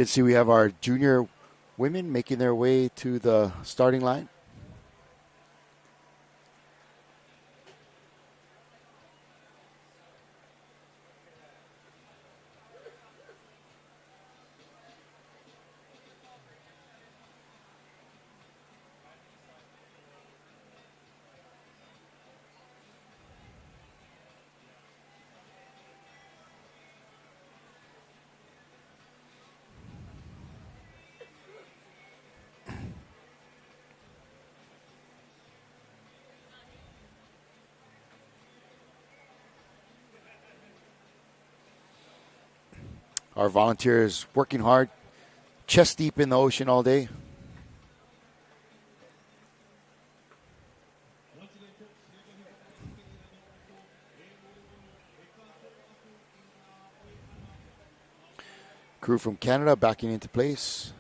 can see we have our junior women making their way to the starting line. Our volunteers working hard, chest deep in the ocean all day. Crew from Canada backing into place.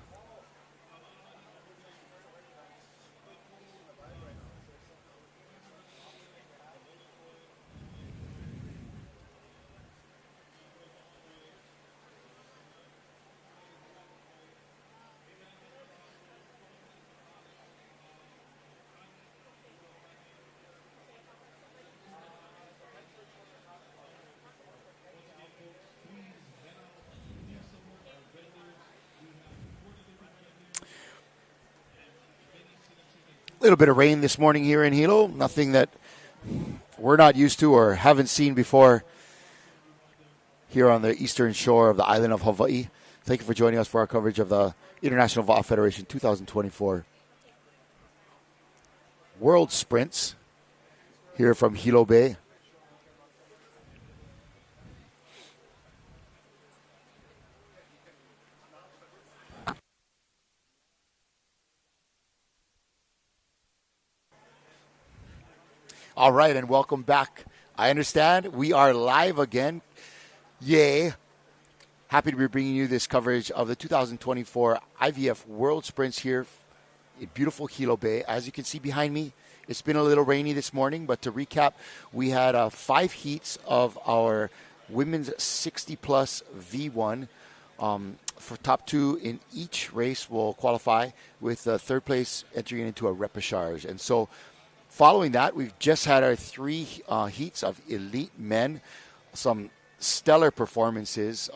A little bit of rain this morning here in Hilo. Nothing that we're not used to or haven't seen before here on the eastern shore of the island of Hawaii. Thank you for joining us for our coverage of the International Volleyball Federation 2024 World Sprints here from Hilo Bay. All right, and welcome back. I understand we are live again. Yay. Happy to be bringing you this coverage of the 2024 IVF World Sprints here in beautiful Hilo Bay. As you can see behind me, it's been a little rainy this morning, but to recap, we had 5 heats of our women's 60-plus V1. For top 2 in each race will qualify, with third place entering into a repechage. And so following that, we've just had our 3 heats of elite men. Some stellar performances.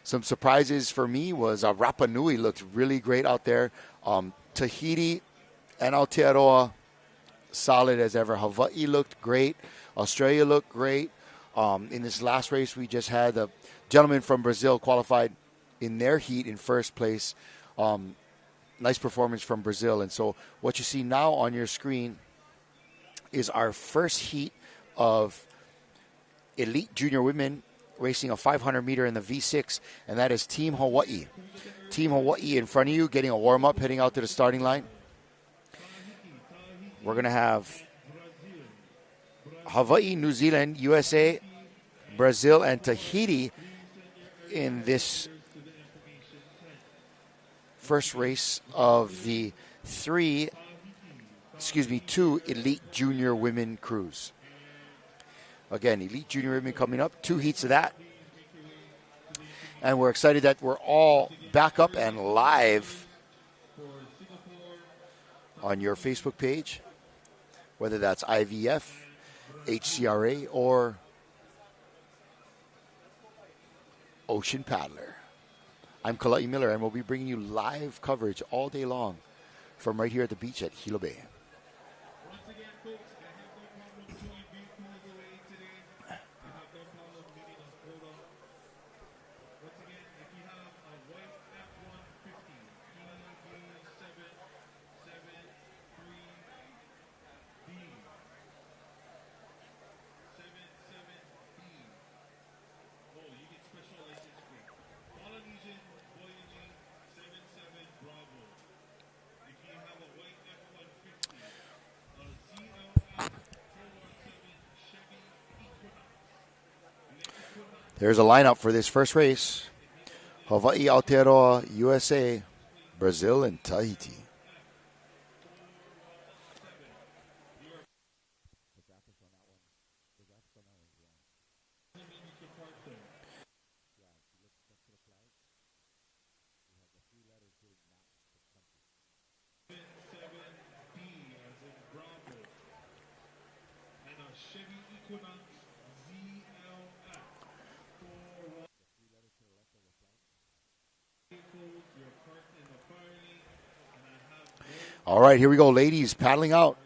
Some surprises for me was Rapa Nui looked really great out there. Tahiti and Aotearoa, solid as ever. Hawaii looked great. Australia looked great. In this last race, we just had the gentleman from Brazil qualified in their heat in first place. Nice performance from Brazil. And so what you see now on your screen is our first heat of elite junior women racing a 500-meter in the V6, and that is Team Hawaii. Team Hawaii in front of you, getting a warm-up, heading out to the starting line. We're going to have Hawaii, New Zealand, USA, Brazil, and Tahiti in this first race of the 2 elite junior women crews. Again, elite junior women coming up, 2 heats of that. And we're excited that we're all back up and live on your Facebook page, whether that's IVF, HCRA, or Ocean Paddler. I'm Kalai Miller, and we'll be bringing you live coverage all day long from right here at the beach at Hilo Bay. There's a lineup for this first race. Hawaii, Aotearoa, USA, Brazil, and Tahiti. All right, here we go, ladies, paddling out.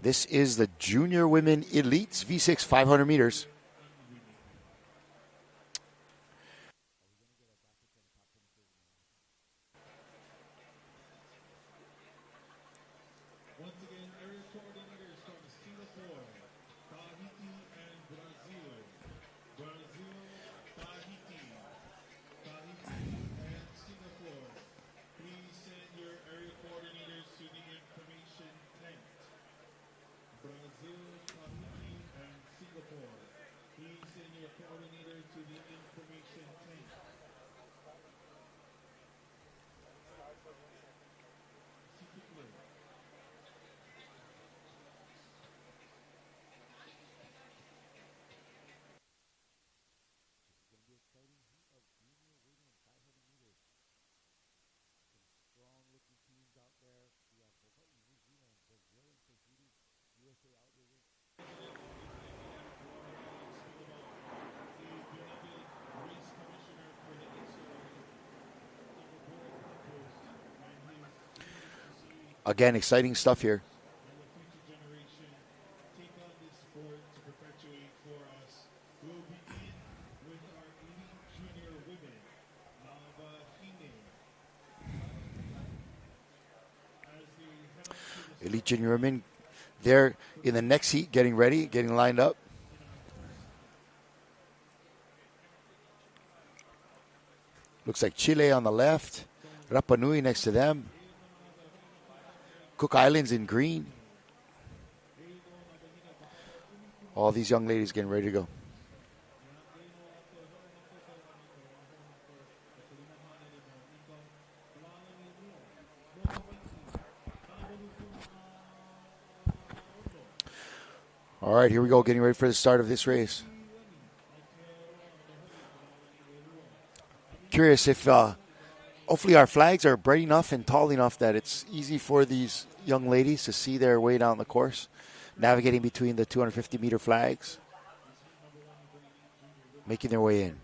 This is the Junior Women Elites V6 500 meters. Again, exciting stuff here. Elite Junior Women, they're in the next heat, getting ready, getting lined up. Looks like Chile on the left, Rapa Nui next to them. Cook Islands in green. All these young ladies getting ready to go. All right, here we go, getting ready for the start of this race. Curious if hopefully our flags are bright enough and tall enough that it's easy for these young ladies to see their way down the course, navigating between the 250-meter flags, making their way in.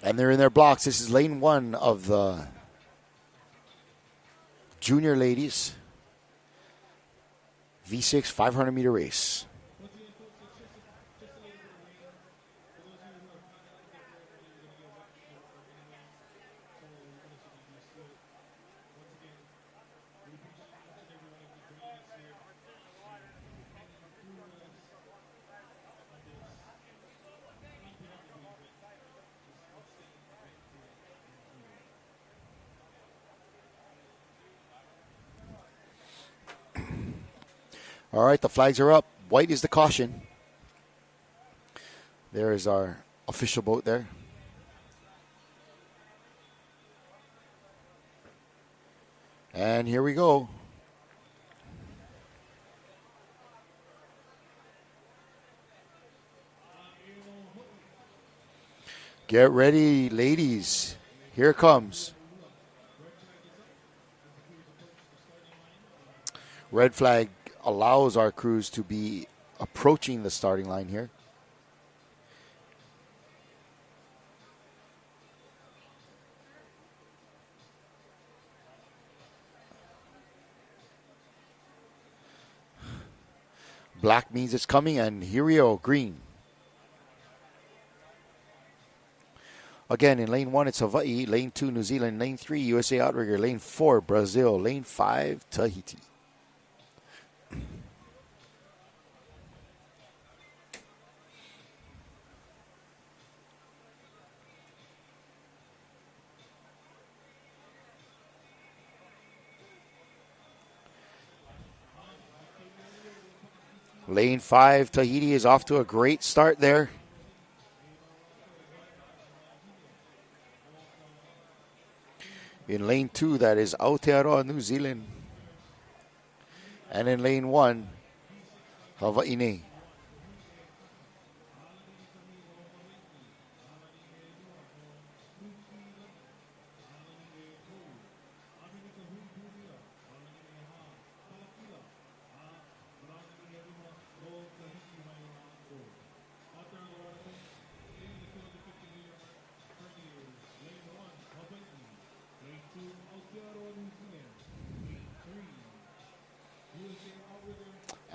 And they're in their blocks. This is lane one of the junior ladies V6 500-meter race. All right, the flags are up. White is the caution. There is our official boat there. And here we go. Get ready, ladies. Here it comes. Red flag allows our crews to be approaching the starting line here. Black means it's coming, and here we go, green. Again, in lane 1, it's Hawaii. Lane 2, New Zealand. Lane 3, USA Outrigger. Lane 4, Brazil. Lane 5, Tahiti. Lane 5, Tahiti is off to a great start there. In lane 2, that is Aotearoa, New Zealand. And in lane 1, Hawaii.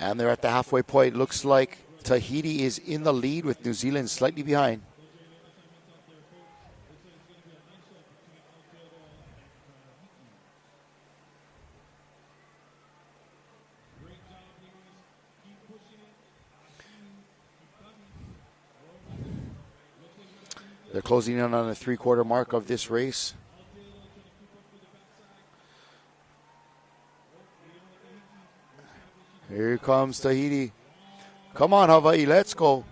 And they're at the halfway point. Looks like Tahiti is in the lead with New Zealand slightly behind. They're closing in on the three-quarter mark of this race. Here comes Tahiti. Come on, Hawaii, let's go.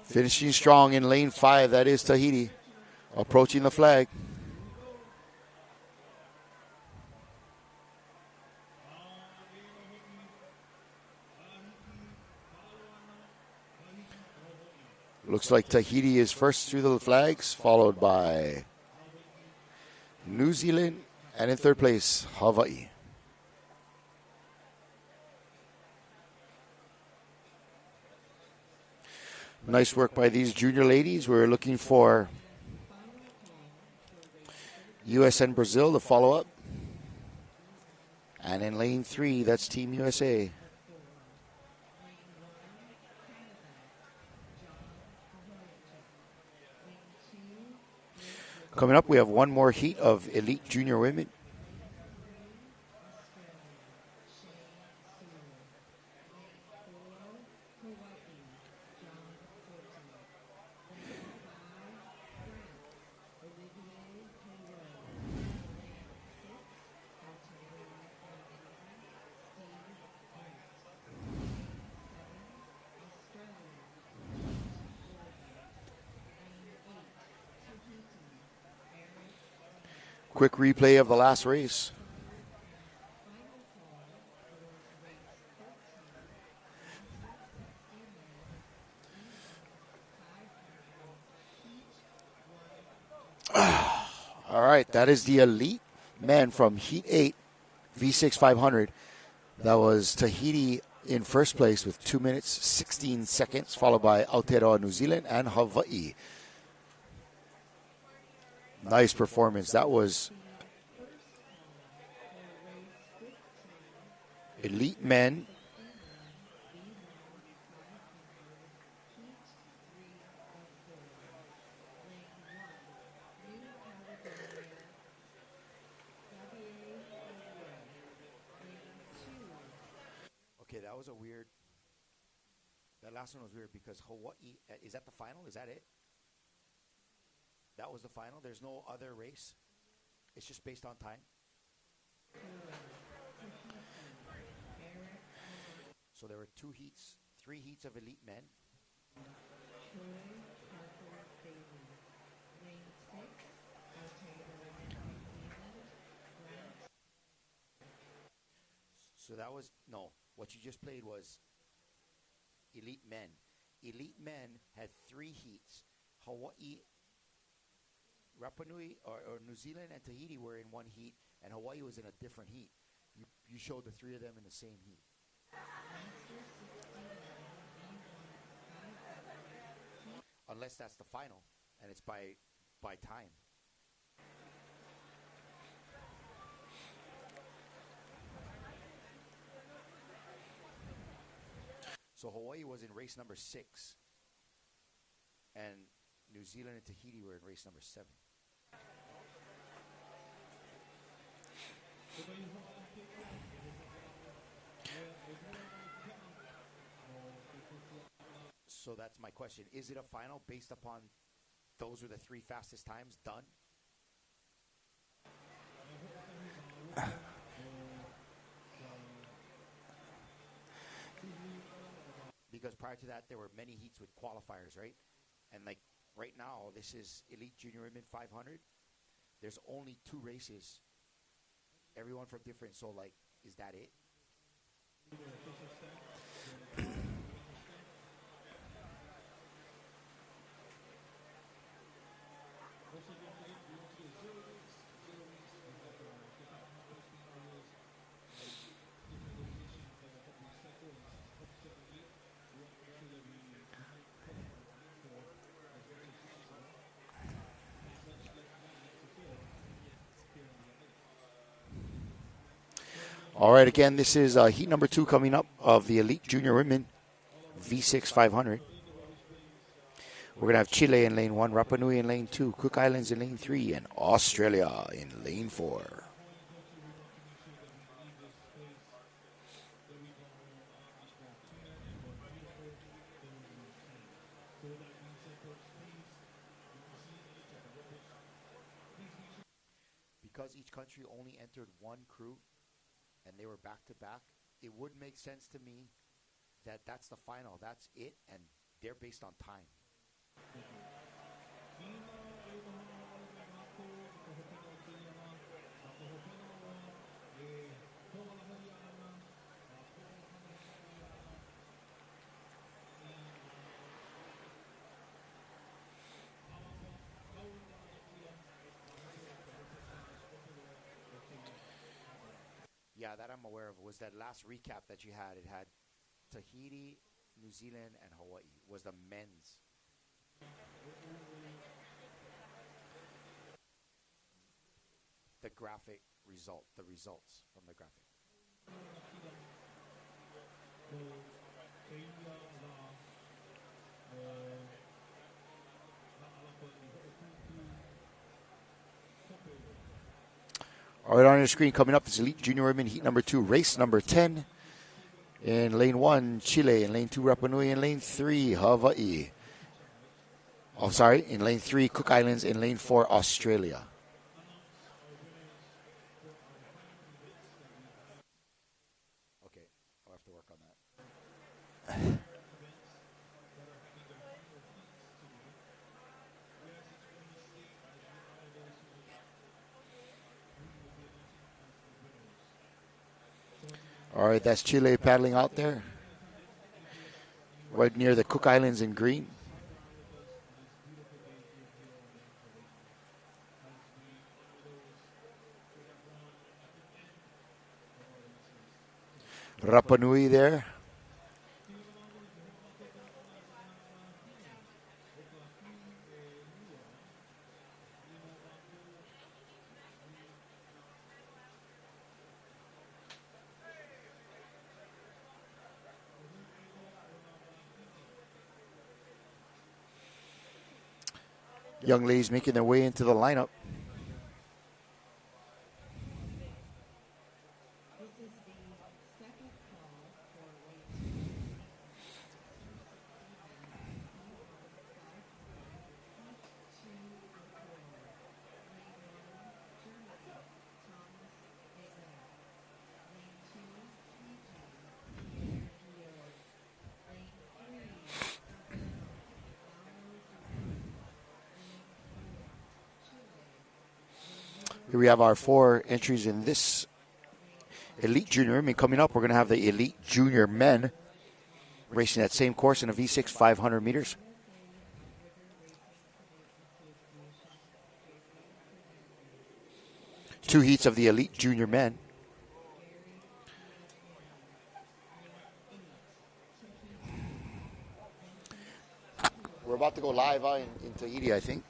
Finishing strong in lane 5, that is Tahiti. Approaching the flag. Looks like Tahiti is first through the flags, followed by New Zealand, and in third place, Hawaii. Nice work by these junior ladies. We're looking for US and Brazil to follow up. And in lane 3, that's Team USA. Coming up, we have one more heat of elite junior women. Quick replay of the last race. All right, that is the elite men from Heat 8, V6 500. That was Tahiti in first place with 2 minutes, 16 seconds, followed by Aotearoa, New Zealand, and Hawaii. Nice performance. That was elite men. Okay, that was a weird. That last one was weird because Hawaii, is that the final? Is that it? That was the final? There's no other race? It's just based on time? So there were 3 heats of elite men. So that was, no, what you just played was elite men. Elite men had 3 heats. Hawaii, Rapa Nui, or New Zealand and Tahiti were in one heat, and Hawaii was in a different heat. You showed the 3 of them in the same heat. Unless that's the final, and it's by time. So Hawaii was in race number 6, and New Zealand and Tahiti were in race number 7. So that's my question. Is it a final based upon those are the 3 fastest times done? Because prior to that, there were many heats with qualifiers, right? And like right now, this is Elite Junior Women 500. There's only 2 races. Everyone from different. So like, is that it? All right, again, this is heat number 2 coming up of the Elite Junior Women V6 500. We're going to have Chile in lane 1, Rapa Nui in lane 2, Cook Islands in lane 3, and Australia in lane 4. Because each country only entered 1 crew and they were back to back, it would make sense to me that that's the final. That's it, and they're based on time. Yeah, that I'm aware of. Was that last recap that you had? It had Tahiti, New Zealand, and Hawaii. Was the men's. The graphic result, the results from the graphic. All right, on your screen coming up is Elite Junior Women Heat number 2, race number 10. In lane 1, Chile. In lane 2, Rapa Nui. In lane 3, Hawaii. Oh, sorry. In lane 3, Cook Islands. In lane 4, Australia. Okay, I'll have to work on that. All right, that's Chile paddling out there. Right near the Cook Islands in green. Rapa Nui there. Young ladies making their way into the lineup. Here we have our 4 entries in this Elite Junior. Coming up, we're going to have the Elite Junior Men racing that same course in a V6 500 meters. Two heats of the Elite Junior Men. We're about to go live in Tahiti, I think.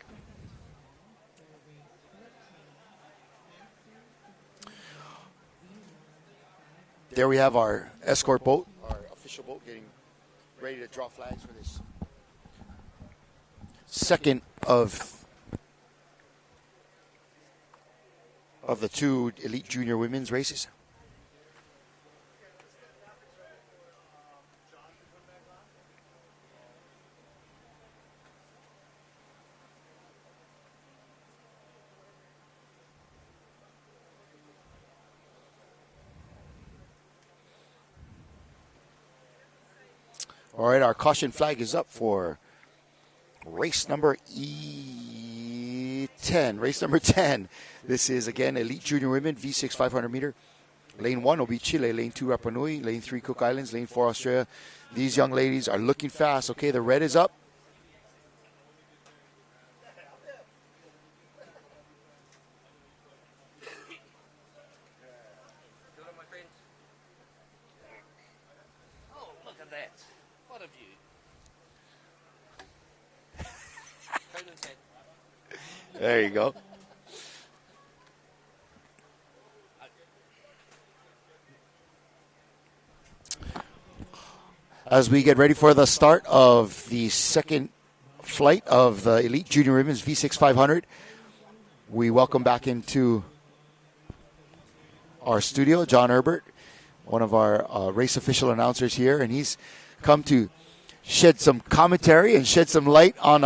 There we have our escort boat, our official boat, getting ready to draw flags for this second of the 2 Elite Junior Women's races. All right, our caution flag is up for race number 10. Race number 10. This is, again, Elite Junior Women, V6 500 meter. Lane 1 will be Chile, Lane 2 Rapa Nui, Lane 3 Cook Islands, Lane 4 Australia. These young ladies are looking fast. Okay, the red is up. Oh, look at that. What a view. There you go. As we get ready for the start of the second flight of the Elite Junior Women's V6 500, we welcome back into our studio John Herbert, one of our race official announcers here, and he's come to shed some commentary and shed some light on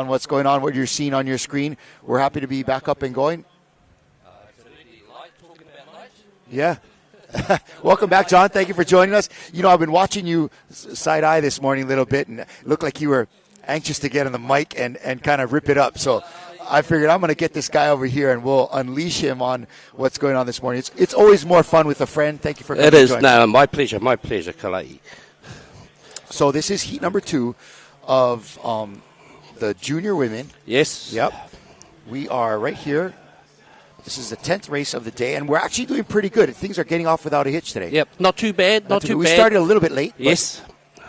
what's going on, what you're seeing on your screen. We're happy to be back up and going. Yeah. Welcome back, John. Thank you for joining us. You know, I've been watching you side-eye this morning a little bit, and it looked like you were anxious to get on the mic and kind of rip it up. So I figured I'm going to get this guy over here, and we'll unleash him on what's going on this morning. It's always more fun with a friend. Thank you for coming. It is. No, my pleasure, Kalai. So this is heat number 2 of the junior women. Yes. Yep. We are right here. This is the 10th race of the day, and we're actually doing pretty good. Things are getting off without a hitch today. Yep, not too bad, not too bad. We started a little bit late. Yes.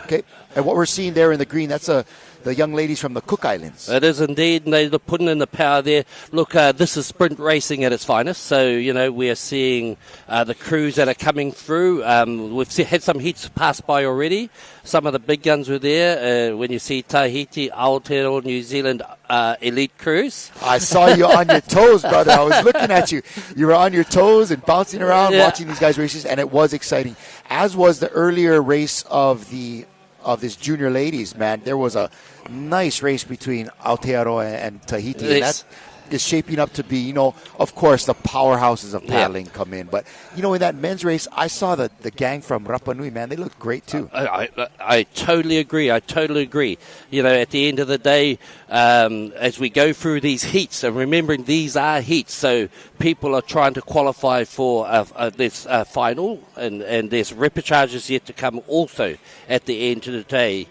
Okay, and what we're seeing there in the green, that's the young ladies from the Cook Islands. It is indeed, and they're putting in the power there. Look, this is sprint racing at its finest, so, you know, we're seeing the crews that are coming through. We've had some heats pass by already. Some of the big guns were there. When you see Tahiti, Aotearoa, New Zealand elite crews. I saw you on your toes, brother. I was looking at you. You were on your toes and bouncing around watching these guys' races, and it was exciting. As was the earlier race of this junior ladies, man. There was a nice race between Aotearoa and Tahiti. And that is shaping up to be, you know, of course, the powerhouses of paddling come in. But, you know, in that men's race, I saw the gang from Rapa Nui, man. They looked great, too. I totally agree. You know, at the end of the day, as we go through these heats, and remembering these are heats, so people are trying to qualify for this final, and there's repecharges yet to come also at the end of the day.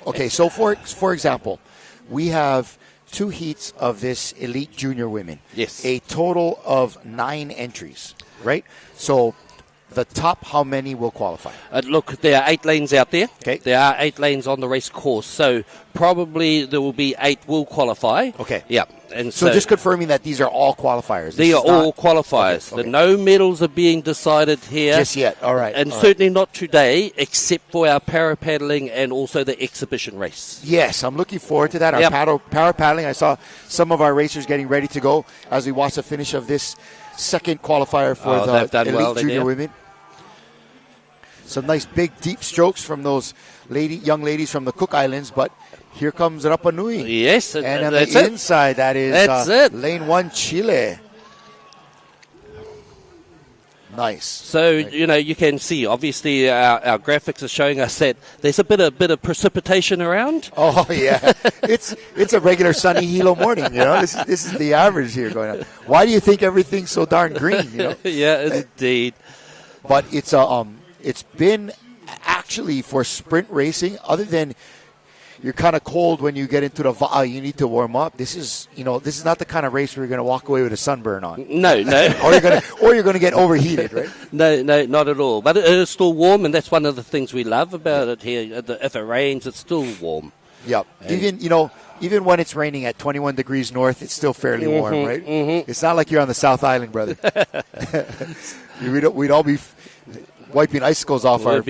Okay, so for example, we have 2 heats of this Elite Junior Women. Yes. A total of 9 entries, right? So the top, how many will qualify? Look, there are 8 lanes out there. Okay. There are 8 lanes on the race course, so probably there will be 8 will qualify. Okay. Yeah. And so just confirming that these are all qualifiers. They are all qualifiers. Okay. No medals are being decided here. Just yet. All right. And certainly not today, except for our para-paddling and also the exhibition race. Yes, I'm looking forward to that. Our para-paddling, I saw some of our racers getting ready to go as we watch the finish of this second qualifier for the Elite Junior Women. Some nice big deep strokes from those young ladies from the Cook Islands, but here comes Rapa Nui. Yes, and on the inside, that is Lane 1 Chile. Nice. So, you know, you can see, obviously, our graphics are showing us that there's a bit of precipitation around. Oh, yeah. It's a regular sunny Hilo morning, you know. This is the average here going on. Why do you think everything's so darn green, you know? Yeah, indeed. But it's been actually for sprint racing, other than you're kind of cold when you get into the va'a, you need to warm up. This is not the kind of race where you're going to walk away with a sunburn on. No. or you're going to get overheated, right? No, not at all. But it is still warm, and that's one of the things we love about it here. If it rains, it's still warm. Yep. Even when it's raining at 21 degrees north, it's still fairly warm, right? Mm-hmm. It's not like you're on the South Island, brother. We'd all be wiping icicles off our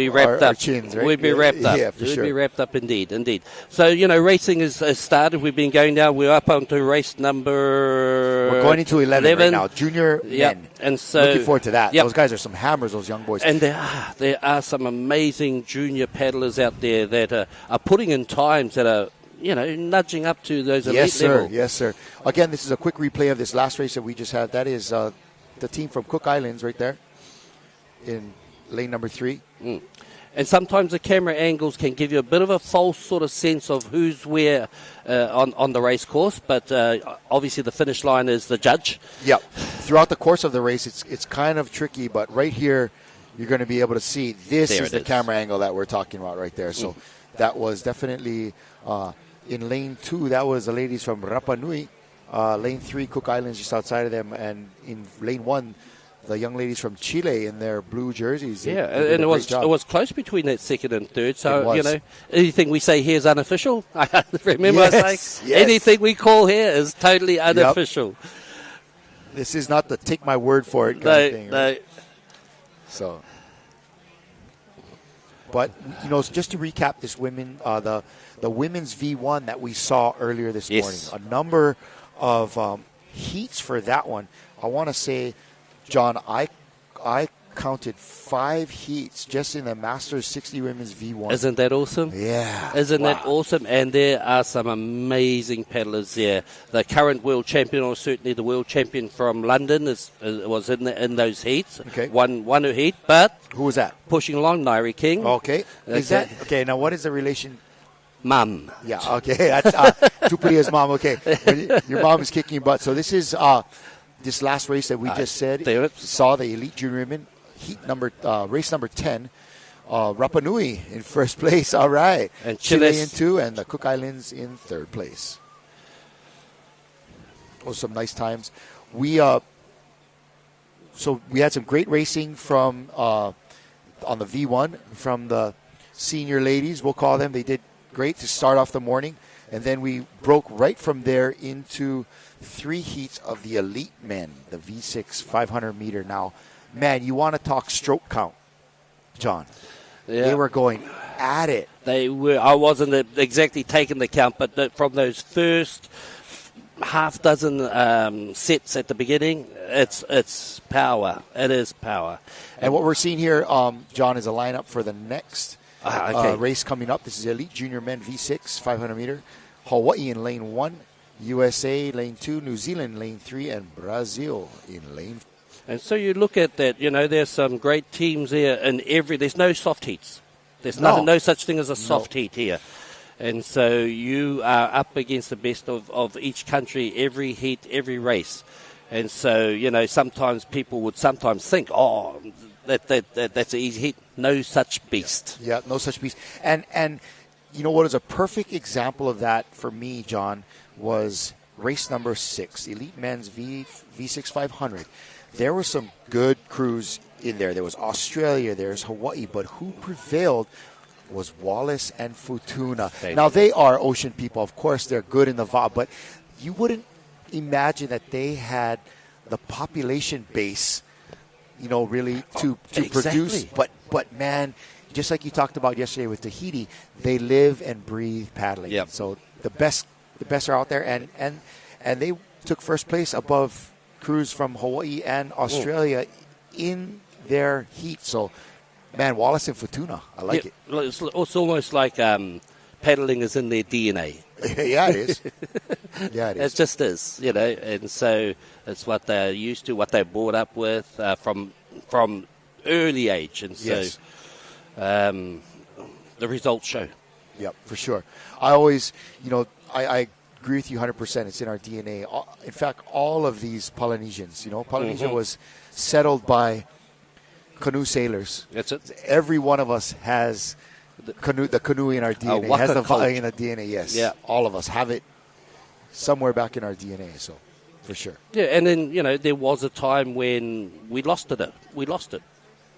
chins, right? We'd be wrapped up. Yeah, for sure. We'd be wrapped up indeed. So, you know, racing has started. We've been going down. We're up onto race number... We're going into 11 right now, junior men. And so... Looking forward to that. Yep. Those guys are some hammers, those young boys. And there are some amazing junior paddlers out there that are putting in times that are, you know, nudging up to those elite level. Yes, sir. Again, this is a quick replay of this last race that we just had. That is the team from Cook Islands right there in lane number 3. And sometimes the camera angles can give you a bit of a false sort of sense of who's where on the race course. But obviously the finish line is the judge. Yep. Throughout the course of the race, it's kind of tricky, but right here, you're going to be able to see this is the camera angle that we're talking about right there. So that was definitely in lane 2. That was the ladies from Rapa Nui. Lane 3, Cook Islands, just outside of them. And in lane 1, the young ladies from Chile in their blue jerseys. Yeah, and it was close between that second and third. So, anything we say here is unofficial. Remember I saying anything we call here is totally unofficial. Yep. This is not the take my word for it kind of thing. Right? No. So, but just to recap, this the women's V1 that we saw earlier this morning, a number of heats for that one. I want to say, John, I counted 5 heats just in the Masters 60 Women's V1. Isn't that awesome? Yeah. Isn't that awesome? And there are some amazing paddlers there. The current world champion, or certainly the world champion from London, was in those heats. Okay. One heat, but who was that? Pushing along, Nairi King. Okay. Okay? Now, what is the relation? Mum. Yeah. Okay. That's Tupulia's mom. Okay. Your mom is kicking butt. So this is this last race that we just said. Saw the elite junior women. Race number 10, Rapa Nui in first place. All right. And Chile in 2, and the Cook Islands in third place. Oh, some nice times. We had some great racing from on the V1 from the senior ladies, we'll call them. They did great to start off the morning, and then we broke right from there into 3 heats of the elite men, the V6 500 meter. Now, man, you want to talk stroke count, John. Yeah. They were going at it. They were. I wasn't exactly taking the count, but from those first half dozen sets at the beginning, it's power. It is power. And what we're seeing here, John, is a lineup for the next race coming up. This is Elite Junior Men V6 500 meter. Hawaii in lane 1, USA lane 2, New Zealand lane 3, and Brazil in lane 4. And so you look at that, there's some great teams there in there's no soft heats. There's no such thing as a soft heat here. And so you are up against the best of each country, every heat, every race. And so, sometimes people would sometimes think, that's an easy heat. No such beast. Yeah, no such beast. And you know what is a perfect example of that for me, John, was race number 6, Elite Men's V6 500. There were some good crews in there. There was Australia, there's Hawaii, but who prevailed was Wallace and Futuna. Now, they are ocean people. Of course, they're good in the VOD, but you wouldn't imagine that they had the population base, really to produce. But man, just like you talked about yesterday with Tahiti, they live and breathe paddling. Yep. So the best are out there, and they took first place above crews from Hawaii and Australia in their heat. So, man, Wallace and Futuna, I like it. It's almost like paddling is in their DNA. Yeah, it is. Yeah, it is. It just is, and so it's what they're used to, what they're brought up with from early age, and so the results show. Yep, for sure. I always, I agree with you 100%. It's in our DNA. In fact, all of these Polynesians, Polynesia was settled by canoe sailors. That's it. Every one of us has the canoe in our DNA. Has the vibe in the DNA, yes. Yeah. All of us have it somewhere back in our DNA, so for sure. Yeah, and then, there was a time when we lost it. We lost it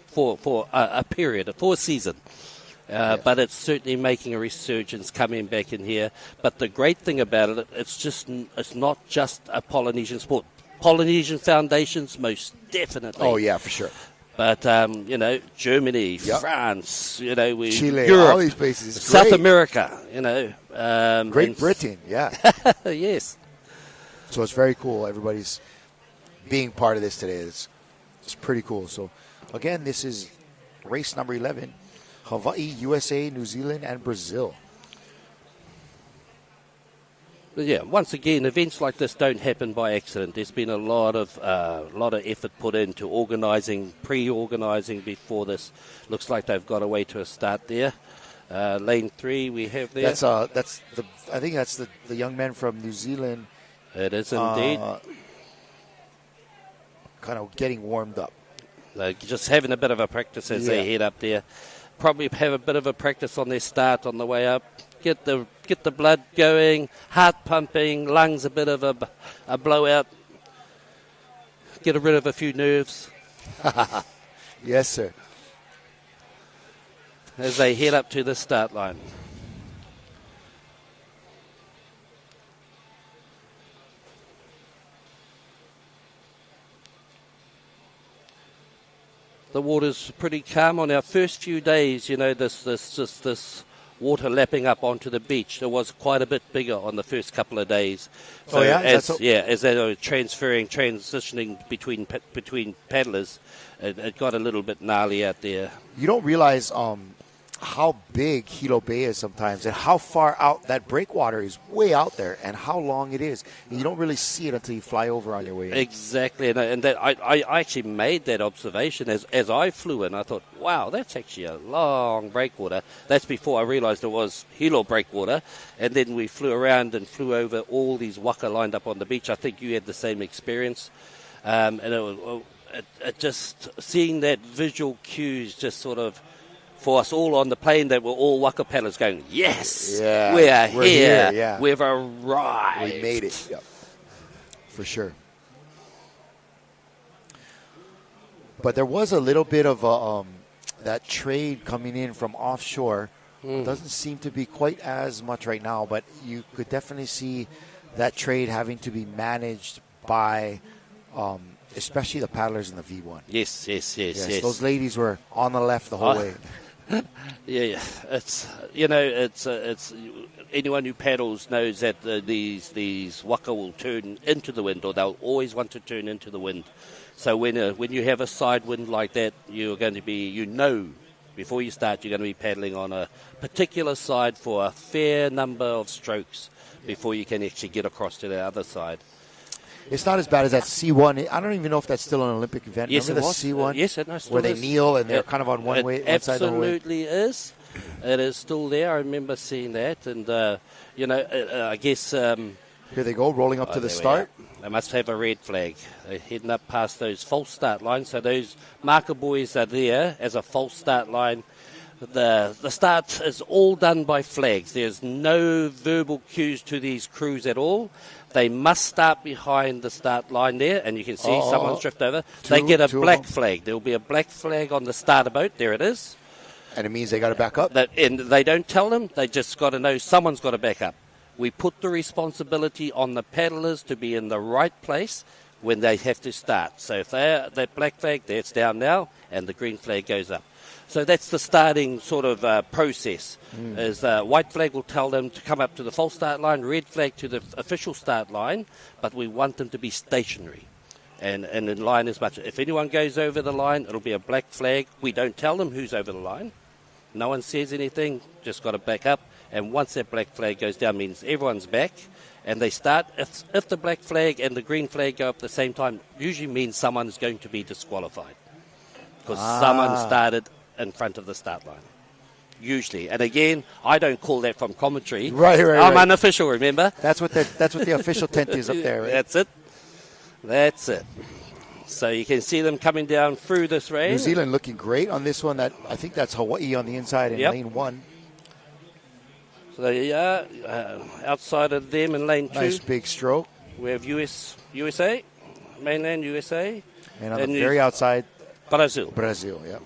for a period, for a season. But it's certainly making a resurgence coming back in here. But the great thing about it, it's not just a Polynesian sport. Polynesian foundations, most definitely. Oh, yeah, for sure. But, Germany, France, Chile, Europe, all these places. South America, Great Britain, yeah. Yes. So it's very cool. Everybody's being part of this today. It's pretty cool. So, again, this is race number 11. Hawaii, USA, New Zealand, and Brazil. But yeah, once again, events like this don't happen by accident. There's been a lot of effort put into pre-organising before this. Looks like they've got away to a start there. Lane 3 we have there. I think that's the young man from New Zealand. It is indeed. Kind of getting warmed up. Just having a bit of a practice as they head up there. Probably have a bit of a practice on their start on the way up. Get the blood going, heart pumping, lungs a bit of a blowout. Get rid of a few nerves. Yes, sir. As they head up to the start line. The water's pretty calm on our first few days. You know, this water lapping up onto the beach. It was quite a bit bigger on the first couple of days. So as they were transitioning between paddlers, it got a little bit gnarly out there. You don't realize how big Hilo Bay is sometimes, and how far out that breakwater is, way out there, and how long it is. And you don't really see it until you fly over on your way in. Exactly, and that I actually made that observation as I flew in. I thought, wow, that's actually a long breakwater. That's before I realised it was Hilo breakwater, and then we flew around and flew over all these waka lined up on the beach. I think you had the same experience, and it just seeing that visual cues just sort of. For us all on the plane, that were all waka paddlers going, yes, we're here. We've arrived. We made it. Yep. For sure. But there was a little bit of that trade coming in from offshore. It doesn't seem to be quite as much right now, but you could definitely see that trade having to be managed by especially the paddlers in the V1. Yes. Those ladies were on the left the whole way. Yeah. It's anyone who paddles knows that these waka will turn into the wind, or they'll always want to turn into the wind. So when you have a side wind like that, you're going to be, before you start, you're going to be paddling on a particular side for a fair number of strokes before you can actually get across to the other side. It's not as bad as that C1. I don't even know if that's still an Olympic event. Yes, remember it was. C1? Yes, it still where they is. kneel and they're kind of on one way, one side of the way. Absolutely is. It is still there. I remember seeing that, and I guess. Here they go, rolling up to the start. They must have a red flag. They're heading up past those false start lines. So those marker buoys are there as a false start line. The start is all done by flags. There's no verbal cues to these crews at all. They must start behind the start line there, and you can see someone's drift over. They get a black flag. There will be a black flag on the starter boat. There it is. And it means they got to back up? And they don't tell them. They just got to know someone's got to back up. We put the responsibility on the paddlers to be in the right place when they have to start. So if that black flag, that's down now, and the green flag goes up. So that's the starting sort of process. Is white flag will tell them to come up to the false start line, red flag to the official start line, but we want them to be stationary and in line as much. If anyone goes over the line, it'll be a black flag. We don't tell them who's over the line. No one says anything, just got to back up. And once that black flag goes down, means everyone's back, and they start. If the black flag and the green flag go up at the same time, usually means someone's going to be disqualified because someone started in front of the start line. Usually, and again, I don't call that from commentary. Right. I'm unofficial. Remember, that's what the official tent is up there. Right? That's it. So you can see them coming down through this rain. New Zealand looking great on this one. I think that's Hawaii on the inside in lane 1. So there you are, outside of them in lane 2. Nice big stroke. We have USA, mainland USA. And on the very outside, Brazil, yeah.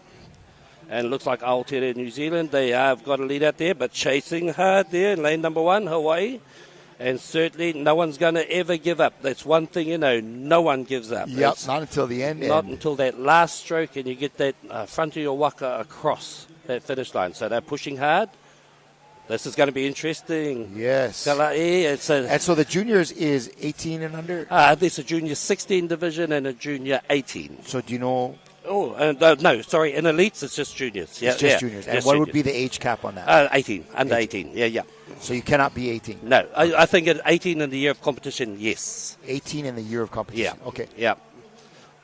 And it looks like Aotearoa, New Zealand. They have got a lead out there, but chasing hard there in lane number 1, Hawaii. And certainly no one's going to ever give up. That's one thing no one gives up. Yep, not until the end. Not until that last stroke and you get that front of your waka across that finish line. So they're pushing hard. This is going to be interesting. Yes. And so the juniors is 18 and under? There's a junior 16 division and a junior 18. So do you know Oh, no, sorry. In elites, it's just juniors. Yeah, It's just juniors. And what would be the age cap on that? 18, under 18. Yeah. So you cannot be 18. No, I think at 18 in the year of competition, yes. 18 in the year of competition. Yeah. Okay. Yeah.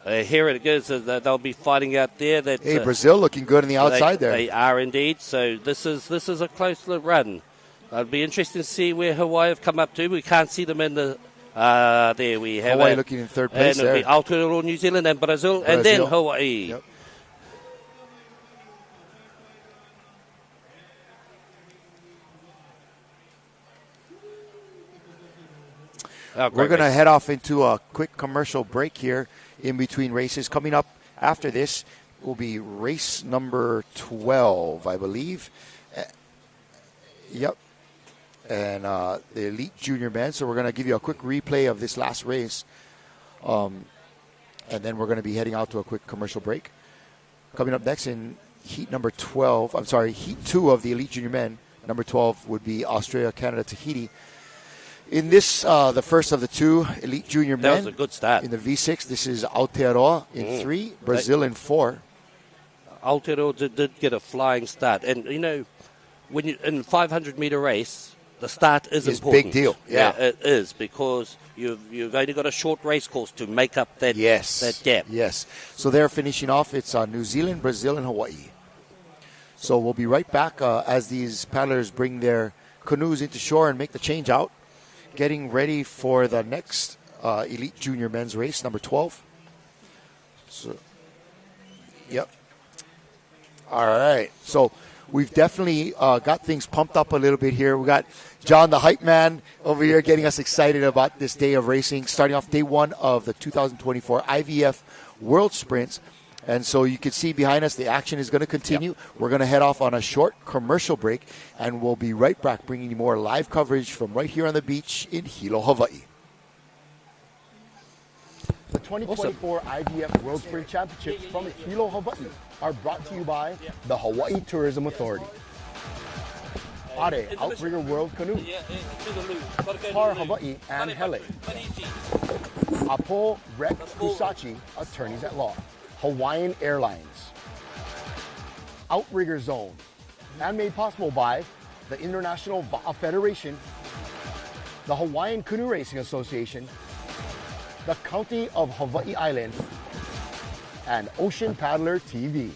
Here it goes. They'll be fighting out there. That Hey, Brazil looking good on the outside there. They are indeed. So this is a close little run. It'll be interesting to see where Hawaii have come up to. We can't see them in the. There we have Hawaii looking in third place and there. It'll be Aotearoa, New Zealand, and Brazil, and then Hawaii. Yep. We're going to head off into a quick commercial break here in between races. Coming up after this will be race number 12, I believe. Yep. And the elite junior men. So we're going to give you a quick replay of this last race. And then we're going to be heading out to a quick commercial break. Coming up next in heat number 12, heat 2 of the elite junior men. Number 12 would be Australia, Canada, Tahiti. In this, the first of the two elite junior men. That was a good start. In the V6, this is Aotearoa in 3, Brazil in 4. Aotearoa did get a flying start. And, you know, when you in 500-meter race, the start is important. Big deal. Yeah, it is, because you've only got a short race course to make up that gap. Yes. So they're finishing off. It's New Zealand, Brazil, and Hawaii. So we'll be right back as these paddlers bring their canoes into shore and make the change out. Getting ready for the next elite junior men's race, number 12. So, yep. All right. So we've definitely got things pumped up a little bit here. We got John, the hype man, over here getting us excited about this day of racing, starting off day 1 of the 2024 IVF World Sprints. And so you can see behind us the action is going to continue. Yep. We're going to head off on a short commercial break, and we'll be right back bringing you more live coverage from right here on the beach in Hilo, Hawaii. The 2024 IVF World Sprint Championships from Hilo, Hawaii are brought to you by the Hawaii Tourism Authority. Are Outrigger World Canoe, Par Hawaii and Hele, Apo Rek Kusachi, Attorneys at Law, Hawaiian Airlines, Outrigger Zone, and made possible by the International Va'a Federation, the Hawaiian Canoe Racing Association, the County of Hawaii Island, and Ocean Paddler TV.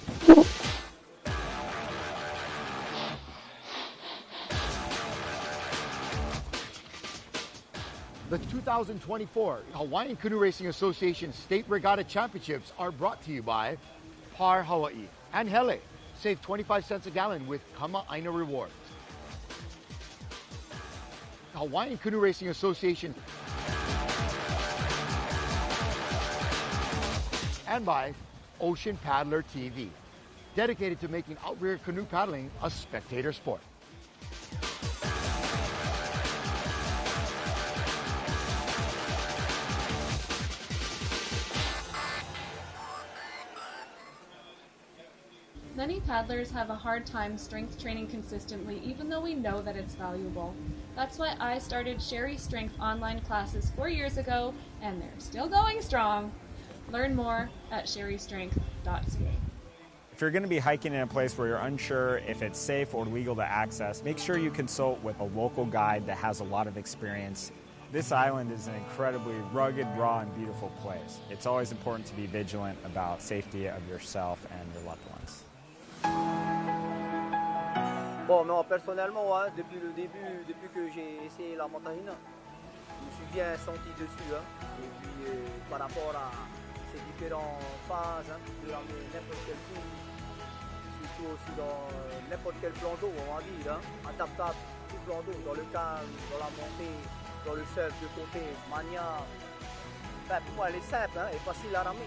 The 2024 Hawaiian Canoe Racing Association State Regatta Championships are brought to you by Par Hawaii and Hele. Save 25 cents a gallon with Kama'aina rewards. The Hawaiian Canoe Racing Association and by Ocean Paddler TV, dedicated to making outrigger canoe paddling a spectator sport. Many paddlers have a hard time strength training consistently, even though we know that it's valuable. That's why I started Sherry Strength online classes 4 years ago, and they're still going strong. Learn more at sherrystrength.ca. If you're going to be hiking in a place where you're unsure if it's safe or legal to access, make sure you consult with a local guide that has a lot of experience. This island is an incredibly rugged, raw, and beautiful place. It's always important to be vigilant about safety of yourself and your loved ones. Bon, non, personnellement, hein, depuis le début, depuis que j'ai essayé la montagne, je me suis bien senti dessus. Hein, et puis, par rapport à ces différentes phases, hein, tu peux ramener n'importe quel tour, surtout aussi dans n'importe quel plan d'eau, on va dire, hein, adaptable, tout plan d'eau, dans le calme, dans la montée, dans le surf de côté, maniable. Ben, pour moi, elle est simple hein, et facile à ramener.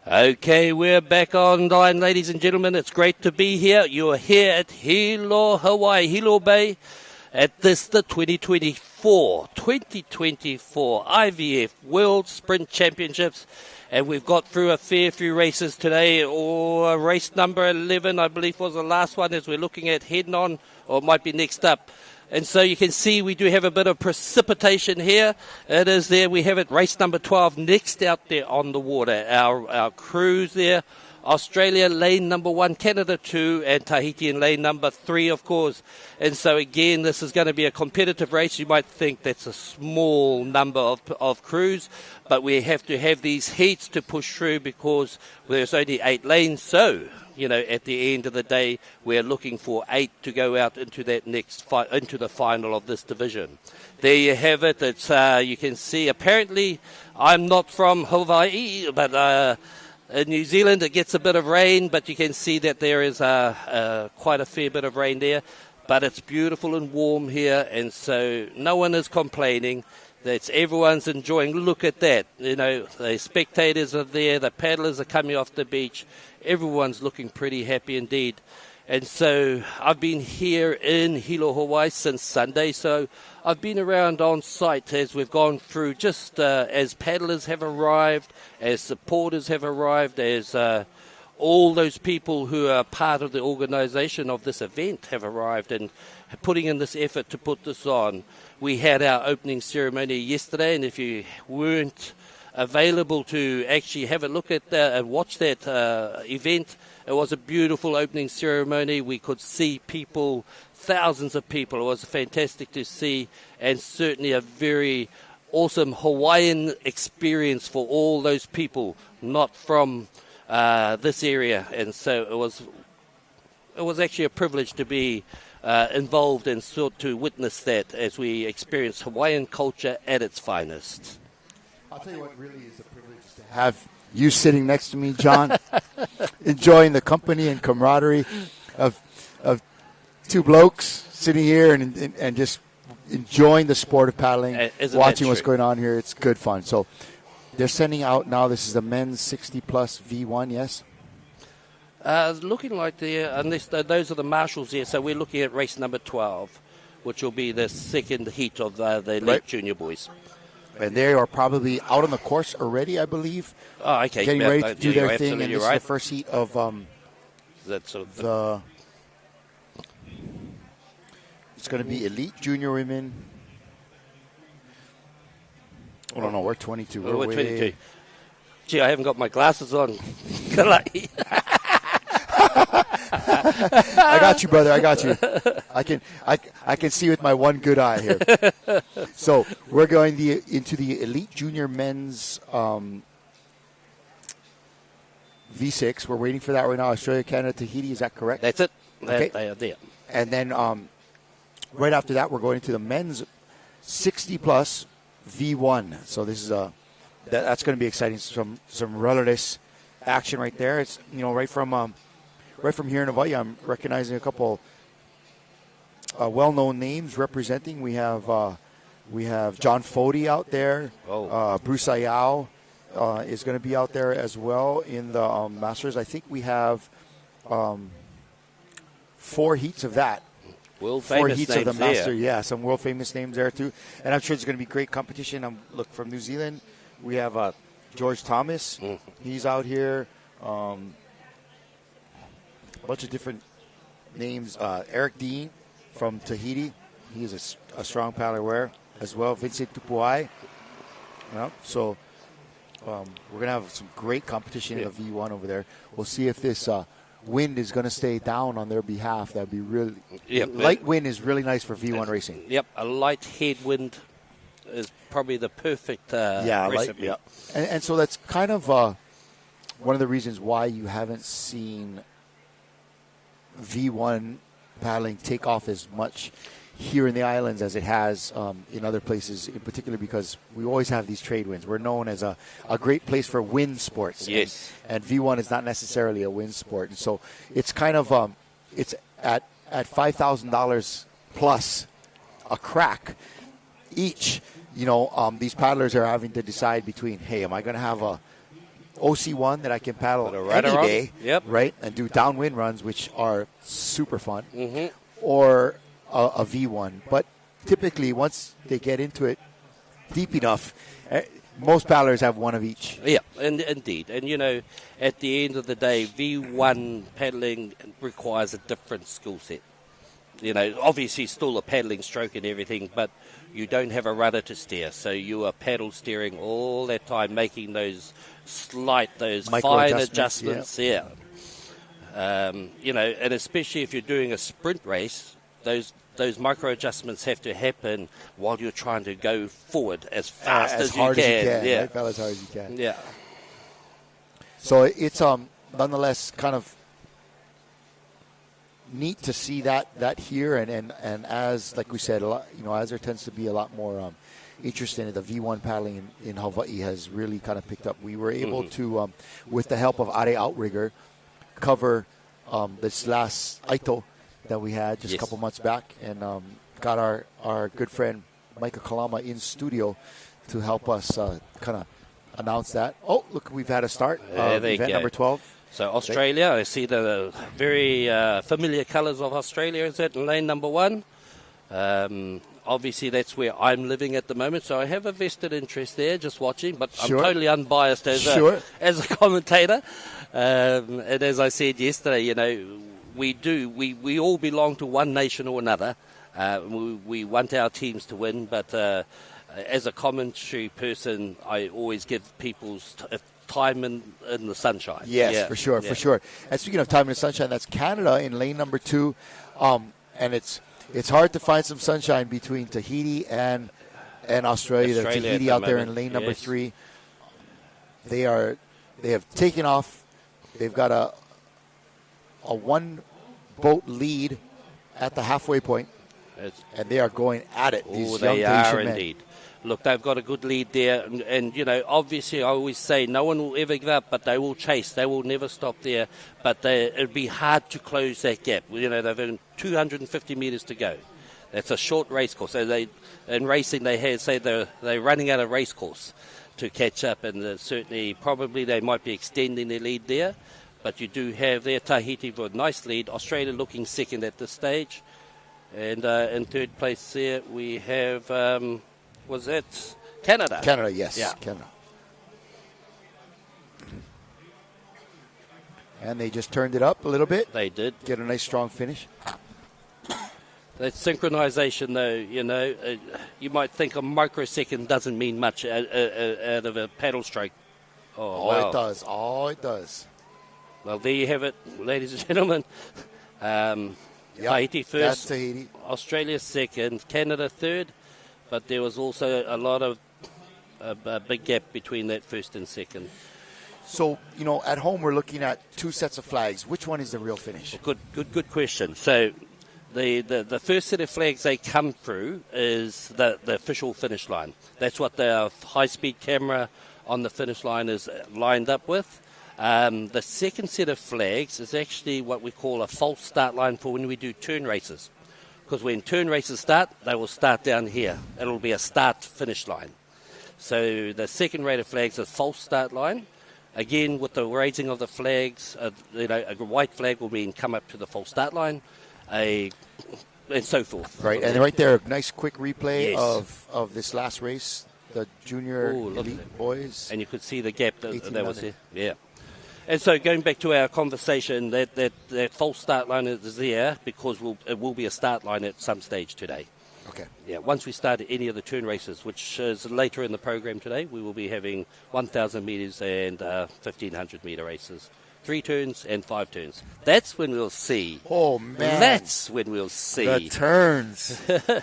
Okay, we're back online, ladies and gentlemen. It's great to be here. You're here at Hilo, Hawaii, Hilo Bay, at the 2024 IVF World Sprint Championships. And we've got through a fair few races today, or race number 11, I believe, was the last one as we're looking at heading on, or it might be next up. And so you can see we do have a bit of precipitation here. It is there. We have it race number 12 next out there on the water. Our crews there. Australia lane number 1, Canada 2, and Tahiti in lane number 3, of course. And so again, this is going to be a competitive race. You might think that's a small number of crews, but we have to have these heats to push through because there's only 8 lanes. So, you know, at the end of the day, we're looking for 8 to go out into that into the final of this division. There you have it. It's you can see. Apparently, I'm not from Hawaii, but in New Zealand it gets a bit of rain. But you can see that there is quite a fair bit of rain there. But it's beautiful and warm here, and so no one is complaining. Everyone's enjoying. Look at that. You know, the spectators are there. The paddlers are coming off the beach. Everyone's looking pretty happy indeed. And so I've been here in Hilo, Hawaii since Sunday. So I've been around on site as we've gone through, just as paddlers have arrived, as supporters have arrived, as all those people who are part of the organisation of this event have arrived and putting in this effort to put this on. We had our opening ceremony yesterday, and if you weren't available to actually have a look at and watch that event, it was a beautiful opening ceremony. We could see people, thousands of people. It was fantastic to see, and certainly a very awesome Hawaiian experience for all those people not from this area. And so it was actually a privilege to be involved and sort to witness that as we experience Hawaiian culture at its finest. I'll tell you what really is a privilege to have you sitting next to me, John, enjoying the company and camaraderie of 2 blokes sitting here and just enjoying the sport of paddling, watching what's going on here. It's good fun. So they're sending out now, this is the men's 60-plus V1, yes? Looking like those are the marshals here. So we're looking at race number 12, which will be the second heat of the elite junior boys. And they are probably out on the course already, I believe. Oh, okay. Getting ready to do their thing, and this is the first heat of it's going to be elite junior women. Oh, no, we're 22. We're 22. Gee, I haven't got my glasses on. I got you, brother. I got you. I can see with my one good eye here. So we're going into the elite junior men's V6. We're waiting for that right now. Australia, Canada, Tahiti. Is that correct? That's it. Okay. They are there. And then right after that, we're going to the men's 60-plus V1. So this is that's going to be exciting. Some rudderless action right there. It's right from here in Hawaii. I'm recognizing a couple well-known names representing. We have John Fody out there. Bruce Ayao is going to be out there as well in the Masters. I think we have 4 heats of that. Four heats of the Master. Yeah, some world-famous names there too. And I'm sure it's going to be great competition. Look, from New Zealand, we have George Thomas. He's out here. A bunch of different names. Eric Dean from Tahiti. He is a strong paddler as well. Vincent Tupuai. So we're going to have some great competition in the V1 over there. We'll see if this wind is going to stay down on their behalf. That'd be really light wind is really nice for V1 racing. Yep, a light headwind is probably the perfect recipe. And so that's kind of one of the reasons why you haven't seen V1 paddling take off as much here in the islands as it has in other places, in particular because we always have these trade winds. We're known as a great place for wind sports. Yes. And V1 is not necessarily a wind sport. And so it's kind of, it's at $5,000 plus a crack each. These paddlers are having to decide between, hey, am I going to have a OC1 that I can paddle Put a any rudder on. day, Yep. right, and do downwind runs, which are super fun, Mm-hmm. or a V1. But typically, once they get into it deep enough, most paddlers have one of each. Yeah, indeed. And, you know, at the end of the day, V1 paddling requires a different skill set. You know, obviously still a paddling stroke and everything, but you don't have a rudder to steer. So you are paddle steering all that time, making those Micro fine adjustments, adjustments. Yeah. You know, and especially if you're doing a sprint race, those micro adjustments have to happen while you're trying to go forward as fast as hard you can. as you can, Yeah. right, fella, as hard as you can. Yeah. So it's nonetheless kind of neat to see that here, and as like we said, a lot, you know, as there tends to be a lot more interest in it, the V1 paddling in Hawaii has really kind of picked up. We were able to, with the help of Are Outrigger, cover this last Aito that we had just a couple months back, and got our good friend Micah Kalama in studio to help us kind of announce that. Oh, look, we've had a start. Event number 12. So Australia, I see the very familiar colours of Australia is it in lane number 1. Obviously, that's where I'm living at the moment, so I have a vested interest there, just watching, but Sure. I'm totally unbiased as a commentator. And as I said yesterday, you know, we all belong to one nation or another. We want our teams to win, but as a commentary person, I always give people's time in the sunshine. Yes, Yeah. for sure, Yeah. for sure. And speaking of time in the sunshine, that's Canada in lane number 2, and it's hard to find some sunshine between Tahiti and Australia. There's Australia Tahiti at out the there moment, in lane number yes. 3. They have taken off. They've got a 1-boat lead at the halfway point, and they are going at it. These young They Tahitian are men. indeed. Look, they've got a good lead there, and you know, obviously, I always say no one will ever give up, but they will chase. They will never stop there, but it'll be hard to close that gap. You know, they've got 250 metres to go. That's a short race course. So in racing, they're running out of race course to catch up, and certainly, probably they might be extending their lead there. But you do have there Tahiti with a nice lead. Australia looking second at this stage, and in third place there we have. Was it Canada? Canada, yes. Yeah. Canada. And they just turned it up a little bit. They did. Get a nice strong finish. That synchronization, though, you know, you might think a microsecond doesn't mean much out of a paddle stroke. Oh, wow. it does. Oh, it does. Well, there you have it, ladies and gentlemen. Tahiti first. That's Tahiti. Australia second. Canada third. But there was also a lot of a big gap between that first and second. So, you know, at home we're looking at 2 sets of flags. Which one is the real finish? Good question. So the first set of flags they come through is the official finish line. That's what the high-speed camera on the finish line is lined up with. The second set of flags is actually what we call a false start line for when we do turn races. Because when turn races start, they will start down here. It'll be a start-finish line. So the second rate of flags is false start line. Again, with the raising of the flags, you know, a white flag will mean come up to the false start line, and so forth. Right, and right there, a nice quick replay Yes. of this last race, the junior Look elite at boys. And you could see the gap that 18 was under. there. Yeah. And so going back to our conversation, that false start line is there because it will be a start line at some stage today. Okay. Yeah, once we start any of the turn races, which is later in the program today, we will be having 1,000 metres and 1,500 metre races. 3 turns and 5 turns. That's when we'll see. Oh, man. That's when we'll see. The turns.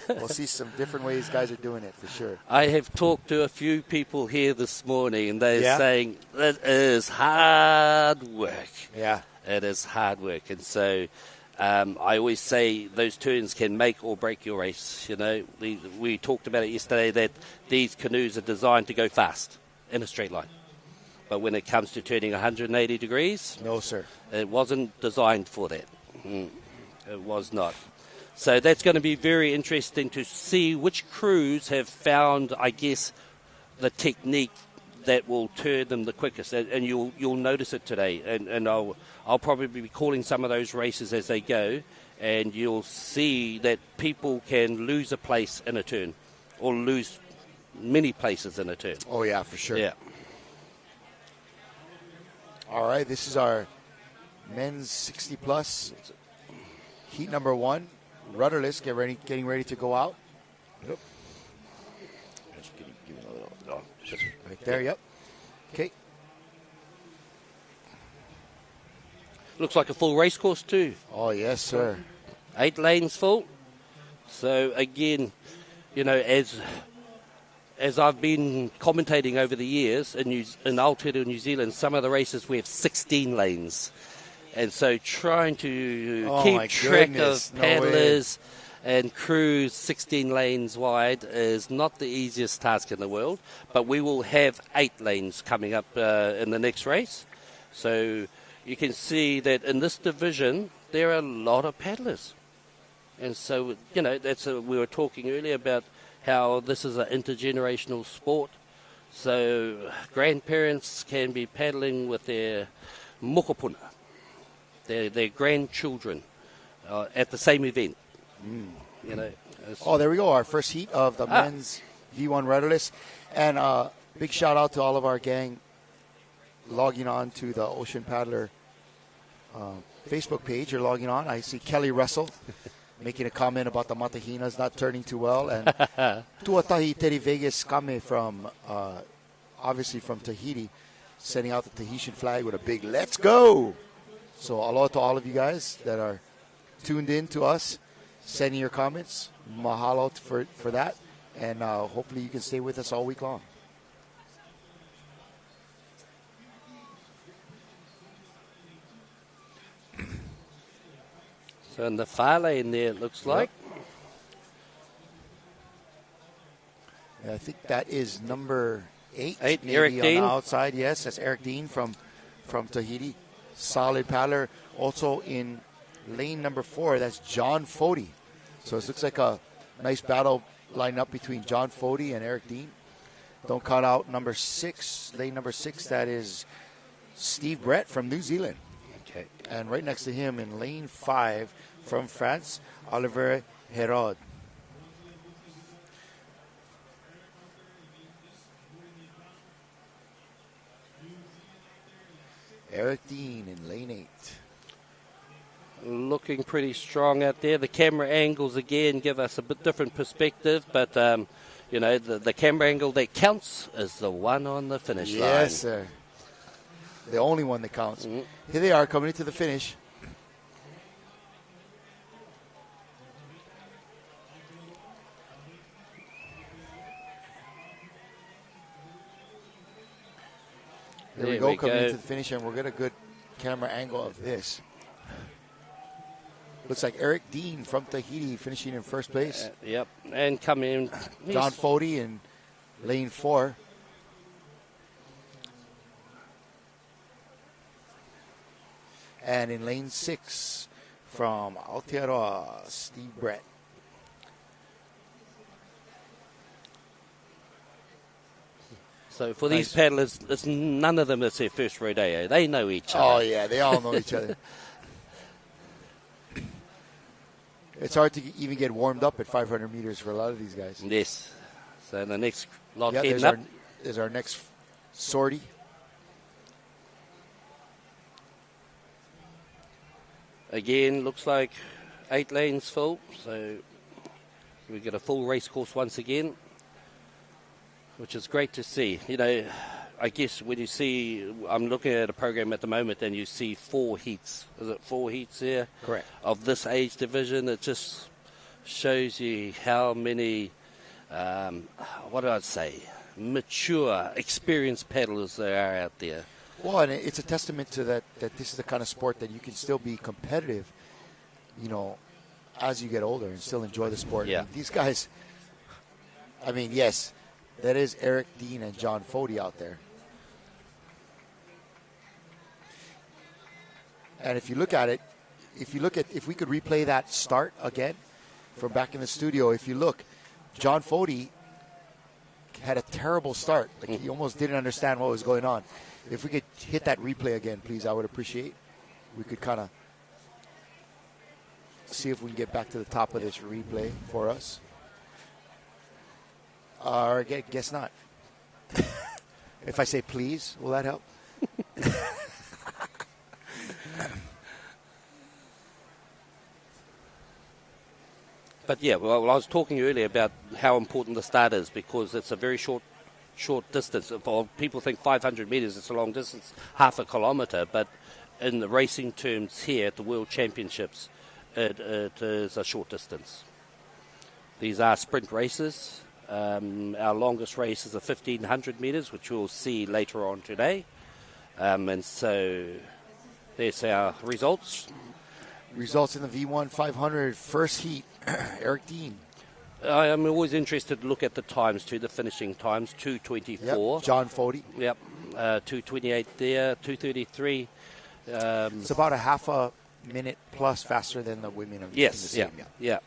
We'll see some different ways guys are doing it, for sure. I have talked to a few people here this morning, and they're saying it is hard work. Yeah. It is hard work. And so I always say those turns can make or break your race. You know, we talked about it yesterday that these canoes are designed to go fast in a straight line. But when it comes to turning 180 degrees, no, sir, it wasn't designed for that. It was not. So that's going to be very interesting to see which crews have found, I guess, the technique that will turn them the quickest, and you'll notice it today. And I'll probably be calling some of those races as they go, and you'll see that people can lose a place in a turn, or lose many places in a turn. Oh yeah, for sure. Yeah. All right, this is our men's 60 plus heat number 1, rudderless. Getting ready to go out. Yep. Right there. Yep. Okay. Looks like a full race course too. Oh yes, sir. 8 lanes full. So again, as I've been commentating over the years in Aotearoa, New Zealand, some of the races we have 16 lanes. And so trying to keep track of paddlers and crews 16 lanes wide is not the easiest task in the world. But we will have 8 lanes coming up in the next race. So you can see that in this division, there are a lot of paddlers. And so, we were talking earlier about how this is an intergenerational sport. So grandparents can be paddling with their mokopuna, their grandchildren, at the same event. Oh, there we go. Our first heat of the men's V1 rudderless. And big shout out to all of our gang logging on to the Ocean Paddler Facebook page. You're logging on. I see Kelly Russell making a comment about the Matahinas not turning too well. And Tuatahi Teri Vegas Kame from, obviously from Tahiti, sending out the Tahitian flag with a big let's go. So aloha to all of you guys that are tuned in to us, sending your comments. Mahalo for that. And hopefully you can stay with us all week long. So in the far lane there, it looks like. Yeah, I think that is number 8. Eric on Dean. The outside, yes. That's Eric Dean from Tahiti. Solid paddler. Also in lane number 4, that's John Fody. So it looks like a nice battle lined up between John Fody and Eric Dean. Don't count out number 6, lane number 6, that is Steve Brett from New Zealand. Okay. And right next to him in lane 5 from France, Oliver Herod. Eric Dean in lane 8. Looking pretty strong out there. The camera angles, again, give us a bit different perspective, but, the camera angle that counts is the one on the finish line. Yes, sir. The only one that counts. Mm-hmm. Here they are coming into the finish. There we go, coming into the finish, and we'll get a good camera angle of this. Looks like Eric Dean from Tahiti finishing in first place. Yep, and coming in. John Fody in lane 4. And in lane 6 from Aotearoa, Steve Brett. So for these paddlers, it's none of them that's their first rodeo. They know each other. Oh, yeah, they all know each other. It's hard to even get warmed up at 500 meters for a lot of these guys. Yes. So the next lot heading up. Is our next sortie. Again, looks like 8 lanes full. So we get a full race course once again, which is great to see. I guess when you see, I'm looking at a program at the moment and you see 4 heats. Is it 4 heats there? Correct. Of this age division. It just shows you how many, mature, experienced paddlers there are out there. Well, and it's a testament to that this is the kind of sport that you can still be competitive, as you get older and still enjoy the sport. Yeah. And these guys, yes, that is Eric Dean and John Fody out there. And if you look at it, if we could replay that start again from back in the studio, if you look, John Fody had a terrible start. Like he almost didn't understand what was going on. If we could hit that replay again, please, I would appreciate. We could kind of see if we can get back to the top of this replay for us. Or guess not. If I say please, will that help? But yeah, well, I was talking earlier about how important the start is because it's a very short distance. People think 500 meters is a long distance, half a kilometer, but in the racing terms here at the World Championships, it is a short distance. These are sprint races. Our longest race is a 1,500 meters, which we'll see later on today. And so there's our results. Results in the V1 500 first heat. Eric Dean. I am always interested to look at the times too, the finishing times, 2:24. Yep. John Fody. Yep, 2:28 there, 2:33. It's about a half a minute plus faster than the women of yes, the same. Yeah.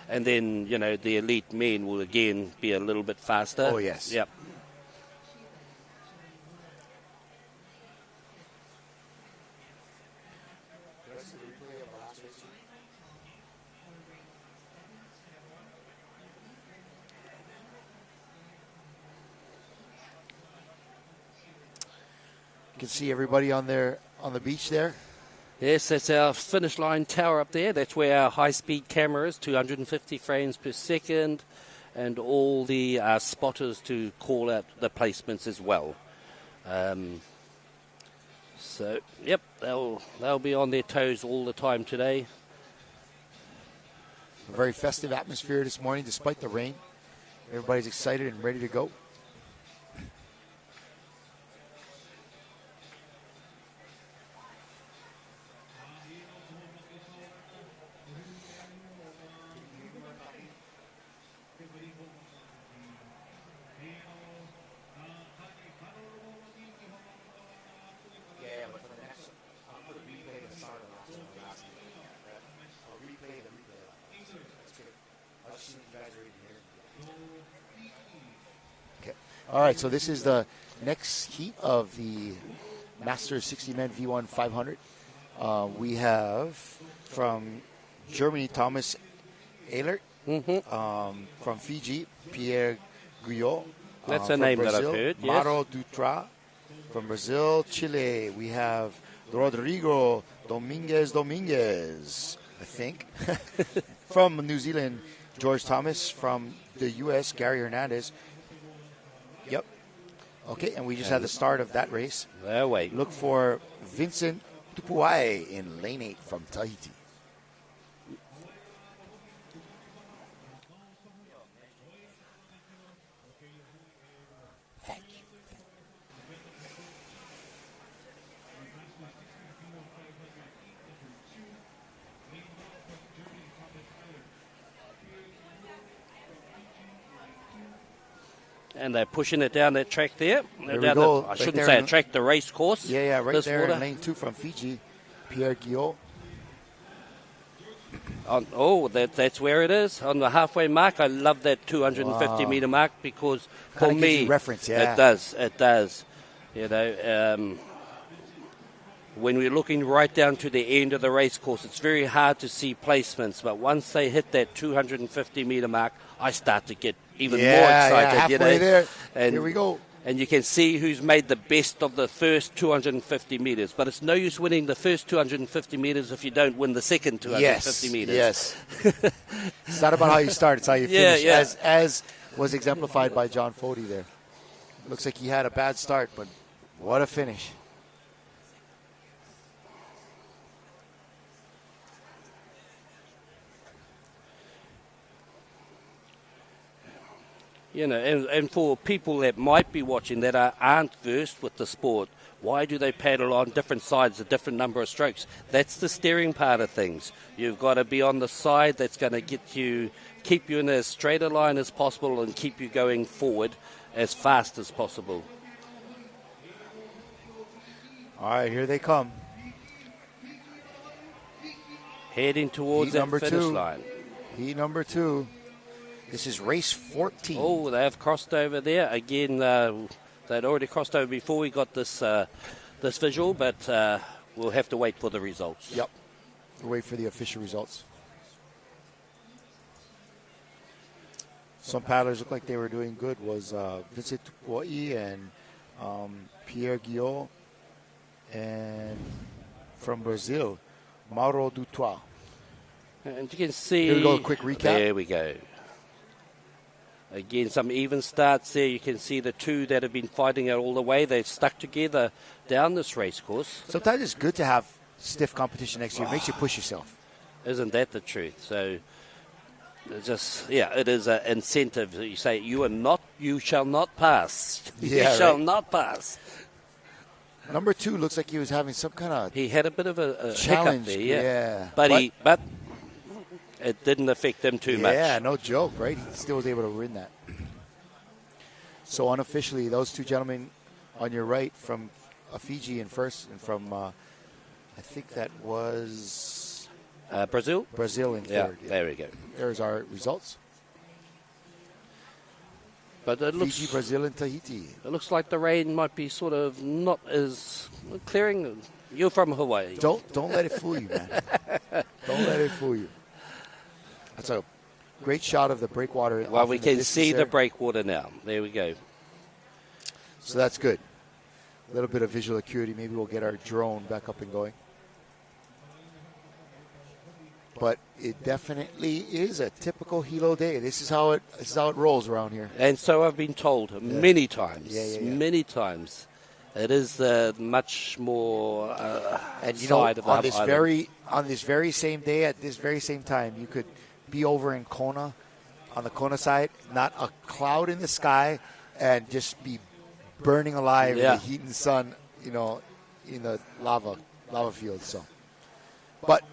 And then, the elite men will again be a little bit faster. Oh, yes. Yep. You can see everybody on the beach there. Yes, that's our finish line tower up there. That's where our high-speed camera is, 250 frames per second, and all the spotters to call out the placements as well. So, yep, they'll be on their toes all the time today. A very festive atmosphere this morning, despite the rain. Everybody's excited and ready to go. All right, so this is the next heat of the Masters 60-man V1 500. We have from Germany, Thomas Ehlert. From Fiji, Pierre Guyot. That's a name Brazil, that I've heard, yes. Mauro Dutra. From Brazil, Chile, we have Rodrigo Dominguez, I think. From New Zealand, George Thomas. From the U.S., Gary Hernandez. Yep. Okay, and we just had the start of that race. Wait. Look for Vincent Tupuai in lane 8 from Tahiti. Thank you. And they're pushing it down that track there. There we go. I shouldn't say a track, the race course. Yeah, right this there water. in lane 2 from Fiji, Pierre Guyot. That's where it is, on the halfway mark. I love that 250-meter mark because for Kinda gives me, you reference, yeah. It does. When we're looking right down to the end of the race course, it's very hard to see placements. But once they hit that 250-meter mark, I start to get even more excited. Halfway there. And here we go. And you can see who's made the best of the first 250 meters. But it's no use winning the first 250 meters if you don't win the second 250 meters. Yes. It's not about how you start, it's how you finish. Yeah. As was exemplified by John Fody there. Looks like he had a bad start, but what a finish. And for people that might be watching that aren't versed with the sport, why do they paddle on different sides, a different number of strokes? That's the steering part of things. You've got to be on the side that's going to keep you in as straight a line as possible and keep you going forward as fast as possible. All right, here they come. Heading towards that finish line. Heat number 2. This is race 14. Oh, they have crossed over there. Again, they'd already crossed over before we got this this visual, but we'll have to wait for the results. Yep. We'll wait for the official results. Some paddlers looked like they were doing good. Was Vincent Tupuo'i and Pierre Guillot, and from Brazil, Mauro Dutois. And you can see... Here we go, a quick recap. There we go. Again, some even starts there. You can see the two that have been fighting it all the way. They've stuck together down this race course. Sometimes it's good to have stiff competition next year. It makes you push yourself. Isn't that the truth? So, it's just, it is an incentive. You say, you shall not pass. Yeah, you shall right. not pass. Number 2 looks like he was having some kind of He had a bit of a challenge hiccup there, yeah. But it didn't affect him too much. Yeah, no joke, right? He still was able to win that. So unofficially, those two gentlemen on your right from Fiji in first, and from I think that was Brazil in third. Yeah, there we go. There's our results. But it looks, Fiji, Brazil, and Tahiti. It looks like the rain might be sort of not as clearing. You're from Hawaii. Don't let it fool you, man. Don't let it fool you. That's a great shot of the breakwater. Well, we can see there. the breakwater now. There we go. So that's good. A little bit of visual acuity. Maybe we'll get our drone back up and going. But it definitely is a typical Hilo day. This is how it rolls around here. And so I've been told many times. Yeah. Many times. It is the much more and you side know, of on the this island. on this very same day at this very same time, you could be over in Kona, on the Kona side, not a cloud in the sky, and just be burning alive in the heat and sun, in the lava fields. So, but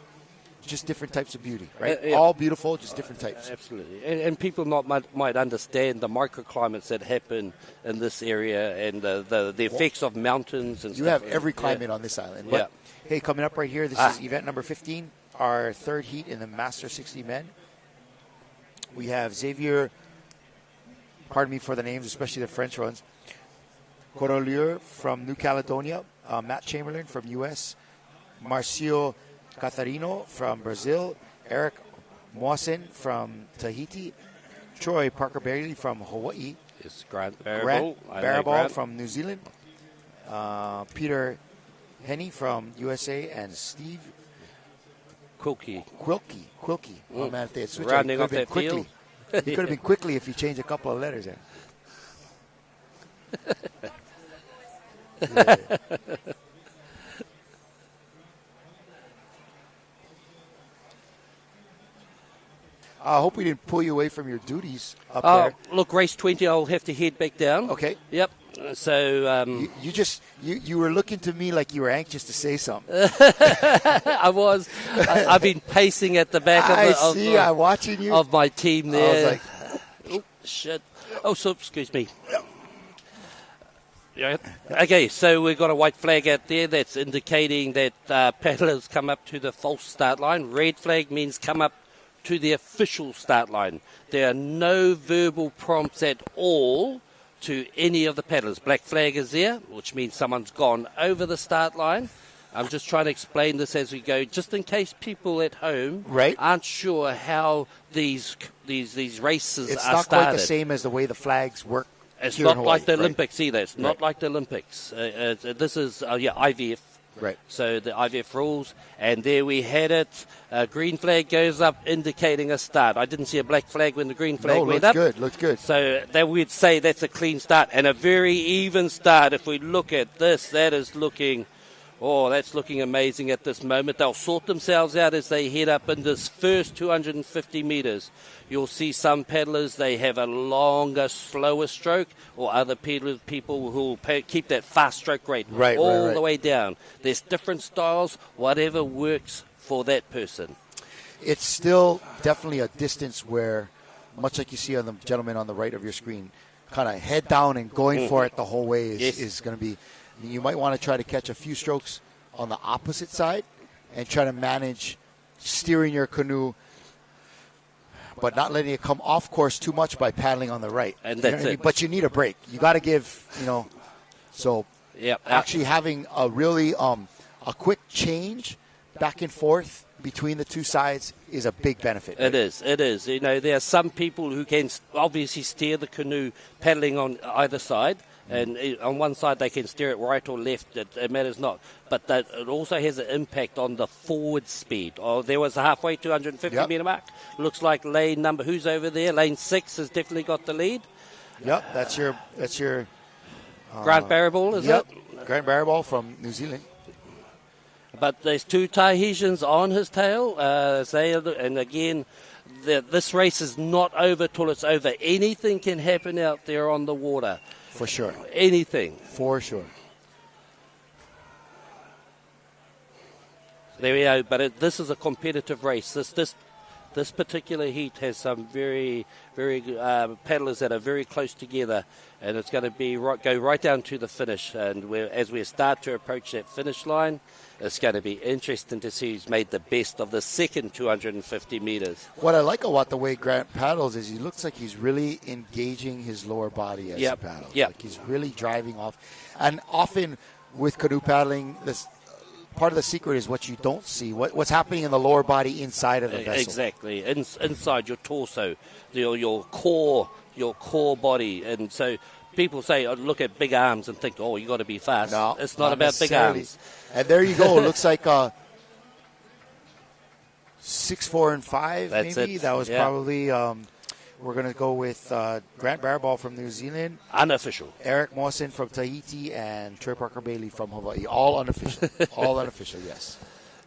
just different types of beauty, right? All beautiful, just different types. Absolutely. And people might understand the microclimates that happen in this area and the effects of mountains and you stuff. have every climate on this island. But, hey, coming up right here, this is event number 15, our third heat in the Master 60 men. We have Xavier, pardon me for the names, especially the French ones, Corolieu from New Caledonia, Matt Chamberlain from U.S., Marcio Catharino from Brazil, Eric Moisen from Tahiti, Troy Parker Bailey from Hawaii, Grant Barabal from New Zealand, Peter Henny from USA, and Steve Quilke. Oh, man, if they had switched, rounding off that quickly. It could have been quickly if you changed a couple of letters there. I hope we didn't pull you away from your duties up there. Look, race 20, I'll have to head back down. Okay. Yep. So you were looking to me like you were anxious to say something. I was. I've been pacing at the back I'm watching you. Of my team there. I was like, oh, shit. Oh, so excuse me. Yeah. Okay, so we've got a white flag out there that's indicating that paddlers come up to the false start line. Red flag means come up to the official start line. There are no verbal prompts at all to any of the paddlers. Black flag is there, which means someone's gone over the start line. I'm just trying to explain this as we go, just in case people at home aren't sure how these races are started. It's not quite the same as the way the flags work. It's not like the Olympics either. It's not like the Olympics. This is IVF. Right. So the IVF rules, and there we had it. Green flag goes up, indicating a start. I didn't see a black flag when the green flag went up. Looked good. So that we'd say that's a clean start and a very even start. If we look at this, that's looking amazing at this moment. They'll sort themselves out as they head up in this first 250 metres. You'll see some paddlers, they have a longer, slower stroke, or other people who will keep that fast stroke rate all the way down. There's different styles, whatever works for that person. It's still definitely a distance where, much like you see on the gentleman on the right of your screen, kind of head down and going for it the whole way is going to be. I mean, you might want to try to catch a few strokes on the opposite side and try to manage steering your canoe but not letting it come off course too much by paddling on the right. And You know that's what I it. mean? But you need a break. You got to give, so Yep. actually having a really a quick change back and forth between the two sides is a big benefit. It is. There are some people who can obviously steer the canoe paddling on either side. And on one side they can steer it right or left, it matters not. But it also has an impact on the forward speed. Oh, there was a halfway 250 metre mark. Looks like lane number, who's over there? Lane 6 has definitely got the lead. Yep, that's your Grant Barraball, is it? Grant Barraball from New Zealand. But there's 2 Tahitians on his tail. And again, this race is not over till it's over. Anything can happen out there on the water. For sure. Anything. For sure. There we go. But this is a competitive race. This particular heat has some very, very paddlers that are very close together, and it's going to go right down to the finish. And as we start to approach that finish line, it's going to be interesting to see who's made the best of the second 250 metres. What I like about the way Grant paddles is he looks like he's really engaging his lower body as he paddles. Yep. Like he's really driving off. And often with canoe paddling, this part of the secret is what you don't see, what's happening in the lower body inside of the vessel. Exactly, inside your torso, your core body. And so people say, look at big arms and think, oh, you got to be fast. No, it's not about big arms. And there you go. It looks like 6, 4, and 5. That's maybe it. That was Yeah. probably. We're going to go with Grant Barraball from New Zealand, Unofficial. Eric Mawson from Tahiti, and Troy Parker Bailey from Hawaii. All unofficial. All unofficial. Yes.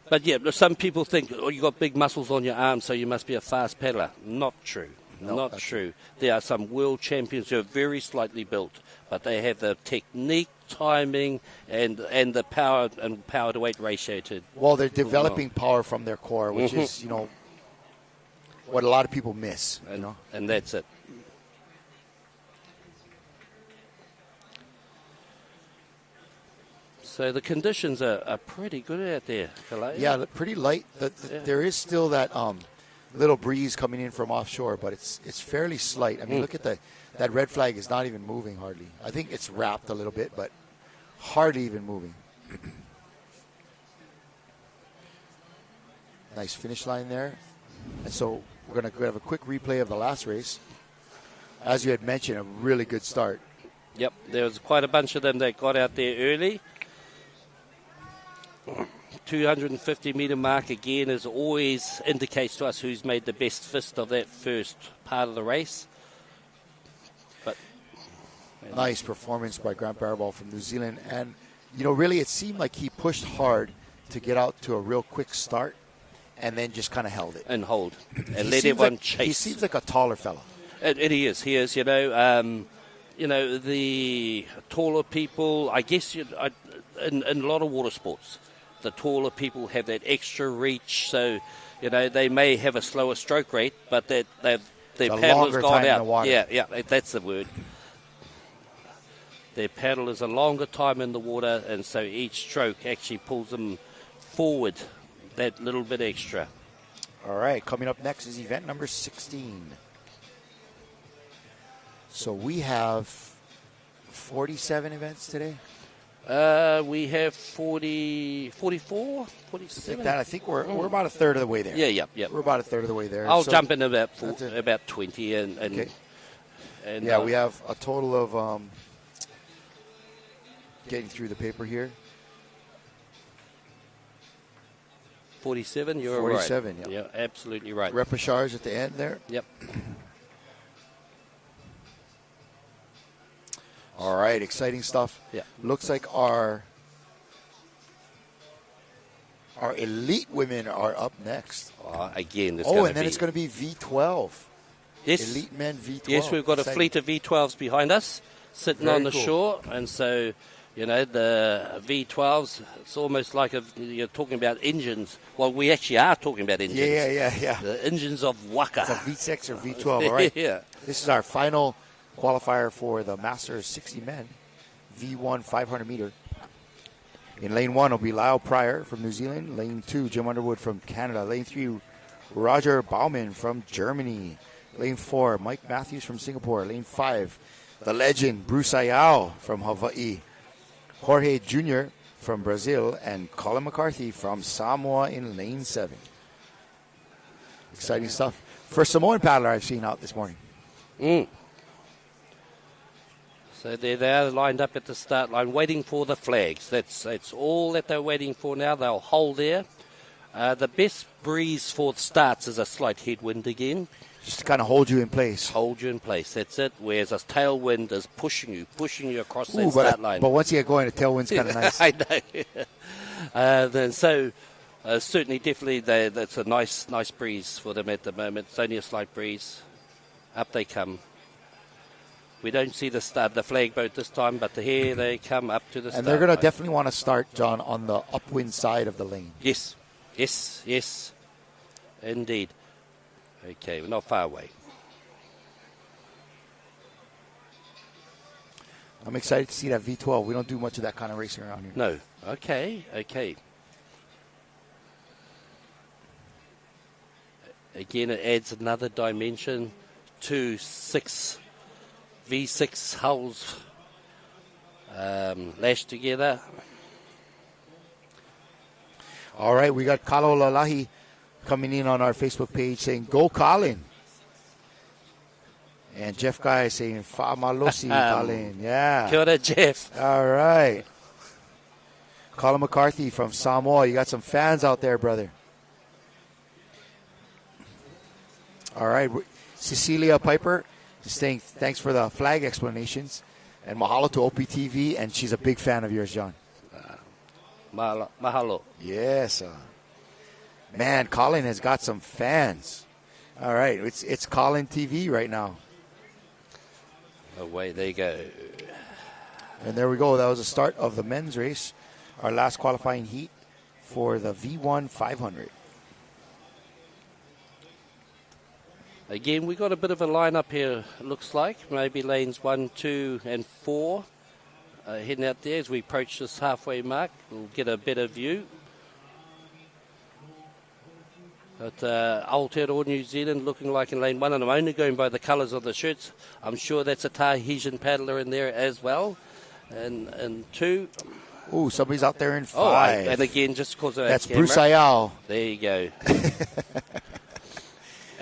But yeah, some people think, oh, you got big muscles on your arms, so you must be a fast paddler. Not true. No, Not true. There are some world champions who are very slightly built, but they have the technique, timing, and the power to weight ratio to. Well, they're developing power from their core, which is what a lot of people miss. And that's it. So the conditions are pretty good out there, Kalei. Yeah, pretty light. There is still that little breeze coming in from offshore, but it's fairly slight. I mean, look at that red flag is not even moving hardly. I think it's wrapped a little bit, but hardly even moving. Nice finish line there. And so we're going to have a quick replay of the last race. As you had mentioned, a really good start. Yep, there was quite a bunch of them that got out there early. 250 metre mark again as always indicates to us who's made the best fist of that first part of the race. But nice performance by Grant Barraball from New Zealand. And, really it seemed like he pushed hard to get out to a real quick start and then just kind of held it. And hold. And let everyone chase. He seems like a taller fella. And he is. The taller people, I guess in a lot of water sports, the taller people have that extra reach. So, they may have a slower stroke rate, but their paddle has gone out. Yeah, that's the word. Their paddle is a longer time in the water, and so each stroke actually pulls them forward that little bit extra. All right, coming up next is event number 16. So we have 47 events today. We have 44, 47. I think we're about a third of the way there. Yeah. We're about a third of the way there. I'll jump in about 20 okay. And we have a total of getting through the paper here. 47. You're 47. right. Yeah, absolutely right. Repechage at the end there. Yep. All right, exciting stuff. Yeah. Looks like our elite women are up next. Again, and then it's going to be V12. Yes. Elite men V12. Yes, we've got a fleet of V12s behind us sitting on the shore, and so the V12s. It's almost like you're talking about engines. Well, we actually are talking about engines. Yeah. The engines of Waka. It's a V6 or V12. All right. Yeah. This is our final qualifier for the Masters 60 men, V1 500 meter. In lane 1 will be Lyle Pryor from New Zealand. Lane 2, Jim Underwood from Canada. Lane 3, Roger Baumann from Germany. Lane 4, Mike Matthews from Singapore. Lane 5, the legend Bruce Ayao from Hawaii. Jorge Jr. from Brazil. And Colin McCarthy from Samoa in lane 7. Exciting stuff. First Samoan paddler I've seen out this morning. So there they are, lined up at the start line, waiting for the flags. That's all that they're waiting for now. They'll hold there. The best breeze for the starts is a slight headwind again. Just to kind of hold you in place. Hold you in place, that's it. Whereas a tailwind is pushing you across that start line. But once you get going, a tailwind's kind of nice. I know. Certainly, definitely, that's a nice breeze for them at the moment. It's only a slight breeze. Up they come. We don't see the flag boat this time, but here they come up to the start. And they're going to definitely want to start, John, on the upwind side of the lane. Yes. Indeed. Okay, we're not far away. I'm excited to see that V12. We don't do much of that kind of racing around here. No. Okay. Again, it adds another dimension to V6 hulls lashed together. All right, we got Kalo Lalahi coming in on our Facebook page saying, "Go Colin." And Jeff Guy saying, "Fa malosi, Colin." Yeah. Kia ora, Jeff. All right. Colin McCarthy from Samoa. You got some fans out there, brother. All right. Cecilia Piper is saying thanks for the flag explanations. And mahalo to OPTV. And she's a big fan of yours, John. Mahalo. Yes. Man, Colin has got some fans. All right. It's Colin TV right now. Away they go. And there we go. That was the start of the men's race. Our last qualifying heat for the V1 500. Again, we got a bit of a lineup here, it looks like. Maybe lanes 1, 2, and 4 heading out there as we approach this halfway mark. We'll get a better view. But Aotearoa New Zealand looking like in lane 1, and I'm only going by the colours of the shirts. I'm sure that's a Tahitian paddler in there as well. And 2. Ooh, somebody's out there in 5. Oh, and again, just because of that's that Bruce camera. Ayao. There you go.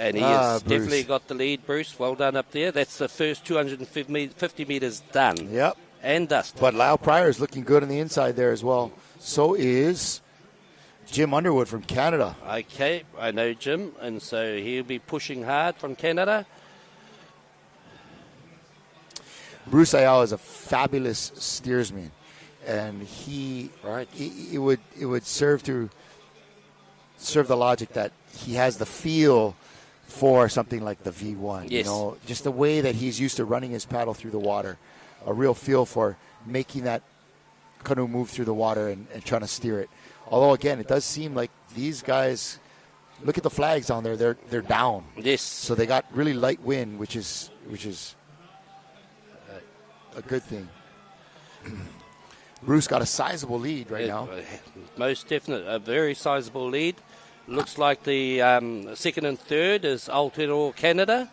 And he has Bruce. definitely got the lead, Bruce. Well done up there. That's the first 250 metres done. Yep. And dusted. But Lyle Pryor is looking good on the inside there as well. So is Jim Underwood from Canada. Okay, I know Jim, and so he'll be pushing hard from Canada. Bruce Ayala is a fabulous steersman, and it would serve the logic that he has the feel for something like the V1. Yes. Just the way that he's used to running his paddle through the water, a real feel for making that canoe move through the water and trying to steer it. Although again, it does seem like these guys, look at the flags on there, they're down. Yes. So they got really light wind, which is a good thing. Bruce got a sizable lead right now. Most definite, a very sizable lead. Looks like the second and third is Aotearoa Canada.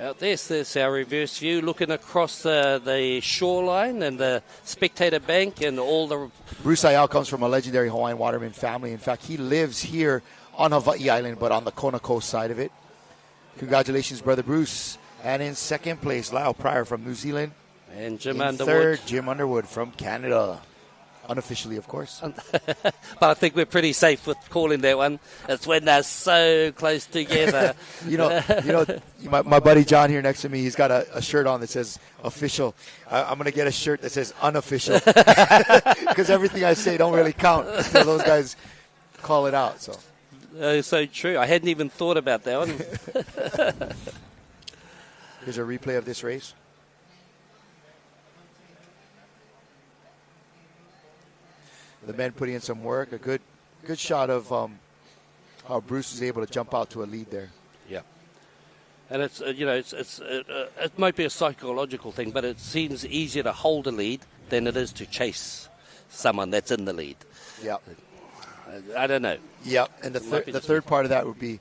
Out there's our reverse view, looking across the shoreline and the spectator bank and all the... Bruce Ayala comes from a legendary Hawaiian waterman family. In fact, he lives here on Hawaii Island, but on the Kona Coast side of it. Congratulations, Brother Bruce. And in second place, Lyle Pryor from New Zealand. And Jim in Underwood. Third, Jim Underwood from Canada. Unofficially, of course. But I think we're pretty safe with calling that one. It's when they're so close together. My buddy John here next to me, he's got a shirt on that says official. I'm going to get a shirt that says unofficial. Because everything I say don't really count until those guys call it out. So true. I hadn't even thought about that one. Here's a replay of this race. The men putting in some work. A good shot of how Bruce is able to jump out to a lead there. Yeah, and it's it might be a psychological thing, but it seems easier to hold a lead than it is to chase someone that's in the lead. Yeah. I don't know. Yep. And Might be the just third part of that would be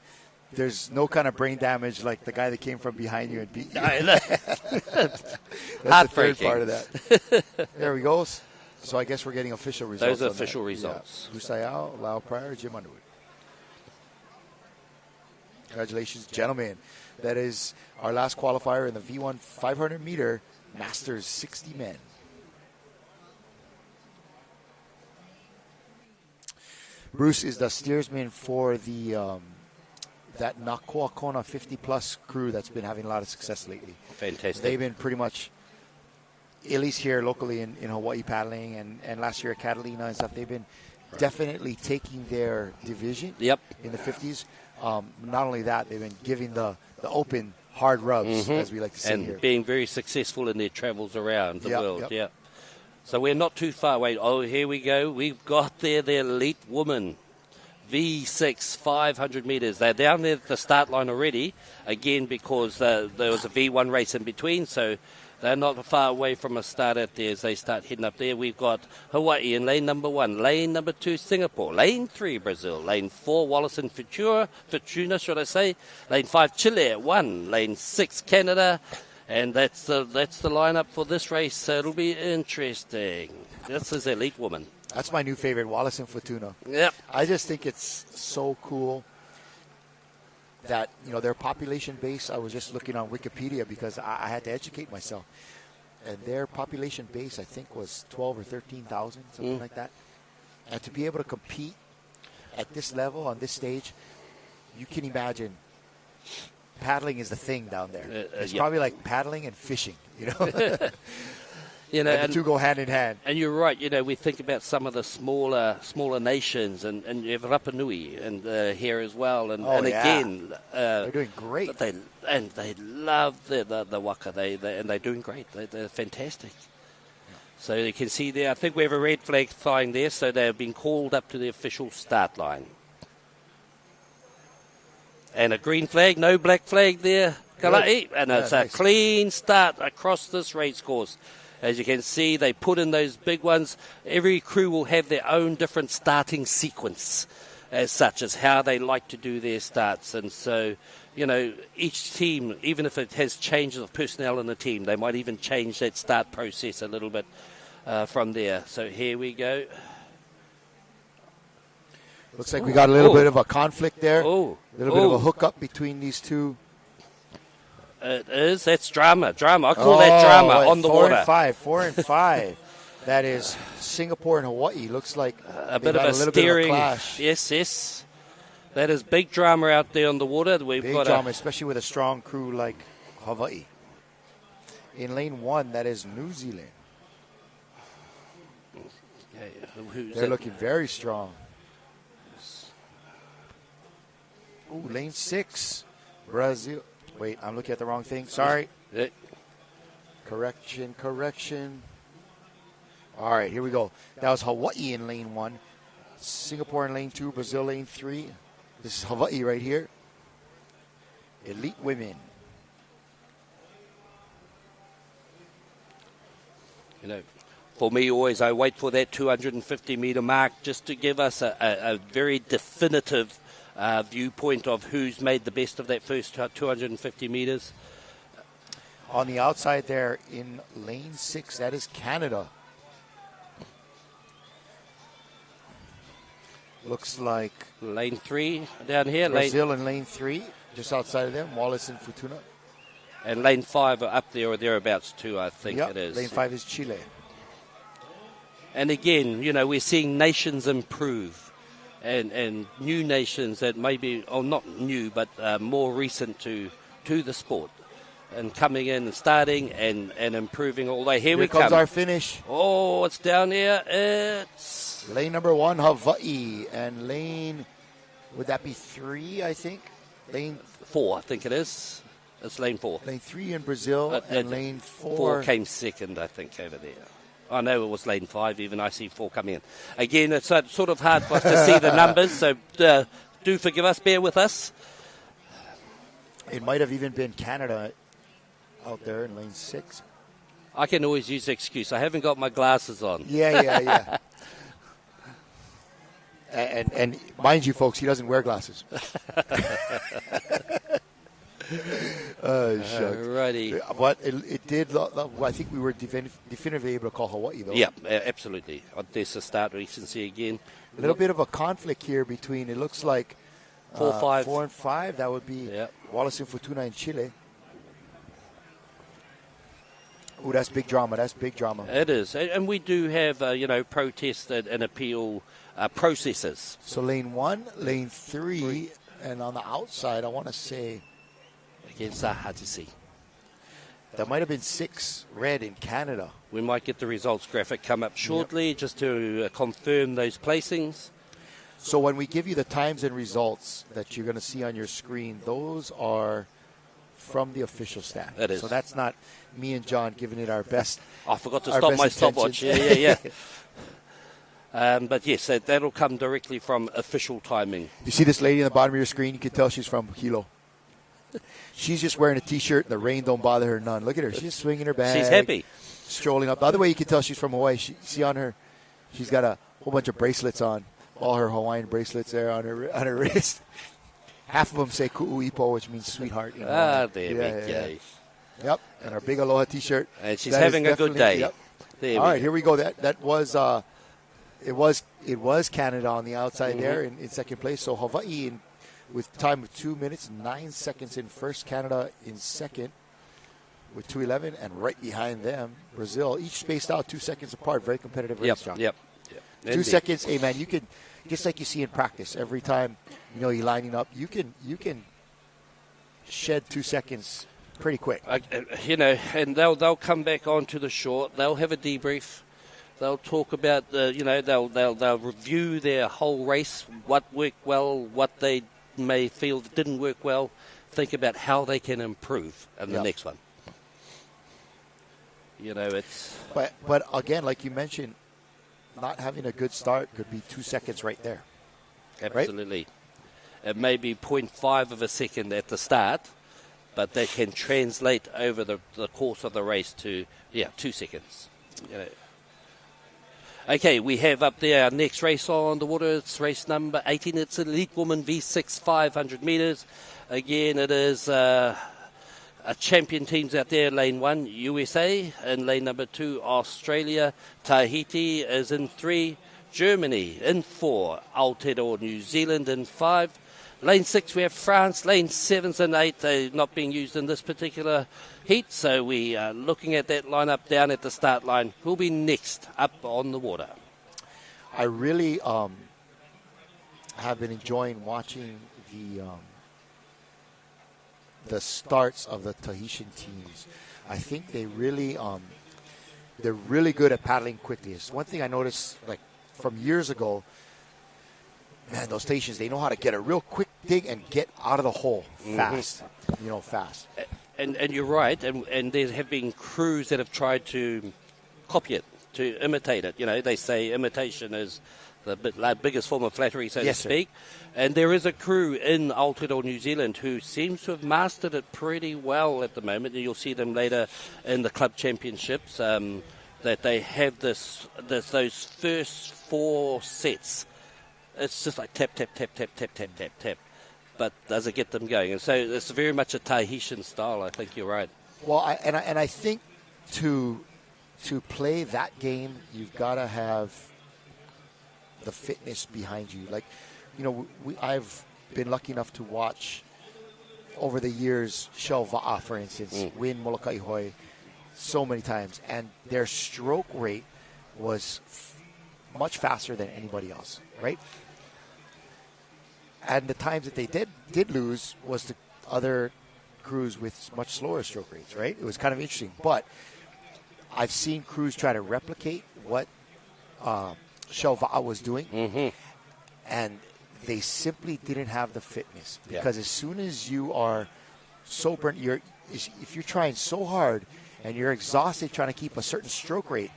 there's no kind of brain damage like the guy that came from behind you and beat you. I know. That's the third Heartbreaking. part of that. There we go. So I guess we're getting official results. Those are on that. official results. Yeah. Husayao, Lau Pryor, Jim Underwood. Congratulations, gentlemen. That is our last qualifier in the V1 500 meter Masters 60 men. Bruce is the steersman for the that Nakua Kona 50 plus crew that's been having a lot of success lately. Fantastic. They've been pretty much, at least here locally in Hawaii paddling and last year at Catalina and stuff, they've been definitely taking their division in the 50s. Not only that, they've been giving the open hard rubs, as we like to say and here. being very successful in their travels around the world. Yep. So we're not too far away. Oh, here we go. We've got there the elite woman. V6, 500 metres. They're down there at the start line already, again, because there was a V1 race in between, so they're not far away from a start out there as they start heading up there. We've got Hawaii in lane number 1, lane number 2, Singapore, lane 3, Brazil, lane 4, Wallace and Fortuna, should I say, lane 5, Chile at 1, lane 6, Canada, and that's the lineup for this race, so it'll be interesting. This is elite woman. That's my new favorite, Wallace and Fortuna. Yep. I just think it's so cool that, their population base, I was just looking on Wikipedia because I had to educate myself. And their population base, I think, was 12 or 13,000, something like that. And to be able to compete at this level, on this stage, you can imagine paddling is the thing down there. It's probably like paddling and fishing, And the two go hand in hand. And you're right. We think about some of the smaller nations, and you have Rapa Nui and here as well. And again, they're doing great. But they love the waka. They're doing great. They're fantastic. So you can see there. I think we have a red flag flying there. So they've been called up to the official start line. And a green flag, no black flag there. Kalai. And it's a clean start across this race course. As you can see, they put in those big ones. Every crew will have their own different starting sequence as such as how they like to do their starts. And so, each team, even if it has changes of personnel in the team, they might even change that start process a little bit from there. So here we go. Looks like we got a little bit of a conflict there. A little bit of a hookup between these two. It is. That's drama. I call that drama on the water. 4 and 5. That is Singapore and Hawaii. Looks like a bit of a steering. Bit of a clash. Yes. That is big drama out there on the water. Big drama, especially with a strong crew like Hawaii. In lane 1, that is New Zealand. They're looking very strong. Ooh, lane 6, Brazil. Wait, I'm looking at the wrong thing. Sorry. Correction. All right, here we go. That was Hawaii in lane 1. Singapore in lane 2. Brazil lane 3. This is Hawaii right here. Elite women. For me, always I wait for that 250-meter mark just to give us a very definitive viewpoint of who's made the best of that first 250 meters. On the outside there in lane 6, that is Canada. Looks like lane 3 down here. Brazil in lane 3, just outside of them, Wallace and Fortuna. And lane 5 are up there or thereabouts too, I think it is. Lane 5 is Chile. And again, we're seeing nations improve. And new nations that maybe, not new, but more recent to the sport. And coming in and starting and improving all the way. Here we come. Here comes our finish. Oh, it's down here. It's lane number 1, Hawaii. And lane, would that be 3, I think? Lane 4, I think it is. It's lane 4. Lane 3 in Brazil and lane 4. 4 came second, I think, over there. I know it was lane 5, even I see 4 coming in. Again, it's sort of hard for us to see the numbers, so do forgive us, bear with us. It might have even been Canada out there in lane 6. I can always use the excuse. I haven't got my glasses on. Yeah. And mind you, folks, he doesn't wear glasses. Alrighty. But it did. I think we were definitively able to call Hawaii, though. Yeah, absolutely. There's a start recency again. A little bit of a conflict here between, it looks like 4-5. 4 and 5. That would be Wallace and Fortuna in Chile. Ooh, that's big drama. That's big drama. It is. And we do have, protest and appeal processes. So lane 1, lane 3, and on the outside, I want to say Against Hatisi. that might have been 6 red in Canada. We might get the results graphic come up shortly just to confirm those placings. So when we give you the times and results that you're going to see on your screen, those are from the official stat. That is. So that's not me and John giving it our best. I forgot to our stop best my stopwatch. attention. Yeah. But yes, that'll come directly from official timing. You see this lady in the bottom of your screen? You can tell she's from Hilo. She's just wearing a T-shirt, and the rain don't bother her none. Look at her. She's just swinging her bag. She's happy. Strolling up. The other way you can tell she's from Hawaii, see on her, she's got a whole bunch of bracelets on. All her Hawaiian bracelets there on her wrist. Half of them say ku'uipo, which means sweetheart. There we go. Yep, and our big aloha T-shirt. And she's having a good day. Yep. There All we right, go. here we go. That was it was Canada on the outside there in second place. So Hawaii with time of 2 minutes and 9 seconds in first. Canada in second with 2:11, and right behind them Brazil, each spaced out 2 seconds apart. Very competitive race, John. Yep. 2 seconds. Hey man, you can just like you see in practice. Every time you're lining up, you can shed 2 seconds pretty quick. And they'll come back onto the short. They'll have a debrief. They'll talk about they'll review their whole race, what worked well, what they may feel didn't work well. Think about how they can improve in the next one. It's. But again, like you mentioned, not having a good start could be 2 seconds right there. Absolutely. It may be 0.5 of a second at the start, but they can translate over the course of the race to 2 seconds. Okay, we have up there our next race on the water. It's race number 18. It's Elite Woman V6 500 meters. Again, it is a champion teams out there. Lane 1, USA. In lane number 2, Australia. Tahiti is in 3. Germany in 4. Aotearoa, New Zealand in 5. Lane 6, we have France. Lane 7s and 8, they're not being used in this particular heat. So we are looking at that lineup down at the start line. Who'll be next up on the water? I really have been enjoying watching the starts of the Tahitian teams. I think they're really good at paddling quickly. It's one thing I noticed, like from years ago. Man, those Tahitians, they know how to get a real quick dig and get out of the hole fast. Fast. And you're right. And there have been crews that have tried to copy it, to imitate it. They say imitation is the biggest form of flattery, so to speak. Sir. And there is a crew in Aotearoa, New Zealand, who seems to have mastered it pretty well at the moment. And you'll see them later in the club championships. That they have those first 4 sets. It's just like tap, tap, tap, tap, tap, tap, tap, tap. But does it get them going? And so it's very much a Tahitian style. I think you're right. Well, I think to play that game, you've got to have the fitness behind you. Like, I've been lucky enough to watch over the years Shell Va'a, for instance, win Molokai Hoi so many times, and their stroke rate was much faster than anybody else, right? And the times that they did lose was to other crews with much slower stroke rates, right? It was kind of interesting. But I've seen crews try to replicate what Shell Va'a was doing, and they simply didn't have the fitness. Because as soon as you are so burnt, if you're trying so hard and you're exhausted trying to keep a certain stroke rate,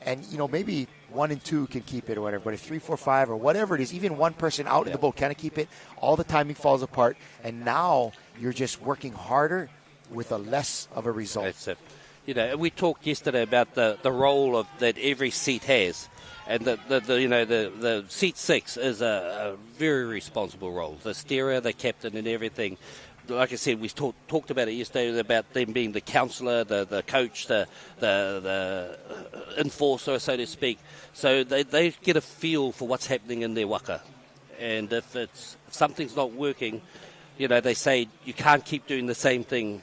and, maybe 1 and 2 can keep it or whatever, but if 3, 4, 5 or whatever it is, even one person out in the boat can't keep it, all the timing falls apart, and now you're just working harder with a less of a result. That's it. You know, we talked yesterday about the role of that every seat has, and the seat 6 is a very responsible role. The steerer, the captain, and everything. Like I said, we talked about it yesterday about them being the counsellor, the coach, the enforcer, so to speak. So they get a feel for what's happening in their waka, and if something's not working, you know, they say you can't keep doing the same thing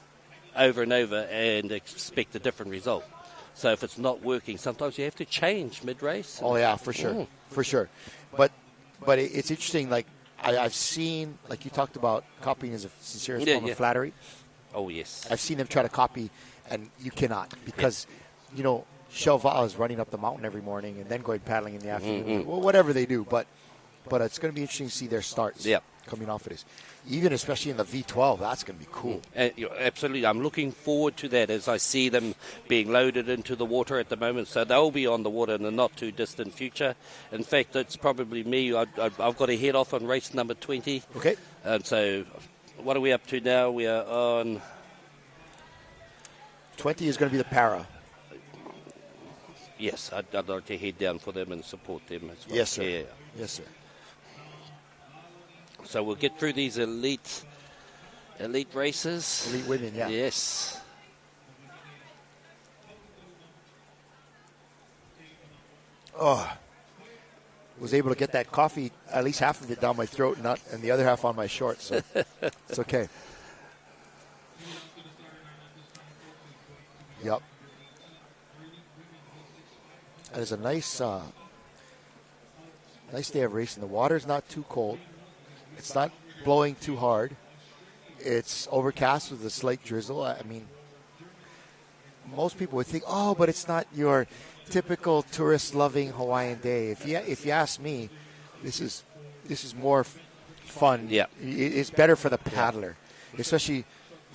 over and over and expect a different result. So if it's not working, sometimes you have to change mid-race. Oh yeah, for sure, for sure. But it's interesting. Like I've seen, like you talked about, copying is a sincere form of flattery. Oh yes, I've seen them try to copy, and you cannot, because you know Shelva is running up the mountain every morning and then going paddling in the afternoon. Well, whatever they do, but it's going to be interesting to see their starts coming off of this. Even especially in the V12, that's going to be cool. Absolutely. I'm looking forward to that as I see them being loaded into the water at the moment. So they'll be on the water in the not-too-distant future. In fact, it's probably me. I've got to head off on race number 20. Okay. And so what are we up to now? We are on... 20 is going to be the para. Yes, I'd like to head down for them and support them as well. Yes, sir. Yeah. Yes, sir. So we'll get through these elite races. Elite women, yeah. Yes. Oh, was able to get that coffee, at least half of it down my throat, and the other half on my shorts. So it's okay. Yep. And it's a nice day of racing. The water's not too cold. It's not blowing too hard. It's overcast with a slight drizzle. I mean, most people would think, oh, but it's not your typical tourist-loving Hawaiian day. If you ask me, this is more fun. Yeah, it's better for the paddler, especially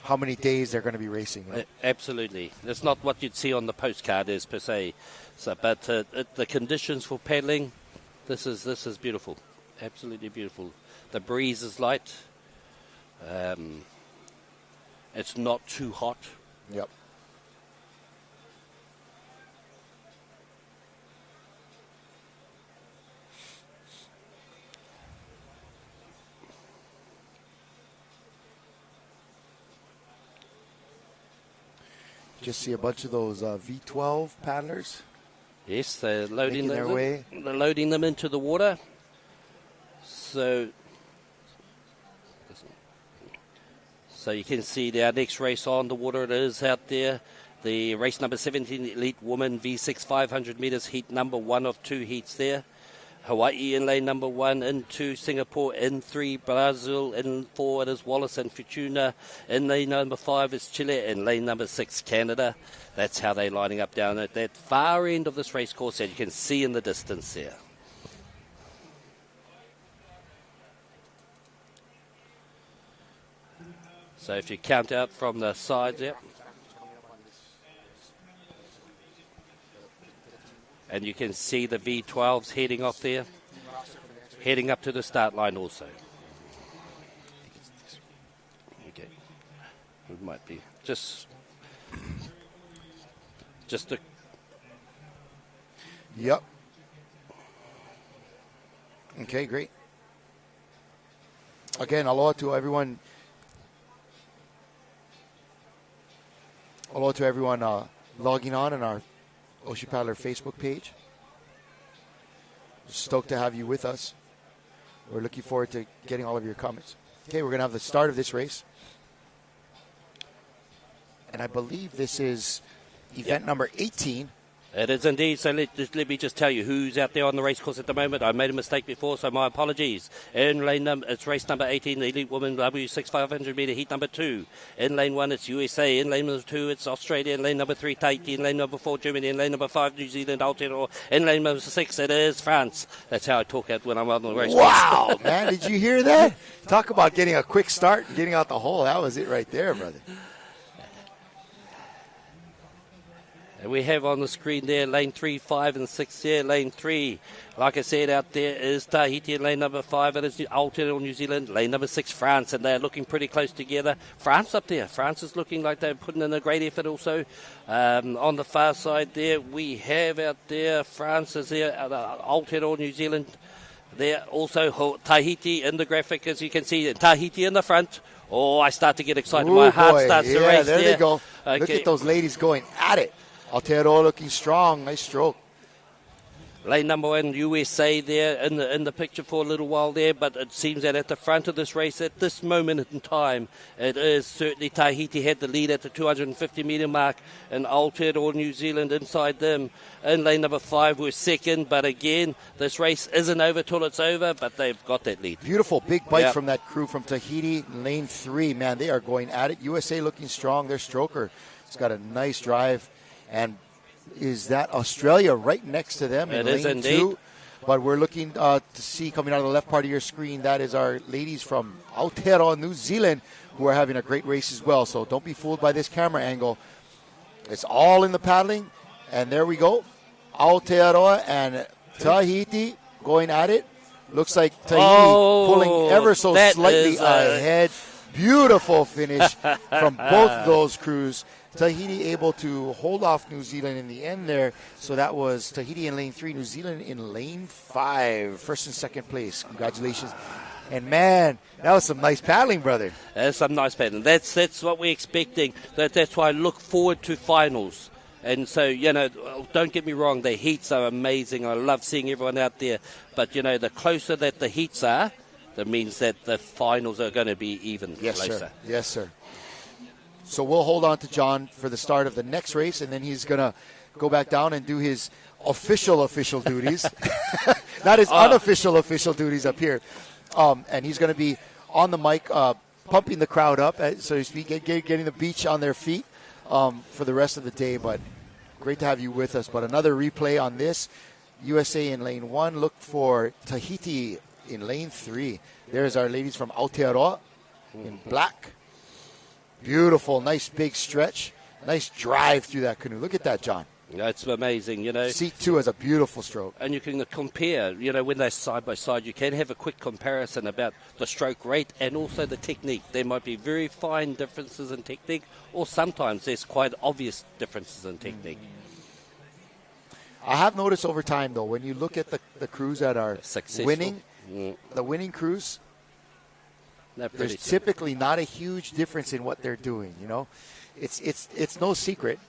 how many days they're going to be racing. Right? Absolutely, it's not what you'd see on the postcard is per se. So, but the conditions for paddling, this is beautiful, absolutely beautiful. The breeze is light. It's not too hot. Yep. Just see a bunch of those V12 paddlers. Yes, they're loading their way. They're loading them into the water. So you can see our next race on the water. It is out there. The race number 17, Elite Woman V6 500 meters, heat number 1 of 2 heats there. Hawaii in lane number 1, in 2 Singapore, in 3 Brazil, in 4 it is Wallace and Fortuna, in lane number 5 is Chile, in lane number 6 Canada. That's how they're lining up down at that far end of this race course that you can see in the distance there. So if you count out from the sides, and you can see the V12s heading off there, heading up to the start line also. Okay, it might be just a... Yep. Okay, great. Again, aloha to everyone. Hello to everyone logging on our Ocean Paddler Facebook page. Stoked to have you with us. We're looking forward to getting all of your comments. Okay, we're going to have the start of this race. And I believe this is event number 18. It is indeed. So let me just tell you who's out there on the race course at the moment. I made a mistake before, so my apologies. In lane it's race number 18, the Elite Women W6 500 meter heat number 2. In lane 1, it's USA. In lane number 2, it's Australia. In lane number 3, Tahiti. In lane number 4, Germany. In lane number 5, New Zealand, Aotearoa. In lane number 6, it is France. That's how I talk out when I'm on the race course. Wow, man, did you hear that? Talk about getting a quick start and getting out the hole. That was it right there, brother. And we have on the screen there lane 3, 5, and 6 there. Lane 3, like I said, out there is Tahiti. Lane number 5, it is Aotearoa, New Zealand. Lane number 6, France, and they're looking pretty close together. France up there. France is looking like they're putting in a great effort also. On the far side there, we have out there, France is there, Aotearoa, New Zealand. There also Tahiti in the graphic, as you can see. Tahiti in the front. Oh, I start to get excited. Ooh, my heart boy. starts to Yeah, race there there. they go. Okay. Look at those ladies going at it. Aotearoa looking strong. Nice stroke. Lane number 1, USA there in the picture for a little while there, but it seems that at the front of this race at this moment in time, it is certainly Tahiti had the lead at the 250-metre mark, and Aotearoa, New Zealand inside them. In lane number 5 we're second, but again, this race isn't over till it's over, but they've got that lead. Beautiful big bite Yep. from that crew from Tahiti. Lane 3, man, they are going at it. USA looking strong. Their stroker has got a nice drive. And is that Australia right next to them in It is lane indeed. 2? But we're looking to see coming out of the left part of your screen, that is our ladies from Aotearoa, New Zealand, who are having a great race as well. So don't be fooled by this camera angle. It's all in the paddling. And there we go. Aotearoa and Tahiti going at it. Looks like Tahiti pulling ever so that slightly is, ahead. Beautiful finish from both those crews. Tahiti able to hold off New Zealand in the end there. So that was Tahiti in lane 3, New Zealand in lane 5. First and second place. Congratulations. And man, that was some nice paddling, brother. That's some nice paddling. That's what we're expecting. That's why I look forward to finals. And so, don't get me wrong, the heats are amazing. I love seeing everyone out there. But, the closer that the heats are, that means that the finals are going to be even closer. Sir. Yes, sir. So we'll hold on to John for the start of the next race, and then he's going to go back down and do his official duties. Not his unofficial duties up here. And he's going to be on the mic pumping the crowd up, so to speak, getting the beach on their feet for the rest of the day. But great to have you with us. But another replay on this. USA in lane 1. Look for Tahiti in lane 3. There's our ladies from Aotearoa in black. Beautiful, nice big stretch. Nice drive through that canoe. Look at that, John. It's amazing, Seat 2 has a beautiful stroke. And you can compare, when they're side by side, you can have a quick comparison about the stroke rate and also the technique. There might be very fine differences in technique, or sometimes there's quite obvious differences in technique. I have noticed over time, though, when you look at the crews that are Successful. winning, the winning crews, there's simple. typically not a huge difference in what they're doing. It's no secret.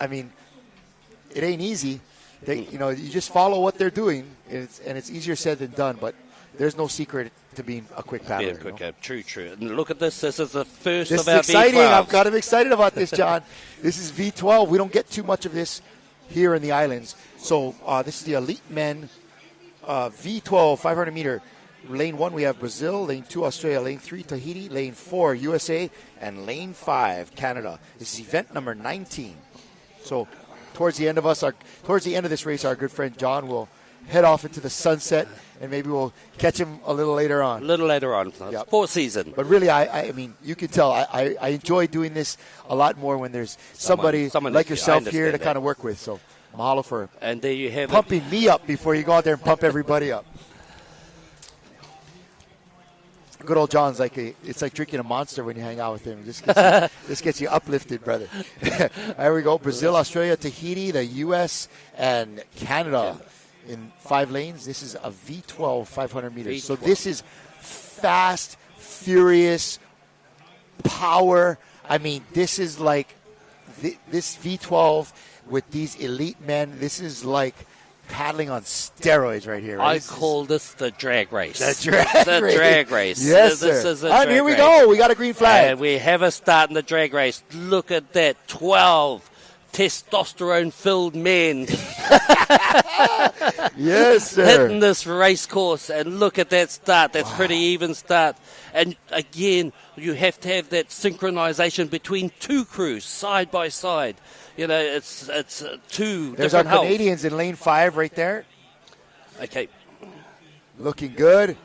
I mean, it ain't easy. You just follow what they're doing, and it's easier said than done. But there's no secret to being a quick paddler. True. And look at this. This is the first This of is our exciting. V12s. I'm kind of excited about this, John. This is V12. We don't get too much of this here in the islands. So this is the elite men V12 500-meter. Lane 1, we have Brazil. Lane 2, Australia. Lane 3, Tahiti. Lane 4, USA. And Lane 5, Canada. This is event number 19. So towards the end of this race, our good friend John will head off into the sunset, and maybe we'll catch him a little later on. Yep. Fourth season. But really, I mean, you can tell I enjoy doing this a lot more when there's somebody like yourself here to kind of work with. So mahalo for and there you have pumping me up before you go out there and pump everybody up. Good old John's it's like drinking a Monster when you hang out with him. It just gets you uplifted, brother. There we go. Brazil, Australia, Tahiti, the U.S., and Canada in 5 lanes. This is a V12 500 meters. V12. So this is fast, furious power. I mean, this is like this V12 with these elite men. This is like paddling on steroids right here. Right? I call this the drag race. The drag race. Yes, this sir. is a And drag here we race. go. We got a green flag. And we have a start in the drag race. Look at that. 12 testosterone-filled men Yes, sir. hitting this race course. And look at that start. That's pretty even start. And again, you have to have that synchronization between 2 crews side by side. It's 2 There's our different hulls. Canadians in lane 5 right there. Okay. Looking good.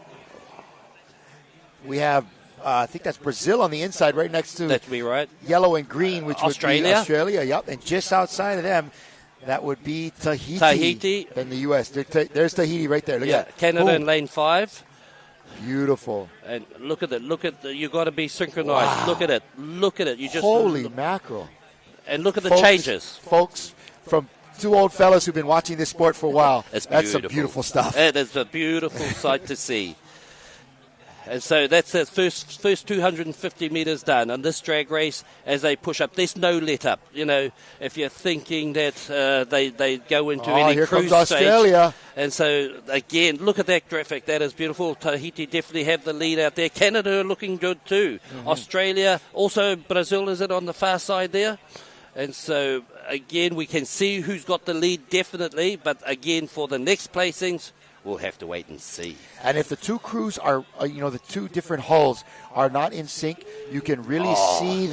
We have, I think that's Brazil on the inside right next to That's me, right? yellow and green, which would be Australia. Australia. Yep. And just outside of them, That would be Tahiti. Tahiti. And the U.S. There's Tahiti right there. Look at that. Canada Boom. in lane 5. Beautiful. And look at it. You got to be synchronized. Wow. Look at it. You just Holy mackerel. And look at the changes. Folks, from two old fellas who've been watching this sport for a while, It's that's some beautiful stuff. It is a beautiful sight to see. And so that's the first 250 metres done. And this drag race, as they push up, there's no let up. You know, if you're thinking that they go into any here cruise comes Australia. stage. And so, again, look at that graphic. That is beautiful. Tahiti definitely have the lead out there. Canada are looking good too. Australia, also Brazil, is it on the far side there? And so, again, we can see who's got the lead definitely. But, again, for the next placings, we'll have to wait and see. And if the two crews are, the two different hulls are not in sync, you can really see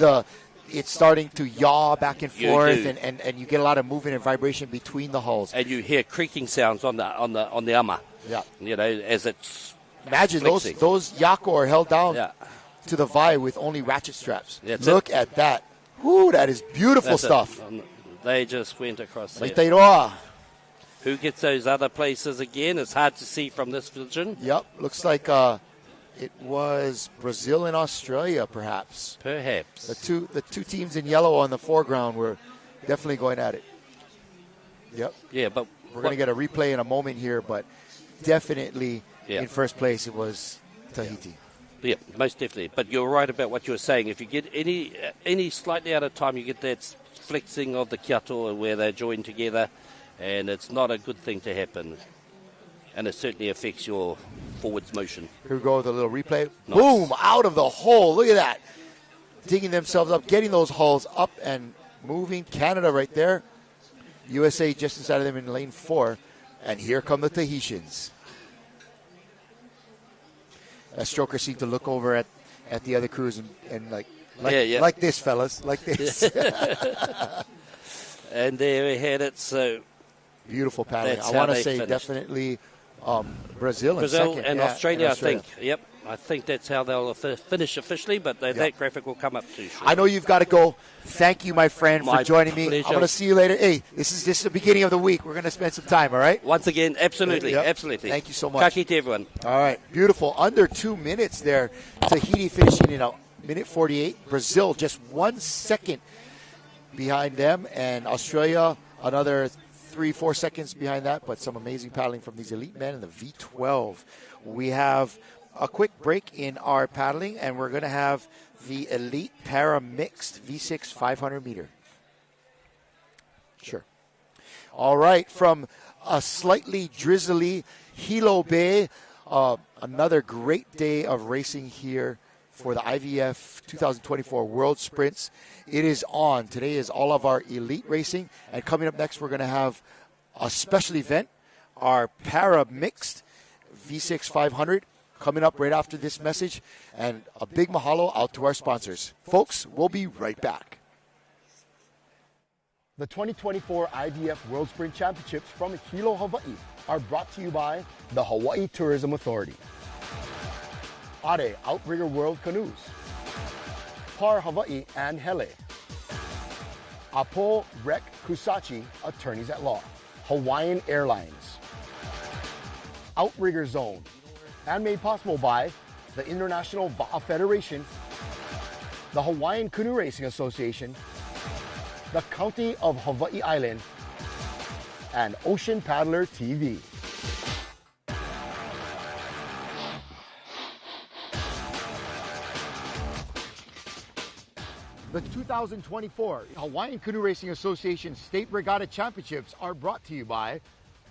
it's starting to yaw back and forth, and you get a lot of movement and vibration between the hulls. And you hear creaking sounds on the ama. Yeah. You know, as it's imagine flexing. those Yako are held down to the Vi with only ratchet straps. Look at that. Whoo, that is beautiful stuff. They just went across there. Maiteiroa. Who gets those other places again? It's hard to see from this vision. Yep, looks like it was Brazil and Australia, perhaps. Perhaps. The two teams in yellow on the foreground were definitely going at it. Yep. Yeah, but we're going to get a replay in a moment here, but definitely in first place it was Tahiti. Yeah, most definitely. But you're right about what you were saying. If you get any slightly out of time, you get that flexing of the kiato where they're joined together. And it's not a good thing to happen. And it certainly affects your forwards motion. Here we go with a little replay. Nice. Boom, out of the hole. Look at that. Digging themselves up, getting those hulls up and moving. Canada right there. USA just inside of them in lane 4. And here come the Tahitians. A stroker seemed to look over at the other crews and like this, fellas, like this. And there we had it. So beautiful paddling. I want to say finished. Definitely Brazil in second. And Australia, I think. Yep. I think that's how they'll finish officially, but that graphic will come up too. Sure. I know you've got to go. Thank you, my friend, for joining me. Pleasure. I'm going to see you later. Hey, this is the beginning of the week. We're going to spend some time, all right? Once again, absolutely, absolutely. Thank you so much. Kaki to everyone. All right, beautiful. Under 2 minutes there. Tahiti finishing in a minute 48. Brazil just 1 second behind them, and Australia another 3-4 seconds behind that, but some amazing paddling from these elite men in the V12. We have a quick break in our paddling, and we're going to have the elite para mixed V6 500 meter. Sure. All right, from a slightly drizzly Hilo Bay, another great day of racing here for the IVF 2024 World Sprints. It is on. Today is all of our elite racing, and coming up next, we're going to have a special event, our para mixed V6 500, coming up right after this message, and a big mahalo out to our sponsors. Folks, we'll be right back. The 2024 IVF World Sprint Championships from Hilo, Hawaii are brought to you by the Hawaii Tourism Authority, Are Outrigger World Canoes, Par Hawaii and Hele, Apo Rek Kusachi Attorneys at Law, Hawaiian Airlines, Outrigger Zone, and made possible by the International Va'a Federation, the Hawaiian Canoe Racing Association, the County of Hawaii Island, and Ocean Paddler TV. The 2024 Hawaiian Canoe Racing Association State Regatta Championships are brought to you by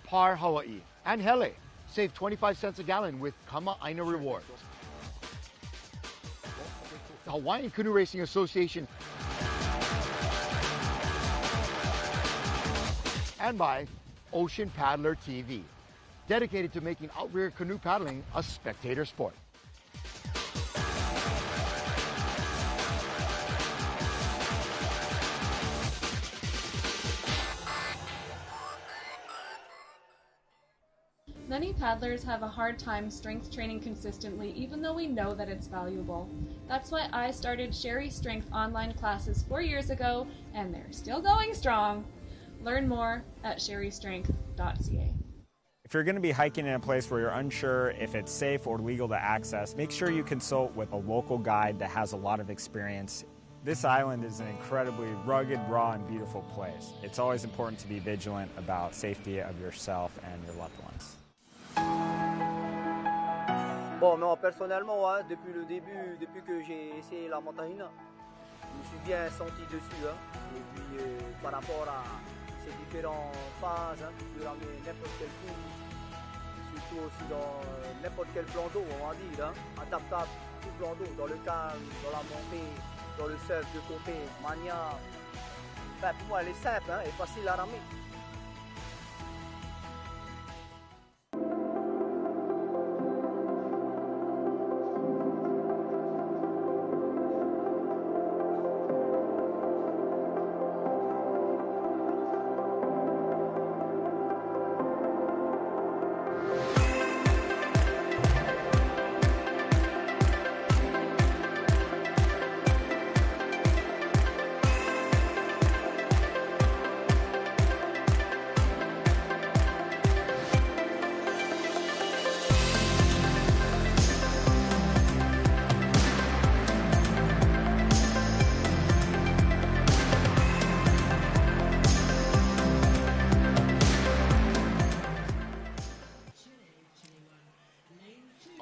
Par Hawaii and Hele. Save 25 cents a gallon with Kama Aina rewards. The Hawaiian Canoe Racing Association and by Ocean Paddler TV, dedicated to making outrigger canoe paddling a spectator sport. Many paddlers have a hard time strength training consistently, even though we know that it's valuable. That's why I started Sherry Strength online classes 4 years ago, and they're still going strong. Learn more at sherrystrength.ca. If you're going to be hiking in a place where you're unsure if it's safe or legal to access, make sure you consult with a local guide that has a lot of experience. This island is an incredibly rugged, raw, and beautiful place. It's always important to be vigilant about safety of yourself and your loved ones. Bon, moi personnellement, hein, depuis le début, depuis que j'ai essayé la montagne, je me suis bien senti dessus. Hein, et puis par rapport à ces différentes phases, hein, tu peux ramener n'importe quel coup, surtout aussi dans n'importe quel plan d'eau, on va dire, hein, adaptable, tout plan d'eau, dans le calme, dans la montée, dans le surf de côté, maniable. Enfin, pour moi, elle est simple hein, et facile à ramener.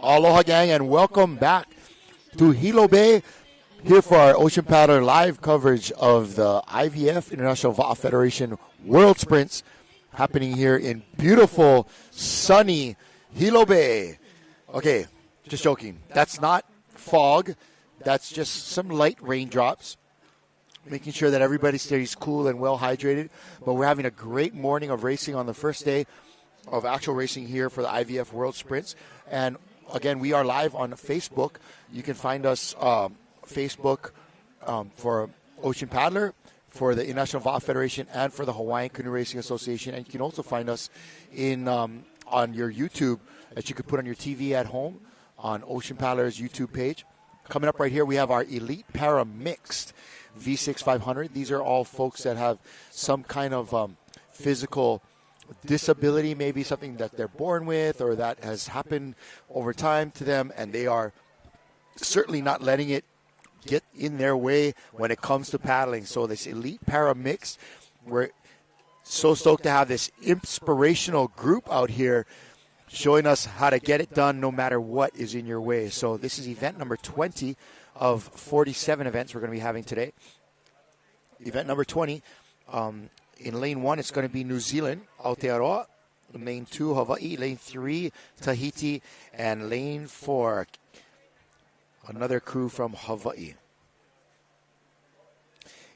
Aloha, gang, and welcome back to Hilo Bay, here for our Ocean Paddler live coverage of the IVF, International Va'a Federation World Sprints, happening here in beautiful, sunny Hilo Bay. Okay, just joking. That's not fog. That's just some light raindrops, making sure that everybody stays cool and well hydrated. But we're having a great morning of racing on the first day of actual racing here for the IVF World Sprints. And again, we are live on Facebook. You can find us Facebook for Ocean Paddler, for the International Va'a Federation, and for the Hawaiian Canoe Racing Association. And you can also find us in on your YouTube that you could put on your TV at home on Ocean Paddler's YouTube page. Coming up right here, we have our Elite Para Mixed V6 500. These are all folks that have some kind of physical disability, maybe something that they're born with or that has happened over time to them, and they are certainly not letting it get in their way when it comes to paddling. So this Elite Para Mix, we're so stoked to have this inspirational group out here showing us how to get it done no matter what is in your way. So this is event number 20 of 47 events we're going to be having today. Event number 20, in lane 1, it's going to be New Zealand, Aotearoa. Lane 2, Hawaii. Lane 3, Tahiti. And lane 4, another crew from Hawaii.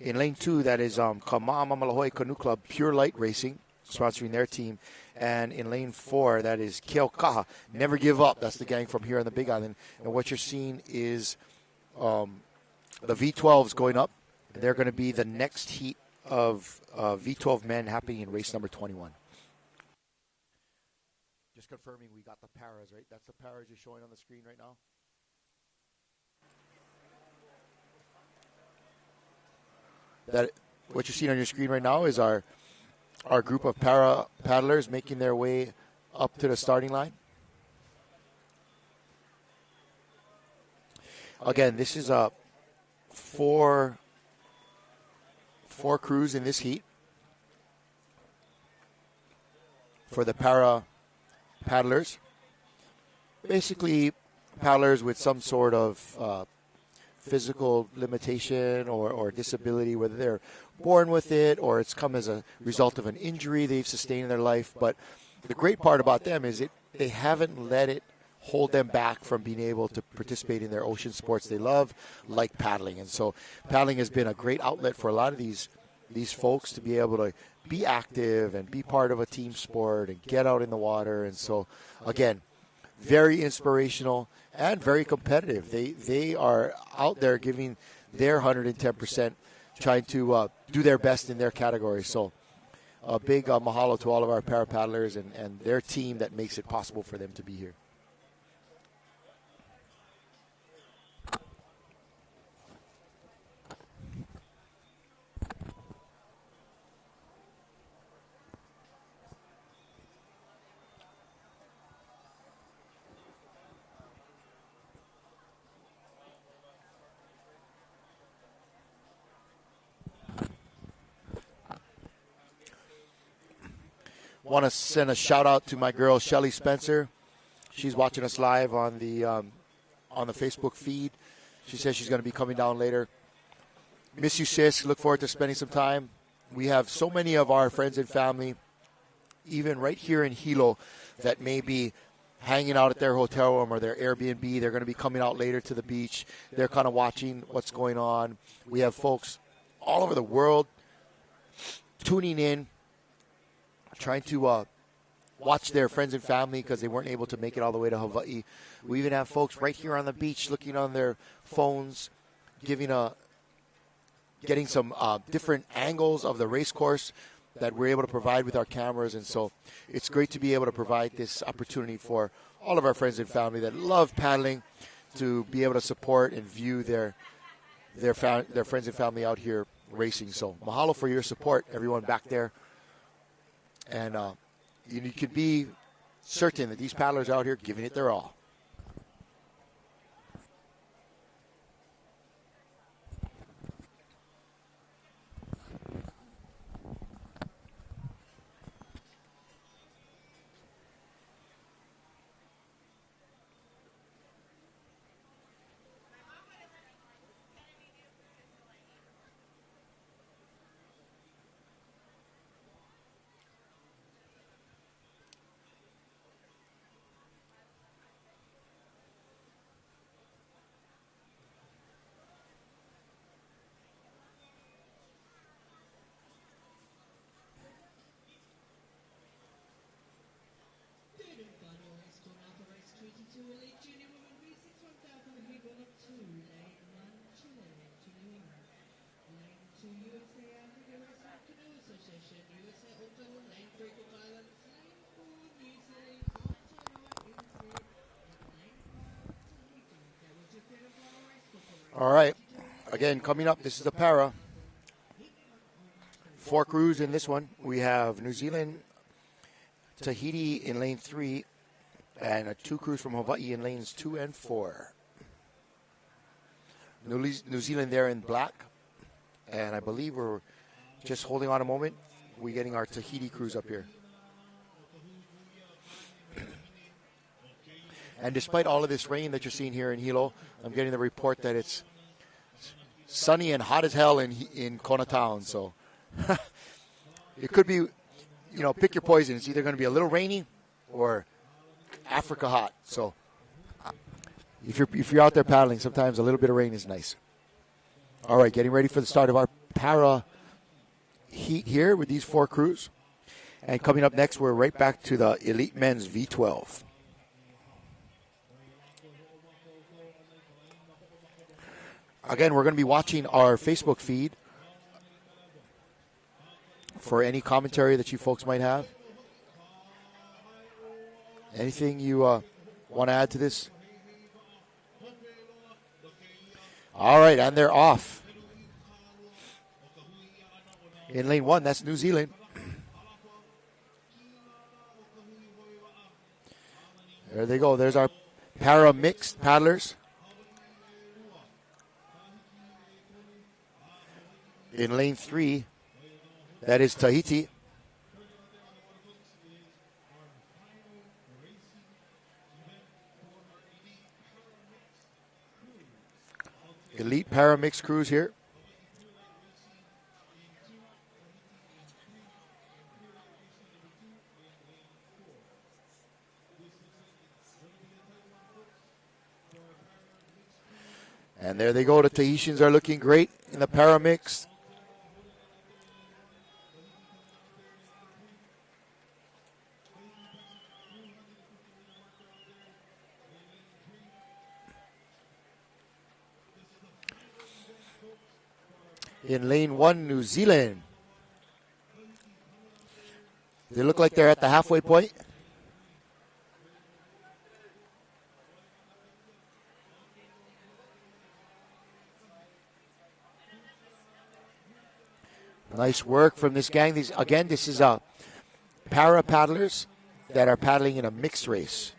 In lane 2, that is Kama'amamalahoe Canoe Club, Pure Light Racing, sponsoring their team. And in lane 4, that is Keaukaha, Never Give Up. That's the gang from here on the Big Island. And what you're seeing is the V12s going up. They're going to be the next heat of V12 men happening in race number 21. Just confirming we got the paras, right? That's the paras you're showing on the screen right now. That what you're seeing on your screen right now is our group of para paddlers making their way up to the starting line. Again, this is four crews in this heat for the para paddlers. Basically, paddlers with some sort of physical limitation or disability, whether they're born with it or it's come as a result of an injury they've sustained in their life. But the great part about them is they haven't let it hold them back from being able to participate in their ocean sports they love, like paddling. And so paddling has been a great outlet for a lot of these folks to be able to be active and be part of a team sport and get out in the water. And so, again, very inspirational and very competitive. They are out there giving their 110%, trying to do their best in their category. So a big mahalo to all of our para paddlers and their team that makes it possible for them to be here. Want to send a shout out to my girl Shelly Spencer. She's watching us live on the Facebook feed. She says she's going to be coming down later. Miss you, sis. Look forward to spending some time. We have so many of our friends and family, even right here in Hilo, that may be hanging out at their hotel room or their Airbnb. They're going to be coming out later to the beach. They're kind of watching what's going on. We have folks all over the world tuning in, trying to watch their friends and family because they weren't able to make it all the way to Hawaii. We even have folks right here on the beach looking on their phones, getting some different angles of the race course that we're able to provide with our cameras. And so it's great to be able to provide this opportunity for all of our friends and family that love paddling to be able to support and view their friends and family out here racing. So mahalo for your support, everyone back there. And you can be certain that these paddlers out here giving it their all. All right. Again, coming up, this is the para. 4 crews in this one. We have New Zealand, Tahiti in lane 3, and 2 crews from Hawaii in lanes 2 and 4. New Zealand there in black. And I believe we're just holding on a moment. We're getting our Tahiti crews up here. And despite all of this rain that you're seeing here in Hilo, I'm getting the report that it's sunny and hot as hell in Kona town. So it could be, pick your poison. It's either going to be a little rainy or Africa hot. So if you're out there paddling, sometimes a little bit of rain is nice. All right, getting ready for the start of our para heat here with these 4 crews. And coming up next, we're right back to the Elite Men's V12. Again, we're going to be watching our Facebook feed for any commentary that you folks might have. Anything you want to add to this? All right, and they're off. In lane 1, that's New Zealand. There they go. There's our para mixed paddlers. In lane 3, that is Tahiti. Elite para mixed crews here. And there they go. The Tahitians are looking great in the para mix. In lane 1, New Zealand. They look like they're at the halfway point. Nice work from this gang. This is para paddlers that are paddling in a mixed race.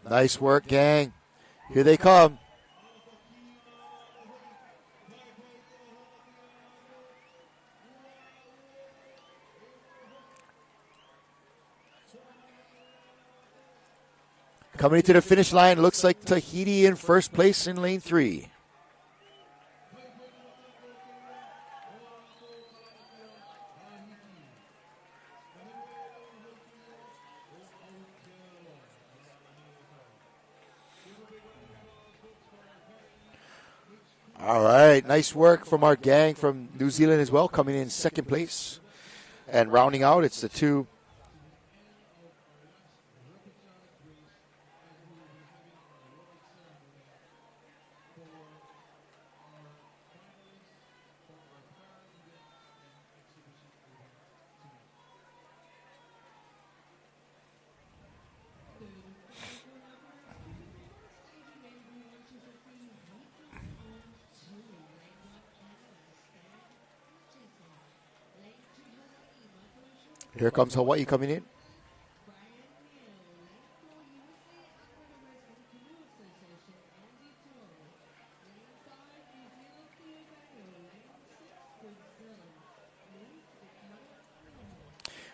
Nice work, gang. Here they come. Coming to the finish line, looks like Tahiti in first place in lane 3. All right, nice work from our gang from New Zealand as well, coming in second place. And rounding out, it's the two. Here comes Hawaii coming in.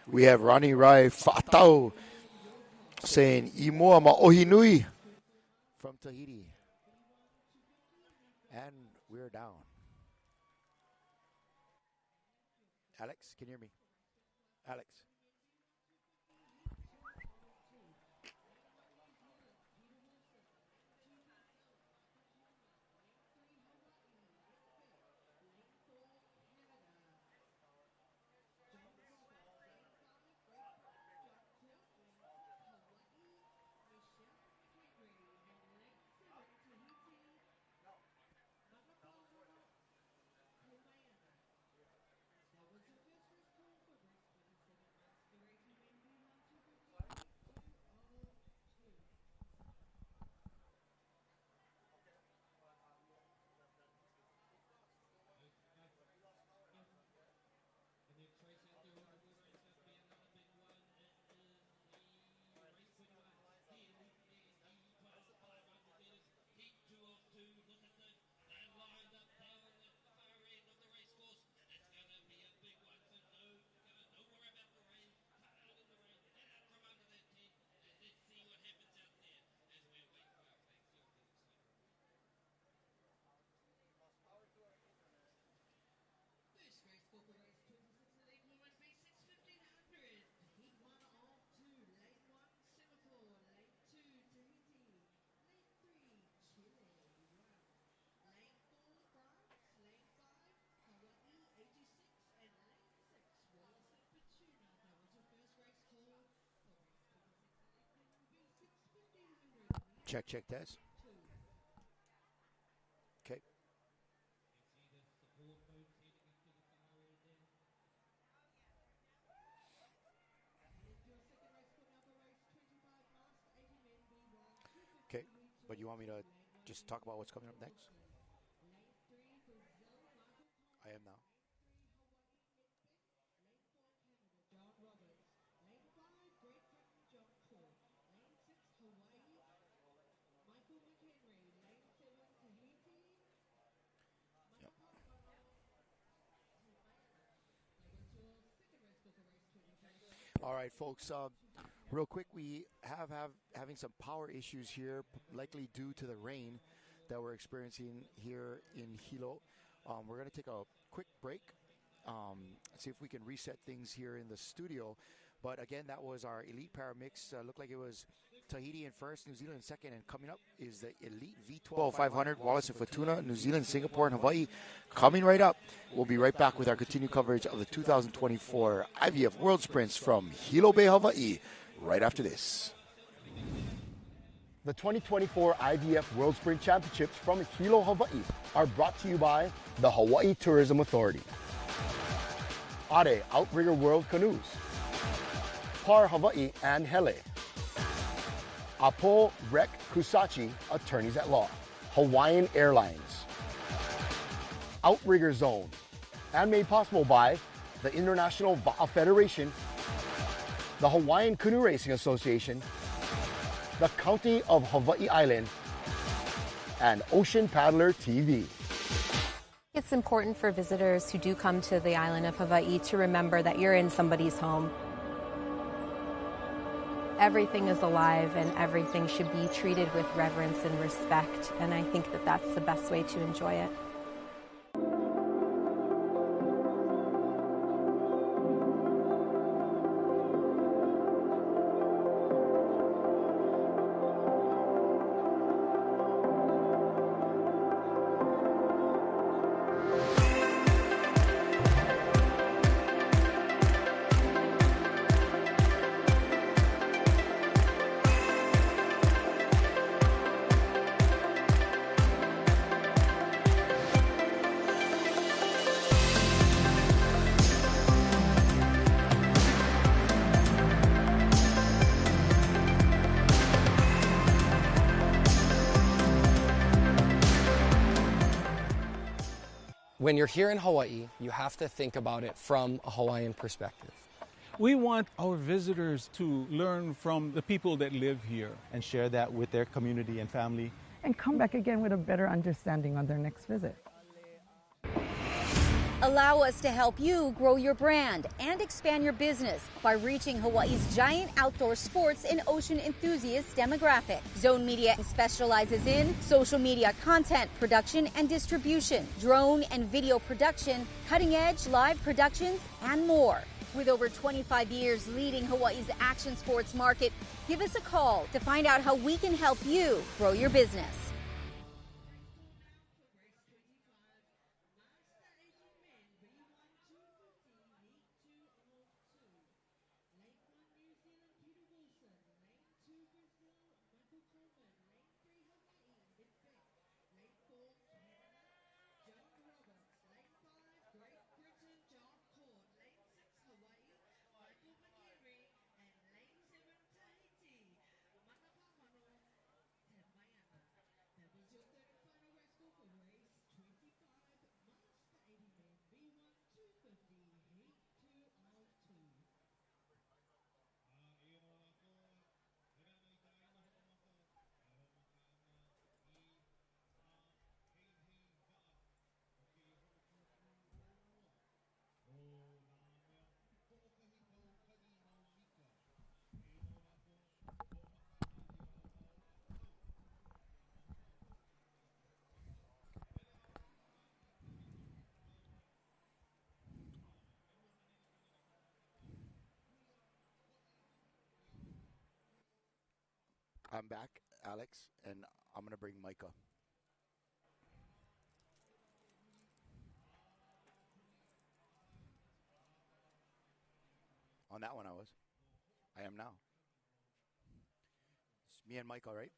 We have Ronnie Rai Fatau saying Imoa Ma'ohinui from Tahiti. And we're down. Alex, can you hear me? Alex. Check, test. Okay. Okay, but you want me to just talk about what's coming up next? I am now. All right, folks. Real quick, we having some power issues here, likely due to the rain that we're experiencing here in Hilo. We're going to take a quick break, see if we can reset things here in the studio. But again, that was our Elite Para Mix. Looked like it was Tahiti in first, New Zealand in second, and coming up is the Elite V12 500, Wallace and Fortuna, New Zealand, Singapore, and Hawaii. Coming right up. We'll be right back with our continued coverage of the 2024 IVF World Sprints from Hilo Bay, Hawaii, right after this. The 2024 IVF World Sprint Championships from Hilo, Hawaii are brought to you by the Hawaii Tourism Authority, Are Outrigger World Canoes, Par Hawaii and Hele, Apo Rec Kusachi Attorneys at Law, Hawaiian Airlines, Outrigger Zone, and made possible by the International Va'a Federation, the Hawaiian Canoe Racing Association, the County of Hawaii Island, and Ocean Paddler TV. It's important for visitors who do come to the island of Hawaii to remember that you're in somebody's home. Everything is alive and everything should be treated with reverence and respect, and I think that that's the best way to enjoy it. When you're here in Hawaii, you have to think about it from a Hawaiian perspective. We want our visitors to learn from the people that live here and share that with their community and family. And come back again with a better understanding on their next visit. Allow us to help you grow your brand and expand your business by reaching Hawaii's giant outdoor sports and ocean enthusiast demographic. Zone Media specializes in social media content production and distribution, drone and video production, cutting-edge live productions, and more. With over 25 years leading Hawaii's action sports market, give us a call to find out how we can help you grow your business. I'm back, Alex, and I'm going to bring Micah. On that one I was. I am now. It's me and Micah, right?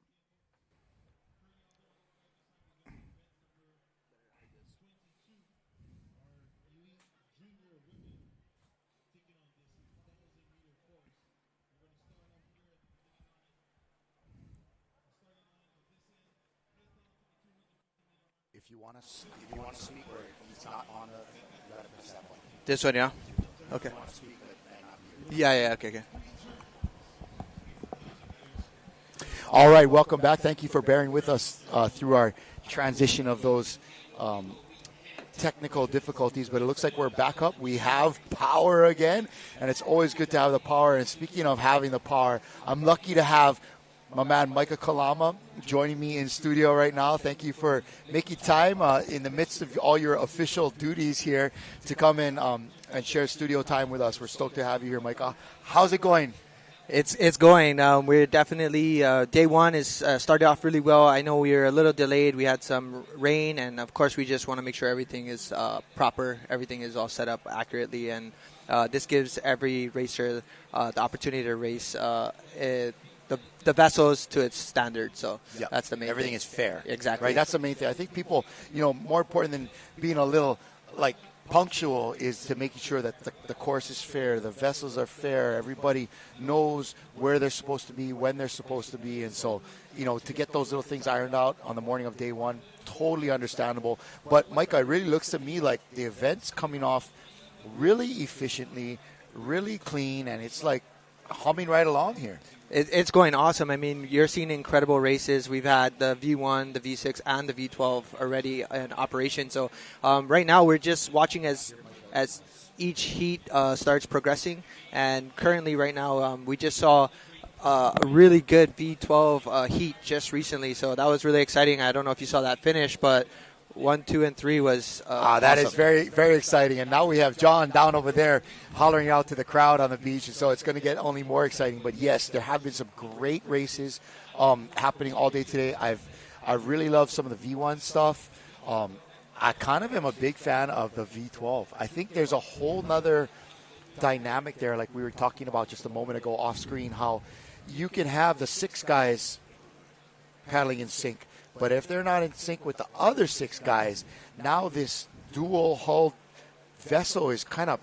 If you want to speak or he's not on you gotta press that one. This one, yeah? Okay. Yeah, okay. All right, welcome back. Thank you for bearing with us through our transition of those technical difficulties, but it looks like we're back up. We have power again, and it's always good to have the power. And speaking of having the power, I'm lucky to have my man Micah Kalama joining me in studio right now. Thank you for making time in the midst of all your official duties here to come in and share studio time with us. We're stoked to have you here, Micah. How's it going? It's going. We're definitely day one is started off really well. I know we were a little delayed. We had some rain, and of course we just want to make sure everything is proper. Everything is all set up accurately, and this gives every racer the opportunity to race the vessels to its standard. So that's the main Everything thing. Is fair. Exactly. Right. That's the main thing. I think people, more important than being a little punctual is to making sure that the course is fair, the vessels are fair, everybody knows where they're supposed to be, when they're supposed to be, and so, to get those little things ironed out on the morning of day one, totally understandable. But, Micah, it really looks to me like the event's coming off really efficiently, really clean, and it's like humming right along here. It's going awesome. I mean, you're seeing incredible races. We've had the V1, the V6, and the V12 already in operation. So right now we're just watching as each heat starts progressing. And currently right now we just saw a really good V12 heat just recently. So that was really exciting. I don't know if you saw that finish, but 1, 2, and 3 was that awesome. is very, very exciting. And now we have John down over there hollering out to the crowd on the beach. And so it's going to get only more exciting. But, yes, there have been some great races happening all day today. I really love some of the V1 stuff. I kind of am a big fan of the V12. I think there's a whole nother dynamic there, like we were talking about just a moment ago off screen, how you can have the 6 guys paddling in sync. But if they're not in sync with the other 6 guys, now this dual-hulled vessel is kind of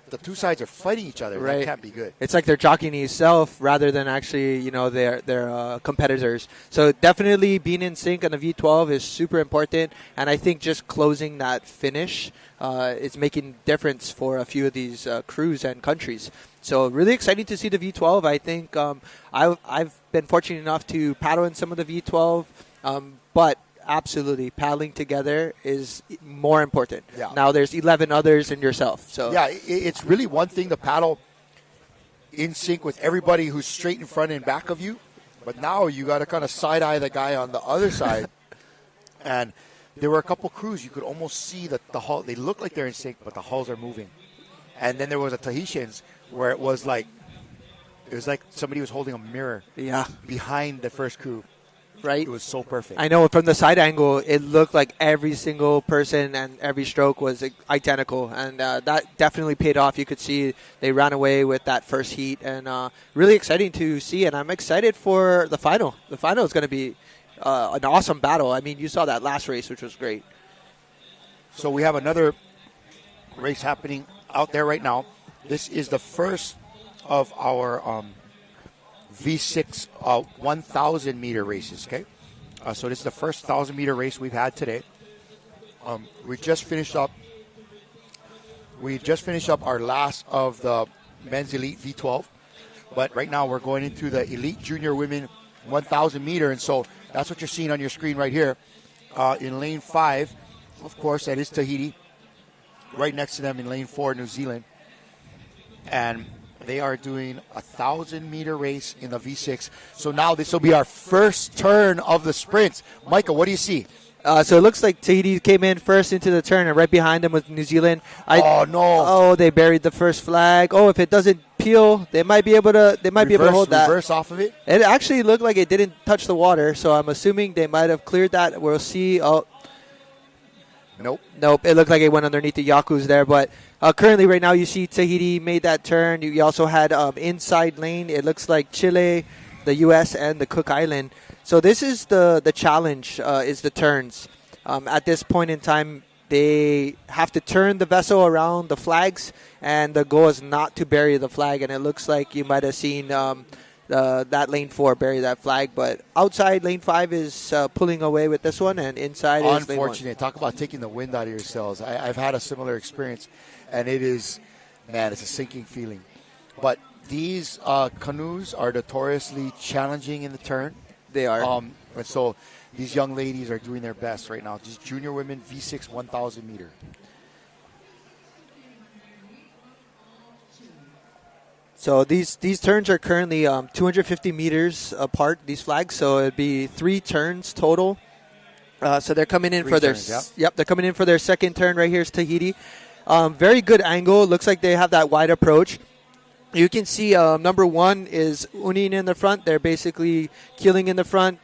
the two sides are fighting each other. Right. That can't be good. It's like they're jockeying yourself rather than actually, their competitors. So definitely being in sync on the V12 is super important. And I think just closing that finish is making difference for a few of these crews and countries. So really exciting to see the V12. I think I've been fortunate enough to paddle in some of the V12. But absolutely, paddling together is more important. Yeah. Now there's 11 others and yourself. So yeah, it's really one thing to paddle in sync with everybody who's straight in front and back of you, but now you got to kind of side-eye the guy on the other side. And there were a couple crews you could almost see that the hull, they look like they're in sync, but the hulls are moving. And then there was a Tahitians where it was like somebody was holding a mirror behind the first crew. Right? It was so perfect. I know from the side angle, it looked like every single person and every stroke was identical. And that definitely paid off. You could see they ran away with that first heat. And really exciting to see. And I'm excited for the final. The final is going to be an awesome battle. I mean, you saw that last race, which was great. So we have another race happening out there right now. This is the first of our V6 1,000-meter races, okay? So this is the first 1,000-meter race we've had today. We just finished up our last of the men's elite V12, but right now we're going into the elite junior women 1,000-meter, and so that's what you're seeing on your screen right here. In lane 5, of course, that is Tahiti. Right next to them in lane 4, New Zealand. And they are doing a 1,000-meter race in the V6. So now this will be our first turn of the sprints. Micah, what do you see? So it looks like Tahiti came in first into the turn, and right behind them was New Zealand. No! They buried the first flag. Oh, if it doesn't peel, they might be able to. They might be able to hold that. Reverse off of it. It actually looked like it didn't touch the water, so I'm assuming they might have cleared that. We'll see. Oh, nope. It looked like it went underneath the Yaku's there, but. Currently, right now, you see Tahiti made that turn. You also had inside lane. It looks like Chile, the U.S., and the Cook Island. So this is the challenge, is the turns. At this point in time, they have to turn the vessel around the flags, and the goal is not to bury the flag. And it looks like you might have seen that lane 4 bury that flag. But outside, lane 5 is pulling away with this one, and inside is lane 1. Unfortunate. Talk about taking the wind out of your sails. I've had a similar experience. And it is, it's a sinking feeling. But these canoes are notoriously challenging in the turn. They are. And so these young ladies are doing their best right now. Just junior women, V6 1,000-meter. So these turns are currently 250 meters apart, these flags. So it'd be 3 turns total. So they're coming in they're coming in for their second turn. Right here is Tahiti. Very good angle. Looks like they have that wide approach. You can see number 1 is Unin in the front. They're basically keeling in the front.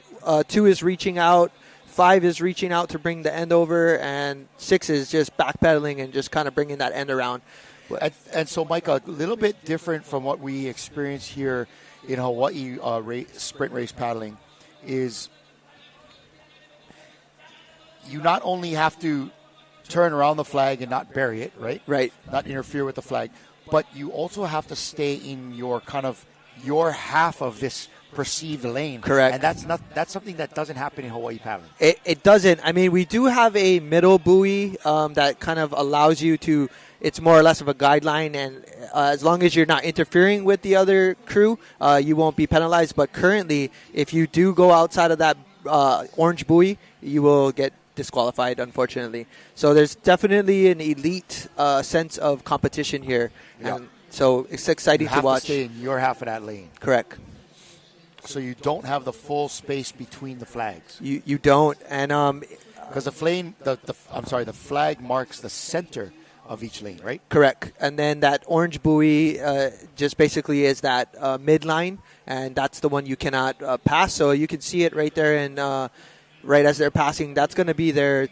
2 is reaching out. 5 is reaching out to bring the end over. And 6 is just backpedaling and just kind of bringing that end around. And so, Mike, a little bit different from what we experience here in Hawaii sprint race paddling is you not only have to turn around the flag and not bury it, right? Right. Not interfere with the flag. But you also have to stay in your half of this perceived lane. Correct. And that's something that doesn't happen in Hawaii paddling. It doesn't. I mean, we do have a middle buoy that kind of allows you to, it's more or less of a guideline, and as long as you're not interfering with the other crew, you won't be penalized. But currently, if you do go outside of that orange buoy, you will get disqualified, unfortunately. So there's definitely an elite sense of competition here. Yeah. And so it's exciting you have to watch. To stay in your half of that lane. Correct. So you don't have the full space between the flags. You don't, and because the flag marks the center of each lane, right? Correct. And then that orange buoy just basically is that midline, and that's the one you cannot pass. So you can see it right there, and right as they're passing, that's going to be their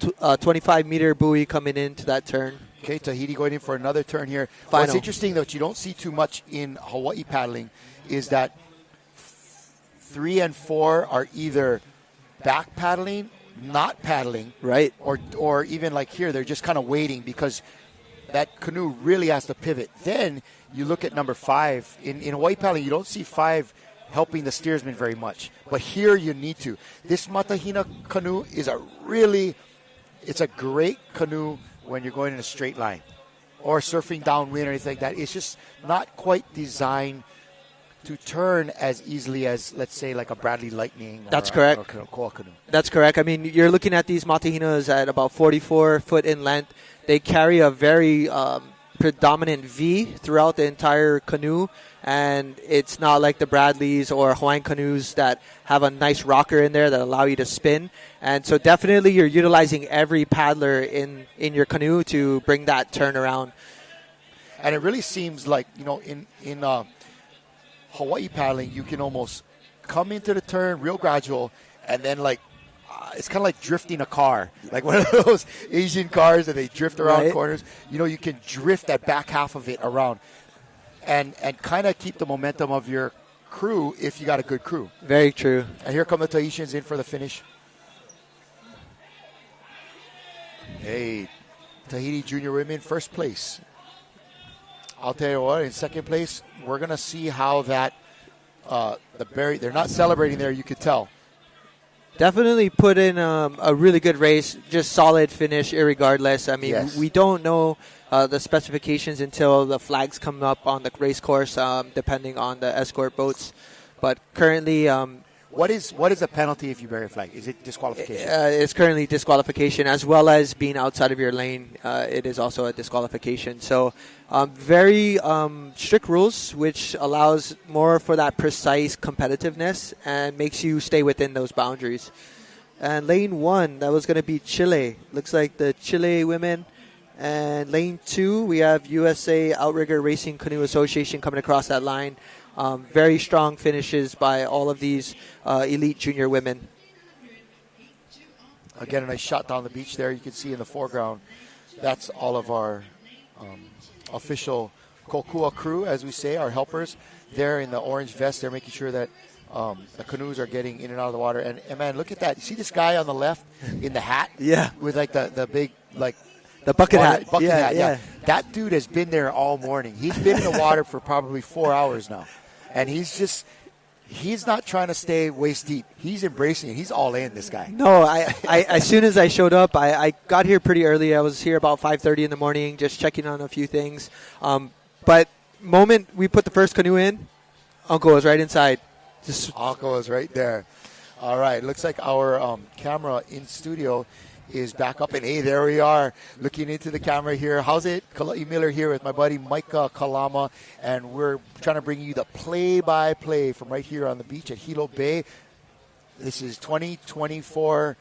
25-meter buoy coming into that turn. Okay, Tahiti going in for another turn here. Final. What's interesting, though, that you don't see too much in Hawaii paddling is that 3 and 4 are either back paddling, not paddling, right, or even like here, they're just kind of waiting because that canoe really has to pivot. Then you look at number 5. In Hawaii paddling, you don't see 5 helping the steersman very much, but here you need to. This Matahina canoe is it's a great canoe when you're going in a straight line or surfing downwind or anything like that. It's just not quite designed to turn as easily as, let's say, like a Bradley Lightning. That's correct. Or a Koa canoe. That's correct. I mean, you're looking at these Matahinas at about 44 foot in length. They carry a very predominant V throughout the entire canoe, and it's not like the Bradleys or Hawaiian canoes that have a nice rocker in there that allow you to spin. And so definitely you're utilizing every paddler in your canoe to bring that turn around. And it really seems like, in Hawaii paddling, you can almost come into the turn real gradual, and then it's kind of like drifting a car, like one of those Asian cars that they drift around corners. You can drift that back half of it around and kind of keep the momentum of your crew if you got a good crew. Very true. And here come the Tahitians in for the finish. Hey, Tahiti junior women, first place. I'll tell you what, in second place, we're going to see how that, they're not celebrating there, you could tell. Definitely put in a really good race, just solid finish irregardless. I mean, yes. We don't know the specifications until the flags come up on the race course, depending on the escort boats. But currently... What is the penalty if you bury a flag? Is it disqualification? It's currently disqualification, as well as being outside of your lane. It is also a disqualification. So very strict rules, which allows more for that precise competitiveness and makes you stay within those boundaries. And lane 1, that was going to be Chile. Looks like the Chile women. And lane 2, we have USA Outrigger Racing Canoe Association coming across that line. Very strong finishes by all of these elite junior women. Again, a nice shot down the beach there. You can see in the foreground, that's all of our official kokua crew, as we say, our helpers. They're in the orange vest. They're making sure that the canoes are getting in and out of the water. And man, look at that. You see this guy on the left in the hat? Yeah. With the big, the bucket hat. Bucket hat, yeah. That dude has been there all morning. He's been in the water for probably 4 hours now. And he's not trying to stay waist deep. He's embracing it. He's all in, this guy. No, I as soon as I showed up, I got here pretty early. I was here about 5:30 in the morning, just checking on a few things. But moment we put the first canoe in, Uncle was right inside. Uncle is right there. All right, looks like our camera in studio is back up, and hey, there we are looking into the camera here. How's it? Kalai Miller here with my buddy Micah Kalama, and we're trying to bring you the play-by-play from right here on the beach at Hilo Bay. This is 2024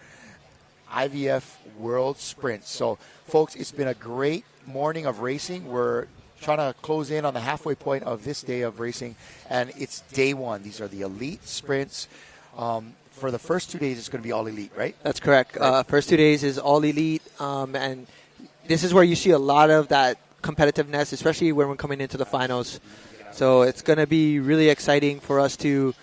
IVF World Sprint. So, folks, it's been a great morning of racing. We're trying to close in on the halfway point of this day of racing, and it's day 1. These are the elite sprints. For the first 2 days, it's going to be all elite, right? That's correct. Right. First 2 days is all elite, and this is where you see a lot of that competitiveness, especially when we're coming into the finals. So it's going to be really exciting for us to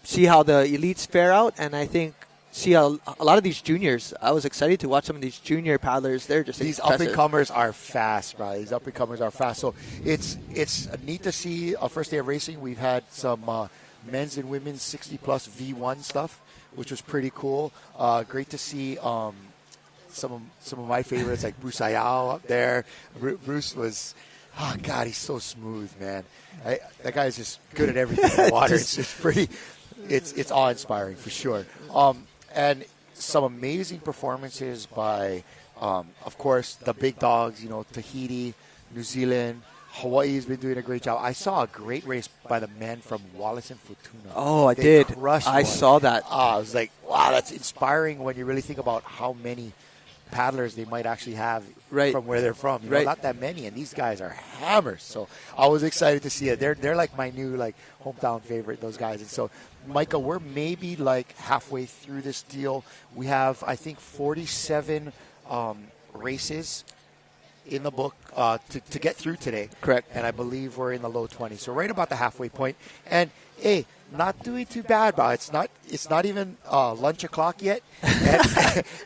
see how the elites fare out, and I think see a lot of these juniors. I was excited to watch some of these junior paddlers. They're just these impressive. up-and-comers are fast, bro. These up-and-comers are fast. So it's neat to see a first day of racing. We've had some men's and women's 60-plus V1 stuff, which was pretty cool. Great to see some of my favorites like Bruce Ayao up there. Bruce was, oh God, he's so smooth, man. That guy's just good at everything in the water. It's pretty, it's awe-inspiring for sure. And some amazing performances by, of course, the big dogs. Tahiti, New Zealand. Hawaii's been doing a great job. I saw a great race by the men from Wallace and Futuna. Oh, I did. I saw that. I was like, wow, that's inspiring when you really think about how many paddlers they might actually have from where they're from. Not that many, and these guys are hammers. So I was excited to see it. They're like my new hometown favorite, those guys. And so, Micah, we're maybe halfway through this deal. We have, I think, 47 races in the book to get through today. Correct. And I believe we're in the low 20s. So right about the halfway point. And hey, not doing too bad, but it's not even lunch o'clock yet.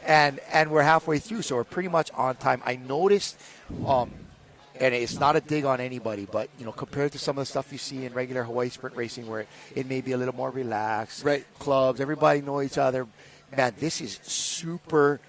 And we're halfway through, so we're pretty much on time. I noticed, and it's not a dig on anybody, but compared to some of the stuff you see in regular Hawaii sprint racing where it may be a little more relaxed. Right. Clubs, everybody know each other. Man, this is super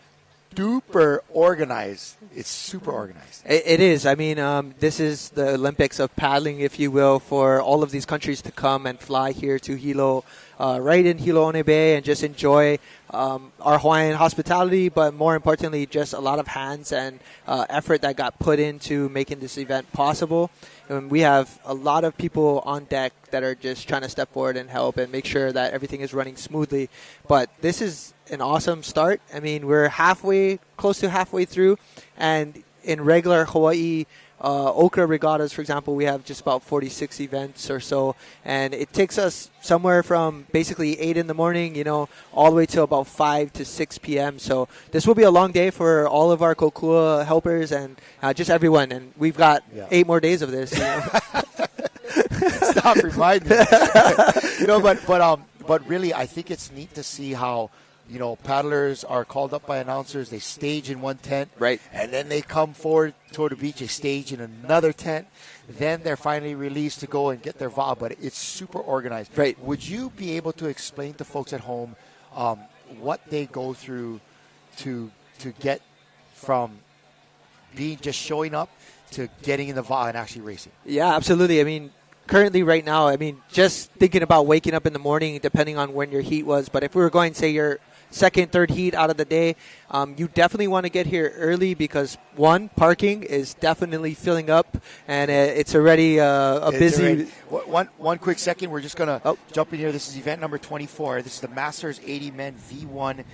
duper organized. It's super organized. It is. I mean, this is the Olympics of paddling, if you will, for all of these countries to come and fly here to Hilo, right in Hilo Bay, and just enjoy our Hawaiian hospitality, but more importantly, just a lot of hands and effort that got put into making this event possible. And we have a lot of people on deck that are just trying to step forward and help and make sure that everything is running smoothly. But this is an awesome start. I mean, we're close to halfway through, and in regular Hawaii Okra regattas, for example, we have just about 46 events or so, and it takes us somewhere from basically 8 in the morning, all the way to about 5 to 6 p.m. So this will be a long day for all of our Kokua helpers and just everyone, and we've got 8 more days of this. Stop reminding me. But really, I think it's neat to see how paddlers are called up by announcers. They stage in one tent. Right. And then they come forward toward the beach. They stage in another tent. Then they're finally released to go and get their VA. But it's super organized. Right. Would you be able to explain to folks at home what they go through to get from being just showing up to getting in the VA and actually racing? Yeah, absolutely. I mean, currently right now, just thinking about waking up in the morning, depending on when your heat was. But if we were going, say, your second, third heat out of the day, you definitely want to get here early because, one, parking is definitely filling up, and it's already busy. One quick second. We're just going to jump in here. This is event number 24. This is the Masters 80 Men V1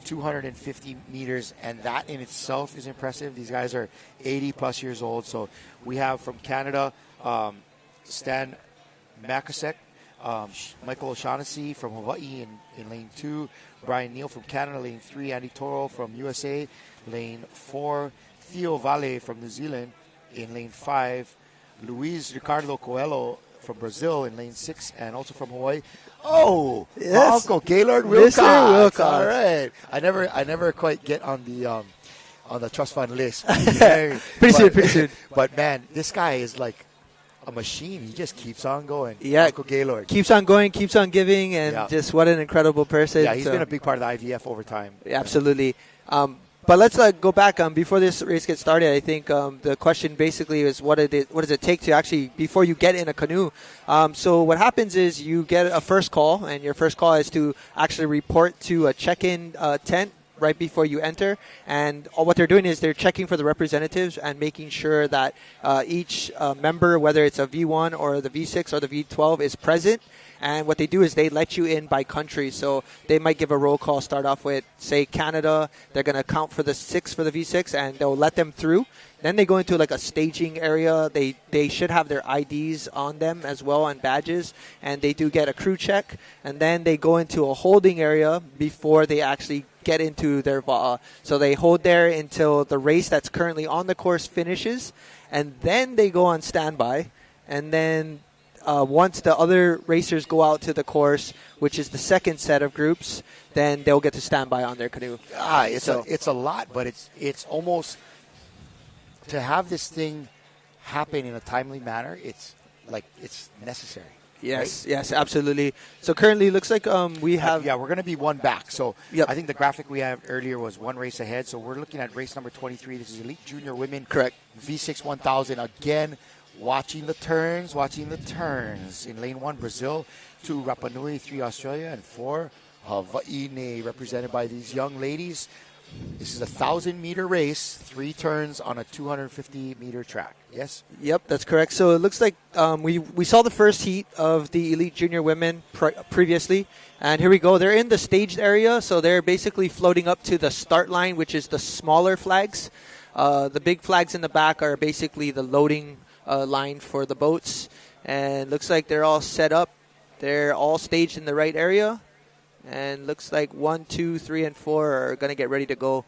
250 meters, and that in itself is impressive. These guys are 80-plus years old. So we have from Canada, Stan Makasek, Michael O'Shaughnessy from Hawaii in lane 2, Brian Neal from Canada, lane 3, Andy Toro from USA, lane 4, Theo Vale from New Zealand in lane 5, Luis Ricardo Coelho from Brazil in lane 6, and also from Hawaii. Oh, yes. Uncle Gaylord Wilcox. Mr. Wilcox. All right. I never quite get on the trust fund list. Pretty soon. But man, this guy is like a machine. He just keeps on going. Yeah, Uncle Gaylord keeps on going, keeps on giving, and just what an incredible person. Yeah, he's been a big part of the IVF over time. Absolutely. But let's go back. Before this race gets started, I think the question basically is what does it take to actually, before you get in a canoe? So what happens is you get a first call, and your first call is to actually report to a check-in tent right before you enter, and what they're doing is they're checking for the representatives and making sure that each member, whether it's a V1 or the V6 or the V12, is present. And what they do is they let you in by country. So they might give a roll call, start off with, say, Canada. They're going to count for the 6 for the V6, and they'll let them through. Then they go into like a staging area. They should have their IDs on them as well and badges, and they do get a crew check. And then they go into a holding area before they actually get into their VAA. So they hold there until the race that's currently on the course finishes, and then they go on standby. And then once the other racers go out to the course, which is the second set of groups, then they'll get to stand by on their canoe. It's a lot, but it's almost, to have this thing happen in a timely manner, it's necessary. Yes, yes, absolutely. So currently, looks like we have. Yeah, we're going to be one back. So Yep. I think the graphic we have earlier was one race ahead. So we're looking at race number 23. This is Elite Junior Women. Correct. V6 1000. Again, watching the turns. In lane 1, Brazil. 2, Rapa Nui. 3, Australia. And 4, Hawaii, represented by these young ladies. This is a 1,000-meter race, 3 turns on a 250-meter track. Yes? Yep, that's correct. So it looks like we saw the first heat of the Elite Junior Women previously. And here we go. They're in the staged area, so they're basically floating up to the start line, which is the smaller flags. The big flags in the back are basically the loading line for the boats. And looks like they're all set up. They're all staged in the right area. And looks like 1, 2, 3, and 4 are going to get ready to go.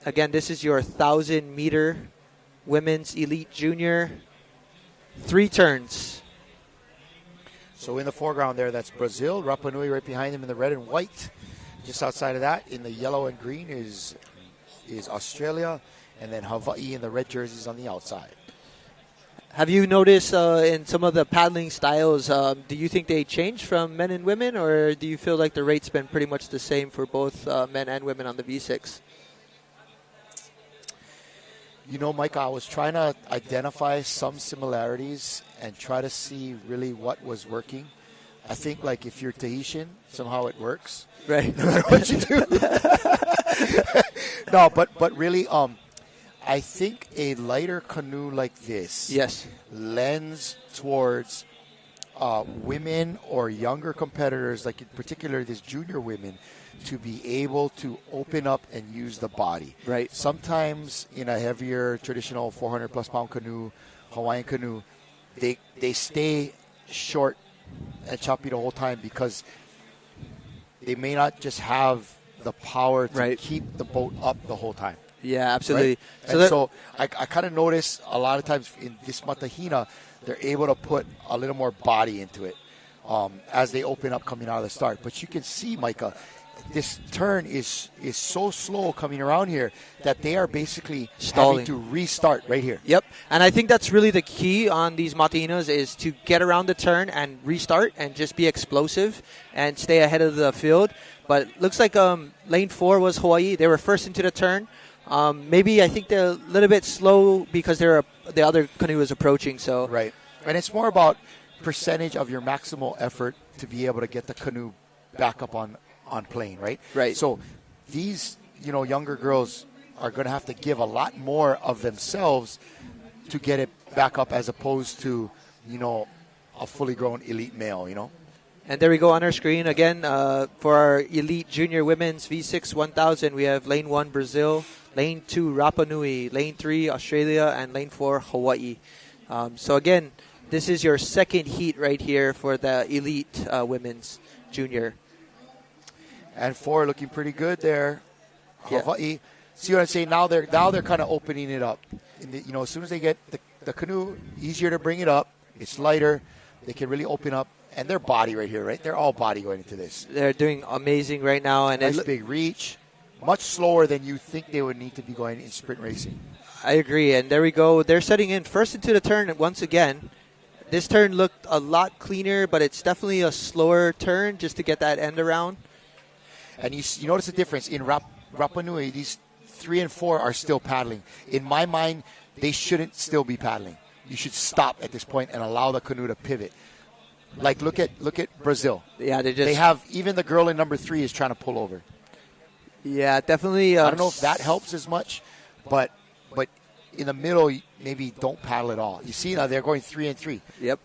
Again, this is your 1,000-meter women's elite junior. 3 turns. So in the foreground there, that's Brazil. Rapa Nui right behind them in the red and white. Just outside of that, in the yellow and green, is Australia. And then Hawaii in the red jerseys on the outside. Have you noticed in some of the paddling styles, do you think they changed from men and women, or do you feel like the rate's been pretty much the same for both men and women on the V6? You know, Mike, I was trying to identify some similarities and try to see really what was working. I think, like, if you're Tahitian, somehow it works. Right. No matter what you do. No, but really, I think a lighter canoe like this lends towards women or younger competitors, like in particular this junior women, to be able to open up and use the body. Right. Sometimes in a heavier, traditional 400-plus pound canoe, Hawaiian canoe, they stay short and choppy the whole time because they may not just have the power to keep the boat up the whole time. Yeah, absolutely. Right? So I kind of notice a lot of times in this Matahina, they're able to put a little more body into it as they open up coming out of the start. But you can see, Micah, this turn is so slow coming around here that they are basically stalling to restart right here. Yep, and I think that's really the key on these Matahinas is to get around the turn and restart and just be explosive and stay ahead of the field. But looks like lane 4 was Hawaii. They were first into the turn. Maybe I think they're a little bit slow because the other canoe is approaching. So right, and it's more about percentage of your maximal effort to be able to get the canoe back up on plane, right? Right. So these younger girls are going to have to give a lot more of themselves to get it back up as opposed to a fully grown elite male. And there we go on our screen again for our elite junior women's V6 1000. We have lane 1 Brazil, lane 2 Rapa Nui, lane 3 Australia, and lane 4 Hawaii. So again, this is your second heat right here for the elite women's junior. And 4 looking pretty good there. Hawaii. See what I'm saying? Now they're kind of opening it up. As soon as they get the canoe easier to bring it up, it's lighter. They can really open up. And their body right here, right? They're all body going into this. They're doing amazing right now. And nice big reach. Much slower than you think they would need to be going in sprint racing. I agree. And there we go. They're setting in first into the turn once again. This turn looked a lot cleaner, but it's definitely a slower turn just to get that end around. And you notice the difference. In Rapa Nui, these 3 and 4 are still paddling. In my mind, they shouldn't still be paddling. You should stop at this point and allow the canoe to pivot. Like, look at Brazil. Yeah, they have, even the girl in number 3 is trying to pull over. Yeah, definitely. I don't know if that helps as much, but in the middle, maybe don't paddle at all. You see now they're going 3 and 3. Yep.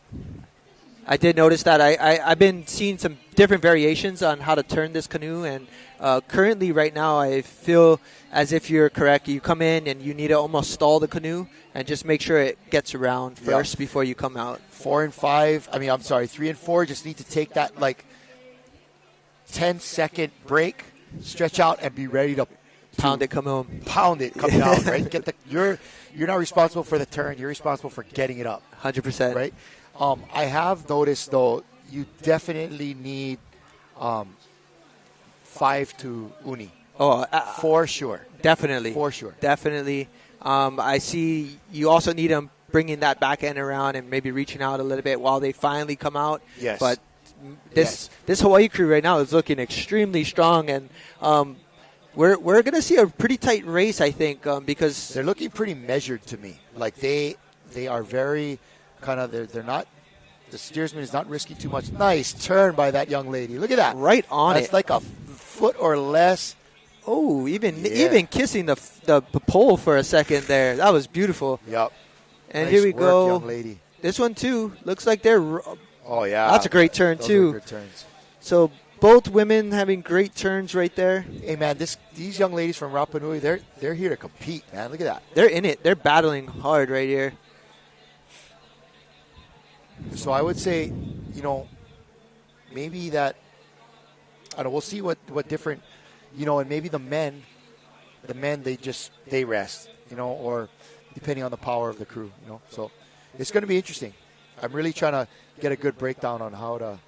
I did notice that. I've been seeing some different variations on how to turn this canoe, and currently right now I feel as if you're correct. You come in and you need to almost stall the canoe and just make sure it gets around first before you come out. 3 and 4 just need to take that 10-second break, stretch out, and be ready to pound it coming out, right? You're not responsible for the turn. You're responsible for getting it up. 100%. Right? I have noticed, though, you definitely need 5 to uni. For sure. Definitely. For sure. Definitely. I see you also need them bringing that back end around and maybe reaching out a little bit while they finally come out. Yes. But this Hawaii crew right now is looking extremely strong, and we're going to see a pretty tight race, I think, because they're looking pretty measured to me. Like they are very kind of they're not. The steersman is not risking too much. Nice turn by that young lady. Look at that. Right on That's it. like a foot or less. Oh, even kissing the pole for a second there. That was beautiful. Yep. And Nice here we work, go. young lady. This one too looks like they're. Oh yeah. That's a great turn Those too. are good turns. So both women having great turns right there. Hey man, these young ladies from Rapa Nui, they're here to compete, man. Look at that. They're in it. They're battling hard right here. So I would say, maybe that, I don't know, we'll see what different, and maybe the men, they rest, or depending on the power of the crew, So it's going to be interesting. I'm really trying to get a good breakdown on how to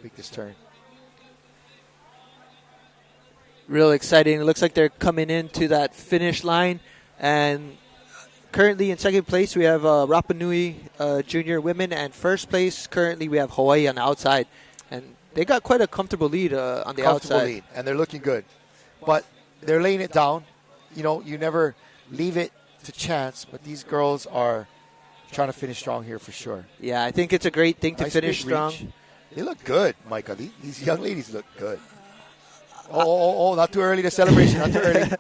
make this turn. Real exciting. It looks like they're coming into that finish line. And currently in second place, we have Rapa Nui junior women. And first place, currently, we have Hawaii on the outside. And they got quite a comfortable lead on the outside. Lead, and they're looking good. But they're laying it down. You never leave it to chance. But these girls are trying to finish strong here for sure. Yeah, I think it's a great thing to Nice finish big strong. reach. They look good, Micah. These young ladies look good. Oh, not too early, the celebration, not too early.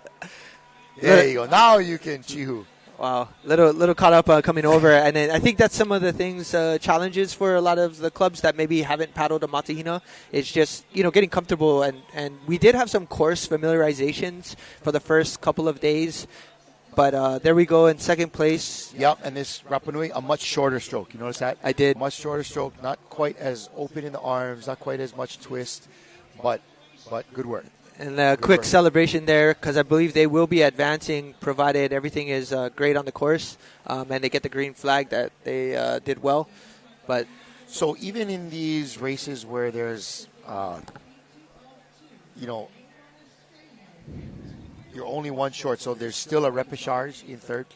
There you go. Now you can chihu. Wow, little caught up coming over, and then I think that's some of the things, challenges for a lot of the clubs that maybe haven't paddled a Matahina. It's just getting comfortable, and we did have some course familiarizations for the first couple of days, but there we go in second place. Yep, and this Rapa Nui, a much shorter stroke. You notice that? I did. Much shorter stroke, not quite as open in the arms, not quite as much twist, but good work. And a quick celebration there, because I believe they will be advancing, provided everything is great on the course, and they get the green flag that they did well. But so even in these races where there's, you're only one short, so there's still a repechage in third.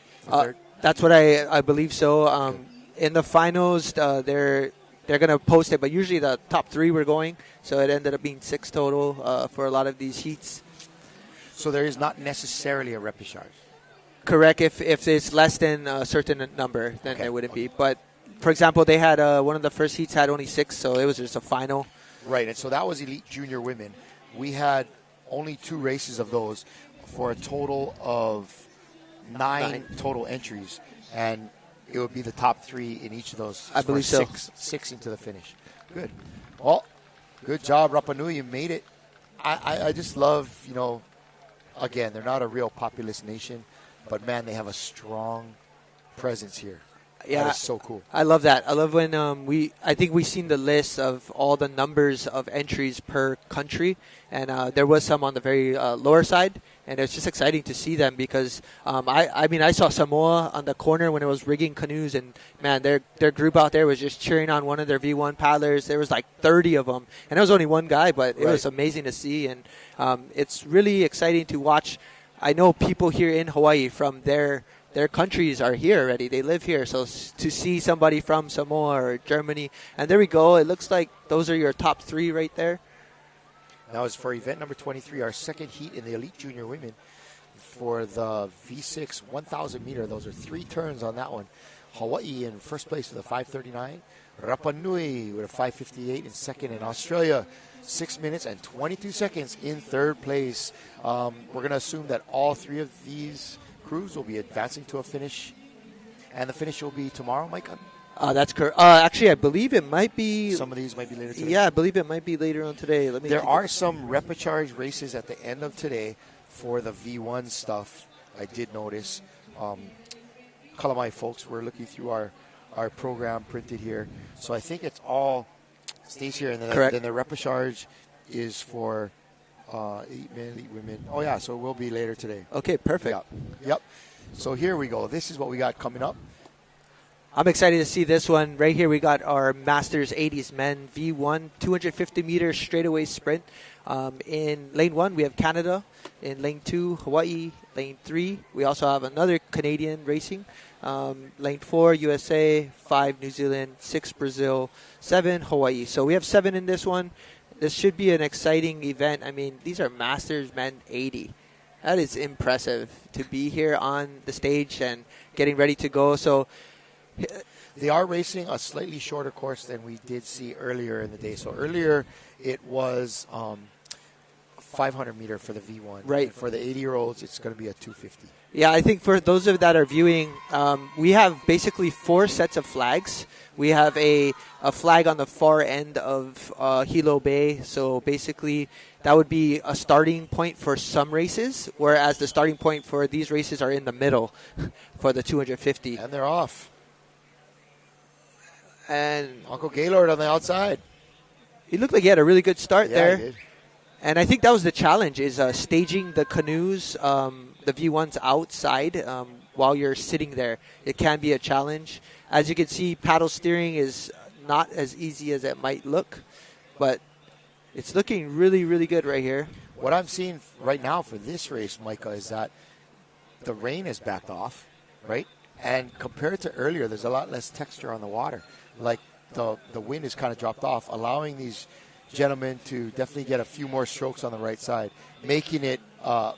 That's what I believe so. In the finals, they're going to post it, but usually the top three were going, so it ended up being 6 total for a lot of these heats. So there is not necessarily a repechage. Correct. If it's less than a certain number, then there wouldn't be. But, for example, they had one of the first heats had only 6, so it was just a final. Right, and so that was elite junior women. We had only 2 races of those for a total of 9 total entries, and it would be the top 3 in each of those. I believe so. 6 into the finish. Good. Well, good job, Rapa Nui. You made it. I just love, again, they're not a real populous nation, but, man, they have a strong presence here. Yeah, that is so cool. I love that. I love when I think we've seen the list of all the numbers of entries per country, and there was some on the very lower side, and it's just exciting to see them because I saw Samoa on the corner when it was rigging canoes, and man, their group out there was just cheering on one of their V1 paddlers. There was like 30 of them, and it was only one guy, but it was amazing to see, and it's really exciting to watch. I know people here in Hawaii from their countries are here already. They live here. So to see somebody from Samoa or Germany, and there we go. It looks like those are your top 3 right there. That was for event number 23, our second heat in the elite junior women for the V6 1,000 meter. Those are 3 turns on that one. Hawaii in first place with a 5:39. Rapa Nui with a 5:58 in second. And Australia, 6 minutes and 22 seconds in third place. We're going to assume that all 3 of these crews will be advancing to a finish, and the finish will be tomorrow, Mike? That's correct. Actually, I believe it might be. Some of these might be later today. Yeah, I believe it might be later on today. There are some repechage races at the end of today for the V1 stuff. I did notice. Kalamai folks, we're looking through our program printed here. So I think it's all stays here, and then the repechage is for elite men, elite women. Oh, yeah, so it will be later today. Okay, perfect. Yep. So here we go. This is what we got coming up. I'm excited to see this one. Right here we got our Masters 80s men V1 250-meter straightaway sprint. In lane 1, we have Canada. In lane 2, Hawaii. Lane 3, we also have another Canadian racing. Lane 4, USA. 5, New Zealand. 6, Brazil. 7, Hawaii. So we have 7 in this one. This should be an exciting event. I mean, these are Masters men 80. That is impressive to be here on the stage and getting ready to go. So they are racing a slightly shorter course than we did see earlier in the day. So earlier it was 500 meter for the V1. Right. And for the 80-year-olds, it's going to be a 250. Yeah, I think for those of that are viewing, we have basically 4 sets of flags. We have a flag on the far end of Hilo Bay. So basically that would be a starting point for some races, whereas the starting point for these races are in the middle for the 250. And they're off. And Uncle Gaylord on the outside. He looked like he had a really good start there. He did. And I think that was the challenge, is staging the canoes, the V1s outside while you're sitting there. It can be a challenge. As you can see, paddle steering is not as easy as it might look, but it's looking really, really good right here. What I'm seeing right now for this race, Micah, is that the rain has backed off, right? And compared to earlier, there's a lot less texture on the water. Like the wind has kind of dropped off, allowing these gentlemen to definitely get a few more strokes on the right side, making it a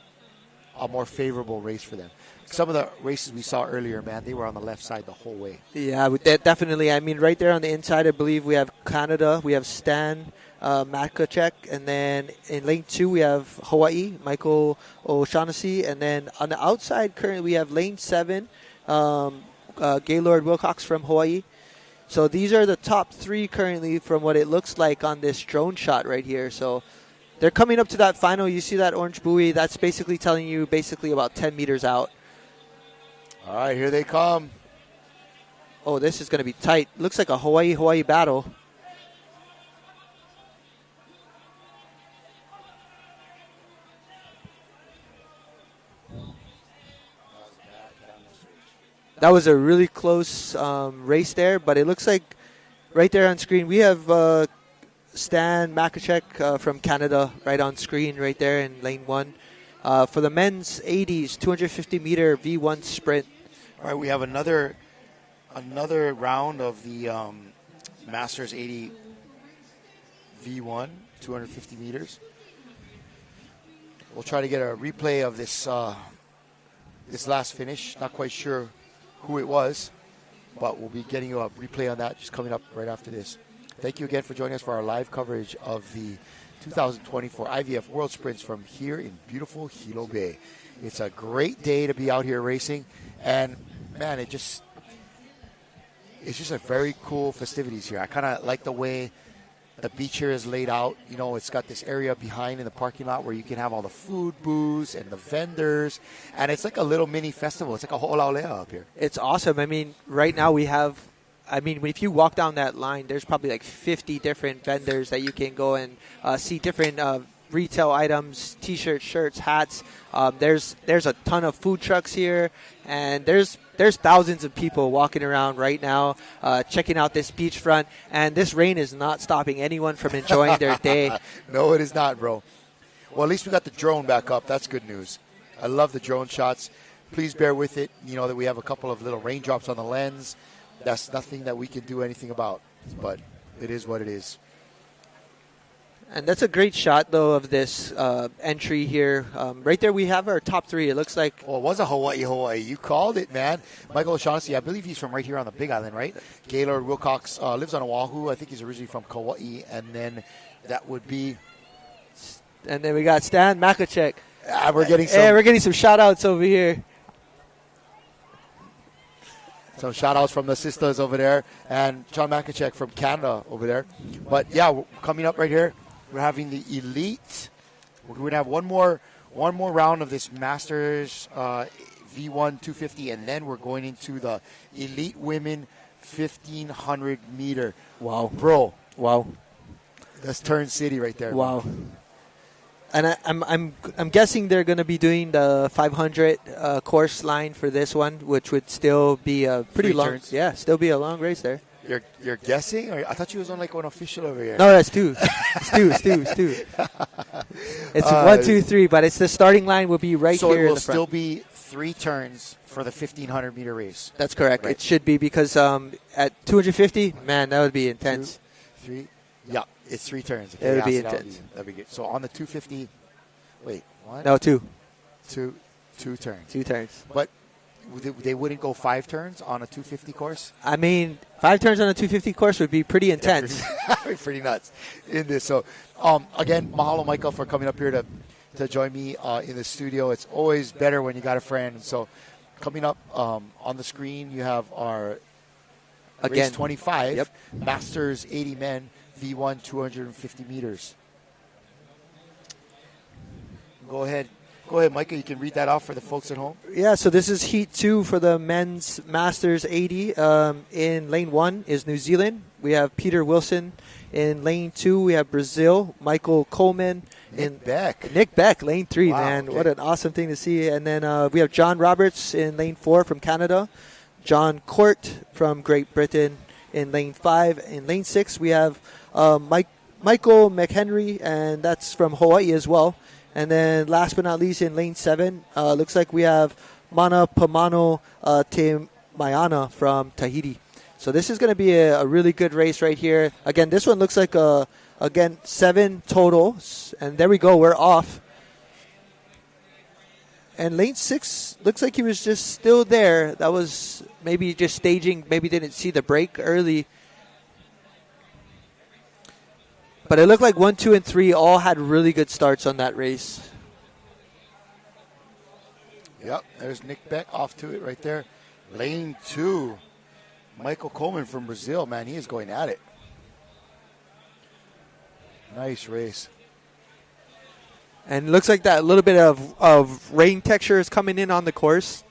more favorable race for them. Some of the races we saw earlier, man, they were on the left side the whole way. Yeah, definitely. I mean, right there on the inside, I believe we have Canada, we have Stan Makacek, and then in lane 2 we have Hawaii, Michael O'Shaughnessy, and then on the outside currently we have lane 7, Gaylord Wilcox from Hawaii. So these are the top 3 currently from what it looks like on this drone shot right here. So they're coming up to that final. You see that orange buoy? That's basically telling you about 10 meters out. All right, here they come. Oh, this is going to be tight. Looks like a Hawaii battle. That was a really close race there, but it looks like right there on screen we have Stan Makacek from Canada right on screen right there in lane 1. For the men's 80s, 250-meter V1 sprint. All right, we have another round of the Masters 80 V1, 250 meters. We'll try to get a replay of this this last finish. Not quite sure who it was, but we'll be getting you a replay on that just coming up right after this. Thank you again for joining us for our live coverage of the 2024 IVF World Sprints from here in beautiful Hilo Bay. It's a great day to be out here racing, and man, it's just a very cool festivities here. I kind of like the way the beach here is laid out. You know, it's got this area behind in the parking lot where you can have all the food, booze, and the vendors, and it's like a little mini festival. It's like a ho'olaulea up here. It's awesome. I mean, right now we have, if you walk down that line, there's probably like 50 different vendors that you can go and see different retail items, T-shirts, shirts, hats. There's a ton of food trucks here, and there's thousands of people walking around right now checking out this beachfront, and this rain is not stopping anyone from enjoying their day. No, it is not, bro. Well, at least we got the drone back up. That's good news. I love the drone shots. Please bear with it. You know that we have a couple of little raindrops on the lens. That's nothing that we can do anything about, but it is what it is. And that's a great shot, though, of this entry here. Right there we have our top 3. It looks like... Well, it was a Hawaii. You called it, man. Michael O'Shaughnessy, I believe he's from right here on the Big Island, right? Gaylord Wilcox lives on Oahu. I think he's originally from Kauai. And then that would be... And then we got Stan Makacek. We're getting some shout-outs over here. Some shout-outs from the sisters over there. And John Makacek from Canada over there. But, yeah, we're coming up right here. We're having the elite. We're going to have one more round of this Masters V1 250, and then we're going into the elite women 1,500 meter. Wow, bro! Wow, that's Turn City right there. Wow. Man. And I'm guessing they're going to be doing the 500 course line for this one, which would still be a pretty 3 long. turns. Yeah, still be a long race there. You're guessing? Or I thought you was on like one official over here. No, that's 2. It's 2. It's 1, 2, 3, but it's the starting line will be right so here it will in the front. still be 3 turns for the 1,500 meter race. That's correct. Right. It should be because at 250, man, that would be intense. 2, 3. Yeah, it's 3 turns. It would be so intense. That'd be good. So on the 250, wait, what? No, 2. 2 turns. 2 turns. But they wouldn't go 5 turns on a 250 course? I mean, 5 turns on a 250 course would be pretty intense. Pretty nuts in this. So, again, mahalo, Michael, for coming up here to join me in the studio. It's always better when you got a friend. So, coming up on the screen, you have our race 25, Masters 80 men, V1 250 meters. Go ahead, Michael. You can read that off for the folks at home. Yeah, so this is Heat 2 for the men's Masters 80. In Lane 1 is New Zealand. We have Peter Wilson. In Lane 2, we have Brazil, Michael Coleman. Nick Beck, Lane 3, wow, man. okay. What an awesome thing to see. And then we have John Roberts in Lane 4 from Canada. John Court from Great Britain in Lane 5. In Lane 6, we have Michael McHenry, and that's from Hawaii as well. And then last but not least, in Lane 7, looks like we have Mana Pamano Te Maiana from Tahiti. So this is going to be a really good race right here. Again, this one looks like, 7 total. And there we go. We're off. And Lane 6 looks like he was just still there. That was maybe just staging. Maybe didn't see the break early. But it looked like 1, 2, and 3 all had really good starts on that race. Yep, there's Nick Beck off to it right there. Lane 2, Michael Coleman from Brazil, man, he is going at it. Nice race. And it looks like that little bit of rain texture is coming in on the course.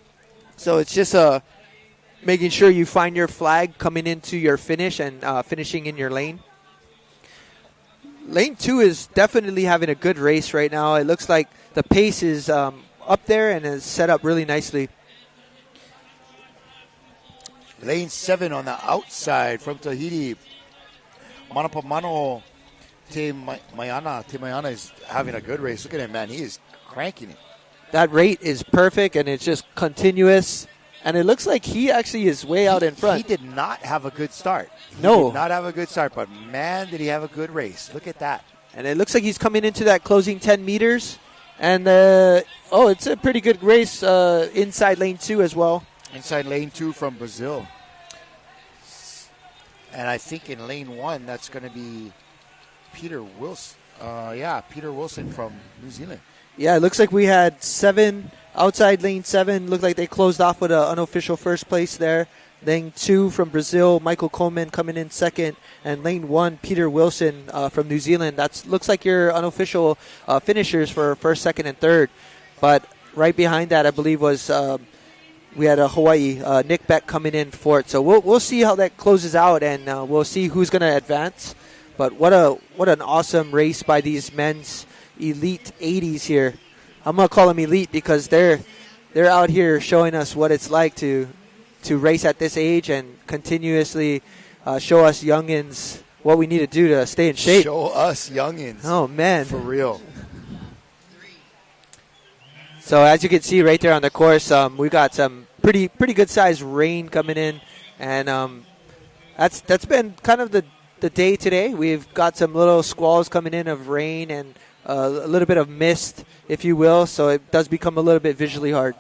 So it's just making sure you find your flag coming into your finish and finishing in your lane. Lane 2 is definitely having a good race right now. It looks like the pace is up there and is set up really nicely. Lane 7 on the outside from Tahiti. Manapamano Te Maiana is having a good race. Look at him, man. He is cranking it. That rate is perfect, and it's just continuous. And it looks like he actually is way out in front. He did not have a good start. He No. did not have a good start, but man, did he have a good race. Look at that. And it looks like he's coming into that closing 10 meters. And, it's a pretty good race inside lane 2 as well. Inside lane 2 from Brazil. And I think in lane 1, that's going to be Peter Wilson. Peter Wilson from New Zealand. Yeah, it looks like we had 7 outside lane 7. Looked like they closed off with an unofficial first place there. Lane 2 from Brazil, Michael Coleman coming in second. And lane 1, Peter Wilson from New Zealand. That looks like your unofficial finishers for first, second, and third. But right behind that, I believe, was we had a Hawaii, Nick Beck coming in fourth. So we'll see how that closes out, and we'll see who's going to advance. But what an awesome race by these men's elite 80s here. I'm going to call them elite because they're out here showing us what it's like to race at this age and continuously show us youngins what we need to do to stay in shape. Show us youngins. Oh, man. For real. So as you can see right there on the course, we got some pretty good sized rain coming in, and that's been kind of the day today. We've got some little squalls coming in of rain and a little bit of mist, if you will, so it does become a little bit visually hard.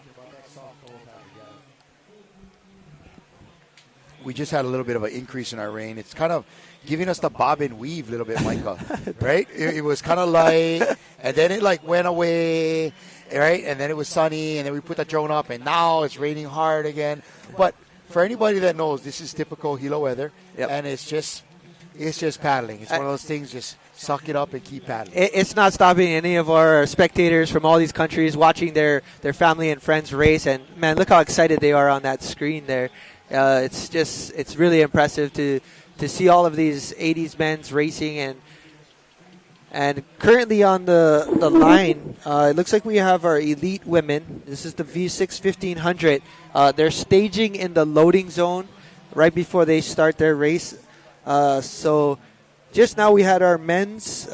We just had a little bit of an increase in our rain. It's kind of giving us the bob and weave a little bit, Michael, right? It was kind of light, and then it like went away, right? And then it was sunny, and then we put the drone up, and now it's raining hard again. But for anybody that knows, this is typical Hilo weather, and it's just paddling. It's one of those things, just suck it up and keep paddling. It's not stopping any of our spectators from all these countries watching their family and friends race, and man, look how excited they are on that screen there. It's really impressive to see all of these 80s men's racing, And currently on the line, it looks like we have our elite women. This is the V6 1500. They're staging in the loading zone right before they start their race. So just now we had our men's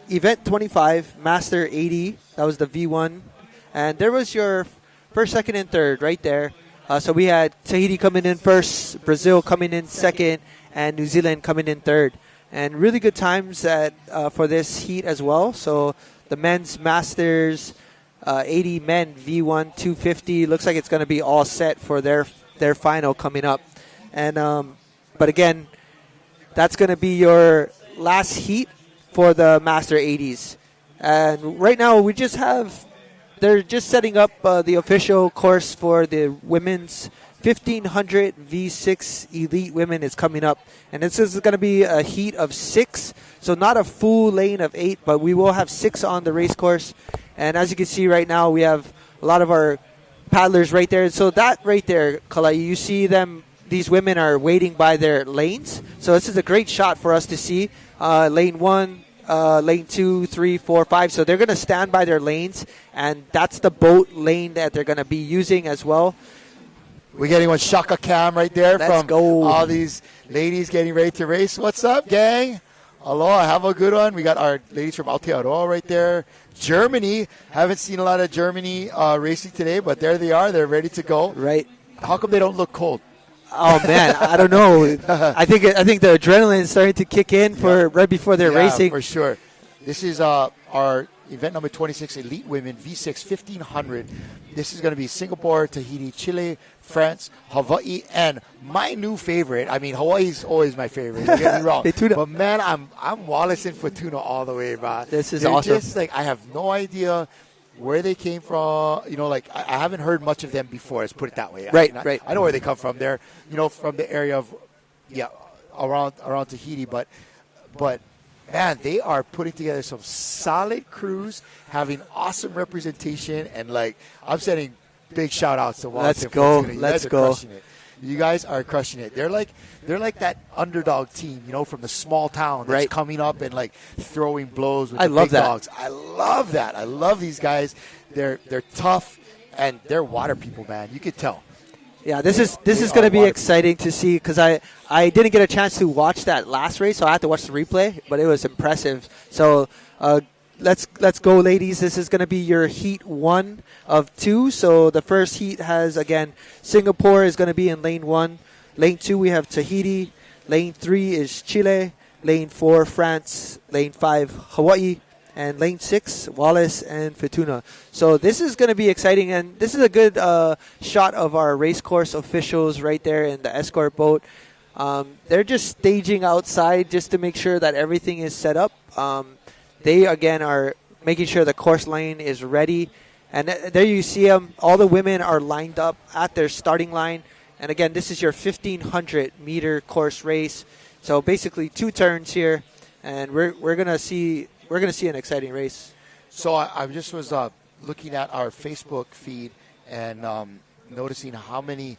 event 25, master 80. That was the V1. And there was your first, second, and third right there. So we had Tahiti coming in first, Brazil coming in second, and New Zealand coming in third. And really good times for this heat as well. So the men's masters 80 men V1 250 looks like it's going to be all set for their final coming up. And but again, that's going to be your last heat for the master 80s. And right now they're just setting up the official course for the women's 1500 V6 elite women is coming up. And this is going to be a heat of 6. So not a full lane of 8, but we will have 6 on the race course. And as you can see right now, we have a lot of our paddlers right there. So that right there, Kalai, you see them, these women are waiting by their lanes. So this is a great shot for us to see. Lane 1, lane 2, 3, 4, 5. So they're going to stand by their lanes. And that's the boat lane that they're going to be using as well. We're getting one Shaka Cam right there. Let's go. All these ladies getting ready to race. What's up, gang? Aloha, have a good one. We got our ladies from Aotearoa right there. Germany. Haven't seen a lot of Germany racing today, but there they are. They're ready to go. Right. How come they don't look cold? Oh, man, I don't know. I think the adrenaline is starting to kick in right before they're racing. For sure. This is our event number 26, Elite Women, V6 1500. This is going to be Singapore, Tahiti, Chile, France, Hawaii, and my new favorite. I mean, Hawaii's always my favorite. Don't get me wrong. But, man, I'm Wallace and Fortuna all the way, bro. This is awesome. Just, I have no idea where they came from. I haven't heard much of them before. Let's put it that way. Right. I know where they come from. They're, from the area of, around Tahiti. But man, they are putting together some solid crews, having awesome representation, and I'm sending big shout outs to Wallace. Let's go. Let's go. You guys are crushing it. They're like that underdog team, from the small town that's coming up and throwing blows with the big dogs. I love that. I love these guys. They're tough and they're water people, man. You could tell. Yeah, this is going to be exciting to see because I didn't get a chance to watch that last race, so I had to watch the replay, but it was impressive. So let's go, ladies. This is going to be your heat 1 of 2. So the first heat has, again, Singapore is going to be in lane 1. Lane 2, we have Tahiti. Lane 3 is Chile. Lane 4, France. Lane 5, Hawaii. And lane 6, Wallace and Fortuna. So this is going to be exciting, and this is a good shot of our race course officials right there in the escort boat. They're just staging outside just to make sure that everything is set up. They, again, are making sure the course lane is ready. And there you see them. All the women are lined up at their starting line. And, again, this is your 1,500-meter course race. So basically 2 turns here, and we're going to see an exciting race. So I just was looking at our Facebook feed and noticing how many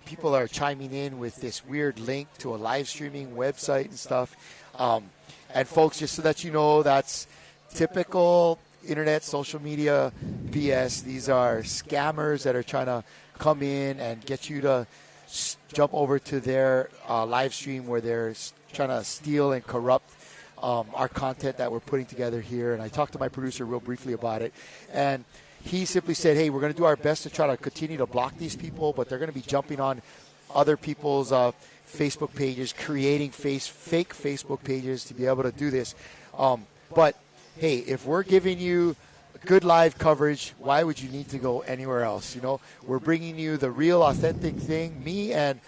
people are chiming in with this weird link to a live streaming website and stuff. And folks, just so that you know, that's typical internet, social media BS. These are scammers that are trying to come in and get you to jump over to their live stream where they're trying to steal and corrupt our content that we're putting together here. And I talked to my producer real briefly about it. And he simply said, hey, we're going to do our best to try to continue to block these people, but they're going to be jumping on other people's Facebook pages, creating fake Facebook pages to be able to do this. But, hey, if we're giving you good live coverage, why would you need to go anywhere else? We're bringing you the real, authentic thing. Me and,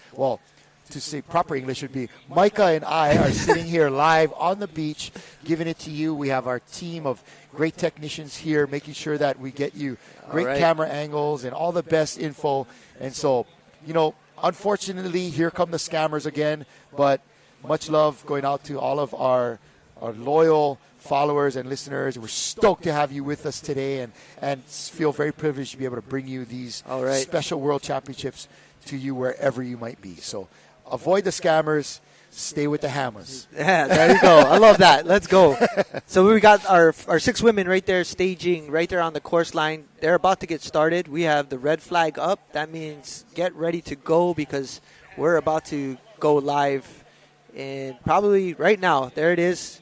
to say proper English would be Micah and I are sitting here live on the beach, giving it to you. We have our team of great technicians here, making sure that we get you great camera angles and all the best info. And so, unfortunately, here come the scammers again. But much love going out to all of our loyal followers and listeners. We're stoked to have you with us today and feel very privileged to be able to bring you these special World Championships to you wherever you might be. So avoid the scammers. stay with the hammers. Yeah, there you go. I love that. Let's go. So we got our 6 women right there staging right there on the course line. They're about to get started. We have the red flag up. That means get ready to go because we're about to go live in probably right now. There it is.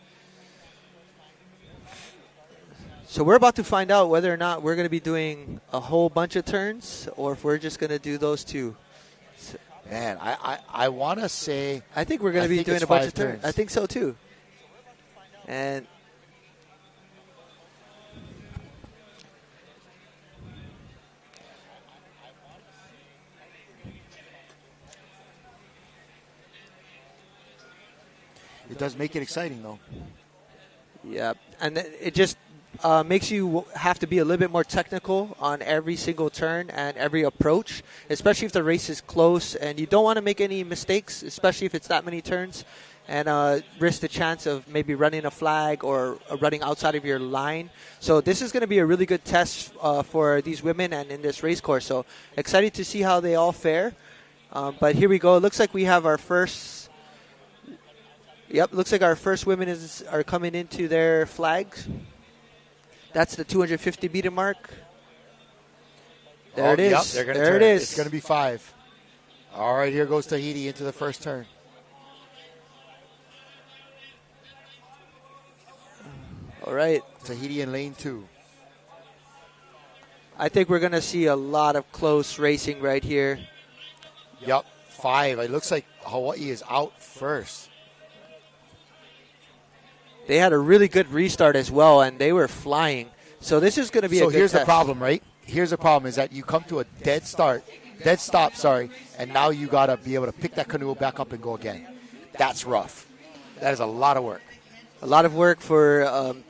So we're about to find out whether or not we're going to be doing a whole bunch of turns or if we're just going to do those 2. Man, I want to say... I think we're going to be doing a bunch of turns. I think so, too. And... It does make it exciting, though. Yeah, and it just makes you have to be a little bit more technical on every single turn and every approach, especially if the race is close and you don't want to make any mistakes, especially if it's that many turns, and risk the chance of maybe running a flag or running outside of your line. So this is going to be a really good test for these women and in this race course. So excited to see how they all fare. But here we go. It looks like we have our first... Yep, looks like our first women are coming into their flags. That's the 250 meter mark. There it is. Yep, there it is. It's going to be 5. All right, here goes Tahiti into the first turn. All right. Tahiti in lane 2. I think we're going to see a lot of close racing right here. Yep, 5. It looks like Hawaii is out first. They had a really good restart as well, and they were flying. So this is going to be a good here's test. the problem, right? Here's the problem is that you come to a dead stop, and now you got to be able to pick that canoe back up and go again. That's rough. That is a lot of work. A lot of work for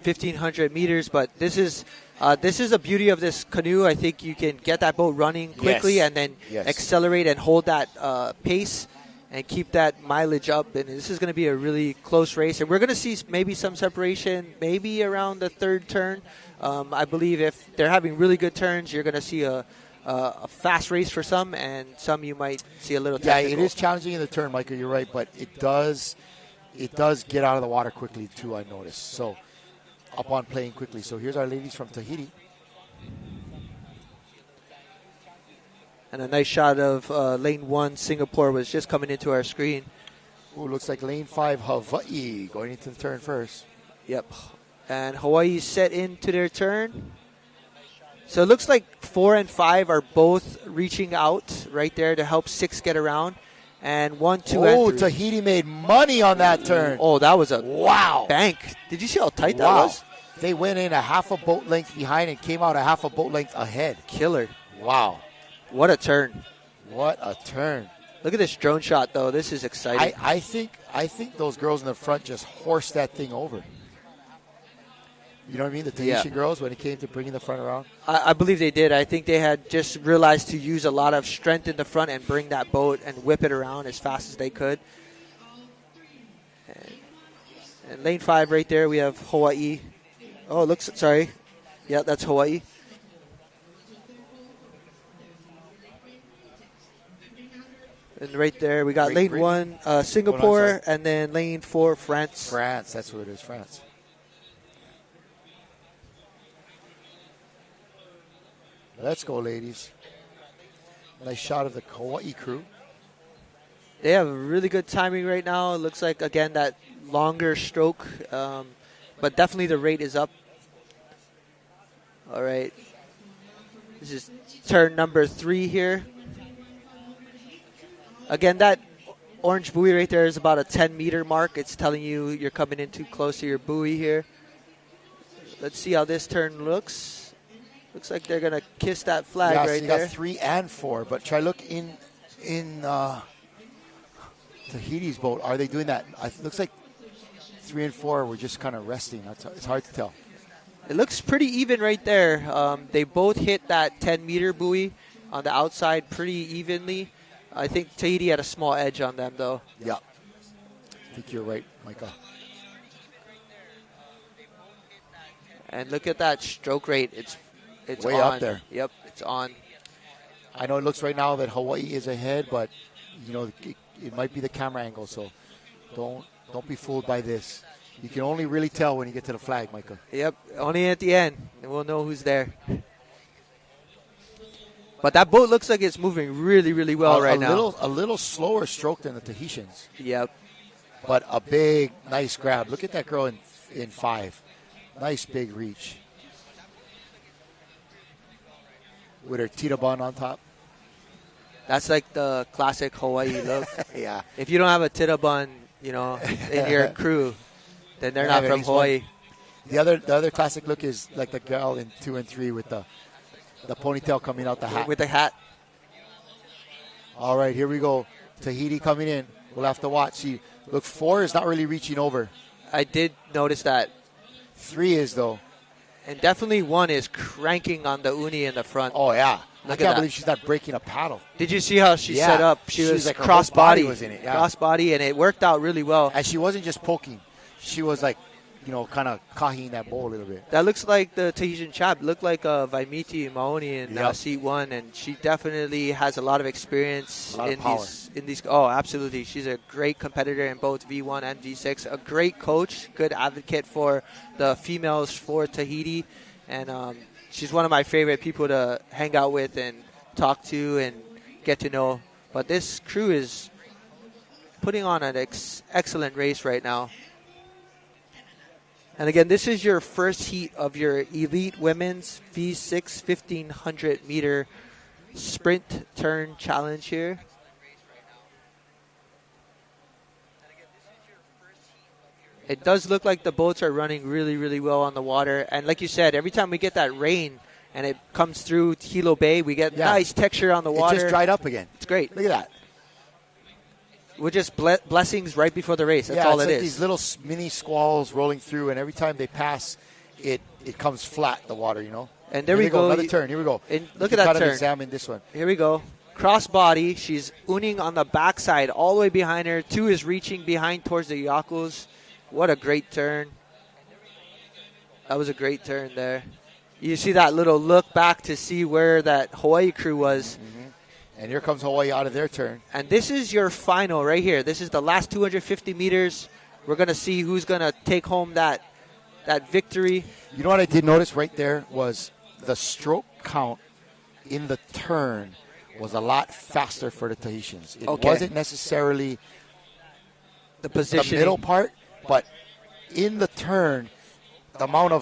1,500 meters, but this is the beauty of this canoe. I think you can get that boat running quickly and then accelerate and hold that pace and keep that mileage up. And this is going to be a really close race. And we're going to see maybe some separation, maybe around the 3rd turn. I believe if they're having really good turns, you're going to see a fast race for some, and some you might see a little technical. Yeah, it is challenging in the turn, Micah, you're right, but it does get out of the water quickly, too, I noticed. So, upon playing quickly. So, here's our ladies from Tahiti. And a nice shot of lane 1, Singapore, was just coming into our screen. Ooh, looks like lane 5, Hawaii, going into the turn first. Yep. And Hawaii set into their turn. So it looks like 4 and 5 are both reaching out right there to help 6 get around. And 1, 2, and 3. Tahiti made money on that turn. Oh, that was a wow bank. Did you see how tight that was? They went in a half a boat length behind and came out a half a boat length ahead. Killer. Wow. What a turn. What a turn. Look at this drone shot, though. This is exciting. I think those girls in the front just horsed that thing over. You know what I mean? The Tahitian girls, when it came to bringing the front around. I believe they did. I think they had just realized to use a lot of strength in the front and bring that boat and whip it around as fast as they could. And lane 5 right there, we have Hawaii. Oh, sorry. Yeah, that's Hawaii. And right there, we got lane 1, Singapore, and then lane 4, France. France, that's what it is, France. Let's go, ladies. Nice shot of the Hawaii crew. They have really good timing right now. It looks like, again, that longer stroke, but definitely the rate is up. All right. This is turn number 3 here. Again, that orange buoy right there is about a 10-meter mark. It's telling you you're coming in too close to your buoy here. Let's see how this turn looks. Looks like they're going to kiss that flag right so you there. got 3 and 4, but try look in Tahiti's boat. Are they doing that? It looks like 3 and 4 were just kind of resting. It's hard to tell. It looks pretty even right there. They both hit that 10-meter buoy on the outside pretty evenly. I think Tahiti had a small edge on them, though. Yeah. I think you're right, Micah. And look at that stroke rate. It's way on. Up there. Yep, it's on. I know it looks right now that Hawaii is ahead, but, you know, it might be the camera angle. So Don't be fooled by this. You can only really tell when you get to the flag, Micah. Yep, only at the end, and we'll know who's there. But that boat looks like it's moving really, really well right now. A little slower stroke than the Tahitians. Yep. But a big, nice grab. Look at that girl in 5. Nice big reach. With her tita bun on top. That's like the classic Hawaii look. Yeah. If you don't have a tita bun, in your crew, then they're not from Hawaii. The other classic look is like the girl in 2 and 3 with the ponytail coming out the hat. With the hat. All right, here we go. Tahiti coming in. We'll have to watch. See, look, 4 is not really reaching over. I did notice that. 3 is, though. And definitely 1 is cranking on the uni in the front. Oh, yeah. Look I can't believe she's not breaking a paddle. Did you see how she set up? She was like cross body. Was in it. Yeah. Cross body, and it worked out really well. And she wasn't just poking. She was like, kind of kahing that bowl a little bit. That looks like the Tahitian chap. Looked like Vaimiti Maoni in seat 1, and she definitely has a lot of experience in these. Oh, absolutely. She's a great competitor in both V1 and V6. A great coach, good advocate for the females for Tahiti, and she's one of my favorite people to hang out with and talk to and get to know. But this crew is putting on an excellent race right now. And again, this is your first heat of your Elite Women's V6 1500 meter sprint turn challenge here. It does look like the boats are running really, really well on the water. And like you said, every time we get that rain and it comes through Hilo Bay, we get nice texture on the water. It just dried up again. It's great. Look at that. We're just blessings right before the race. That's all it's it like is. These little mini squalls rolling through, and every time they pass, it comes flat, the water, And there we go. Another turn. Here we go. And look at that turn. Examine this one. Here we go. Cross body. She's ooning on the backside all the way behind her. 2 is reaching behind towards the Yakos. What a great turn. That was a great turn there. You see that little look back to see where that Hawaii crew was. Mm-hmm. And here comes Hawaii out of their turn. And this is your final right here. This is the last 250 meters. We're going to see who's going to take home that victory. You know what I did notice right there was the stroke count in the turn was a lot faster for the Tahitians. It wasn't necessarily the position, the middle part, but in the turn, the amount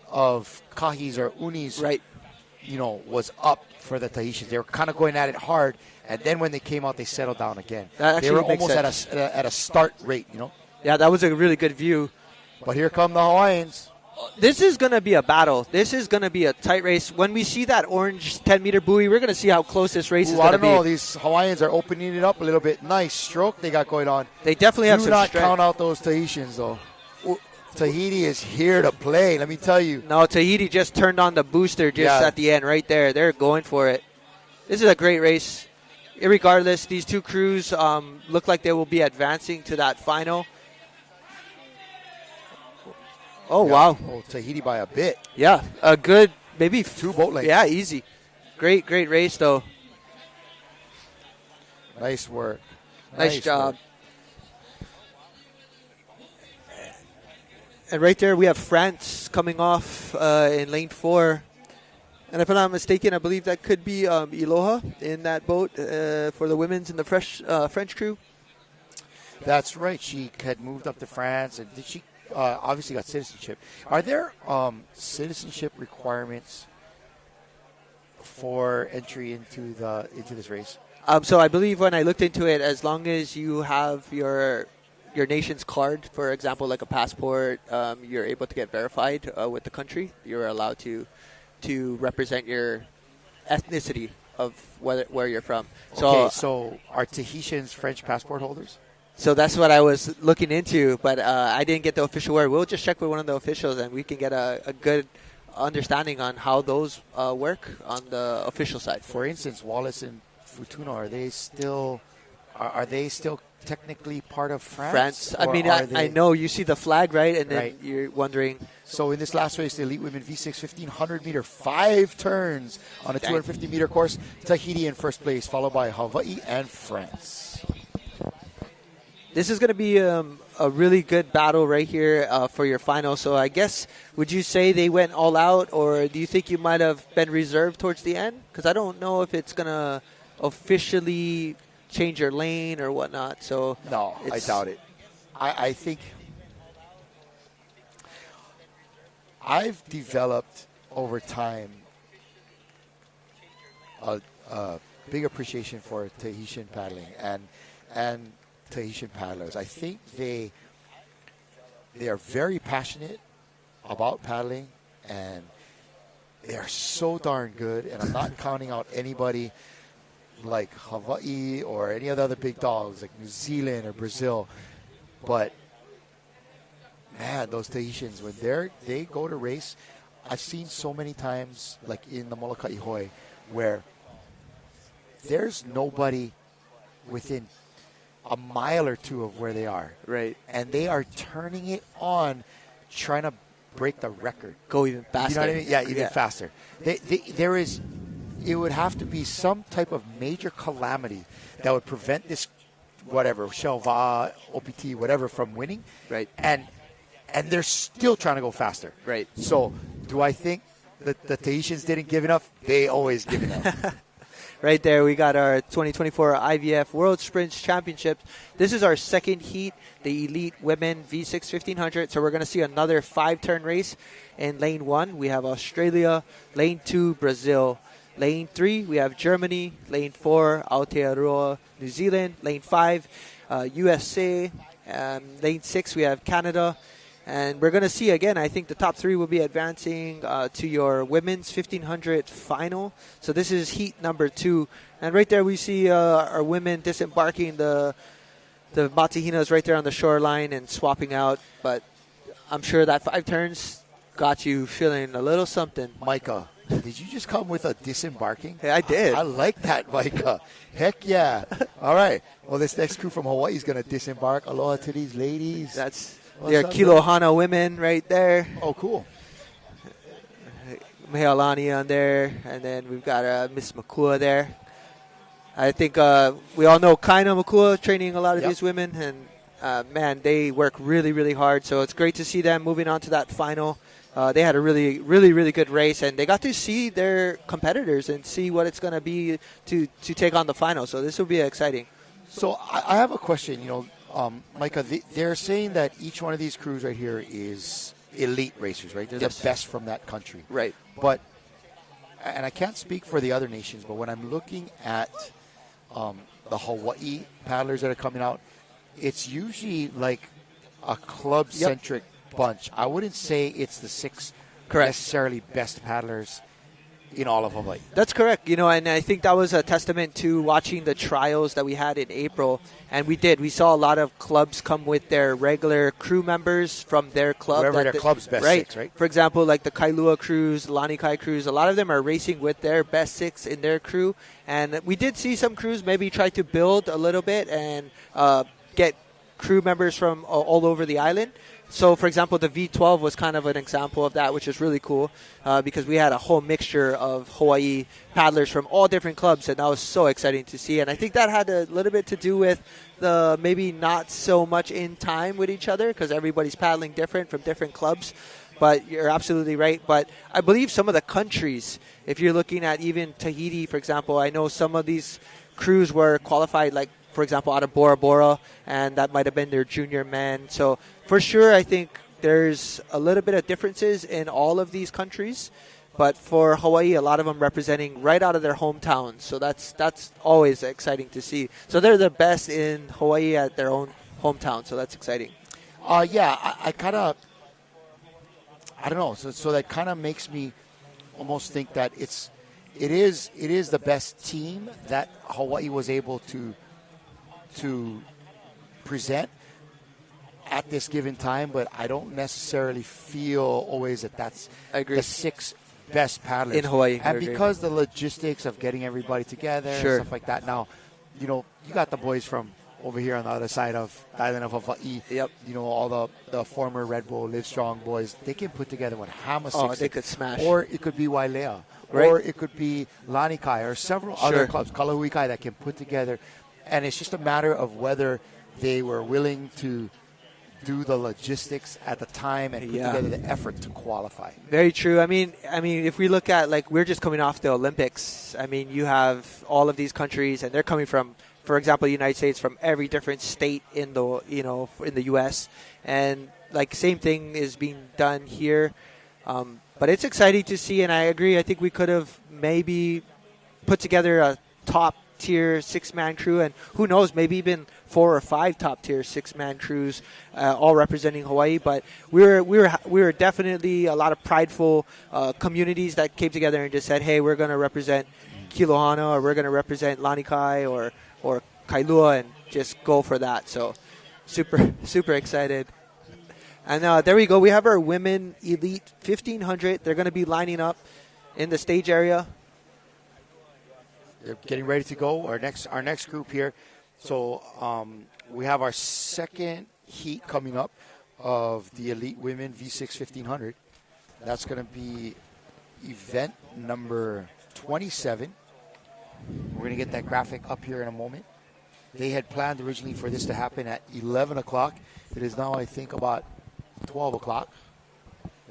of kahis or unis, was up for the Tahitians. They were kind of going at it hard, and then when they came out, they settled down again. They were almost at a start rate, Yeah, that was a really good view. But here come the Hawaiians. This is going to be a battle. This is going to be a tight race. When we see that orange 10-meter buoy, we're going to see how close this race is going to be. I don't know. These Hawaiians are opening it up a little bit. Nice stroke they got going on. They definitely have some strength. Do not count out those Tahitians, though. Tahiti is here to play, let me tell you. No, Tahiti just turned on the booster at the end right there. They're going for it. This is a great race. Irregardless, these two crews look like they will be advancing to that final. Oh, wow. Oh, Tahiti by a bit. Yeah, a good, maybe 2 boat lengths. Yeah, easy. Great race, though. Nice work. Nice job. And right there, we have France coming off in lane 4. And if I'm not mistaken, I believe that could be Iloha in that boat for the women's and the French crew. That's right. She had moved up to France, and she obviously got citizenship. Are there citizenship requirements for entry into this race? So I believe when I looked into it, as long as you have your nation's card, for example, like a passport, you're able to get verified with the country. You're allowed to represent your ethnicity of where you're from. So are Tahitians French passport holders? So that's what I was looking into, but I didn't get the official word. We'll just check with one of the officials, and we can get a good understanding on how those work on the official side. For instance, Wallace and Futuna, are they still technically part of France? I mean, I know you see the flag, right? And then you're wondering. So in this last race, the Elite Women V6 1500 meter, 5 turns on a 250 meter course. Tahiti in first place, followed by Hawaii and France. This is going to be a really good battle right here for your final. So I guess, would you say they went all out, or do you think you might have been reserved towards the end? Because I don't know if it's going to officially change your lane or whatnot. So no, I doubt it. I think I've developed over time a big appreciation for Tahitian paddling and Tahitian paddlers. I think they are very passionate about paddling, and they are so darn good. And I'm not counting out anybody like Hawaii or any of the other big dogs like New Zealand or Brazil. But man, those Tahitians, when they go to race, I've seen so many times, like in the Molokai Hoi, where there's nobody within a mile or two of where they are. Right. And they are turning it on, trying to break the record. Go even faster. You know what I mean? Yeah, even faster. It would have to be some type of major calamity that would prevent this, whatever, Shelva, OPT, whatever, from winning. Right. And they're still trying to go faster. Right. So do I think that the Tahitians didn't give enough? They always give enough. Right there, we got our 2024 IVF World Sprints Championships. This is our second heat, the Elite Women V6 1500. So we're going to see another 5-turn race in Lane 1. We have Australia, Lane 2, Brazil. Lane 3, we have Germany. Lane 4, Aotearoa, New Zealand. Lane 5, USA. Lane 6, we have Canada. And we're going to see, again, I think the top 3 will be advancing to your women's 1500 final. So this is heat number 2. And right there we see our women disembarking the Matahinas right there on the shoreline and swapping out. But I'm sure that 5 turns got you feeling a little something. Micah, did you just come with a disembarking? Hey, I did. I like that, Micah. Heck yeah. All right. Well, this next crew from Hawaii is going to disembark. Aloha to these ladies. That's their Kilohana women right there. Oh, cool. Mehalani on there. And then we've got Miss Makua there. I think we all know Kaina Makua training a lot of these women. And, man, they work really, really hard. So it's great to see them moving on to that final. They had a really, really, really good race. And they got to see their competitors and see what it's going to be to take on the final. So this will be exciting. So I have a question, Micah, they're saying that each one of these crews right here is elite racers, right? They're the best from that country. Right. But, and I can't speak for the other nations, but when I'm looking at the Hawaii paddlers that are coming out, it's usually like a club-centric bunch. I wouldn't say it's the 6 necessarily best paddlers in all of Hawaii. That's correct. And I think that was a testament to watching the trials that we had in April. And we saw a lot of clubs come with their regular crew members from their club. Wherever their club's best 6, right? For example, like the Kailua crews, Lanikai crews, a lot of them are racing with their best 6 in their crew. And we did see some crews maybe try to build a little bit and get crew members from all over the island. So, for example, the V12 was kind of an example of that, which is really cool because we had a whole mixture of Hawaii paddlers from all different clubs, and that was so exciting to see. And I think that had a little bit to do with the maybe not so much in time with each other because everybody's paddling different from different clubs. But you're absolutely right. But I believe some of the countries, if you're looking at even Tahiti, for example, I know some of these crews were qualified, like, for example, out of Bora Bora, and that might have been their junior men. So for sure, I think there's a little bit of differences in all of these countries. But for Hawaii, a lot of them representing right out of their hometowns. So that's always exciting to see. So they're the best in Hawaii at their own hometown. So that's exciting. I kind of, I don't know. So that kind of makes me almost think that it is the best team that Hawaii was able to present at this given time, but I don't necessarily feel always that that's the 6 best paddlers in Hawaii. And because the logistics of getting everybody together and stuff like that. Now, you got the boys from over here on the other side of the island of Hawaii. Yep. All the former Red Bull Live Strong boys. They can put together one Hama 6. Oh, they could smash. Or it could be Wailea. Right. Or it could be Lanikai or several other clubs, Kalahuikai, that can put together. And it's just a matter of whether they were willing to do the logistics at the time and put together the effort to qualify. Very true. I mean, if we look at, like, we're just coming off the Olympics. I mean, you have all of these countries, and they're coming from, for example, the United States, from every different state in the in the U.S. And like, same thing is being done here. But it's exciting to see, and I agree. I think we could have maybe put together a top-tier 6-man crew, and who knows, maybe even 4 or 5 top-tier 6-man crews, all representing Hawaii. But we were definitely a lot of prideful communities that came together and just said, hey, we're going to represent Kilohana, or we're going to represent Lanikai or Kailua, and just go for that. So super excited. And there we go. We have our women elite 1500. They're going to be lining up in the stage area. They're getting ready to go. Our next group here. So we have our second heat coming up of the elite women V6 1500. That's going to be event number 27. We're going to get that graphic up here in a moment. They had planned originally for this to happen at 11 o'clock. It is now, I think, about 12 o'clock.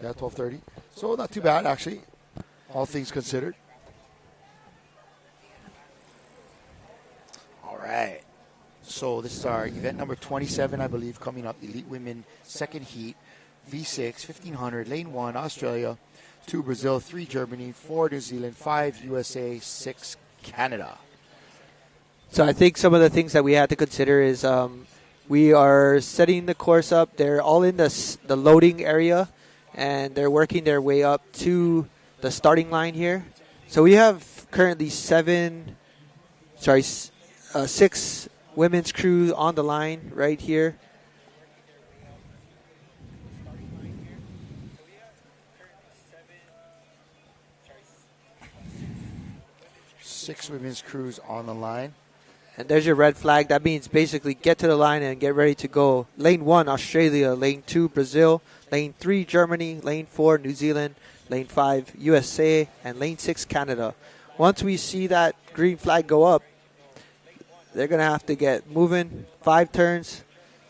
Yeah, 12:30. So not too bad, actually, all things considered. All right. So this is our event number 27, I believe, coming up. Elite Women second heat, V6, 1500, lane 1, Australia, 2 Brazil, 3 Germany, 4 New Zealand, 5 USA, 6 Canada. So I think some of the things that we had to consider is we are setting the course up. They're all in the loading area, and they're working their way up to the starting line here. So we have currently 6 women's crew on the line right here. Six women's crews on the line. And there's your red flag. That means basically get to the line and get ready to go. Lane 1, Australia. Lane 2, Brazil. Lane 3, Germany. Lane 4, New Zealand. Lane 5, USA. And Lane 6, Canada. Once we see that green flag go up, they're going to have to get moving. 5 turns.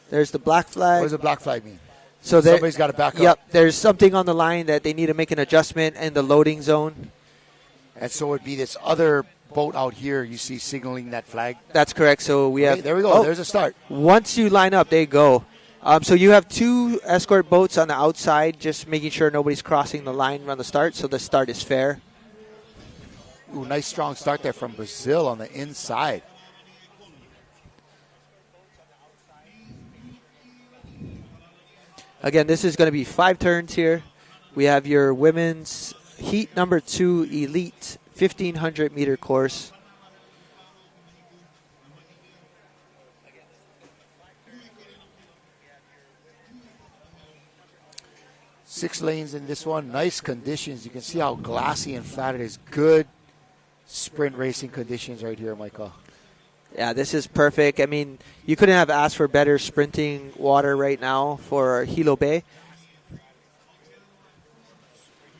There's the black flag. What does the black flag mean? So somebody's got to back up. Yep, there's something on the line that they need to make an adjustment in the loading zone. And so it would be this other boat out here you see signaling that flag. That's correct. So we have. There we go. There's a start. Once you line up, they go. So you have 2 escort boats on the outside, just making sure nobody's crossing the line around the start, so the start is fair. Ooh, nice strong start there from Brazil on the inside. Again, this is going to be 5 turns here. We have your women's heat number 2 elite 1,500 meter course. Six lanes in this one. Nice conditions. You can see how glassy and flat it is. Good sprint racing conditions right here, Michael. Yeah, this is perfect. I mean, you couldn't have asked for better sprinting water right now for Hilo Bay.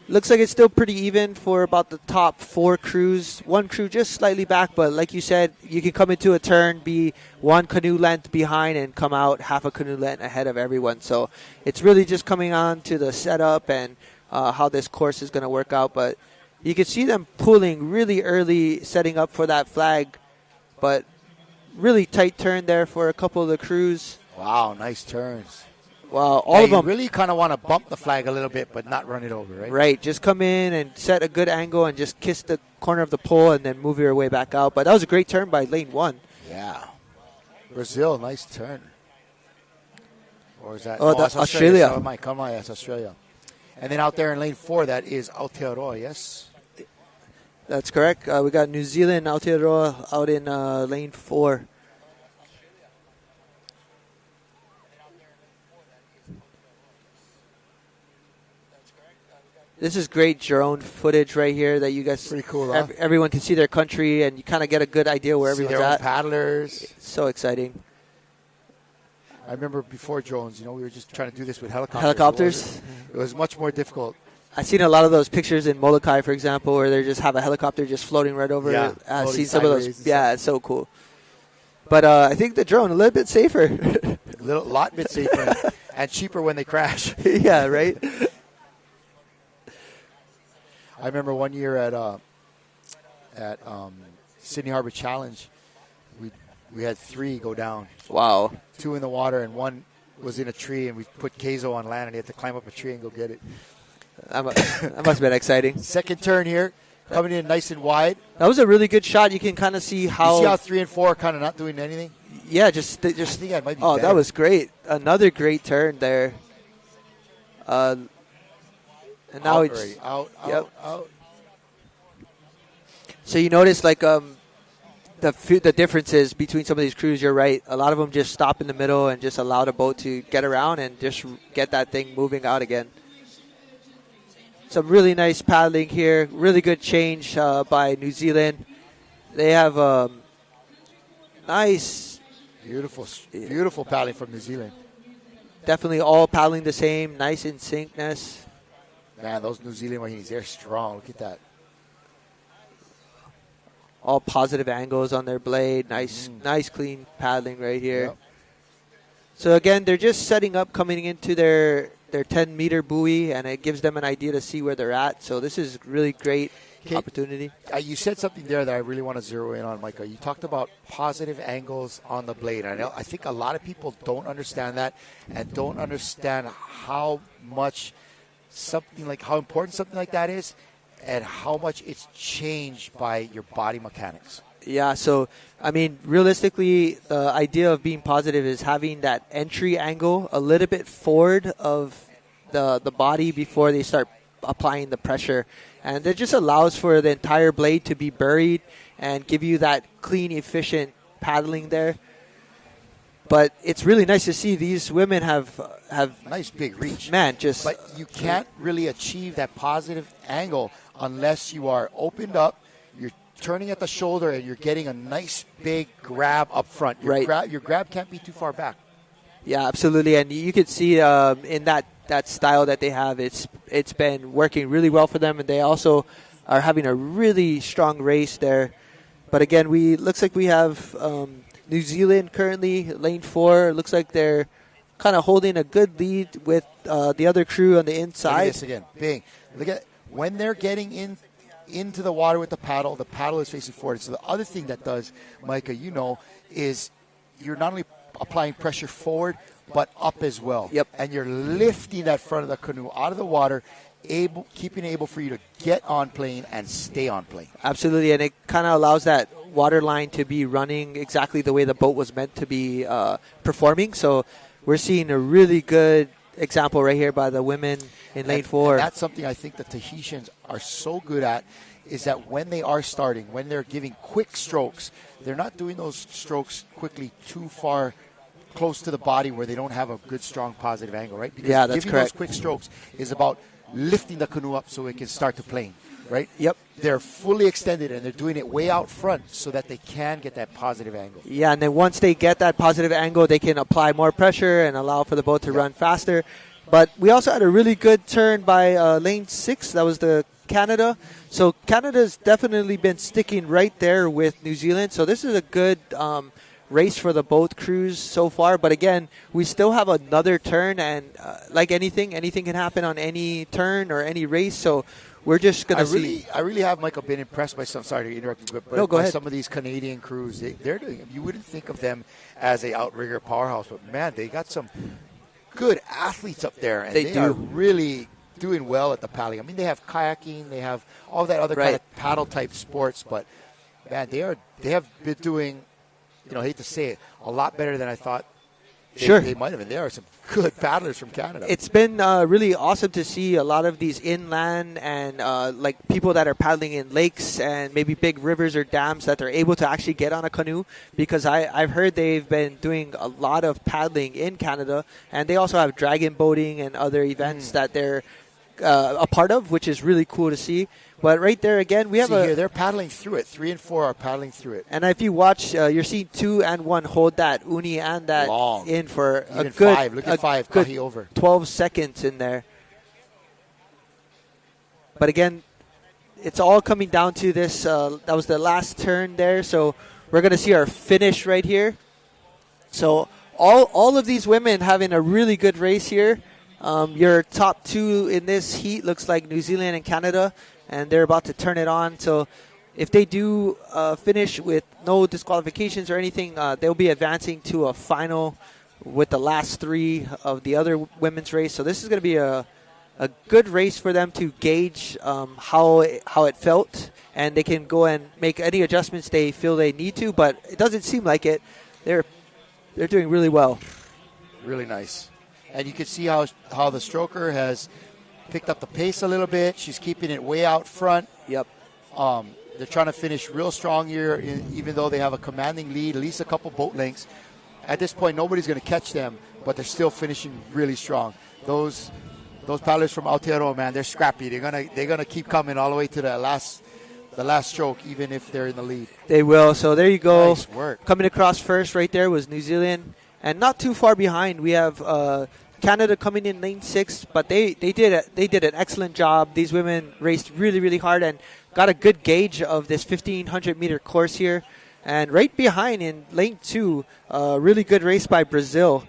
Looks like it's still pretty even for about the top 4 crews. 1 crew just slightly back, but like you said, you can come into a turn, be 1 canoe length behind, and come out half a canoe length ahead of everyone. So it's really just coming on to the setup and how this course is going to work out. But you can see them pulling really early, setting up for that flag. But really tight turn there for a couple of the crews. Wow, nice turns. Well, all of them. You really kind of want to bump the flag a little bit, but not run it over, right? Right. Just come in and set a good angle and just kiss the corner of the pole and then move your way back out. But that was a great turn by lane 1. Yeah. Brazil, nice turn. Or is that? Oh, that's Australia. Come on, that's Australia. And then out there in lane 4, that is Aotearoa, yes? That's correct. We got New Zealand, Aotearoa out in lane 4. This is great drone footage right here that you guys. Pretty cool, huh? Everyone can see their country, and you kind of get a good idea where everyone's their at. Own paddlers. It's so exciting. I remember before drones, we were just trying to do this with helicopters. Helicopters? It was much more difficult. I've seen a lot of those pictures in Molokai, for example, where they just have a helicopter just floating right over. Yeah, I've seen some of those. Yeah, it's so cool. But I think the drone a little bit safer. Lot bit safer and cheaper when they crash. Yeah, right. I remember one year at Sydney Harbor Challenge, we had 3 go down. Wow. 2 in the water and 1 was in a tree, and we put Keizo on land, and he had to climb up a tree and go get it. That must have been exciting. Second turn here, coming in nice and wide. That was a really good shot. You can kind of see how... You see how 3 and 4 are kind of not doing anything? Yeah, just I think that might be oh, better. That was great. Another great turn there. And now out it's... already. Out. So you notice, like, the differences between some of these crews. You're right. A lot of them just stop in the middle and just allow the boat to get around and just get that thing moving out again. Some really nice paddling here. Really good change by New Zealand. They have nice... Beautiful paddling from New Zealand. Definitely all paddling the same. Nice in syncness. Man, those New Zealand wahinis, they're strong. Look at that. All positive angles on their blade. Nice clean paddling right here. Yep. So again, they're just setting up coming into their 10-meter buoy, and it gives them an idea to see where they're at. So this is really great opportunity. You said something there that I really want to zero in on, Micah. You talked about positive angles on the blade. I think a lot of people don't understand that and don't understand how important something like that is, and how much it's changed by your body mechanics. Yeah, so, I mean, realistically, the idea of being positive is having that entry angle a little bit forward of the body before they start applying the pressure. And it just allows for the entire blade to be buried and give you that clean, efficient paddling there. But it's really nice to see these women have nice big reach. Man, just... But you can't really achieve that positive angle unless you are opened up, you're turning at the shoulder, and you're getting a nice big grab up front. Your grab can't be too far back. Yeah, absolutely. And you can see in that style that they have, it's been working really well for them, and they also are having a really strong race there. But again, looks like we have New Zealand currently, lane 4. Looks like they're kind of holding a good lead with the other crew on the inside. Look at this again. Bing. Look at when they're getting into the water with the paddle is facing forward. So the other thing that does, Micah, is you're not only applying pressure forward, but up as well. Yep. And you're lifting that front of the canoe out of the water, keeping it able for you to get on plane and stay on plane. Absolutely, and it kind of allows that water line to be running exactly the way the boat was meant to be performing. So we're seeing a really good example right here by the women in lane 4. And that's something I think the Tahitians are so good at, is that when they are starting, when they're giving quick strokes, they're not doing those strokes quickly too far close to the body where they don't have a good, strong, positive angle, right? Because yeah, that's giving correct. those quick strokes is about lifting the canoe up so it can start to plane, right? Yep. They're fully extended, and they're doing it way out front so that they can get that positive angle. Yeah, and then once they get that positive angle, they can apply more pressure and allow for the boat to run faster. But we also had a really good turn by lane 6. That was the Canada. So Canada's definitely been sticking right there with New Zealand. So this is a good race for the both crews so far. But again, we still have another turn, and like anything can happen on any turn or any race. So we're just going to see. I really have, Michael, been impressed by some. Sorry to interrupt you, but no, go ahead. Some of these Canadian crews. They're doing. You wouldn't think of them as a outrigger powerhouse, but man, they got some good athletes up there, and they are really doing well at the paddling. I mean, they have kayaking, they have all that other kind of paddle type sports, but man, they have been doing, I hate to say it, a lot better than I thought they might have. And there are some good paddlers from Canada. It's been really awesome to see a lot of these inland and like people that are paddling in lakes and maybe big rivers or dams that they're able to actually get on a canoe, because I've heard they've been doing a lot of paddling in Canada, and they also have dragon boating and other events that they're a part of, which is really cool to see. But right there again, we have here, they're paddling through it. 3 and 4 are paddling through it. And if you watch, you're seeing 2 and 1 hold that uni and that long in for even a good 5. Look at 5. Good Kahi over 12 seconds in there. But again, it's all coming down to this. That was the last turn there. So we're going to see our finish right here. So all of these women having a really good race here. Your top two in this heat looks like New Zealand and Canada, and they're about to turn it on. So if they do finish with no disqualifications or anything, they'll be advancing to a final with the last three of the other women's race. So this is going to be a good race for them to gauge how it felt, and they can go and make any adjustments they feel they need to. But it doesn't seem like it. They're doing really well. Really nice. And you can see how the stroker has picked up the pace a little bit. She's keeping it way out front. Yep. They're trying to finish real strong here, even though they have a commanding lead, at least a couple boat lengths. At this point, nobody's going to catch them, but they're still finishing really strong. Those paddlers from Aotearoa, man, they're scrappy. They're gonna keep coming all the way to the last stroke, even if they're in the lead. They will. So there you go. Nice work. Coming across first right there was New Zealand, and not too far behind we have Canada coming in lane 6, but they did an excellent job. These women raced really, really hard and got a good gauge of this 1,500 meter course here. And right behind in lane 2, really good race by Brazil.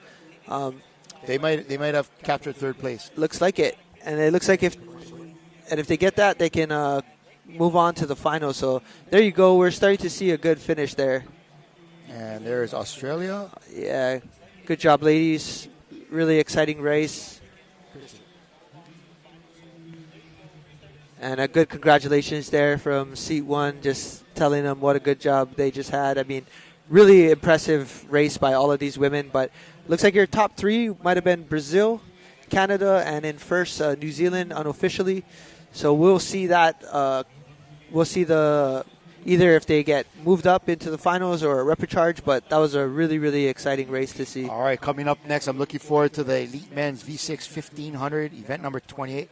They might have captured third place. Looks like it, and it looks like if they get that, they can move on to the final. So there you go. We're starting to see a good finish there. And there's Australia. Yeah, good job, ladies. Really exciting race. And a good congratulations there from seat 1, just telling them what a good job they just had. I mean, really impressive race by all of these women. But looks like your top 3 might have been Brazil, Canada, and in first New Zealand unofficially. So we'll see that. We'll see either if they get moved up into the finals or a repecharge, but that was a really, really exciting race to see. All right, coming up next, I'm looking forward to the Elite Men's V6 1500, event number 28.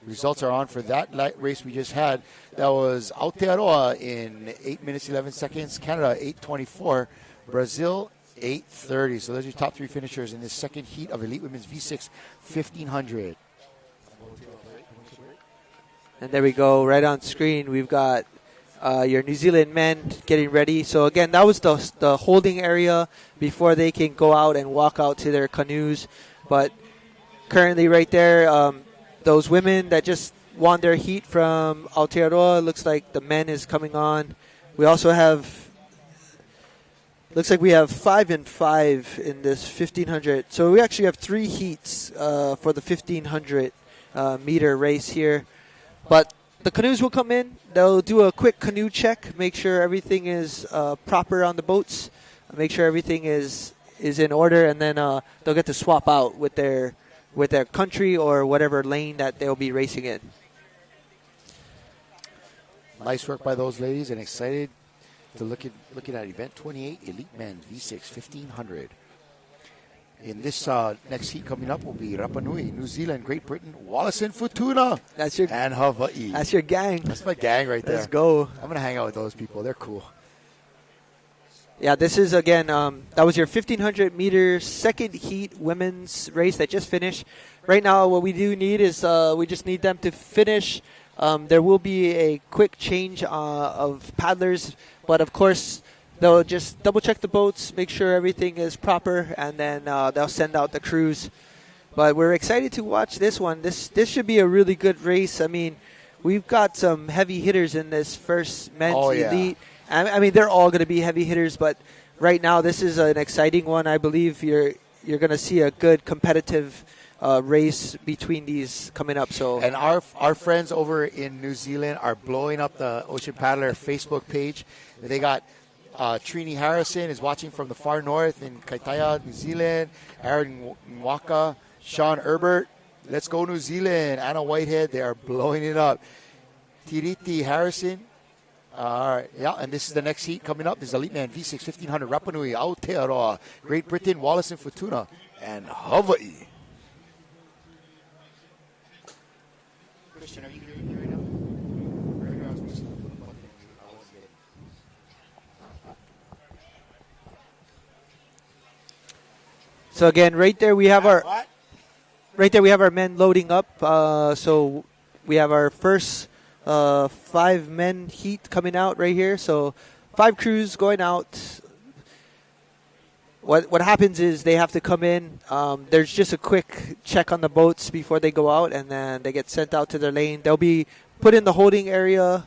Results are on for that race we just had. That was Aotearoa in 8 minutes, 11 seconds. Canada, 8:24. Brazil, 8:30. So those are your top 3 finishers in this second heat of Elite Women's V6 1500. And there we go. Right on screen, we've got your New Zealand men getting ready. So again, that was the holding area before they can go out and walk out to their canoes. But currently right there, those women that just won their heat from Aotearoa, looks like the men is coming on. We also have, looks like we have 5 and 5 in this 1500. So we actually have 3 heats for the 1500 meter race here. But the canoes will come in. They'll do a quick canoe check, make sure everything is proper on the boats, make sure everything is in order, and then they'll get to swap out with their country or whatever lane that they'll be racing in. Nice work by those ladies, and excited to looking at event 28, Elite Men's V6 1500. In this next heat coming up will be Rapa Nui, New Zealand, Great Britain, Wallace and Futuna, and Hawaii. That's your gang. That's my gang right there. Let's go. I'm going to hang out with those people. They're cool. Yeah, this is, again, that was your 1,500 meter second heat women's race that just finished. Right now, what we do need is we just need them to finish. There will be a quick change of paddlers, but of course, they'll just double check the boats, make sure everything is proper, and then they'll send out the crews. But we're excited to watch this one. This should be a really good race. I mean, we've got some heavy hitters in this first men's elite. I mean, they're all going to be heavy hitters, but right now this is an exciting one. I believe you're going to see a good competitive race between these coming up. So, and our friends over in New Zealand are blowing up the Ocean Paddler Facebook page. They got Trini Harrison is watching from the far north in Kaitaia, New Zealand. Aaron Nwaka, Sean Herbert. Let's go New Zealand. Anna Whitehead, they are blowing it up. Tiriti Harrison. All right, yeah, and this is the next heat coming up. This is Elite Man V6 1500, Rapa Nui, Aotearoa, Great Britain, Wallace and Futuna, and Hawaii. Christian, are you here right now? So again, right there we have our men loading up. So we have our first 5 men heat coming out right here. So 5 crews going out. What happens is they have to come in. There's just a quick check on the boats before they go out, and then they get sent out to their lane. They'll be put in the holding area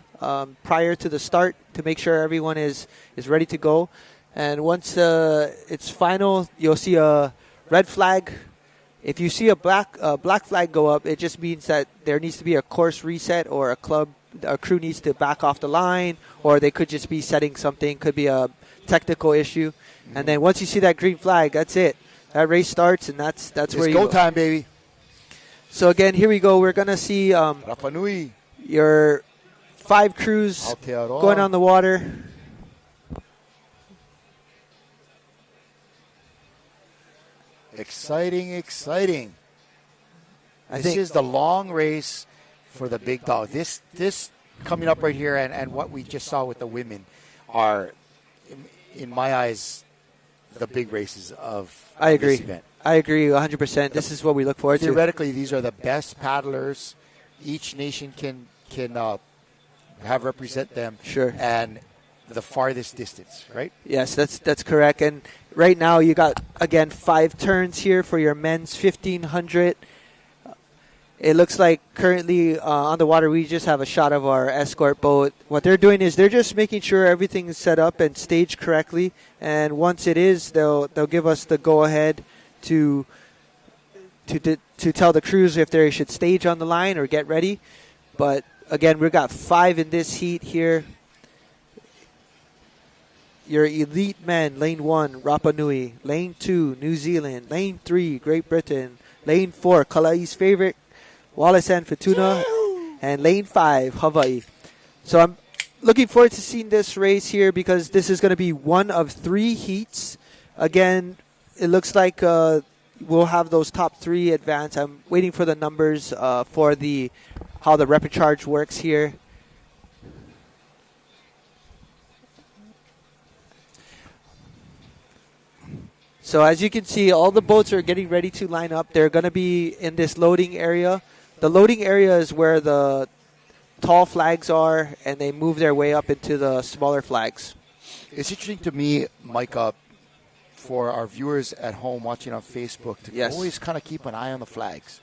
prior to the start to make sure everyone is ready to go. And once it's final, you'll see a red flag. If you see a black flag go up, it just means that there needs to be a course reset, or a crew needs to back off the line, or they could just be setting something. Could be a technical issue. And then once you see that green flag, that's it. That race starts, and that's where you go. It's go time, baby. So again, here we go. We're gonna see Rapa Nui. Your 5 crews going on the water. Exciting. This is the long race for the big dog. This coming up right here, and what we just saw with the women are, in my eyes, the big races of this event. I agree 100%. This is what we look forward to. Theoretically, these are the best paddlers. Each nation can have represent them. Sure. And the farthest distance, right? Yes, that's correct. And right now you got, again, 5 turns here for your men's 1500. It looks like currently on the water we just have a shot of our escort boat. What they're doing is they're just making sure everything is set up and staged correctly. And once it is, they'll give us the go-ahead to tell the crews if they should stage on the line or get ready. But again, we've got 5 in this heat here. Your elite men, lane 1, Rapa Nui. Lane 2, New Zealand. Lane 3, Great Britain. Lane 4, Kalai's favorite, Wallace and Fortuna. And lane 5, Hawaii. So I'm looking forward to seeing this race here because this is going to be one of 3 heats. Again, it looks like we'll have those top 3 advance. I'm waiting for the numbers for how the repechage works here. So as you can see, all the boats are getting ready to line up. They're going to be in this loading area. The loading area is where the tall flags are, and they move their way up into the smaller flags. It's interesting to me, Micah, for our viewers at home watching on Facebook to always kind of keep an eye on the flags.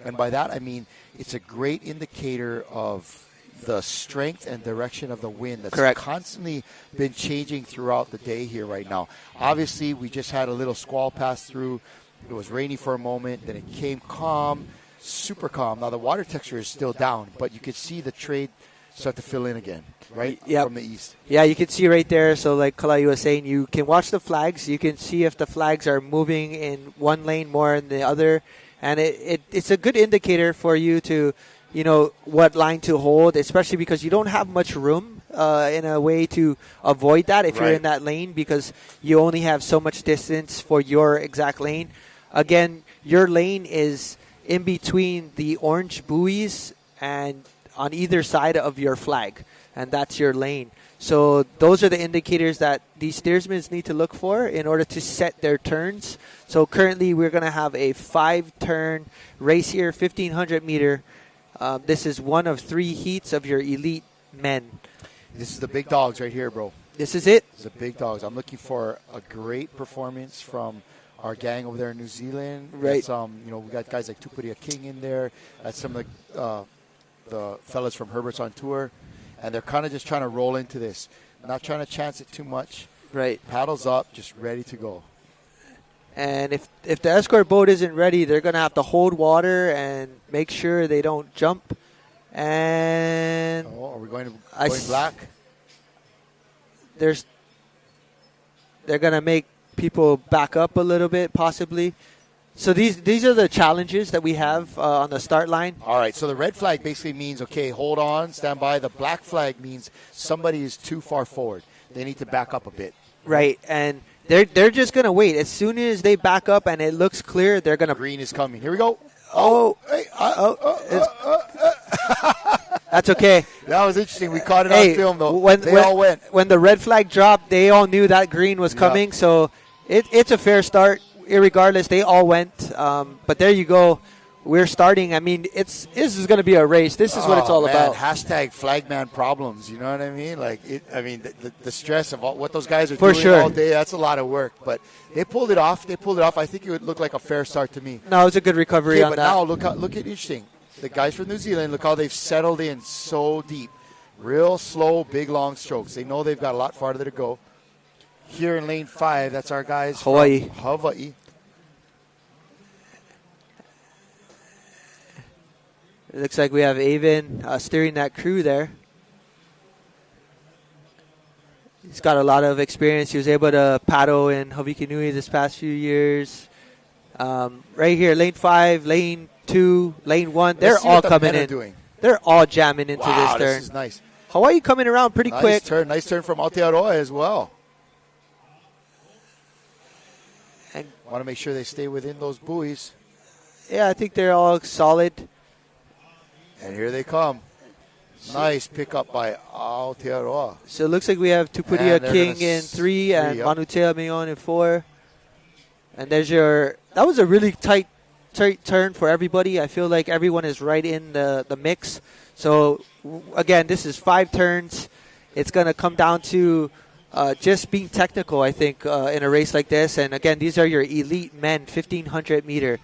And by that, I mean it's a great indicator of the strength and direction of the wind that's constantly been changing throughout the day here right now. Obviously, we just had a little squall pass through. It was rainy for a moment. Then it came calm, super calm. Now, the water texture is still down, but you could see the trade start to fill in again, right, from the east. Yeah, you can see right there. So like Kalai was saying, you can watch the flags. You can see if the flags are moving in one lane more than the other. And it's a good indicator for you to what line to hold, especially because you don't have much room in a way to avoid that if you're in that lane because you only have so much distance for your exact lane. Again, your lane is in between the orange buoys and on either side of your flag, and that's your lane. So those are the indicators that these steersmen need to look for in order to set their turns. So currently we're going to have a 5-turn race here, 1,500 meter. This is one of 3 heats of your elite men. This is the big dogs right here, bro. This is it. This is the big dogs. I'm looking for a great performance from our gang over there in New Zealand. Right. We got guys like Tupuria King in there. That's some of the fellas from Herbert's on tour. And they're kind of just trying to roll into this. Not trying to chance it too much. Right. Paddles up, just ready to go. And if the escort boat isn't ready, they're going to have to hold water and make sure they don't jump. And are we going black? They're going to make people back up a little bit, possibly. So these are the challenges that we have on the start line. All right, so the red flag basically means, okay, hold on, stand by. The black flag means somebody is too far forward. They need to back up a bit. Right, and they're just going to wait. As soon as they back up and it looks clear, they're going to... Green is coming. Here we go. That's okay. That was interesting. We caught it on film, though. They all went. When the red flag dropped, they all knew that green was coming, so it's a fair start. Irregardless, they all went. But there you go. we're starting. I mean, this is going to be a race. This is what it's all about. Hashtag flagman problems. You know what I mean? Like, the stress of what those guys are For doing sure. all day, that's a lot of work. But they pulled it off. I think it would look like a fair start to me. No, it was a good recovery on but that. now look at interesting. The guys from New Zealand, look how they've settled in so deep. Real slow, big, long strokes. They know they've got a lot farther to go. Here in lane 5, that's our guys Hawaii. from Hawaii. It looks like we have Avon steering that crew there. He's got a lot of experience. He was able to paddle in Hawaii this past few years. Right here, lane 5, lane 2, lane 1. They're all coming in. Doing. They're all jamming into this turn. This is nice. Hawaii coming around pretty quick. Nice turn from Aotearoa as well. And want to make sure they stay within those buoys. Yeah, I think they're all solid. And here they come. Nice pickup by Aotearoa. So it looks like we have Tupuria King in 3 and Manutea Mion in 4. And there's that was a really tight turn for everybody. I feel like everyone is right in the mix. So, again, this is 5 turns. It's going to come down to just being technical, I think, in a race like this. And, again, these are your elite men, 1,500 meter.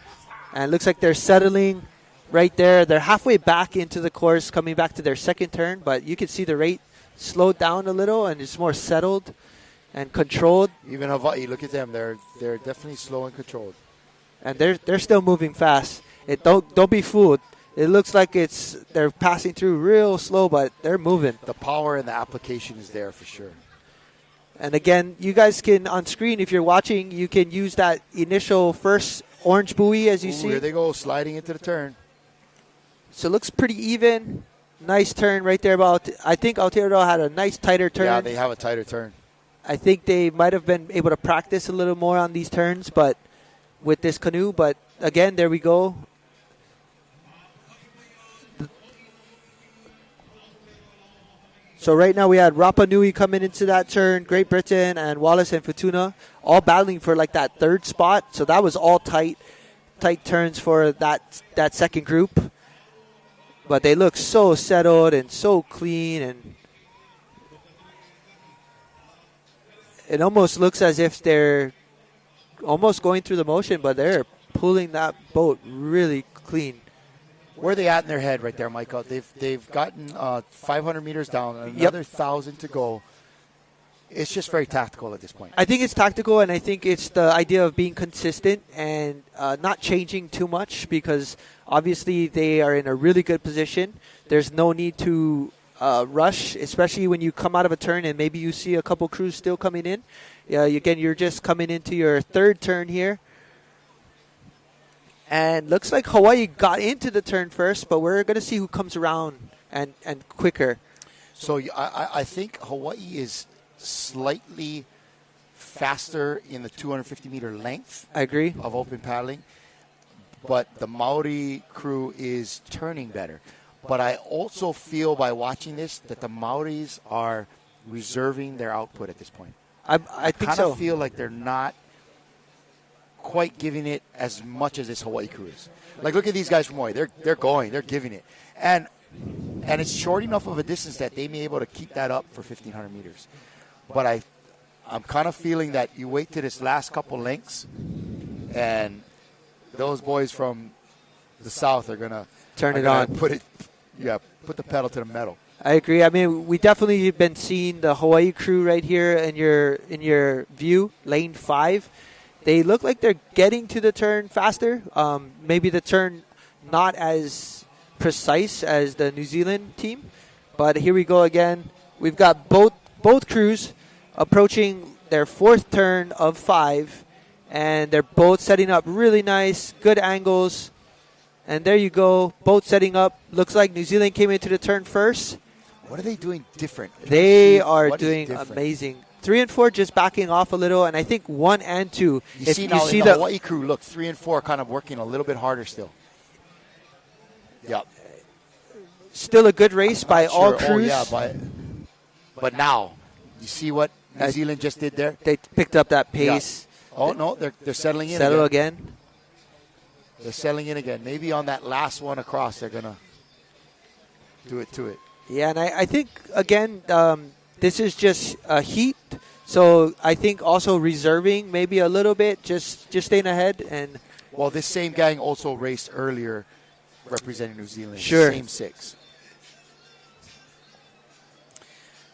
And it looks like they're settling right there. They're halfway back into the course, coming back to their second turn. But you can see the rate slowed down a little, and it's more settled and controlled. Even Hawaii, look at them. They're definitely slow and controlled. And they're still moving fast. Don't be fooled. It looks like they're passing through real slow, but they're moving. The power and the application is there for sure. And again, you guys can, on screen, if you're watching, you can use that initial first orange buoy as you see. Here they go, sliding into the turn. So it looks pretty even. Nice turn right there. I think Aotearoa had a nice tighter turn. Yeah, they have a tighter turn. I think they might have been able to practice a little more on these turns, but with this canoe. But again, there we go. So right now we had Rapa Nui coming into that turn, Great Britain and Wallace and Futuna all battling for like that third spot. So that was all tight turns for that second group. But they look so settled and so clean, and it almost looks as if they're almost going through the motion, but they're pulling that boat really clean. Where are they at in their head right there, Michael? They've gotten 500 meters down, another 1,000 to go. It's just very tactical at this point. I think it's tactical, and I think it's the idea of being consistent and not changing too much, because obviously they are in a really good position. There's no need to rush, especially when you come out of a turn and maybe you see a couple crews still coming in. Again, you're just coming into your third turn here. And looks like Hawaii got into the turn first, but we're going to see who comes around and quicker. So I think Hawaii is slightly faster in the 250-meter length. I agree. Of open paddling. But the Maori crew is turning better. But I also feel by watching this that the Maoris are reserving their output at this point. I think so. I kind of feel like they're not quite giving it as much as this Hawaii crew is. Like, look at these guys from Hawaii. They're giving it. And it's short enough of a distance that they may be able to keep that up for 1,500 meters. But I'm kind of feeling that you wait to this last couple lengths, and those boys from the south are going to turn it on. Put the pedal to the metal. I agree. I mean, we definitely have been seeing the Hawaii crew right here in your view, lane 5. They look like they're getting to the turn faster. Maybe the turn not as precise as the New Zealand team. But here we go again. We've got both crews approaching their fourth turn of 5. And they're both setting up really nice, good angles. And there you go, both setting up. Looks like New Zealand came into the turn first. What are they doing different? They are doing amazing. 3 and 4 just backing off a little, and I think 1 and 2. You see the Hawaii crew, look, 3 and 4 kind of working a little bit harder still. Yep. Still a good race by all crews. Oh, yeah, but now, you see what New Zealand just did there? They picked up that pace. Yeah. Oh, no, they're settling in. Settle again. They're settling in again. Maybe on that last one across, they're going to do it to it. Yeah, and I think, again, this is just a heat. So I think also reserving maybe a little bit, just staying ahead. And well, this same gang also raced earlier representing New Zealand. Sure. Same 6.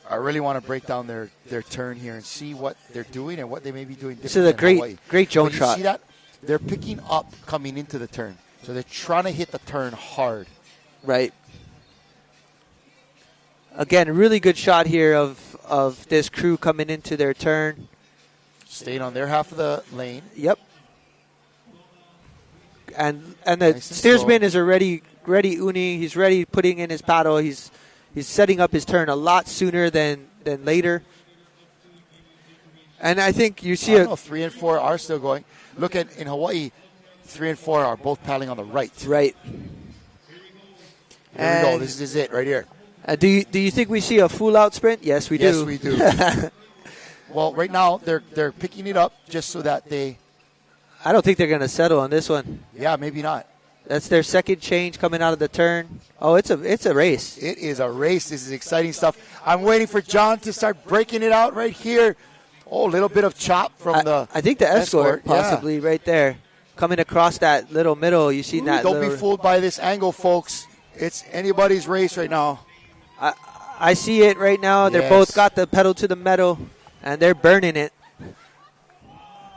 I really want to break down their turn here and see what they're doing and what they may be doing differently. This is a great drone shot. See that? They're picking up coming into the turn. So they're trying to hit the turn hard. Right. Again, a really good shot here of this crew coming into their turn. Staying on their half of the lane. Yep. And the steersman is already ready uni. He's ready putting in his paddle. He's setting up his turn a lot sooner than later. And I think you see 3 and 4 are still going. Look at in Hawaii, 3 and 4 are both paddling on the right. Right. Here we go. This is it right here. Do you think we see a full out sprint? Yes, we do. Yes, we do. Well, right now they're picking it up just so that they. I don't think they're going to settle on this one. Yeah, maybe not. That's their second change coming out of the turn. Oh, it's a race. It is a race. This is exciting stuff. I'm waiting for John to start breaking it out right here. Oh, a little bit of chop from the. I think the escort possibly right there, coming across that little middle. You see that? Don't be fooled by this angle, folks. It's anybody's race right now. I see it right now. They're both got the pedal to the metal, and they're burning it.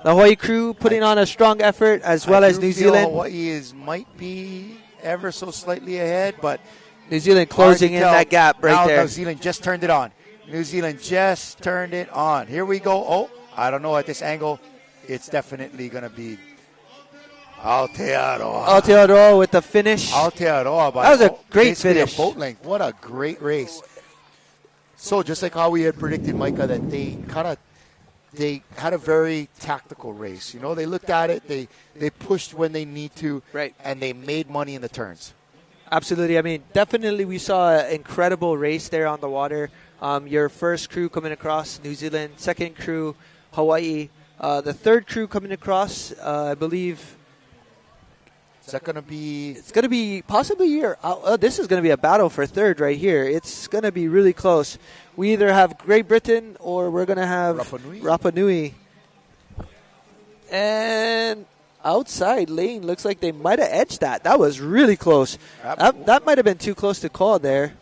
The Hawaii crew putting on a strong effort, as well as New Zealand. Hawaii might be ever so slightly ahead, but New Zealand closing in that gap right there. New Zealand just turned it on. New Zealand just turned it on. Here we go. Oh, I don't know at this angle. It's definitely going to be Aotearoa. Aotearoa with the finish. Aotearoa. That was a great finish. A boat length. What a great race. So just like how we had predicted, Micah, that they had a very tactical race. You know, they looked at it, they pushed when they need to, right, and they made money in the turns. Absolutely. I mean, definitely we saw an incredible race there on the water. Your first crew coming across, New Zealand. Second crew, Hawaii. The third crew coming across, I believe. Is that going to be? It's going to be possibly here. This is going to be a battle for third right here. It's going to be really close. We either have Great Britain or we're going to have Rapa Nui. And outside lane looks like they might have edged that. That was really close. That might have been too close to call there.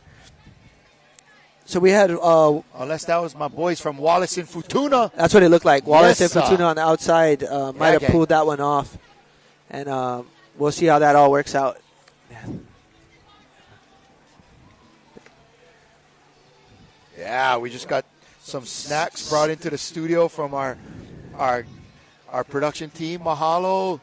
So we had... unless that was my boys from Wallace and Futuna. That's what it looked like. Wallace and Futuna on the outside might have pulled that one off. And we'll see how that all works out. Yeah, we just got some snacks brought into the studio from our production team. Mahalo.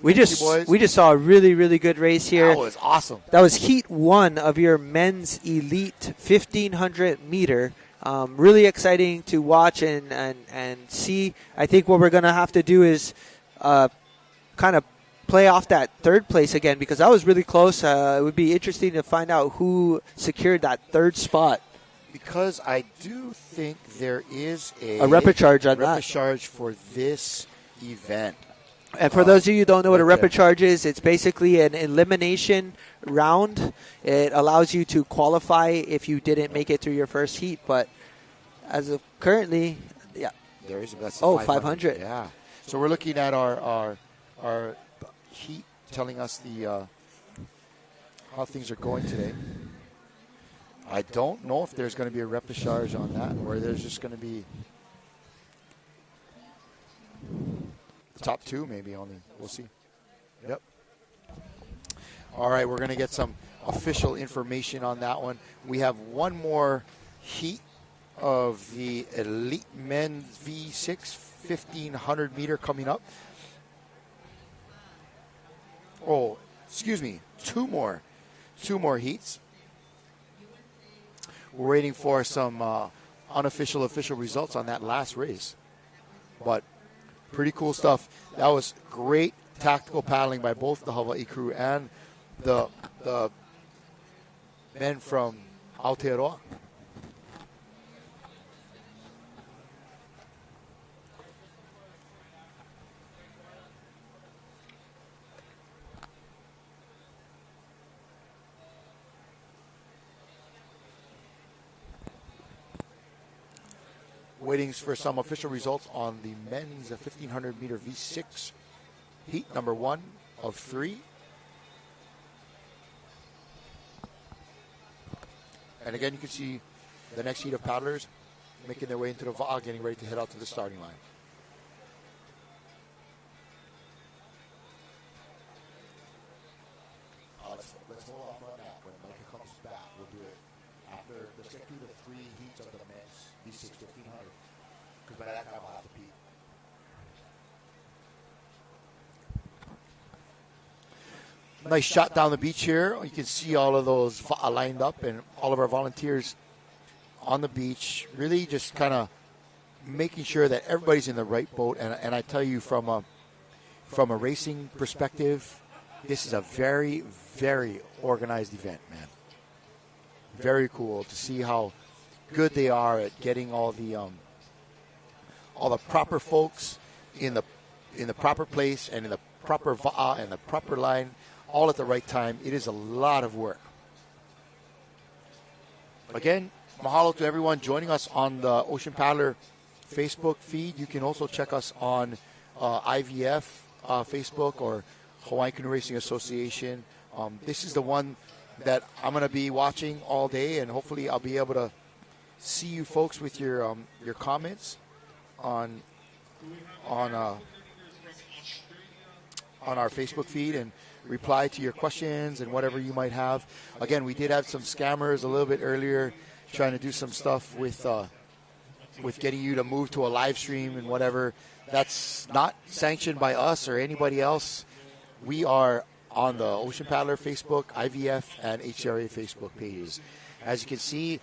We just saw a really, really good race here. That was awesome. That was heat 1 of your men's elite 1,500 meter. Really exciting to watch and see. I think what we're going to have to do is kind of play off that third place again, because that was really close. It would be interesting to find out who secured that third spot. Because I do think there is a repecharge on that. Repecharge for this event. And for those of you who don't know what a repecharge is, it's basically an elimination round. It allows you to qualify if you didn't make it through your first heat. But as of currently, there is. That's 500. Yeah. So we're looking at our heat telling us the how things are going today. I don't know if there's going to be a repecharge on that, or there's just going to be the top 2 maybe only. We'll see. Yep. All right, we're going to get some official information on that one. We have one more heat of the Elite Men's V6 1,500 meter coming up. Oh, excuse me, two more heats. We're waiting for some unofficial, official results on that last race. But pretty cool stuff. That was great tactical paddling by both the Hawaii crew and the men from Aotearoa. waiting for some official results on the men's 1500 meter V6 heat number 1 of 3. And again, you can see the next heat of paddlers making their way into the VA, getting ready to head out to the starting line. Let's hold off on that. When Micah comes back, we'll do it after. Let's get through the 3 heats of the men's V6 1500. Because by that time, I'll have to pee. Nice shot down the beach here. You can see all of those lined up and all of our volunteers on the beach, really just kind of making sure that everybody's in the right boat. And I tell you, from a racing perspective, this is a very, very organized event, man. Very cool to see how good they are at getting all the proper folks in the proper place and in the proper VA and the proper line, all at the right time. It is a lot of work. Again, mahalo to everyone joining us on the Ocean Paddler Facebook feed. You can also check us on IVF Facebook or Hawaiian Canoe Racing Association. This is the one that I'm going to be watching all day, and hopefully I'll be able to see you folks with your comments on our Facebook feed and reply to your questions and whatever you might have. Again, we did have some scammers a little bit earlier trying to do some stuff with getting you to move to a live stream and whatever. That's not sanctioned by us or anybody else. We are on the Ocean Paddler Facebook, IVF, and HCRA Facebook pages. As you can see,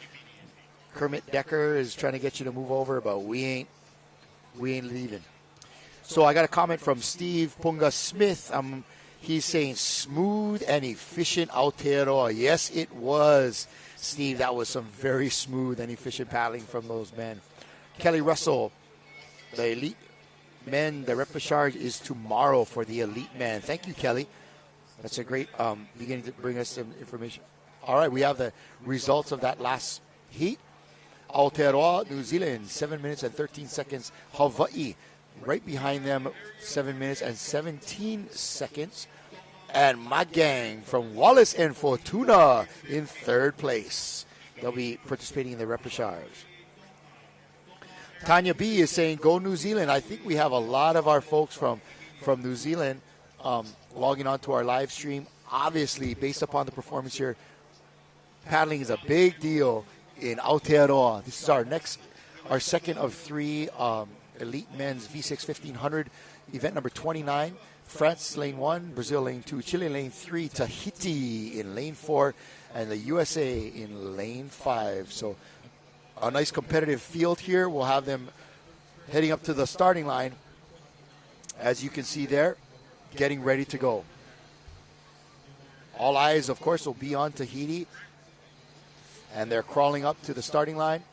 Kermit Decker is trying to get you to move over, but we ain't leaving. So I got a comment from Steve Punga Smith. He's saying smooth and efficient Aotearoa. Yes, it was, Steve. That was some very smooth and efficient paddling from those men. Kelly Russell, the elite men, the repechage is tomorrow for the elite men. Thank you, Kelly. That's a great beginning to bring us some information. All right, we have the results of that last heat. Aotearoa, New Zealand, 7 minutes and 13 seconds. Hawaii, right behind them, 7 minutes and 17 seconds. And my gang from Wallace and Fortuna in 3rd place. They'll be participating in the repechage. Tanya B is saying, go New Zealand. I think we have a lot of our folks from New Zealand logging on to our live stream. Obviously, based upon the performance here, paddling is a big deal in Aotearoa. This is our second of 3 elite men's V6 1500, event number 29. France lane 1, Brazil lane 2, Chile lane 3, Tahiti in lane 4, and the USA in lane 5. So a nice competitive field here. We'll have them heading up to the starting line, as you can see there, getting ready to go. All eyes, of course, will be on Tahiti, and they're crawling up to the starting line.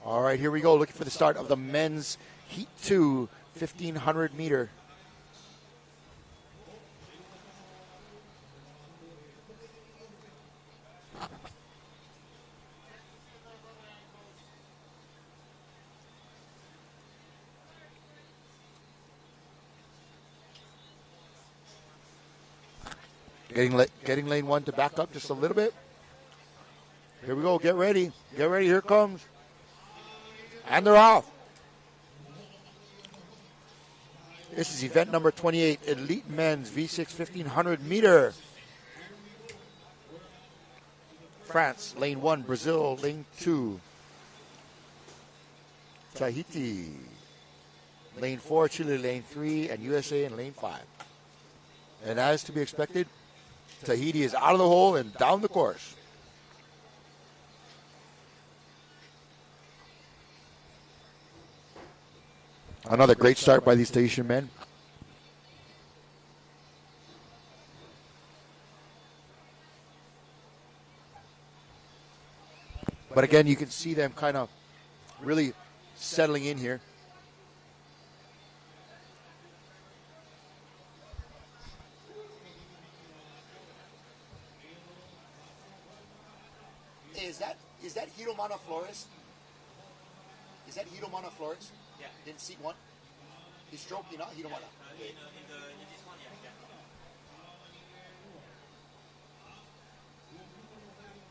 All right, here we go. Looking for the start of the men's Heat 2, 1,500 meter. Getting lane 1 to back up just a little bit. Here we go. Get ready. Get ready. Here it comes. And they're off. This is event number 28, Elite Men's V6 1500 meter. France, lane 1. Brazil, lane 2. Tahiti, lane 4. Chile, lane 3. And USA in lane 5. And as to be expected, Tahiti is out of the hole and down the course. Another great start by these Tahitian men. But again, you can see them kind of really settling in here. Is that Hilo Flores? Is that Hilo Flores? Yeah. In seat 1? He's stroking, not Hilo Mana. In this one, yeah.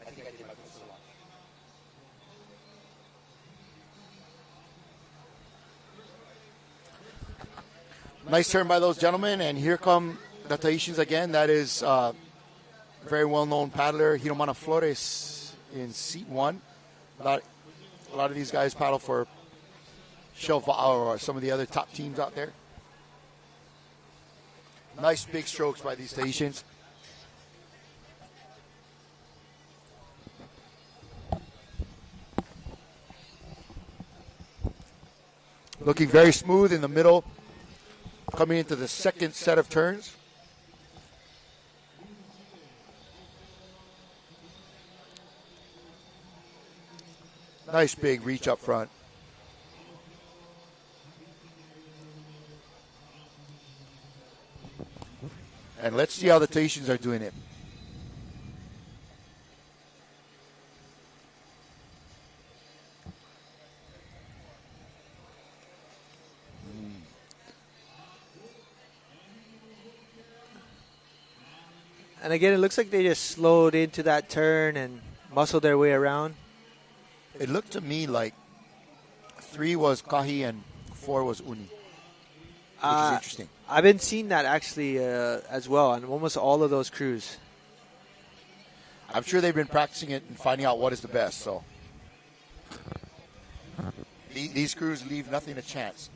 I think I did my first one. Nice turn by those gentlemen, and here come the Tahitians again. That is very well-known paddler, Hilo Flores, in seat 1. A lot of these guys paddle for Shelva or some of the other top teams out there. Nice big strokes by these Tahitians. Looking very smooth in the middle, coming into the second set of turns. Nice big reach up front. And let's see how the Tahitians are doing it. And again, it looks like they just slowed into that turn and muscled their way around. It looked to me like 3 was Kahi and 4 was Uni, which is interesting. I've been seeing that actually as well on almost all of those crews. I'm sure they've been practicing it and finding out what is the best. So these crews leave nothing to chance.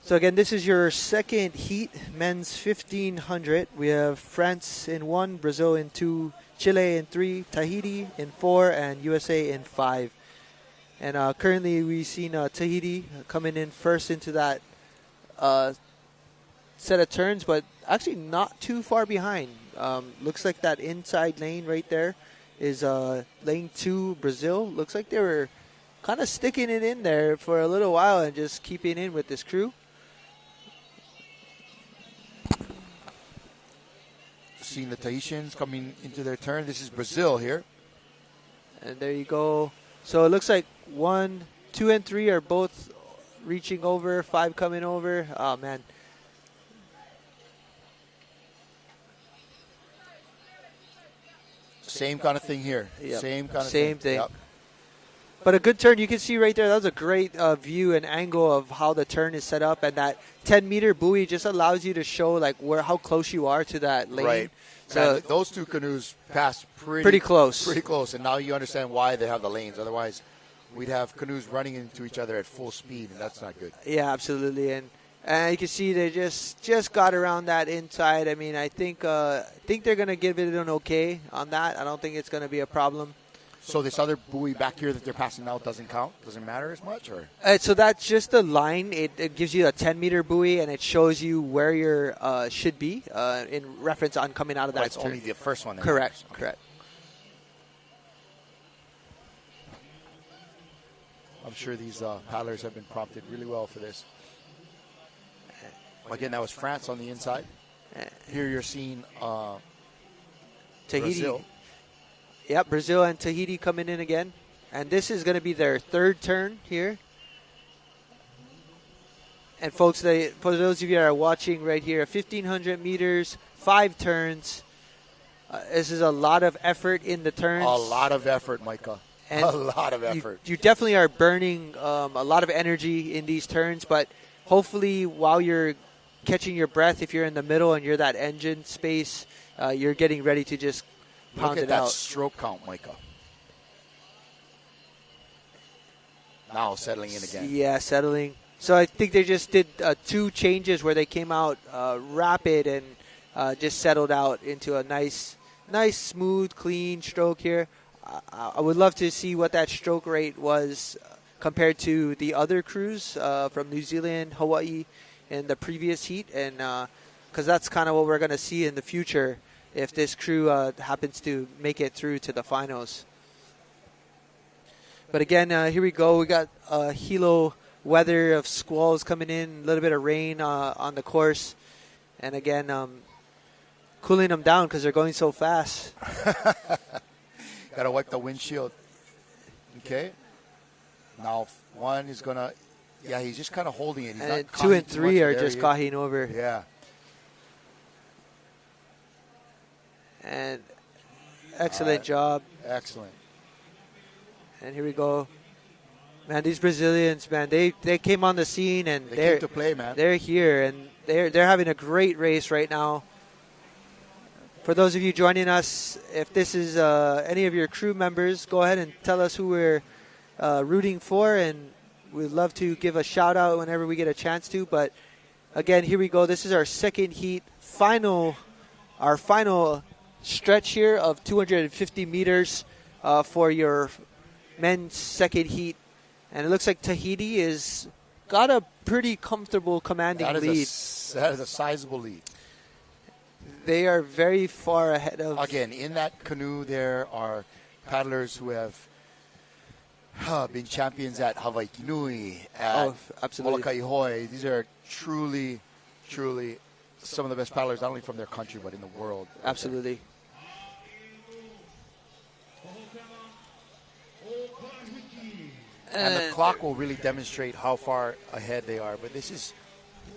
So again, this is your second heat, men's 1500. We have France in 1, Brazil in 2, Chile in 3, Tahiti in 4, and USA in 5. And currently we've seen Tahiti coming in first into that set of turns, but actually not too far behind. Looks like that inside lane right there is lane 2, Brazil. Looks like they were kind of sticking it in there for a little while and just keeping in with this crew. Seeing the Tahitians coming into their turn. This is Brazil here. And there you go. So it looks like 1, 2, and 3 are both reaching over, 5 coming over. Oh, man. Same kind of thing here. Yep. Same kind of Same thing. Yep. But a good turn. You can see right there, that was a great view and angle of how the turn is set up. And that 10-meter buoy just allows you to show like how close you are to that lane. Right. So and those two canoes passed pretty close. Pretty close. And now you understand why they have the lanes. Otherwise, we'd have canoes running into each other at full speed, and that's not good. Yeah, absolutely. And you can see they just got around that inside. I mean, I think they're going to give it an okay on that. I don't think it's going to be a problem. So this other buoy back here that they're passing out doesn't count? Doesn't matter as much? Or so that's just the line. It gives you a 10-meter buoy, and it shows you where you should be in reference on coming out of that it's turn. only the first one. Correct, okay. correct. I'm sure these paddlers have been prompted really well for this. Again, that was France on the inside. Here you're seeing Tahiti. Brazil. Yep, Brazil and Tahiti coming in again. And this is going to be their third turn here. And folks, for those of you that are watching right here, 1,500 meters, 5 turns. This is a lot of effort in the turns. A lot of effort, Micah. And a lot of effort. You definitely are burning a lot of energy in these turns, but hopefully while you're catching your breath, if you're in the middle and you're that engine space, you're getting ready to just pound Look at it that out. stroke count, Micah. Now settling in again. Yeah, settling. So I think they just did 2 changes where they came out rapid and just settled out into a nice, smooth, clean stroke here. I would love to see what that stroke rate was compared to the other crews from New Zealand, Hawaii, in the previous heat, and because that's kind of what we're going to see in the future. if this crew happens to make it through to the finals. But again, here we go. We got Hilo weather of squalls coming in, a little bit of rain on the course. And again, cooling them down because they're going so fast. Got to wipe the windshield. Okay. Now, one is going to, he's just kind of holding it. He's And not 2 and 3 are there just kahing over. Yeah. And excellent job. Excellent. And here we go. Man, these Brazilians, man, they came on the scene and They they're came to play, man. They're here and they're having a great race right now. For those of you joining us, if this is any of your crew members, go ahead and tell us who we're rooting for, and we'd love to give a shout out whenever we get a chance to. But again, here we go. This is our second heat, our final stretch here of 250 meters for your men's second heat. And it looks like Tahiti is got a pretty comfortable commanding lead. That is a sizable lead. They are very far ahead of... Again, in that canoe there are paddlers who have been champions at Hawaii Nui, at Molokai Hoi. These are truly, truly some of the best paddlers, not only from their country, but in the world. Absolutely. And the clock will really demonstrate how far ahead they are. But this is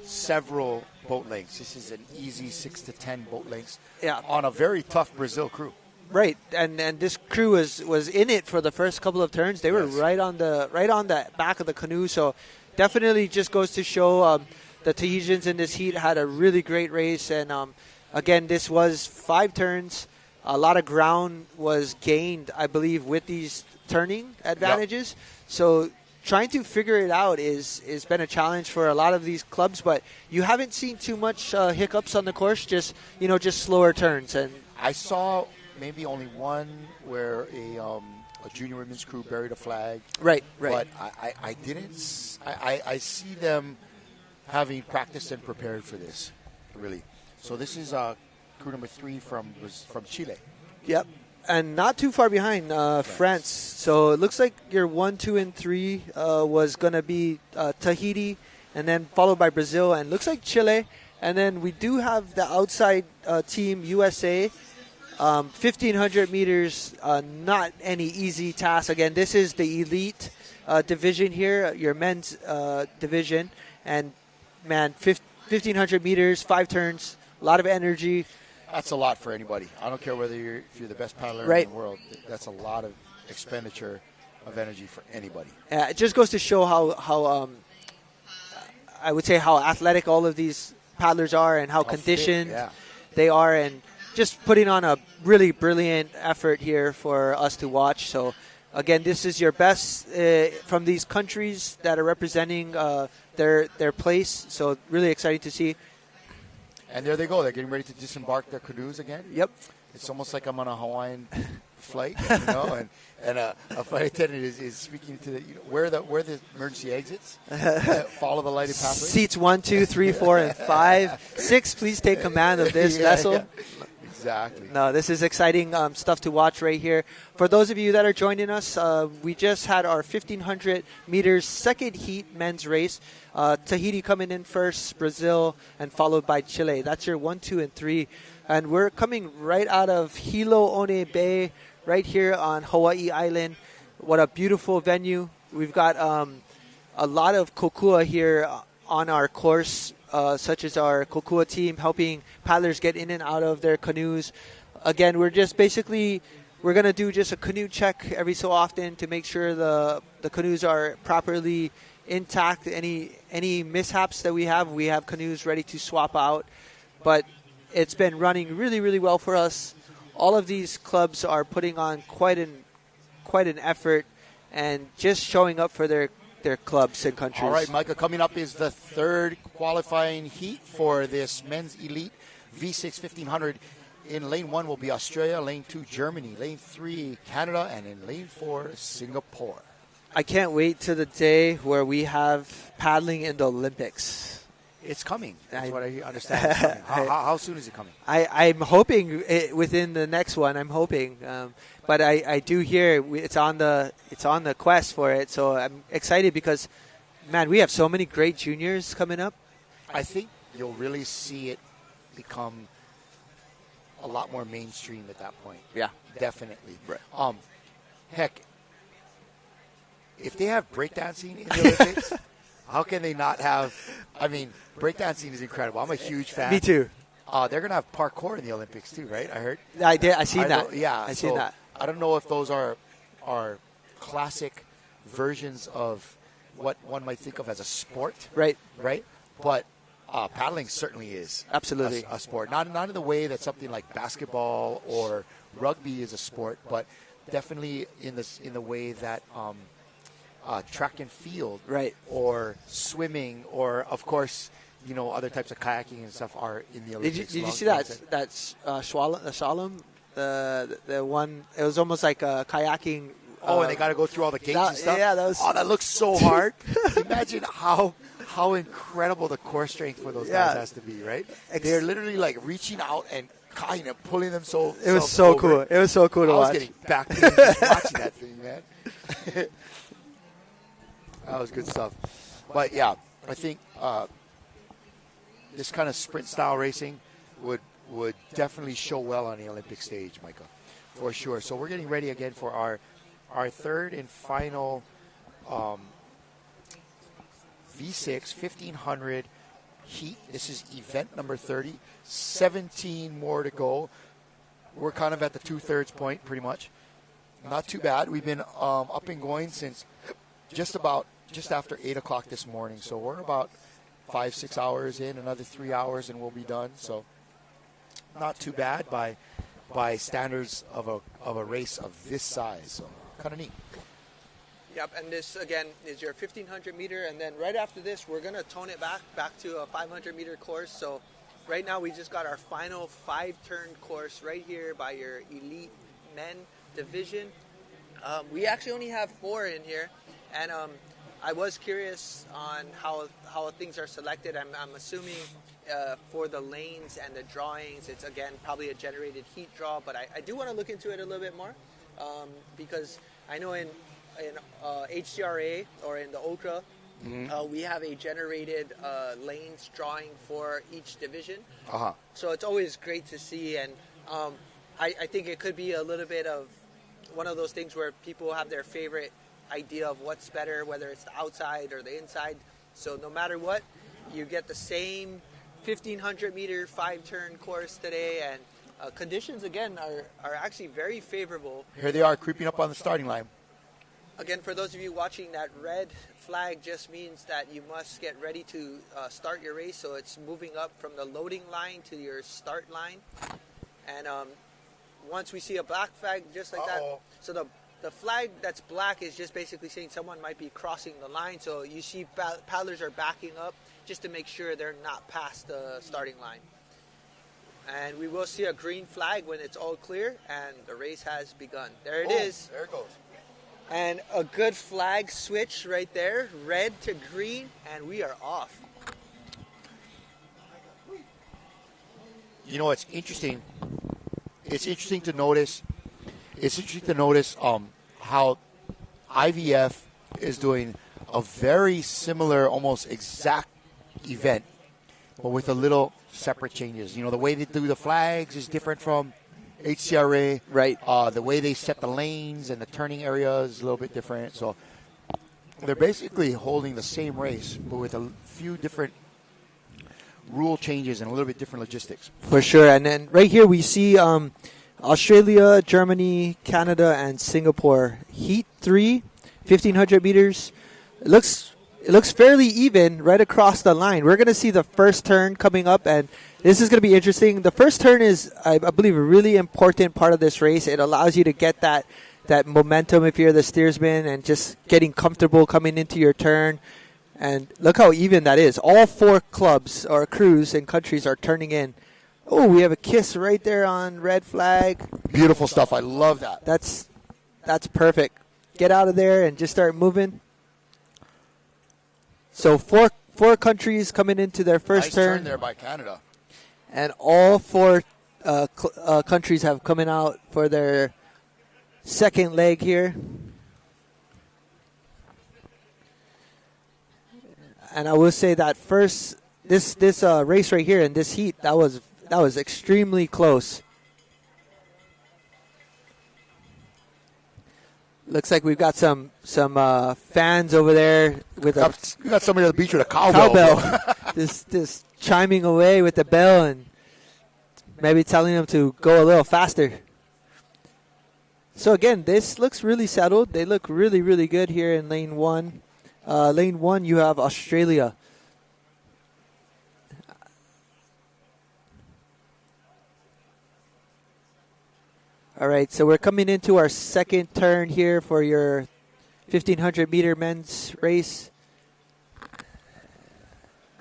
several boat lengths. This is an easy 6 to 10 boat lengths on a very tough Brazil crew. Right, and this crew was in it for the first couple of turns. They were right on the back of the canoe. So definitely just goes to show the Tahitians in this heat had a really great race. And again, this was 5 turns. A lot of ground was gained, I believe, with these turning advantages. So trying to figure it out is been a challenge for a lot of these clubs, but you haven't seen too much hiccups on the course, just slower turns. And I saw maybe only one where a junior women's crew buried a flag. Right. But I didn't. I see them having practiced and prepared for this, really. So this is crew number 3 from Chile. Yep. And not too far behind France. So it looks like your 1, 2, and 3 was going to be Tahiti, and then followed by Brazil, and looks like Chile. And then we do have the outside team, USA, 1,500 meters, not any easy task. Again, this is the elite division here, your men's division. And, man, 1,500 meters, 5 turns, a lot of energy. That's a lot for anybody. I don't care if you're the best paddler in the world. That's a lot of expenditure of energy for anybody. It just goes to show how I would say how athletic all of these paddlers are and how conditioned they are, and just putting on a really brilliant effort here for us to watch. So again, this is your best from these countries that are representing their place. So really exciting to see. And there they go. They're getting ready to disembark their canoes again. Yep. It's almost like I'm on a Hawaiian flight, and a flight attendant is speaking to where the emergency exits. Follow the lighted pathway. Seats 1, 2, 3, 4, and 5. 6, please take command of this vessel. Yeah. Exactly. No, this is exciting stuff to watch right here. For those of you that are joining us, we just had our 1,500 meters second heat men's race. Tahiti coming in first, Brazil, and followed by Chile. That's your 1, 2, and 3. And we're coming right out of Hilo Bay, right here on Hawaii Island. What a beautiful venue. We've got a lot of kokua here on our course, such as our kokua team helping paddlers get in and out of their canoes. Again, we're going to do just a canoe check every so often to make sure the canoes are properly intact. Any mishaps that we have canoes ready to swap out. But it's been running really, really well for us. All of these clubs are putting on quite an effort and just showing up for their clubs and countries. All right, Micah, coming up is the third qualifying heat for this men's elite V6 1500. In lane 1 will be Australia, lane 2 Germany, lane 3 Canada, and in lane 4 Singapore. I can't wait to the day where we have paddling in the Olympics. It's coming. That's what I understand. It's coming. How soon is it coming? I'm hoping within the next one. I'm hoping, but I do hear it's on the quest for it. So I'm excited because, man, we have so many great juniors coming up. I think you'll really see it become a lot more mainstream at that point. Yeah, definitely. Right. Heck, if they have breakdancing in the Olympics, how can they not have? I mean, breakdancing is incredible. I'm a huge fan. Me too. They're gonna have parkour in the Olympics too, right? I heard. I seen that. Yeah, I seen that. I don't know if those are classic versions of what one might think of as a sport. Right. Right. But paddling certainly is absolutely a sport. Not in the way that something like basketball or rugby is a sport, but definitely in the way that track and field, right, or swimming, or of course, other types of kayaking and stuff are in the Olympics. Did you see that slalom? The one, it was almost like a kayaking. And they got to go through all the gates and stuff. Yeah, that was. Oh, that looks so hard. Imagine how incredible the core strength for those guys has to be, right? They're literally like reaching out and kind of pulling them so. It was so cool. It was so cool to watch. I was getting back pain just watching that thing, man. That was good stuff. But yeah, I think this kind of sprint style racing would definitely show well on the Olympic stage, Micah, for sure. So we're getting ready again for our third and final V6 1500 heat. This is event number 30. 17 more to go. We're kind of at the 2/3 point, pretty much. Not too bad. We've been up and going since just after 8 o'clock this morning. So we're about 5-6 hours in. Another 3 hours and we'll be done. So not too bad by standards of a race of this size. So kind of neat. Yep, and this, again, is your 1,500 meter, and then right after this, we're going to tone it back to a 500 meter course. So right now, we just got our final 5-turn course right here by your elite men division. We actually only have 4 in here, and I was curious on how things are selected. I'm assuming for the lanes and the drawings, it's, again, probably a generated heat draw, but I do want to look into it a little bit more because I know in HCRA or in the Okra, we have a generated lanes drawing for each division. So it's always great to see, and I think it could be a little bit of one of those things where people have their favorite idea of what's better, whether it's the outside or the inside. So no matter what, you get the same 1,500 meter 5-turn course today, and conditions again are actually very favorable. Here they are creeping up on the starting line. Again, for those of you watching, that red flag just means that you must get ready to start your race. So it's moving up from the loading line to your start line. And once we see a black flag just like that, so the flag that's black is just basically saying someone might be crossing the line. So you see paddlers are backing up just to make sure they're not past the starting line. And we will see a green flag when it's all clear and the race has begun. There it is. There it goes. And a good flag switch right there, red to green, and we are off. You know, it's interesting. It's interesting to notice. How IVF is doing a very similar, almost exact event, but with a little separate changes. You know, the way they do the flags is different from HCRA. Right. The way they set the lanes and the turning area is a little bit different. So they're basically holding the same race, but with a few different rule changes and a little bit different logistics. For sure. And then right here we see Australia, Germany, Canada, and Singapore. Heat 3, 1,500 meters. It looks fairly even right across the line. We're going to see the first turn coming up, and this is going to be interesting. The first turn is, I believe, a really important part of this race. It allows you to get that momentum if you're the steersman and just getting comfortable coming into your turn. And look how even that is. All 4 clubs or crews and countries are turning in. Oh, we have a kiss right there on red flag. Beautiful stuff. I love that. That's perfect. Get out of there and just start moving. So 4 countries coming into their first nice turn. turn there by Canada. And all 4 countries have coming out for their second leg here. And I will say that first, this race right here in this heat, that was extremely close. Looks like we've got some fans over there with we got somebody on the beach with a cowbell. This chiming away with the bell and maybe telling them to go a little faster. So again, this looks really settled. They look really, really good here in lane 1. Lane 1, you have Australia. All right, so we're coming into our second turn here for your 1,500-meter men's race.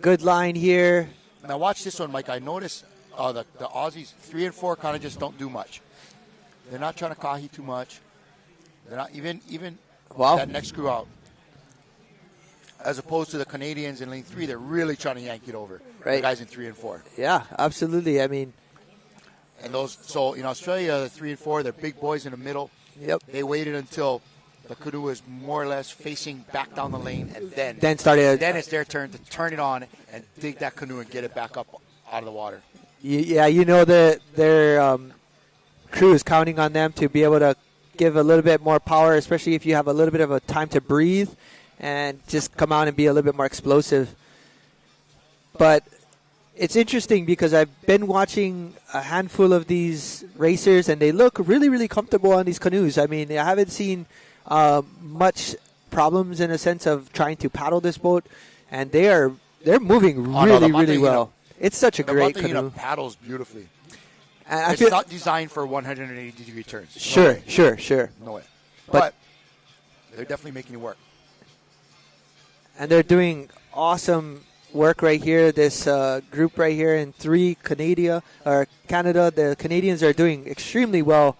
Good line here. Now watch this one, Mike. I noticed the Aussies 3 and 4 kind of just don't do much. They're not trying to kahi too much. They're not even that next screw out. As opposed to the Canadians in lane 3, they're really trying to yank it over. Right. The guys in 3 and 4. Yeah, absolutely. I mean, and those. So in Australia, the 3 and 4, they're big boys in the middle. Yep. They waited until the canoe was more or less facing back down the lane, and then Then it's their turn to turn it on and dig that canoe and get it back up out of the water. Yeah, you know their crew is counting on them to be able to give a little bit more power, especially if you have a little bit of a time to breathe and just come out and be a little bit more explosive. But it's interesting because I've been watching a handful of these racers, and they look really, really comfortable on these canoes. I mean, I haven't seen much problems in a sense of trying to paddle this boat, and they're moving really well. It's such a great canoe. Paddles beautifully. And it's not designed for 180-degree turns. Sure. No way. But they're definitely making it work. And they're doing awesome work right here. This group right here in 3, Canada. The Canadians are doing extremely well.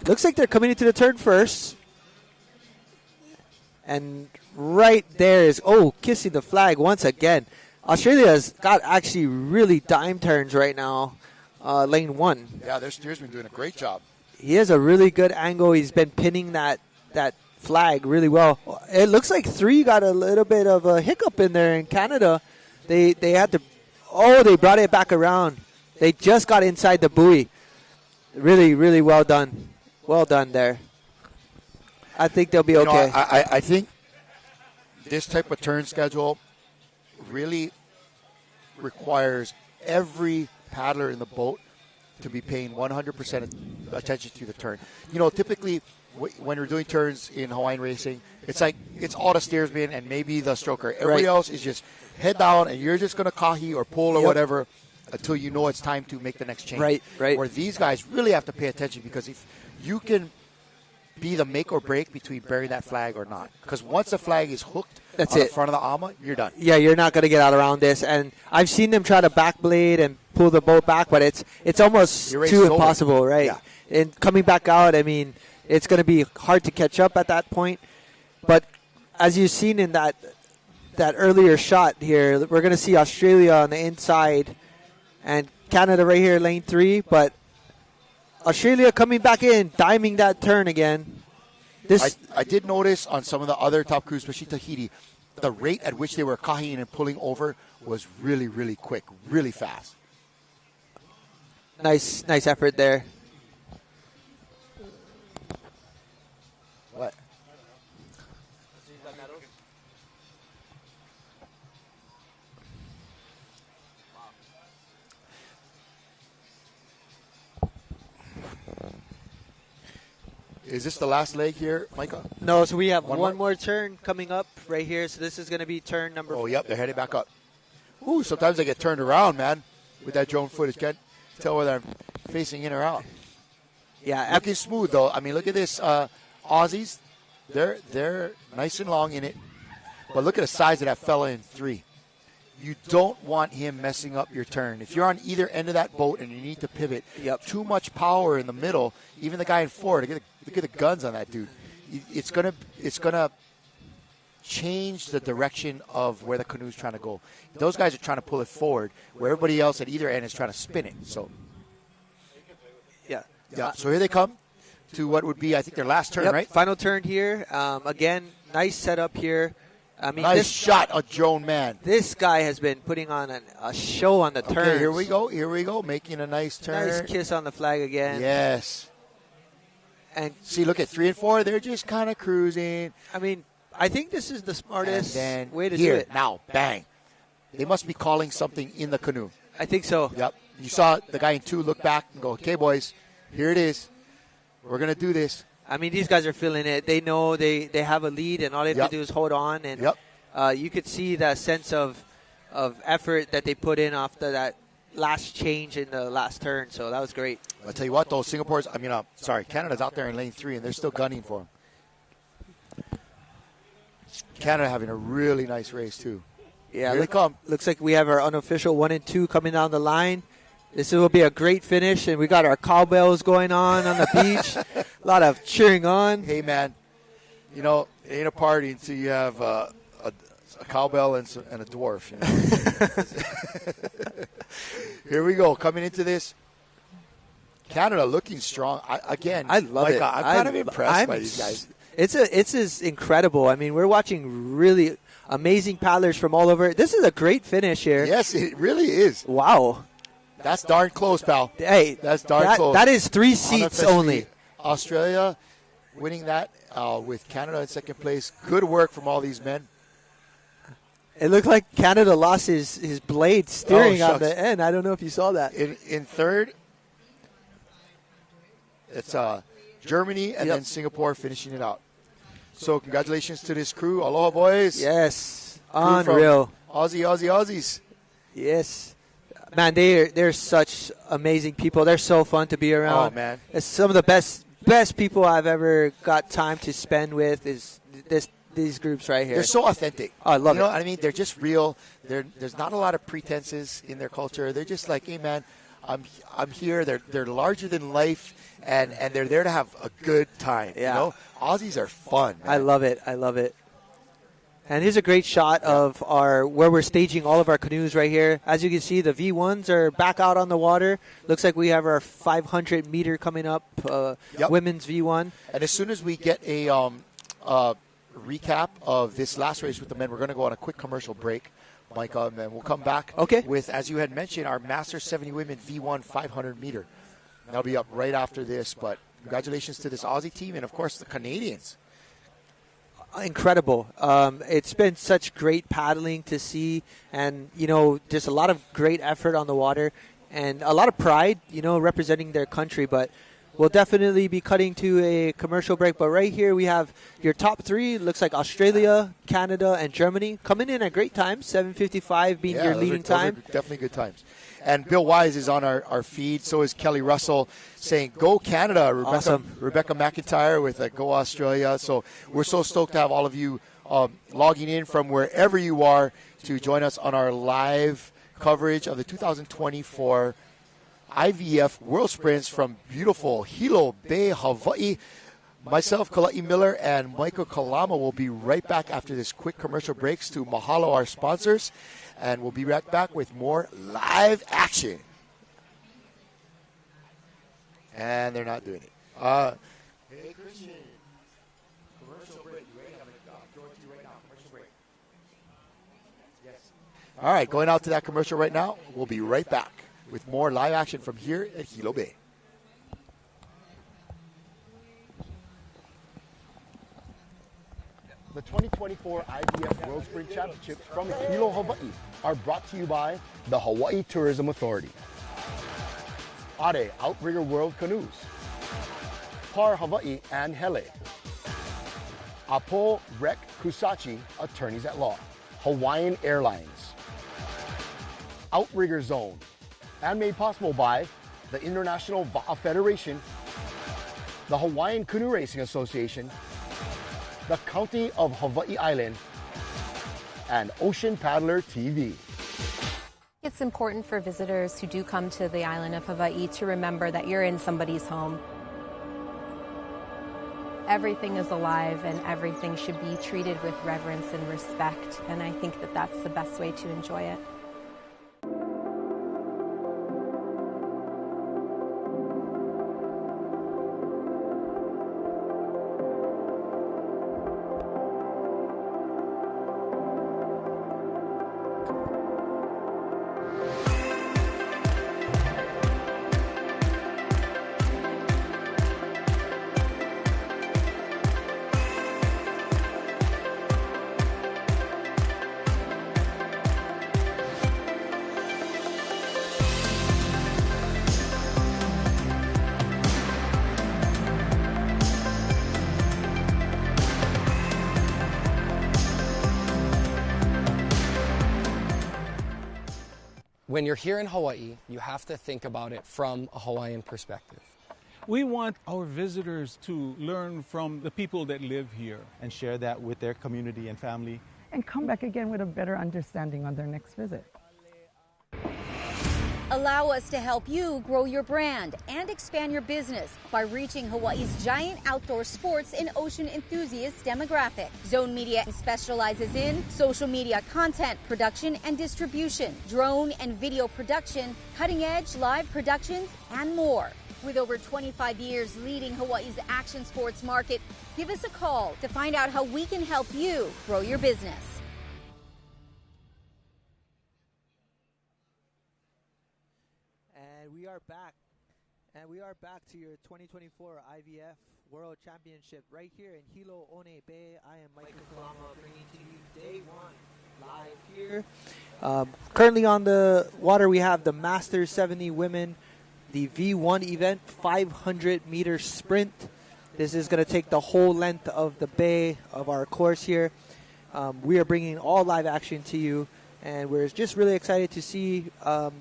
Looks like they're coming into the turn first. And right there is, kissing the flag once again. Australia's got actually really dime turns right now. Lane 1. Yeah, their steersman doing a great job. He has a really good angle. He's been pinning that flag really well. It looks like 3 got a little bit of a hiccup in there in Canada. They had to, they brought it back around. They just got inside the buoy. Really, really well done. Well done there. I think they'll be okay. I think this type of turn schedule really requires every paddler in the boat to be paying 100% attention to the turn. Typically when we're doing turns in Hawaiian racing, it's like it's all the steersman and maybe the stroker. Everybody else is just head down, and you're just going to kahi or pull or whatever until you know it's time to make the next change. Right. Where these guys really have to pay attention, because if you can be the make or break between burying that flag or not. Because once the flag is hooked on the front of the ama, you're done. Yeah, you're not going to get out around this. And I've seen them try to backblade and pull the boat back, but it's almost too impossible, right? Yeah. And coming back out, I mean, it's going to be hard to catch up at that point. But as you've seen in that earlier shot here, we're going to see Australia on the inside and Canada right here, lane 3. But Australia coming back in, diming that turn again. I did notice on some of the other top crews, especially Tahiti, the rate at which they were kahiing and pulling over was really, really quick, really fast. Nice effort there. What? Is this the last leg here, Micah? No, so we have one more turn coming up right here. So this is going to be turn number 4. Oh, yep, they're heading back up. Ooh, sometimes they get turned around, man, with that drone footage. Can't tell whether I'm facing in or out. Yeah, looking smooth though. I mean, look at this, Aussies. They're nice and long in it, but look at the size of that fella in 3. You don't want him messing up your turn. If you're on either end of that boat and you need to pivot, too much power in the middle. Even the guy in 4, look at the guns on that dude. It's gonna change the direction of where the canoe's trying to go. Those guys are trying to pull it forward, where everybody else at either end is trying to spin it. So, yeah. So here they come to what would be, I think, their last turn, right? Final turn here. Again, nice setup here. I mean, nice shot of Joan Mann. This guy has been putting on a show on the turn. Okay, here we go. Making a nice turn. Nice kiss on the flag again. Yes. And see, look at 3 and 4. They're just kind of cruising. I mean, I think this is the smartest way to do it. Now, bang. They must be calling something in the canoe. I think so. Yep. You saw the guy in 2 look back and go, okay, boys, here it is. We're going to do this. I mean, these guys are feeling it. They know they have a lead, and all they have to do is hold on. And you could see that sense of effort that they put in after that last change in the last turn. So that was great. I'll tell you what, though, Canada's out there in lane 3, and they're still gunning for him. Canada having a really nice race, too. Yeah, here they come. Looks like we have our unofficial 1 and 2 coming down the line. This will be a great finish, and we got our cowbells going on the beach. A lot of cheering on. Hey, man, it ain't a party until you have a cowbell and a dwarf. Here we go, coming into this. Canada looking strong. I love it. I'm kind of impressed by these guys. It's incredible. I mean, we're watching really amazing paddlers from all over. This is a great finish here. Yes, it really is. Wow. That's darn close, pal. Hey, that's darn close. That is 3 seats only. Australia winning that with Canada in second place. Good work from all these men. It looked like Canada lost his blade steering on the end. I don't know if you saw that. In third, it's Germany and then Singapore finishing it out. So congratulations to this crew. Aloha, boys. Yes. Unreal. Aussies. Yes. Man, they're such amazing people. They're so fun to be around. Oh, man. It's some of the best people I've ever got time to spend with is these groups right here. They're so authentic. Oh, I love it. I mean, they're just real. There's not a lot of pretenses in their culture. They're just like, hey, man, I'm here. They're larger than life, and they're there to have a good time. Yeah. Aussies are fun, man. I love it. And here's a great shot of where we're staging all of our canoes right here. As you can see, the V1s are back out on the water. Looks like we have our 500 meter coming up, women's V1. And as soon as we get a recap of this last race with the men, we're going to go on a quick commercial break, Micah, and then we'll come back with, as you had mentioned, our Masters 70 Women V1 500 meter. That'll be up right after this, but congratulations to this Aussie team and, of course, the Canadians. Incredible. It's been such great paddling to see, and just a lot of great effort on the water and a lot of pride, representing their country. But we'll definitely be cutting to a commercial break. But right here we have your top 3. Looks like Australia, Canada, and Germany coming in at great times. 7:55 being your leading time. Those are definitely good times. And Bill Wise is on our feed. So is Kelly Russell saying, go Canada. Rebecca McIntyre with Go Australia. So we're so stoked to have all of you logging in from wherever you are to join us on our live coverage of the 2024 IVF World Sprints from beautiful Hilo Bay, Hawaii. Myself, Kala'i Miller, and Michael Kalama will be right back after this quick commercial breaks to mahalo our sponsors. And we'll be right back with more live action. And they're not doing it. Hey, Christian. Commercial break. You ready? I'm going to throw it to you right now. Commercial break. Yes. All right, going out to that commercial right now. We'll be right back with more live action from here at Hilo Bay. The 2024 IVF World Sprint Championships from Hilo, Hawaii are brought to you by the Hawaii Tourism Authority, Are Outrigger World Canoes, Par Hawaii and Hele, Apo Rec Kusachi Attorneys at Law, Hawaiian Airlines, Outrigger Zone, and made possible by the International Va'a Federation, the Hawaiian Canoe Racing Association, the County of Hawaii Island, and Ocean Paddler TV. It's important for visitors who do come to the island of Hawaii to remember that you're in somebody's home. Everything is alive and everything should be treated with reverence and respect, and I think that that's the best way to enjoy it. When you're here in Hawaii, you have to think about it from a Hawaiian perspective. We want our visitors to learn from the people that live here and share that with their community and family. And come back again with a better understanding on their next visit. Allow us to help you grow your brand and expand your business by reaching Hawaii's giant outdoor sports and ocean enthusiast demographic. Zone Media specializes in social media content production and distribution, drone and video production, cutting-edge live productions, and more. With over 25 years leading Hawaii's action sports market, give us a call to find out how we can help you grow your business. We are back to your 2024 IVF World Championship right here in Hilo Bay. I am Michael Kalama bringing to you day one live here. Currently on the water we have the Masters 70 Women, the V1 event, 500-meter sprint. This is going to take the whole length of the bay of our course here. We are bringing all live action to you, and we're just really excited to see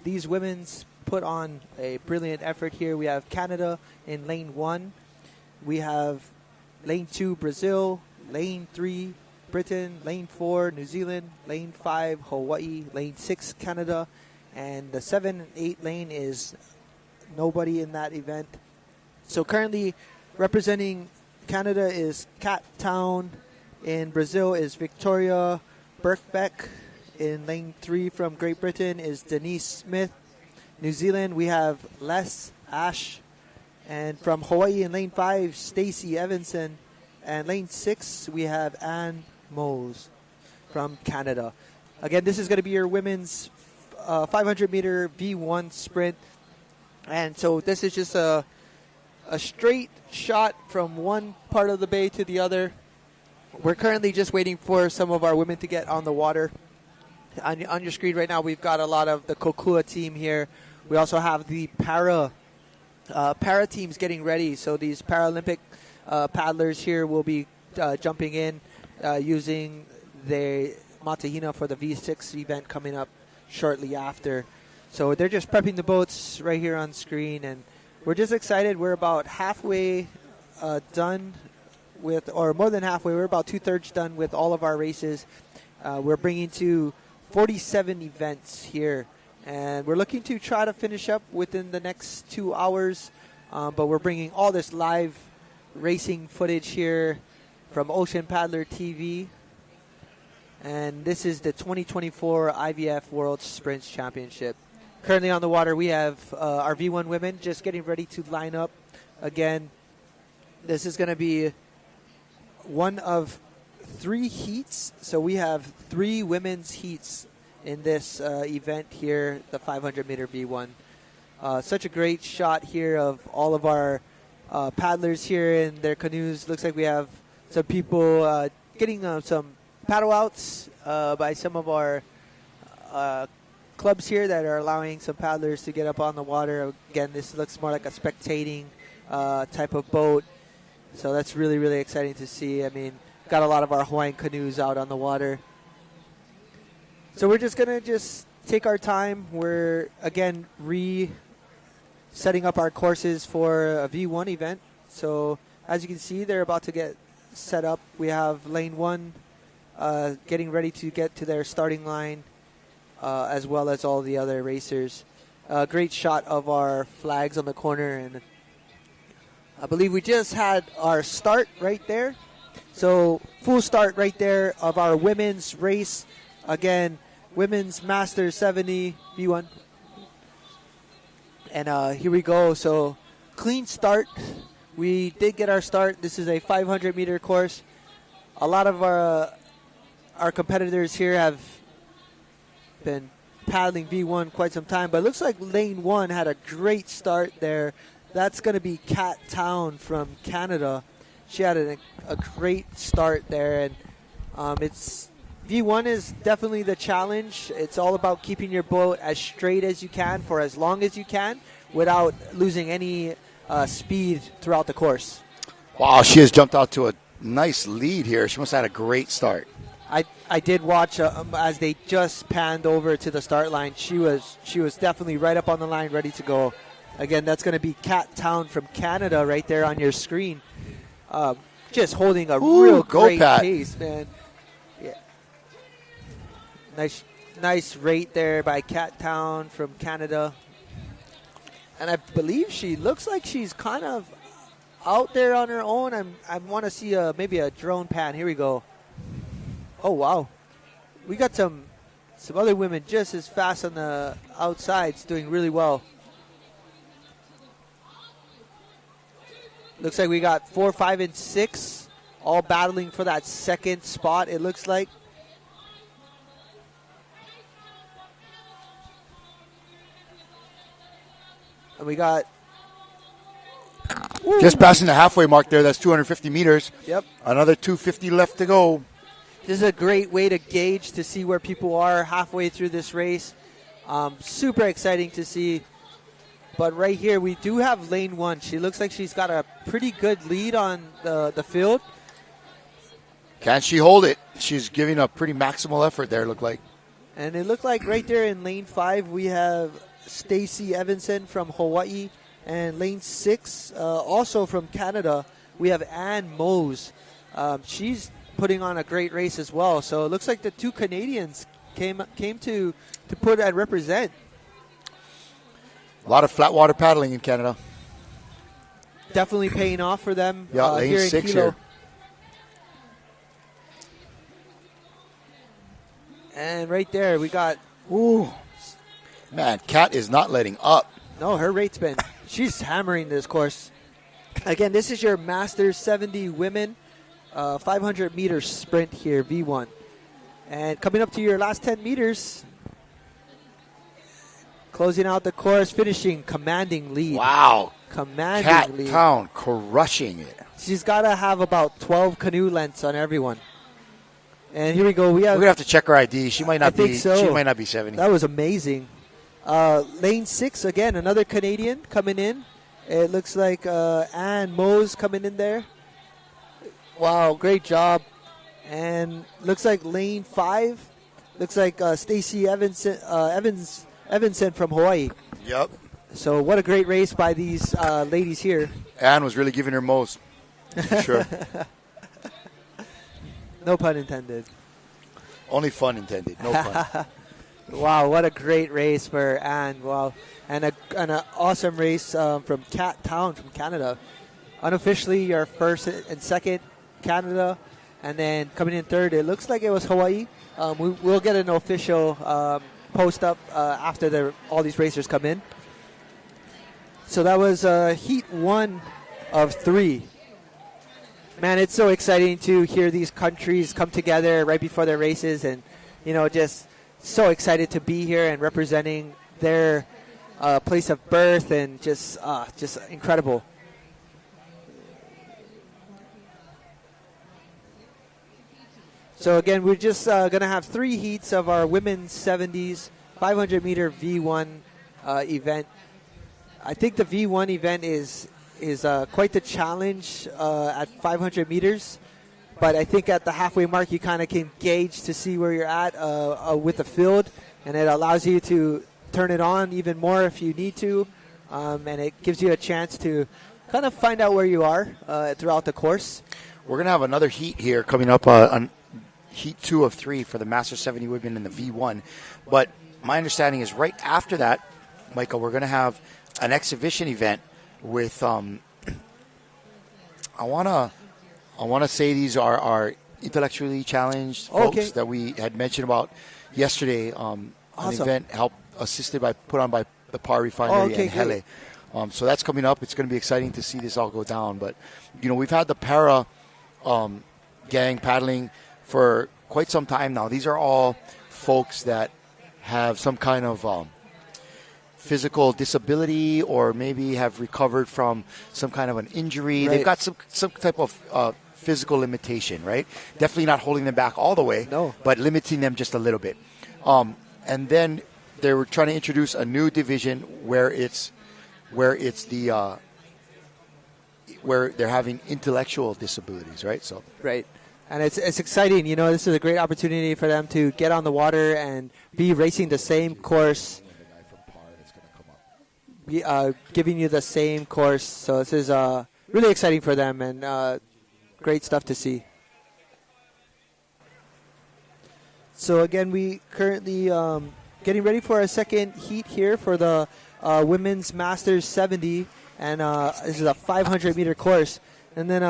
these women's put on a brilliant effort here. We have Canada in lane 1. We have lane 2, Brazil. Lane 3, Britain. Lane 4, New Zealand. Lane 5, Hawaii. Lane 6, Canada. And the 7 and 8 lane is nobody in that event. So currently representing Canada is Cat Town. In Brazil is Victoria Birkbeck. In lane 3 from Great Britain is Denise Smith. New Zealand, we have Les Ash. And from Hawaii in lane 5, Stacy Evanson. And lane 6, we have Ann Mose from Canada. Again, this is going to be your women's 500-meter V1 sprint. And so this is just a straight shot from one part of the bay to the other. We're currently just waiting for some of our women to get on the water. On your screen right now, we've got a lot of the Kokua team here. We also have the para teams getting ready. So these Paralympic paddlers here will be jumping in using the Matahina for the V6 event coming up shortly after. So they're just prepping the boats right here on screen, and we're just excited. We're about halfway done with, or more than halfway. We're about 2/3 done with all of our races. We're bringing to 47 events here, and we're looking to try to finish up within the next 2 hours, but we're bringing all this live racing footage here from Ocean Paddler TV, and this is the 2024 IVF World Sprints Championship. Currently on the water, we have our V1 women just getting ready to line up. Again, this is going to be one of 3 heats, so we have 3 women's heats in this event here, the 500-meter V1. Such a great shot here of all of our paddlers here in their canoes. Looks like we have some people getting some paddle outs by some of our clubs here that are allowing some paddlers to get up on the water. Again, this looks more like a spectating type of boat, so that's really, really exciting to see. I mean, got a lot of our Hawaiian canoes out on the water. So we're just going to take our time. We're, again, setting up our courses for a V1 event. So as you can see, they're about to get set up. We have lane 1 getting ready to get to their starting line, as well as all the other racers. Great shot of our flags on the corner, and I believe we just had our start right there. So full start right there of our women's race. Again, women's Masters 70 V1. And here we go. So clean start. We did get our start. This is a 500-meter course. A lot of our competitors here have been paddling V1 quite some time, but it looks like lane 1 had a great start there. That's going to be Kat Town from Canada. She had a great start there, and it's V1 is definitely the challenge. It's all about keeping your boat as straight as you can for as long as you can without losing any speed throughout the course. Wow, she has jumped out to a nice lead here. She must have had a great start. I did watch as they just panned over to the start line. She was definitely right up on the line, ready to go. Again, that's going to be Kat Town from Canada right there on your screen. Just holding a real great pace, man. Yeah. Nice rate there by Kat Town from Canada. And I believe she looks like she's kind of out there on her own. I want to see maybe a drone pan. Here we go. Oh, wow. We got some other women just as fast on the outsides doing really well. Looks like we got 4, 5, and 6 all battling for that second spot, it looks like. And we got... Just passing the halfway mark there. That's 250 meters. Yep. Another 250 left to go. This is a great way to gauge to see where people are halfway through this race. Super exciting to see. But right here, we do have lane 1. She looks like she's got a pretty good lead on the field. Can she hold it? She's giving a pretty maximal effort there, look like. And it looked like right there in lane 5, we have Stacy Evanson from Hawaii. And lane 6, also from Canada, we have Ann Mose. She's putting on a great race as well. So it looks like the 2 Canadians came to put and represent. A lot of flat water paddling in Canada. Definitely paying off for them. Yeah, lane here 6 in Hilo. here. And right there, we got... Ooh. Man, Kat is not letting up. No, her rate's been... She's hammering this course. Again, this is your Masters 70 women 500-meter sprint here, V1. And coming up to your last 10 meters... Closing out the course, finishing commanding lead. Wow. Commanding lead. Kat Town crushing it. She's got to have about 12 canoe lengths on everyone. And here we go. We're going to have to check her ID. She might not be so. She might not be 70. That was amazing. Lane 6, again, another Canadian coming in. It looks like Ann Mose coming in there. Wow, great job. And looks like lane 5. Looks like Stacy Evanson from Hawaii. Yep. So what a great race by these ladies here. Ann was really giving her most. For sure. No pun intended. Only fun intended. No pun. Wow, what a great race for Ann. Wow. And an awesome race from Kat Town from Canada. Unofficially, your first and second, Canada. And then coming in third, it looks like it was Hawaii. We'll get an official post up after all these racers come in. So that was heat 1 of 3. Man, it's so exciting to hear these countries come together right before their races, and just so excited to be here and representing their place of birth, and just incredible. So again, we're just going to have 3 heats of our women's 70s 500-meter V1 event. I think the V1 event is quite the challenge at 500 meters, but I think at the halfway mark you kind of can gauge to see where you're at with the field, and it allows you to turn it on even more if you need to, and it gives you a chance to kind of find out where you are throughout the course. We're going to have another heat here coming up on heat 2 of 3 for the Master 70 women in the V1, but my understanding is right after that, Michael, we're going to have an exhibition event with I wanna say these are our intellectually challenged folks that we had mentioned about yesterday. An event put on by the Par Refinery and Hele. So that's coming up. It's going to be exciting to see this all go down. But we've had the para gang paddling for quite some time now. These are all folks that have some kind of physical disability, or maybe have recovered from some kind of an injury. Right. They've got some type of physical limitation, right? Definitely not holding them back all the way, but limiting them just a little bit. And then they were trying to introduce a new division where they're having intellectual disabilities, right? So right. And it's exciting. This is a great opportunity for them to get on the water and be racing the same course, giving you the same course. So this is really exciting for them, and great stuff to see. So again, we currently getting ready for our second heat here for the Women's Masters 70, and this is a 500-meter course. And then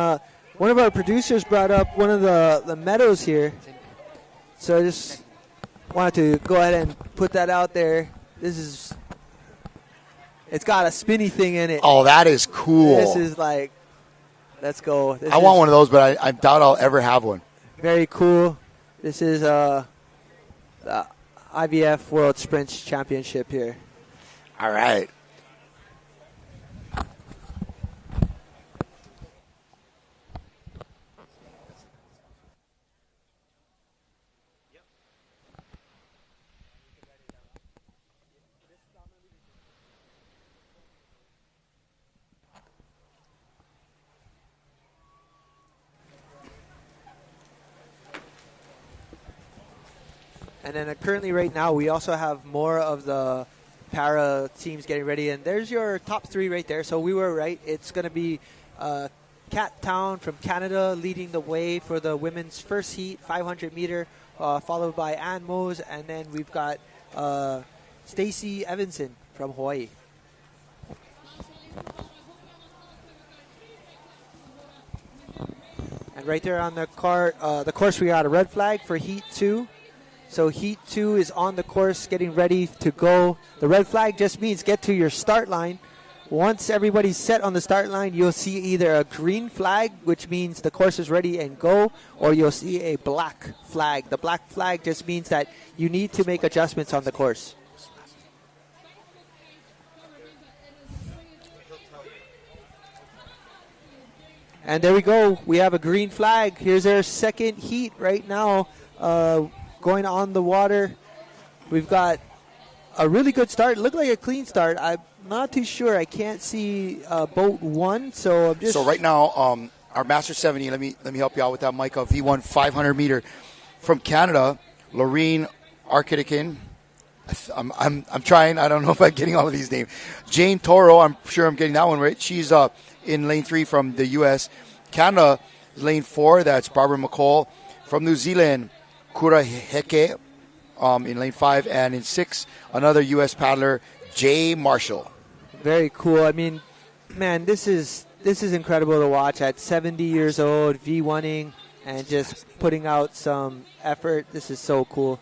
one of our producers brought up one of the meadows here, so I just wanted to go ahead and put that out there. It's got a spinny thing in it. Oh, that is cool. This is like, let's go. I want one of those, but I doubt I'll ever have one. Very cool. This is the IVF World Sprints Championship here. All right. And then currently right now we also have more of the para teams getting ready. And there's your top three right there. So we were right. It's going to be Cat Town from Canada leading the way for the women's first heat, 500-meter, followed by Ann Mose. And then we've got Stacy Evanson from Hawaii. And right there on the course, we got a red flag for Heat 2. So Heat 2 is on the course, getting ready to go. The red flag just means get to your start line. Once everybody's set on the start line, you'll see either a green flag, which means the course is ready and go, or you'll see a black flag. The black flag just means that you need to make adjustments on the course. And there we go. We have a green flag. Here's our second heat right now. Going on the water. We've got a really good start. It looked like a clean start. I'm not too sure. I can't see boat one, so I'm just... So right now, our Master 70, let me help you out with that, Micah. V1 500-meter from Canada, Lorene Arkitikin. I'm trying. I don't know if I'm getting all of these names. Jane Toro, I'm sure I'm getting that one right. She's in lane 3 from the U.S. Canada, lane 4, that's Barbara McCall. From New Zealand, Kura Heke in lane 5, and in 6, another U.S. paddler, Jay Marshall. Very cool. I mean, man, this is incredible to watch at 70 years old, V1ing, and just putting out some effort. This is so cool.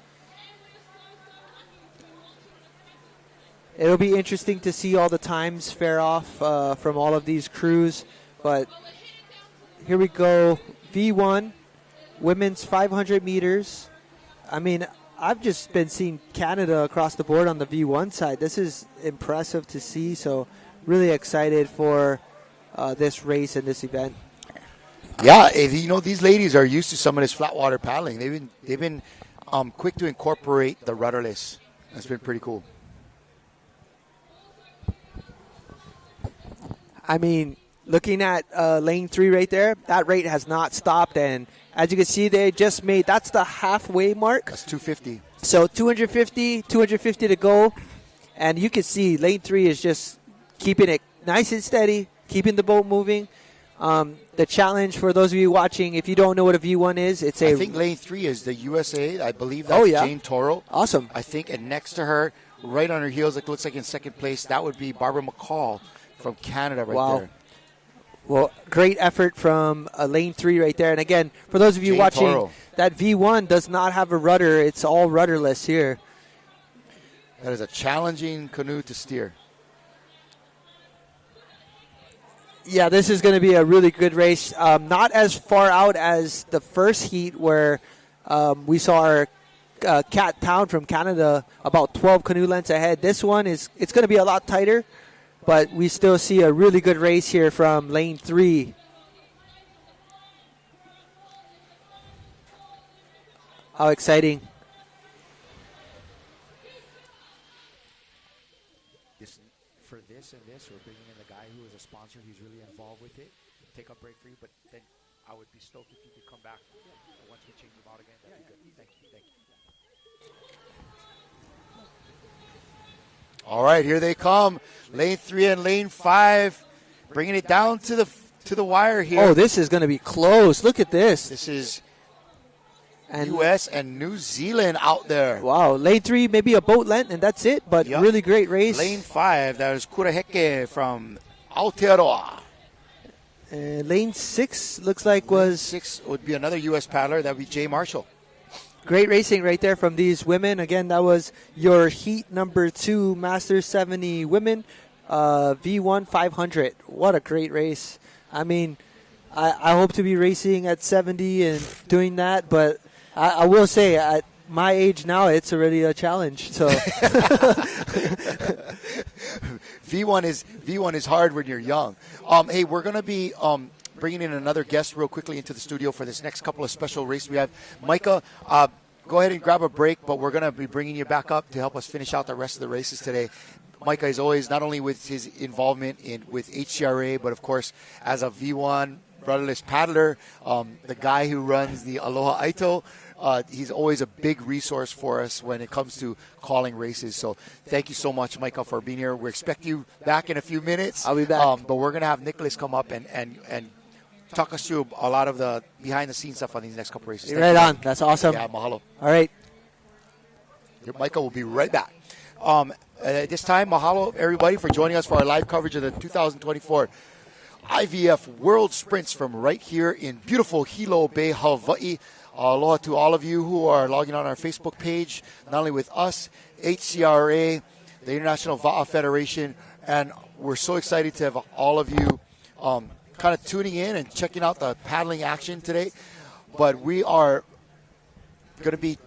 It'll be interesting to see all the times fare off from all of these crews, but here we go. V1. Women's 500 meters. I mean, I've just been seeing Canada across the board on the V1 side. This is impressive to see, so really excited for this race and this event. Yeah, these ladies are used to some of this flat water paddling. They've been quick to incorporate the rudderless. That's been pretty cool. I mean, looking at lane 3 right there, that rate has not stopped, and as you can see, they just made, that's the halfway mark. That's 250. So 250 to go. And you can see lane 3 is just keeping it nice and steady, keeping the boat moving. The challenge for those of you watching, if you don't know what a V1 is, I think lane 3 is the USA. I believe that's Jane Toro. Awesome. I think, and next to her, right on her heels, it looks like in second place, that would be Barbara McCall from Canada right there. Well, great effort from lane 3 right there. And again, for those of you watching, Toro. that V1 does not have a rudder. It's all rudderless here. That is a challenging canoe to steer. Yeah, this is going to be a really good race. Not as far out as the first heat where we saw our Cat Town from Canada about 12 canoe lengths ahead. This one it's going to be a lot tighter, but we still see a really good race here from lane 3. How exciting. For this and this, we're bringing in the guy who is a sponsor who's really involved with it. Take a break for you, but then I would be stoked if you could come back once we change them out again. That'd be good. Thank you. All right, here they come. Lane 3 and lane 5, bringing it down to the wire here. Oh, this is going to be close. Look at this. This is U.S. and New Zealand out there. Wow, lane 3, maybe a boat length, and that's it, but really great race. Lane 5, that is Kuraheke from Aotearoa. Lane 6 looks like was... 6 would be another U.S. paddler. That would be Jay Marshall. Great racing right there from these women. Again, that was your heat number 2 Masters 70 women, V1 500. What a great race. I mean, I hope to be racing at 70 and doing that, but I will say at my age now, it's already a challenge. So V1 is hard when you're young. Hey, we're going to be bringing in another guest real quickly into the studio for this next couple of special races we have. Micah, go ahead and grab a break, but we're going to be bringing you back up to help us finish out the rest of the races today. Micah is always, not only with his involvement with HCRA, but of course as a V1 rudderless paddler, the guy who runs the Aloha Aito. He's always a big resource for us when it comes to calling races. So thank you so much, Michael, for being here. We expect you back in a few minutes. I'll be back. But we're going to have Nicholas come up and talk us through a lot of the behind-the-scenes stuff on these next couple races. Right on. That's awesome. Yeah, mahalo. All right. Michael will be right back. At this time, mahalo, everybody, for joining us for our live coverage of the 2024 IVF World Sprints from right here in beautiful Hilo Bay, Hawaii. Aloha to all of you who are logging on our Facebook page, not only with us, HCRA, the International Va'a Federation, and we're so excited to have all of you kind of tuning in and checking out the paddling action today. But we are going to be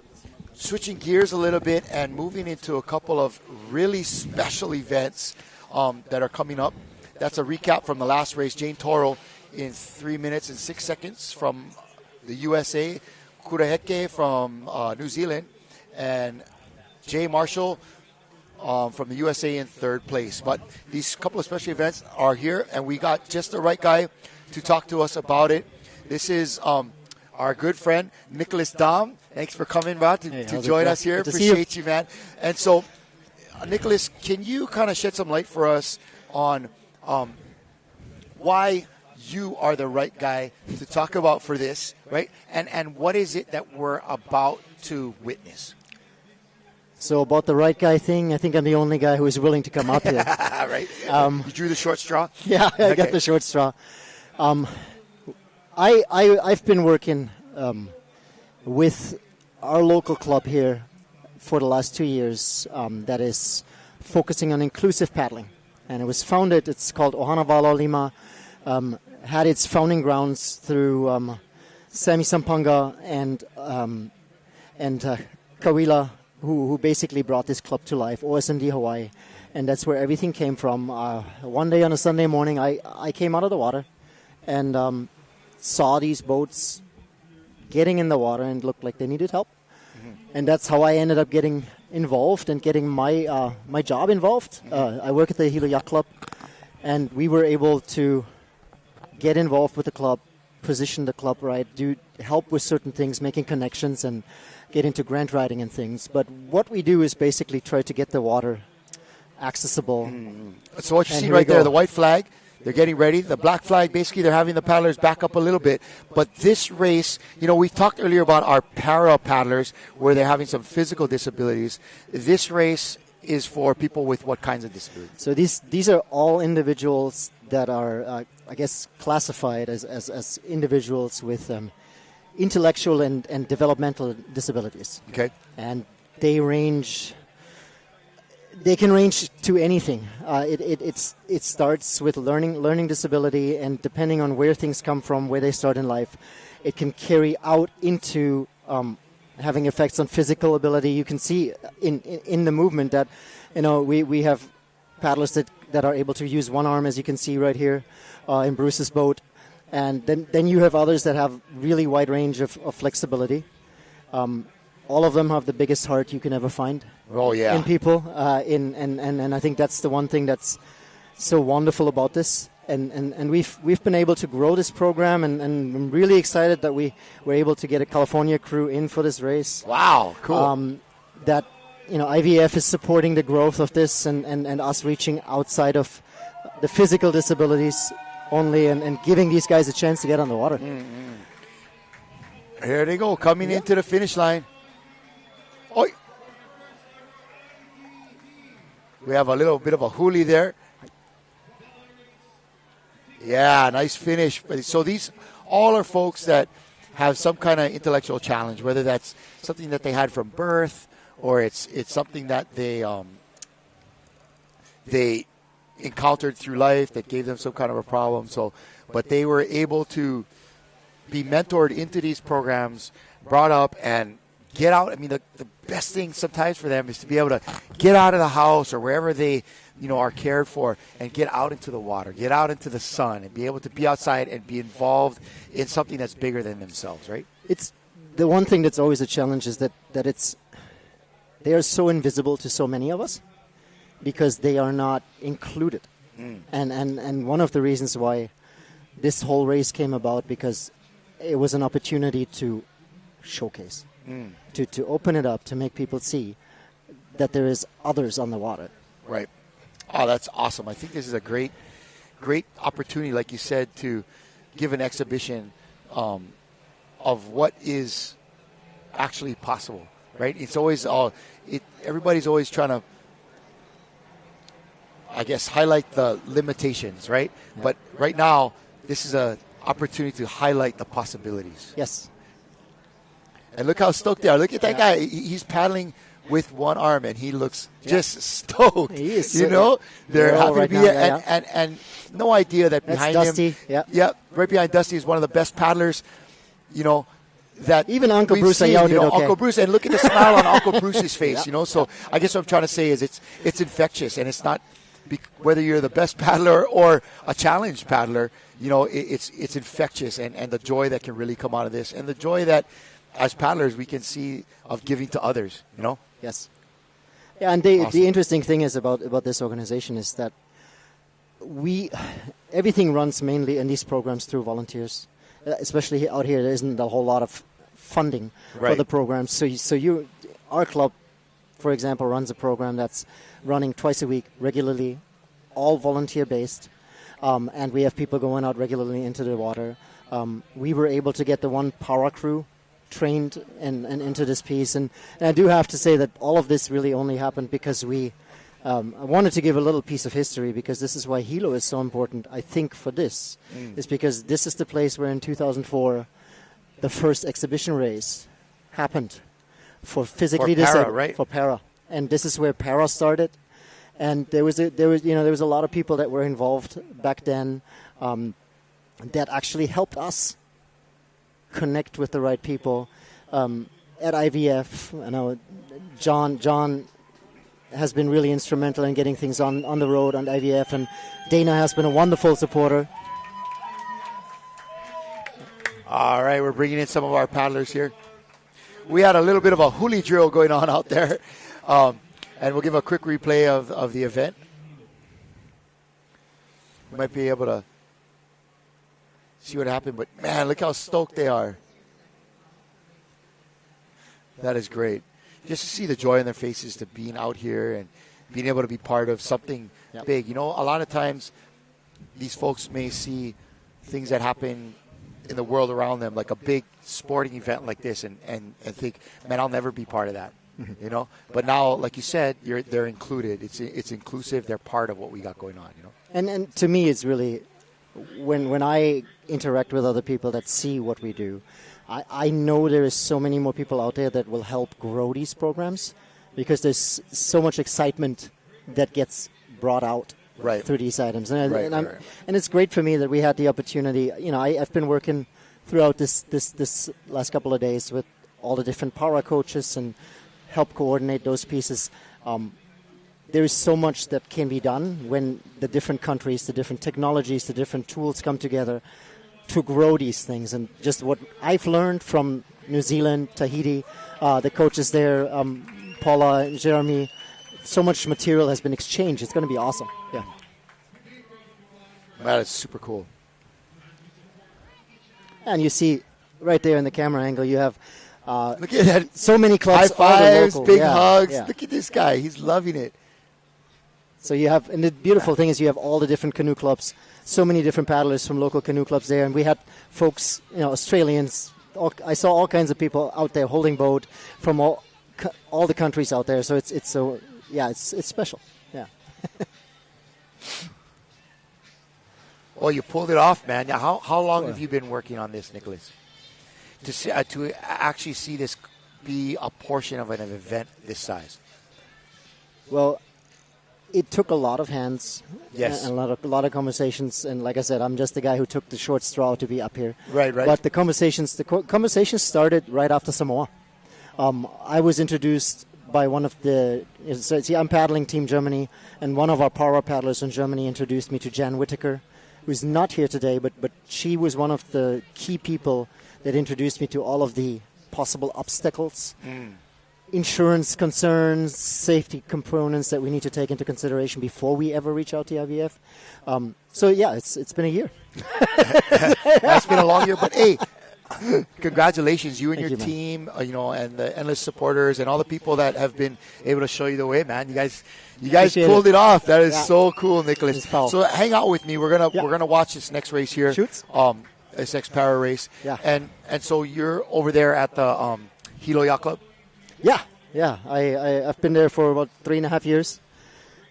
switching gears a little bit and moving into a couple of really special events that are coming up. That's a recap from the last race. Jane Toro in 3 minutes and 6 seconds from the USA. Kuraheke from New Zealand. And Jay Marshall from the USA in third place. But these couple of special events are here, and we got just the right guy to talk to us about it. This is our good friend, Nicholas Dam. Thanks for coming, man, to join us here. Appreciate you, man. And so, Nicholas, can you kind of shed some light for us on why you are the right guy to talk about for this, right? And what is it that we're about to witness? So about the right guy thing, I think I'm the only guy who is willing to come up here. Right. You drew the short straw? Yeah, I got the short straw. I've been working with our local club here for the last 2 years that is focusing on inclusive paddling. And it was founded, it's called Ohana Wala Lima, had its founding grounds through Sami Sampanga and Kawila, who basically brought this club to life, OSMD Hawaii. And that's where everything came from. One day on a Sunday morning, I came out of the water and saw these boats getting in the water and looked like they needed help. Mm-hmm. And that's how I ended up getting involved and getting my my job involved. I work at the Hilo Yacht Club, and we were able to get involved with the club, position the club right, do help with certain things, making connections and get into grant writing and things. But what we do is basically try to get the water accessible. Mm-hmm. So what you see right there, the white flag, they're getting ready. The black flag, basically they're having the paddlers back up a little bit. But this race, you know, we've talked earlier about our para paddlers where they're having some physical disabilities. This race is for people with what kinds of disabilities? So these are all individuals that are, I guess, classified as individuals with intellectual and developmental disabilities. Okay. And they can range to anything. It starts with learning disability, and depending on where things come from, where they start in life, it can carry out into having effects on physical ability. You can see in the movement that, we have paddlers that are able to use one arm, as you can see right here in Bruce's boat. And then you have others that have really wide range of flexibility. All of them have the biggest heart you can ever find. Oh, yeah. In people. And I think that's the one thing that's so wonderful about this. And we've been able to grow this program, and I'm really excited that we were able to get a California crew in for this race. Wow, cool. That IVF is supporting the growth of this and us reaching outside of the physical disabilities only, and giving these guys a chance to get on the water. Mm-hmm. Here they go, coming into the finish line. Oh, we have a little bit of a huli there. Yeah, nice finish. So these all are folks that have some kind of intellectual challenge, whether that's something that they had from birth, or it's something that they encountered through life that gave them some kind of a problem. So, but they were able to be mentored into these programs, brought up, and get out. I mean, the best thing sometimes for them is to be able to get out of the house or wherever they are cared for, and get out into the water, get out into the sun, and be able to be outside and be involved in something that's bigger than themselves, right? It's the one thing that's always a challenge is that they are so invisible to so many of us because they are not included. And one of the reasons why this whole race came about, because it was an opportunity to showcase, to open it up, to make people see that there is others on the water. Right. Oh, that's awesome. I think this is a great opportunity, like you said, to give an exhibition of what is actually possible, right? It's always everybody's always trying to, I guess, highlight the limitations, right? Yeah. But right now, this is an opportunity to highlight the possibilities. Yes. And look how stoked they are. Look at that guy. He's paddling with one arm, and he looks just stoked. He is. They're happy right to be now, here, yeah. and no idea that That's behind Dusty. him, right behind Dusty is one of the best paddlers. That even Uncle we've Bruce, seen, okay. Uncle Bruce, and look at the smile on Uncle Bruce's face. So I guess what I'm trying to say is it's infectious, and it's not whether you're the best paddler or a challenged paddler. It's infectious, and the joy that can really come out of this, and the joy that as paddlers we can see of giving to others. Yes. Yeah, and the interesting thing is about this organization is that everything runs mainly in these programs through volunteers, especially out here. There isn't a whole lot of funding for the programs. So our club, for example, runs a program that's running twice a week regularly, all volunteer based, and we have people going out regularly into the water. We were able to get the one para crew trained and into this piece, and I do have to say that all of this really only happened because I wanted to give a little piece of history, because this is why Hilo is so important, I think, for this. Is because this is the place where in 2004 the first exhibition race happened for physically disabled, right? For para, and this is where para started. And there was a lot of people that were involved back then that actually helped us connect with the right people at IVF. I know John has been really instrumental in getting things on the road on IVF, and Dana has been a wonderful supporter. All right, we're bringing in some of our paddlers here. We had a little bit of a huli drill going on out there, and we'll give a quick replay of the event. We might be able to see what happened, but man, look how stoked they are. That is great. Just to see the joy in their faces to being out here and being able to be part of something big. A lot of times these folks may see things that happen in the world around them, like a big sporting event like this, and think, man, I'll never be part of that. you know. But now, like you said, they're included. It's inclusive. They're part of what we got going on, you know. And to me, it's really when I interact with other people that see what we do, I know there is so many more people out there that will help grow these programs, because there's so much excitement that gets brought out through these items. And it's great for me that we had the opportunity. You know, I've been working throughout this last couple of days with all the different para coaches and help coordinate those pieces. There is so much that can be done when the different countries, the different technologies, the different tools come together to grow these things. And just what I've learned from New Zealand, Tahiti, the coaches there, Paula and Jeremy, so much material has been exchanged. It's going to be awesome. Yeah. That is super cool. And you see right there in the camera angle, you have look at that. So many clubs. High fives, big yeah, hugs. Yeah. Look at this guy. He's loving it. So you have, and the beautiful thing is you have all the different canoe clubs, so many different paddlers from local canoe clubs there. And we had folks, you know, Australians. I saw all kinds of people out there holding boat from all the countries out there. So it's special. Yeah. Well, you pulled it off, man. Now, how long have you been working on this, Nicholas? To actually see this be a portion of an event this size? Well, it took a lot of hands, yes, and a lot of conversations. And like I said, I'm just the guy who took the short straw to be up here. Right. But the conversations started right after Samoa. I was introduced by one of the. I'm paddling Team Germany, and one of our para paddlers in Germany introduced me to Jan Whittaker, who's not here today, but she was one of the key people that introduced me to all of the possible obstacles. Insurance concerns, safety components that we need to take into consideration before we ever reach out to IVF. It's been a year. That's been a long year, but hey, congratulations, you and your Thank you, team, and the endless supporters and all the people that have been able to show you the way, man. You guys pulled it off. That is so cool, Nicholas. So hang out with me. We're gonna watch this next race here. Shoots. This next para race. Yeah. And so you're over there at the Hilo Yacht Club. Yeah. I've been there for about 3.5 years,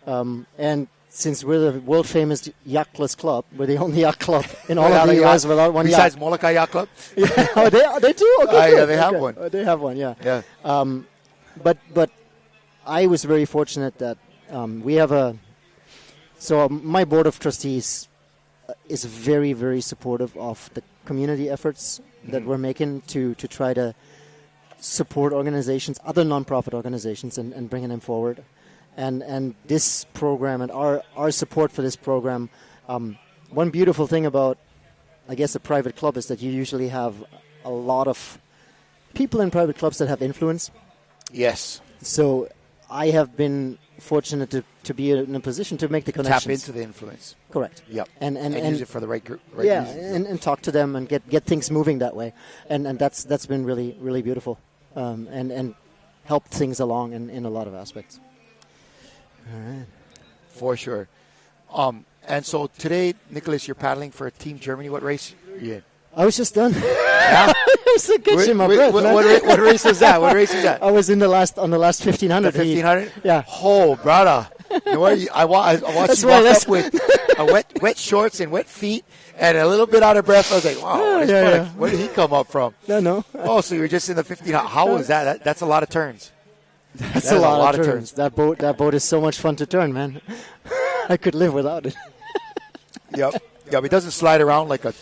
and since we're the world famous yachtless club, we're the only yacht club in all of the U.S. without one besides yacht. Molokai Yacht Club. Yeah, they do. Okay, yeah, they have one. They have one. Yeah. Yeah. But I was very fortunate that we have my board of trustees is very, very supportive of the community efforts that we're making to try to support organizations, other nonprofit organizations, and bringing them forward. And this program and our support for this program, one beautiful thing about, I guess, a private club is that you usually have a lot of people in private clubs that have influence. Yes. So I have been fortunate to be in a position to make the connections. Tap into the influence. Correct. Yep. And use it for the right group. And talk to them and get things moving that way. And that's been really, really beautiful. And helped things along in a lot of aspects. All right. For sure. And so today, Nicholas, you're paddling for Team Germany. What race are you in? I was just done. Yeah. It's a good my breath. What race was that? What race was that? I was on the last 1500. The 1500? Yeah. Oh, brother. I watched you walk up with wet shorts and wet feet and a little bit out of breath. I was like, wow, where did he come up from? No. Oh, so you were just in the 1500. How was that? That's a lot of turns. That's a lot of turns. That boat is so much fun to turn, man. I could live without it. Yep. It doesn't slide around like a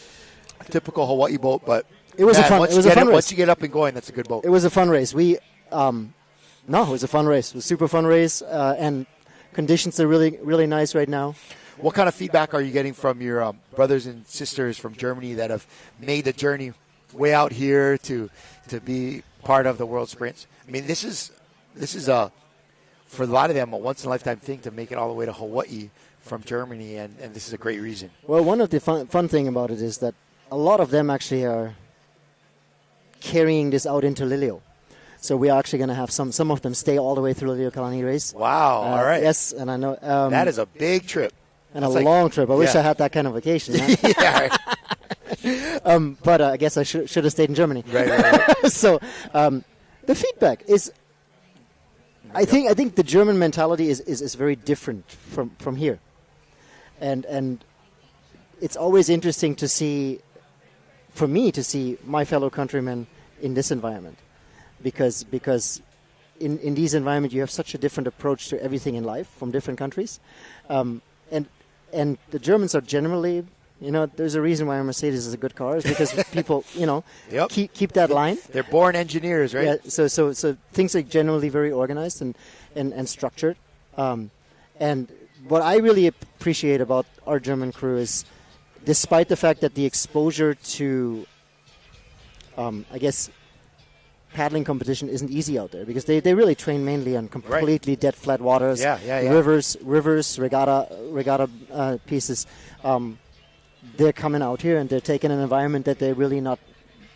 typical Hawaii boat, but it was a fun race. Once you get up and going, that's a good boat. It was a fun race. It was a fun race. It was a super fun race, and conditions are really, really nice right now. What kind of feedback are you getting from your brothers and sisters from Germany that have made the journey way out here to be part of the World Sprints? I mean, this is for a lot of them a once in a lifetime thing to make it all the way to Hawaii from Germany, and this is a great reason. Well, one of the fun thing about it is that a lot of them actually are carrying this out into Lilio. So we are actually going to have some of them stay all the way through the Lilio Kalani race. Wow, all right. Yes, and I know. That is a big trip. And that's a long trip. I wish I had that kind of vacation. Huh? Yeah. But I guess I should have stayed in Germany. Right. So the feedback is I think the German mentality is very different from here, and it's always interesting to see, for me to see my fellow countrymen in this environment, because in these environments you have such a different approach to everything in life from different countries, and the Germans are generally, there's a reason why a Mercedes is a good car, is because people, Yep. keep that line. They're born engineers, right? Yeah, so things are generally very organized and structured. And what I really appreciate about our German crew is, despite the fact that the exposure to, I guess, paddling competition isn't easy out there, because they really train mainly on completely dead flat waters, rivers, regatta pieces. They're coming out here and they're taking an environment that they're really not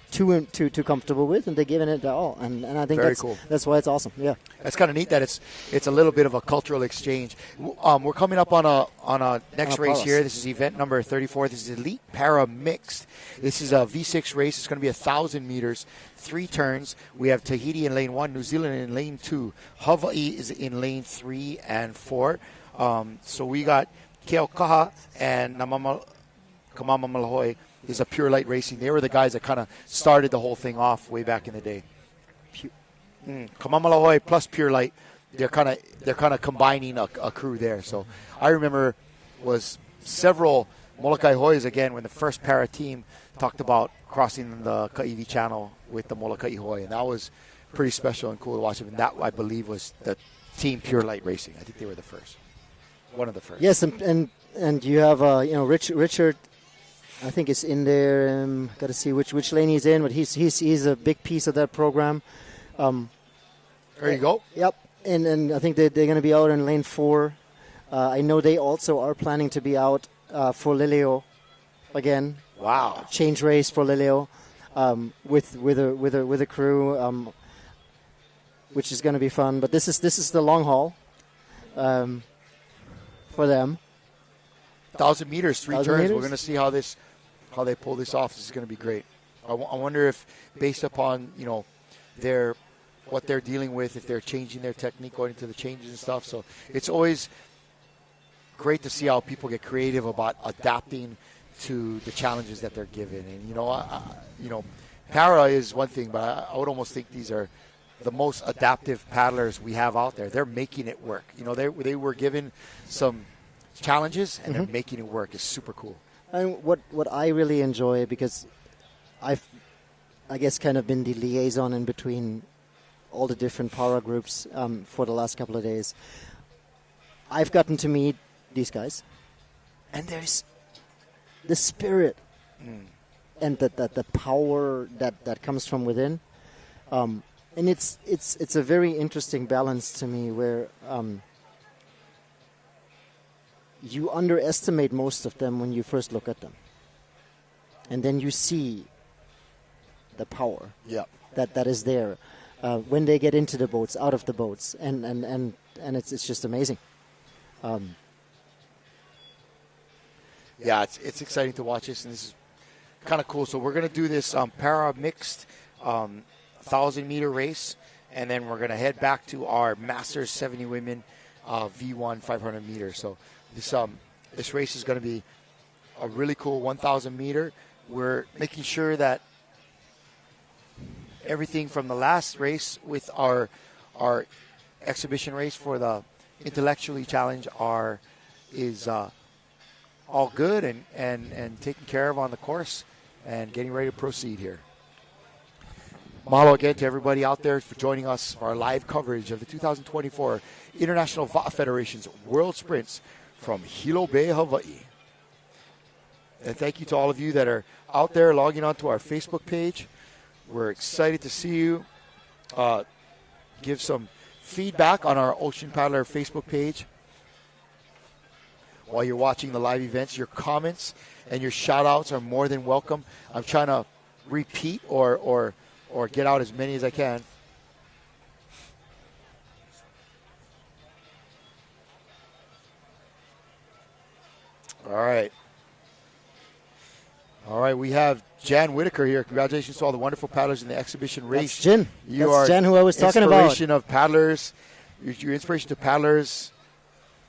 too comfortable with, and they're giving it their all. And I think Very cool. That's why it's awesome. Yeah, That's kind of neat that it's a little bit of a cultural exchange. We're coming up on a next race here. This is event number 34. This is Elite Para Mixed. This is a V6 race. It's going to be 1,000 meters, 3 turns. We have Tahiti in lane 1, New Zealand in lane 2. Hawaii is in lane 3 and 4. So we got Keaukaha and Kamama Malahoi is a Pure Light Racing. They were the guys that kind of started the whole thing off way back in the day. Kamama Malahoi plus Pure Light, they're kind of combining a crew there. So I remember was several Molokai Hois again when the first para team talked about crossing the Kaiwi Channel with the Molokai Hoi, and that was pretty special and cool to watch. And that, I believe, was the team Pure Light Racing. I think they were the first, one of the first. Yes, and you have Richard. I think it's in there. Got to see which lane he's in, but he's a big piece of that program. There you go. Yep, and I think they're going to be out in lane 4. I know they also are planning to be out for Lileo again. Wow. Change race for Lileo with a crew, which is going to be fun. But this is the long haul for them. 1,000 meters, 3 turns. meters? We're going to see how they pull this off. This is going to be great. I wonder if, based upon what they're dealing with, if they're changing their technique going into the changes and stuff. So it's always great to see how people get creative about adapting to the challenges that they're given. And para is one thing, but I would almost think these are the most adaptive paddlers we have out there. They're making it work. They were given some challenges and they're making it work. Is super cool. And what I really enjoy, because I've, I guess, kind of been the liaison in between all the different para groups for the last couple of days. I've gotten to meet these guys, and there's the spirit and the power that comes from within, and it's a very interesting balance to me, where you underestimate most of them when you first look at them, and then you see the power that is there when they get into the boats, out of the boats, and it's just amazing. It's exciting to watch this, and this is kind of cool. So we're going to do this para mixed 1,000-meter race, and then we're going to head back to our Masters 70 women V1 500 meters. So this race is going to be a really cool 1,000 meter. We're making sure that everything from the last race with our exhibition race for the Intellectually Challenge is all good and taken care of on the course and getting ready to proceed here. Mahalo again to everybody out there for joining us for our live coverage of the 2024 International VA Federation's World Sprints from Hilo Bay, Hawaii. And thank you to all of you that are out there logging on to our Facebook page. We're excited to see you. Give some feedback on our Ocean Paddler Facebook page. While you're watching the live events, your comments and your shout-outs are more than welcome. I'm trying to repeat or get out as many as I can. All right, we have Jan Whitaker here. Congratulations to all the wonderful paddlers in the exhibition race. That's Jen. That's Jen, who I was talking about. Inspiration of paddlers You're inspiration to paddlers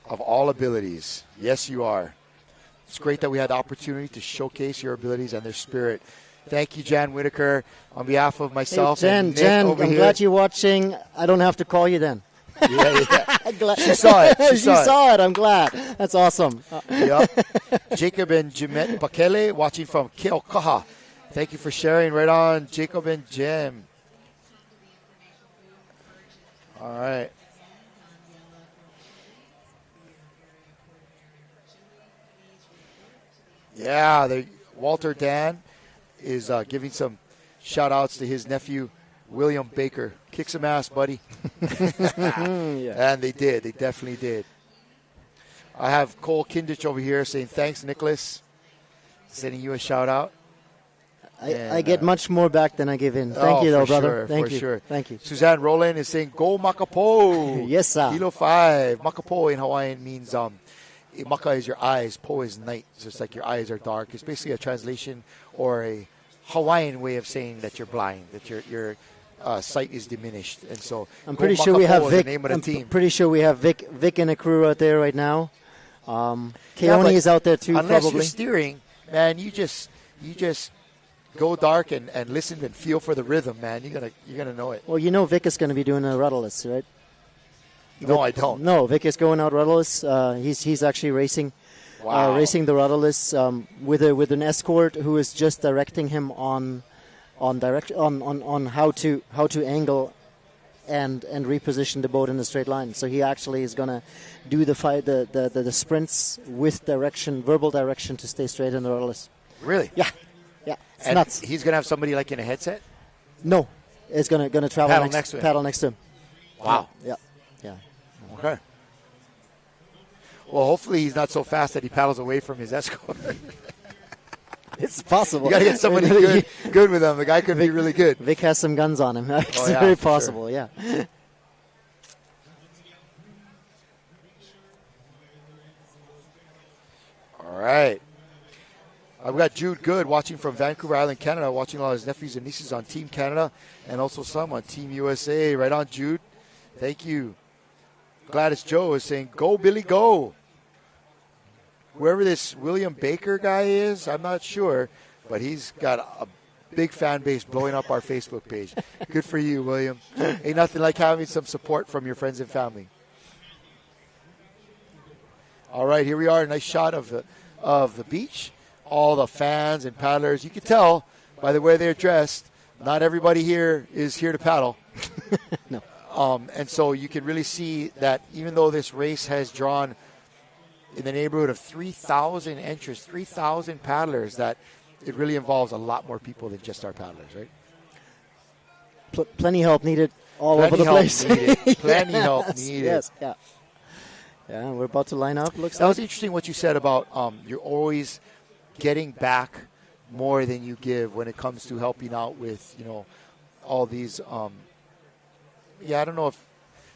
of all abilities. Yes, you are. It's great that we had the opportunity to showcase your abilities and their spirit. Thank you, Jan Whitaker, on behalf of myself and Nick Jan, over I'm here. glad you're watching. I don't have to call you then. Yeah. She saw it. She saw it. I'm glad. That's awesome. Yep. Jacob and Jimet Bakele watching from Keokaha. Thank you for sharing. Right on, Jacob and Jim. All right. Yeah, Walter Dan is giving some shout-outs to his nephew, William Baker. Kick some ass, buddy. And they did. They definitely did. I have Cole Kindich over here saying, thanks, Nicholas. Sending you a shout-out. I get much more back than I give in. Thank you, though, brother. Sure, Thank you. Sure. Thank you. Suzanne Rowland is saying, go Makapo. Yes, sir. Hilo 5. Makapo in Hawaiian means Maka is your eyes, Po is night. So it's like your eyes are dark. It's basically a translation or a Hawaiian way of saying that you're blind, that your sight is diminished. And so I'm pretty sure we have Vic. The name of the team. Pretty sure we have Vic and a crew out there right now. Keone is out there too, unless probably. You're steering, man, you just go dark and listen and feel for the rhythm, man. You're gonna know it. Well, Vic is going to be doing a rudderless, right? No, I don't. No, Vic is going out rudderless. He's actually racing, racing the rudderless with an escort who is just directing him on how to angle and reposition the boat in a straight line. So he actually is going to do the sprints with verbal direction to stay straight in the rudderless. Really? Yeah. It's and nuts. He's going to have somebody like in a headset? No, it's going to travel paddle next to him. Wow. Yeah. Okay. Well, hopefully he's not so fast that he paddles away from his escort. It's possible. You got to get somebody good with him. The guy could be really good. Vic has some guns on him. It's very possible, sure. Yeah. All right. I've got Jude Good watching from Vancouver Island, Canada, watching all his nephews and nieces on Team Canada and also some on Team USA. Right on, Jude. Thank you. Gladys Joe is saying, go, Billy, go. Whoever this William Baker guy is, I'm not sure, but he's got a big fan base blowing up our Facebook page. Good for you, William. Ain't nothing like having some support from your friends and family. All right, here we are. A nice shot of the beach. All the fans and paddlers. You can tell by the way they're dressed, not everybody here is here to paddle. No. And so you can really see that even though this race has drawn in the neighborhood of 3,000 entrants, 3,000 paddlers, that it really involves a lot more people than just our paddlers, right? Plenty help needed over the place. Plenty help needed. Yes, yeah. Yeah, we're about to line up. That was interesting what you said about you're always getting back more than you give when it comes to helping out with, all these I don't know if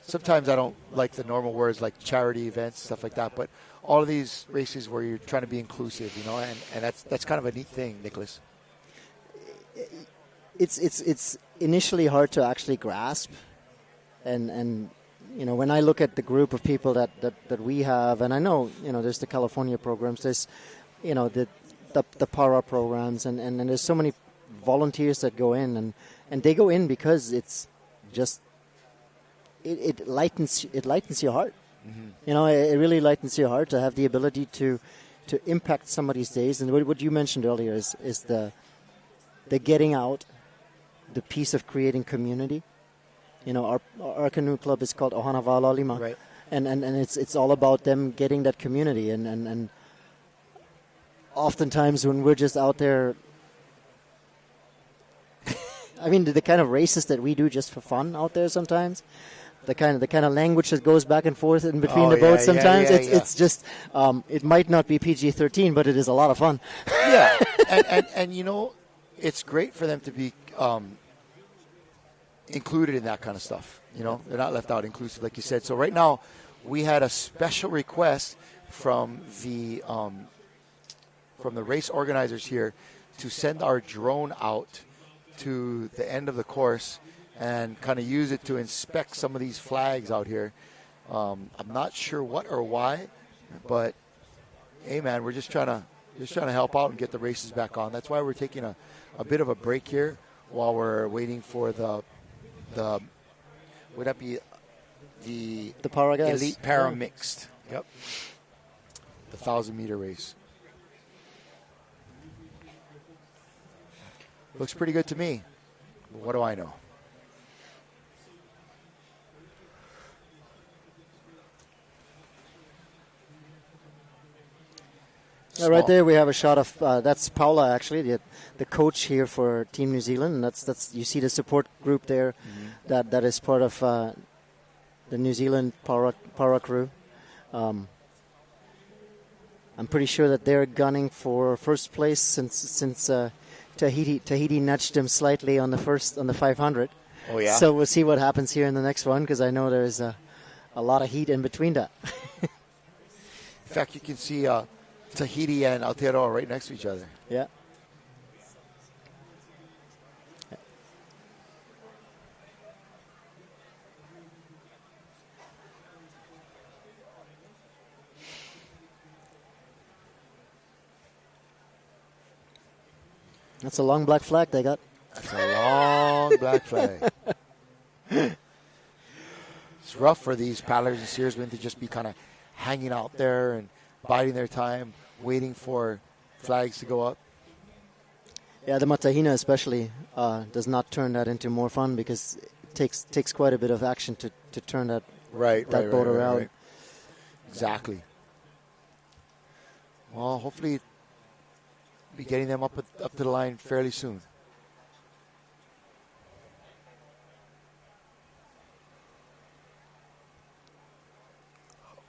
sometimes I don't like the normal words like charity events, stuff like that, but all of these races where you're trying to be inclusive, and that's kind of a neat thing, Nicholas. It's initially hard to actually grasp, and when I look at the group of people that we have, and I know there's the California programs, there's the para programs, and there's so many volunteers that go in, and they go in because it's just it lightens your heart. Mm-hmm. It really lightens your heart to have the ability to impact somebody's days. And what you mentioned earlier is the getting out, the piece of creating community. Our canoe club is called Ohana Wala Lima, right? And it's all about them getting that community. And oftentimes when we're just out there, I mean, the kind of races that we do just for fun out there sometimes. The kind of language that goes back and forth in between the boats sometimes. It's just it might not be PG-13, but it is a lot of fun. Yeah, and it's great for them to be included in that kind of stuff. They're not left out, inclusive, like you said. So right now, we had a special request from the race organizers here to send our drone out to the end of the course and kind of use it to inspect some of these flags out here. I'm not sure what or why, but hey, man, we're just trying to help out and get the races back on. That's why we're taking a bit of a break here while we're waiting for the would that be the para guys? Elite Para Mixed? Yep, the 1,000-meter race. Looks pretty good to me. What do I know? Right there we have a shot of that's Paula, actually, the coach here for Team New Zealand. And that's you see the support group there. That is part of the New Zealand para crew. I'm pretty sure that they're gunning for first place since Tahiti nudged them slightly on the 500. Oh yeah. So we'll see what happens here in the next one, because I know there's a lot of heat in between that. In fact, you can see Tahiti and Aotearoa right next to each other. Yeah. That's a long black flag they got. That's a long black flag. It's rough for these paddlers and steersmen to just be kind of hanging out there and biding their time, waiting for flags to go up. Yeah, the Matahina especially does not turn that into more fun, because it takes quite a bit of action to turn that boat around. Right. Exactly. Well, hopefully be getting them up to the line fairly soon.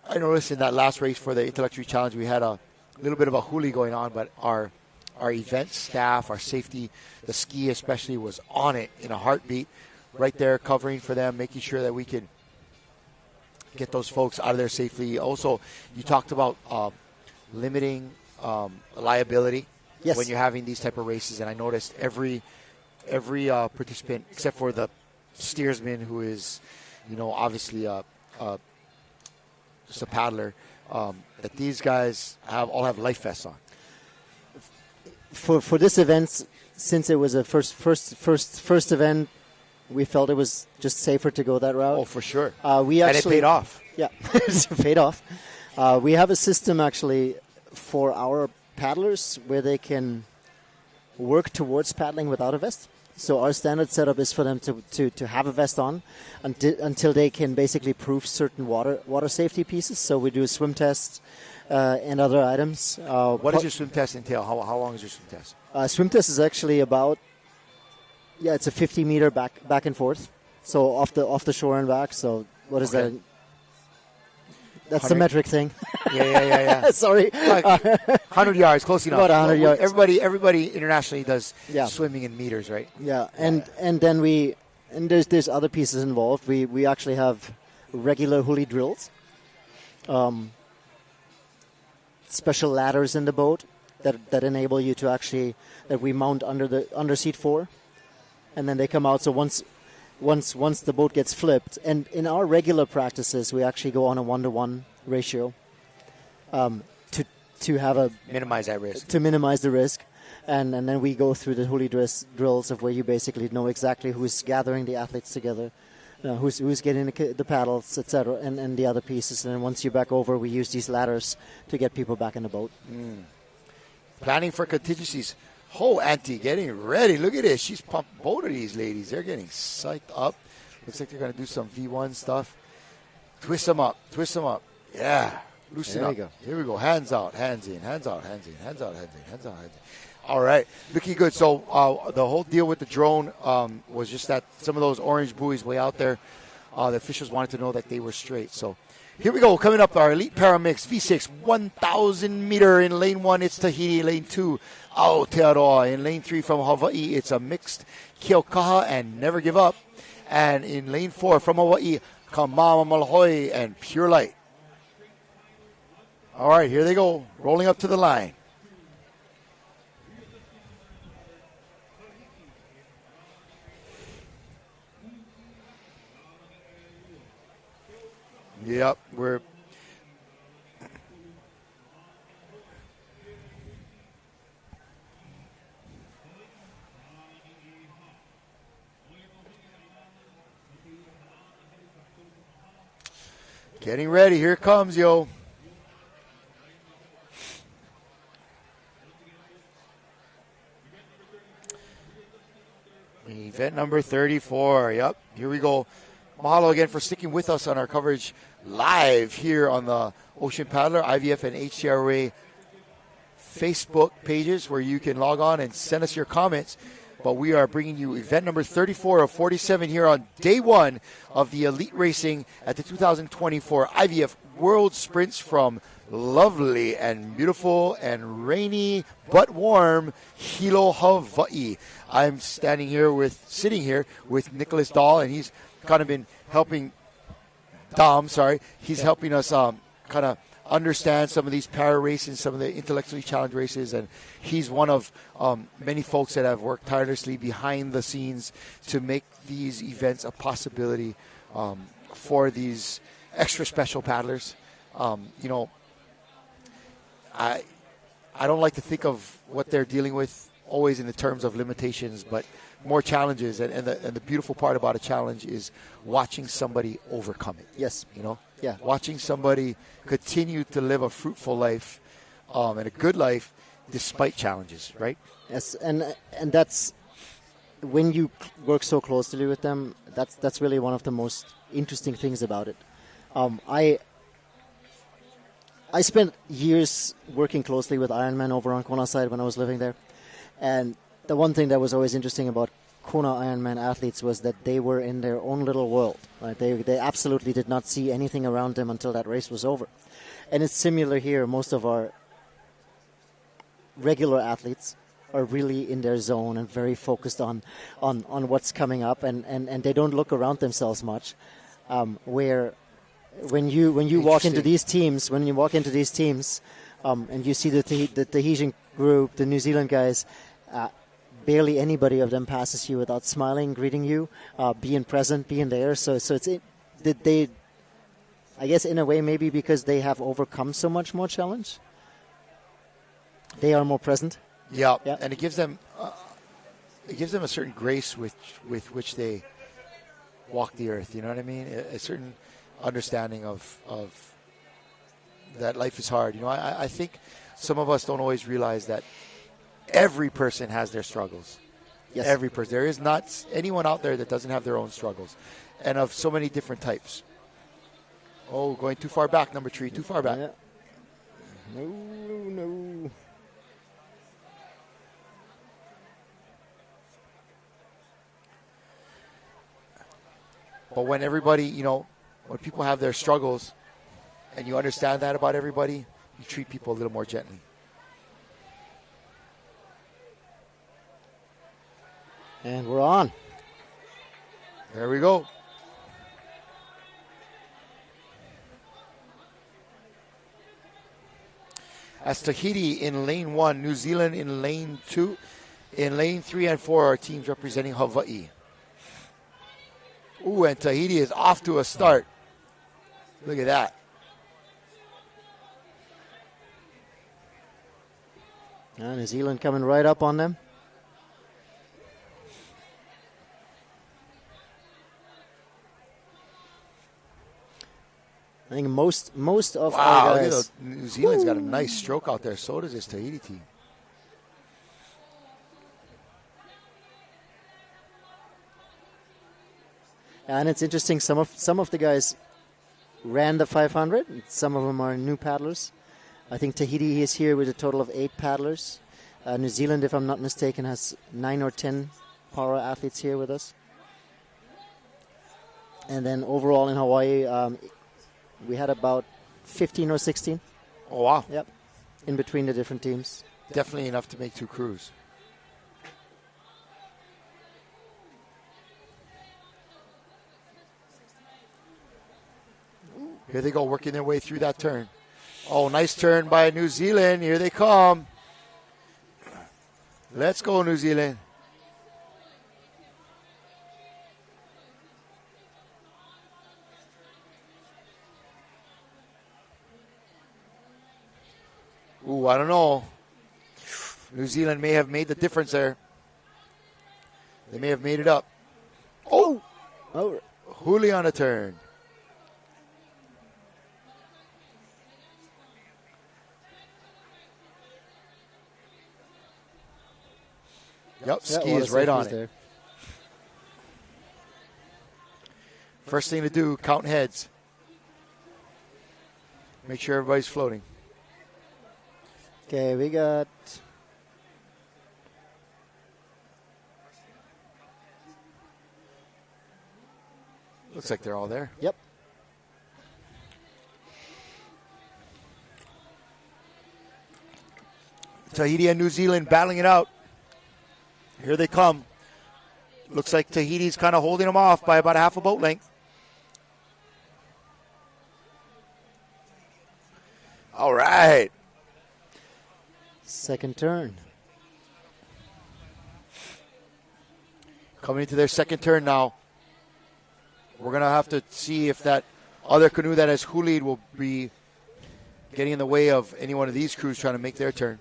I noticed in that last race for the Intellectual Challenge, we had a little bit of a huli going on, but our event staff, our safety, the ski especially, was on it in a heartbeat, right there covering for them, making sure that we could get those folks out of there safely. Also, you talked about limiting liability when you're having these type of races, and I noticed every participant, except for the steersman, who is, obviously just a paddler, that these guys all have life vests on. For this event, since it was a first event, we felt it was just safer to go that route. Oh, for sure. And it paid off. Yeah, it paid off. We have a system actually for our paddlers where they can work towards paddling without a vest. So our standard setup is for them to have a vest on until they can basically prove certain water safety pieces. So we do a swim test and other items. What does your swim test entail? How long is your swim test? Swim test is actually about, it's a 50-meter back and forth. So off the shore and back. So what is that? That's 100? The metric thing. Yeah. Sorry. 100 yards, close enough. About 100 yards. Everybody internationally does swimming in meters, right? Yeah, and then there's other pieces involved. We actually have regular huli drills, special ladders in the boat that enable you to actually, that we mount under seat 4, and then they come out. So once the boat gets flipped, and in our regular practices, we actually go on a 1-to-1 ratio to have minimize that risk. To minimize the risk, and then we go through the huli drills of where you basically know exactly who's gathering the athletes together, who's getting the paddles, etc., and the other pieces. And then once you're back over, we use these ladders to get people back in the boat. Planning for contingencies. Oh, Auntie, getting ready. Look at this. She's pumped. Both of these ladies, they're getting psyched up. Looks like they're going to do some V1 stuff. Twist them up. Yeah. Loosen up. Go. Here we go. Hands out, hands in, hands out, hands in, hands out, hands in, hands out, hands in. All right. Looking good. So the whole deal with the drone was just that some of those orange buoys way out there, the officials wanted to know that they were straight. So here we go. Coming up, our Elite Paramix V6 1,000 meter in lane 1. It's Tahiti. Lane 2, Aotearoa. In lane 3 from Hawaii, it's a mixed Keaukaha and Never Give Up. And in lane 4 from Hawaii, Kamamamalahoi and Pure Light. All right, here they go, rolling up to the line. Yep, we're getting ready. Here it comes, yo. Event number 34. Yep, here we go. Mahalo again for sticking with us on our coverage live here on the Ocean Paddler, IVF, and HCRA Facebook pages where you can log on and send us your comments. But we are bringing you event number 34 of 47 here on day one of the elite racing at the 2024 IVF World Sprints from lovely and beautiful and rainy but warm Hilo, Hawaii. I'm sitting here with Nicholas Dahl, and he's kind of been helping he's helping us kind of understand some of these para races, some of the intellectually challenged races, and he's one of many folks that have worked tirelessly behind the scenes to make these events a possibility for these extra special paddlers. I don't like to think of what they're dealing with always in the terms of limitations, but more challenges. And the beautiful part about a challenge is watching somebody overcome it. Yes. Yeah. Watching somebody continue to live a fruitful life and a good life despite challenges, right? Yes, and that's when you work so closely with them. That's really one of the most interesting things about it. I spent years working closely with Ironman over on Kona side when I was living there, and the one thing that was always interesting about Kona Ironman athletes was that they were in their own little world. Right? They absolutely did not see anything around them until that race was over. And it's similar here. Most of our regular athletes are really in their zone and very focused on what's coming up, and they don't look around themselves much. Where when you walk into these teams, and you see the Tahitian group, the New Zealand guys, barely anybody of them passes you without smiling, greeting you, being present, being there. So it's they, I guess in a way maybe because they have overcome so much more challenge, they are more present. Yeah. And it gives them a certain grace with which they walk the earth. You know what I mean? A certain understanding of that life is hard. I think some of us don't always realize that every person has their struggles. Yes. Every person. There is not anyone out there that doesn't have their own struggles, and of so many different types. Oh, going too far back, number 3, too far back. Yeah. No. But when everybody, when people have their struggles, and you understand that about everybody, you treat people a little more gently. And we're on. There we go. That's Tahiti in lane 1, New Zealand in lane 2. In lane 3 and 4 are teams representing Hawaii. Ooh, and Tahiti is off to a start. Look at that. New Zealand coming right up on them. I think most of our guys. New Zealand's got a nice stroke out there. So does this Tahiti team. And it's interesting. Some of the guys ran the 500. Some of them are new paddlers. I think Tahiti is here with a total of 8 paddlers. New Zealand, if I'm not mistaken, has 9 or 10 para athletes here with us. And then overall in Hawaii, we had about 15 or 16. Oh, wow. Yep. In between the different teams. Definitely enough to make 2 crews. Here they go, working their way through that turn. Oh, nice turn by New Zealand. Here they come. Let's go, New Zealand. I don't know. New Zealand may have made the difference there. They may have made it up. Oh! Huli on a turn. Yep, ski is right on it. There. First thing to do, count heads. Make sure everybody's floating. Okay, we got... Looks like they're all there. Yep. Tahiti and New Zealand battling it out. Here they come. Looks like Tahiti's kind of holding them off by about a half a boat length. All right. Second turn. Coming into their second turn now. We're going to have to see if that other canoe that has Huli'd will be getting in the way of any one of these crews trying to make their turn.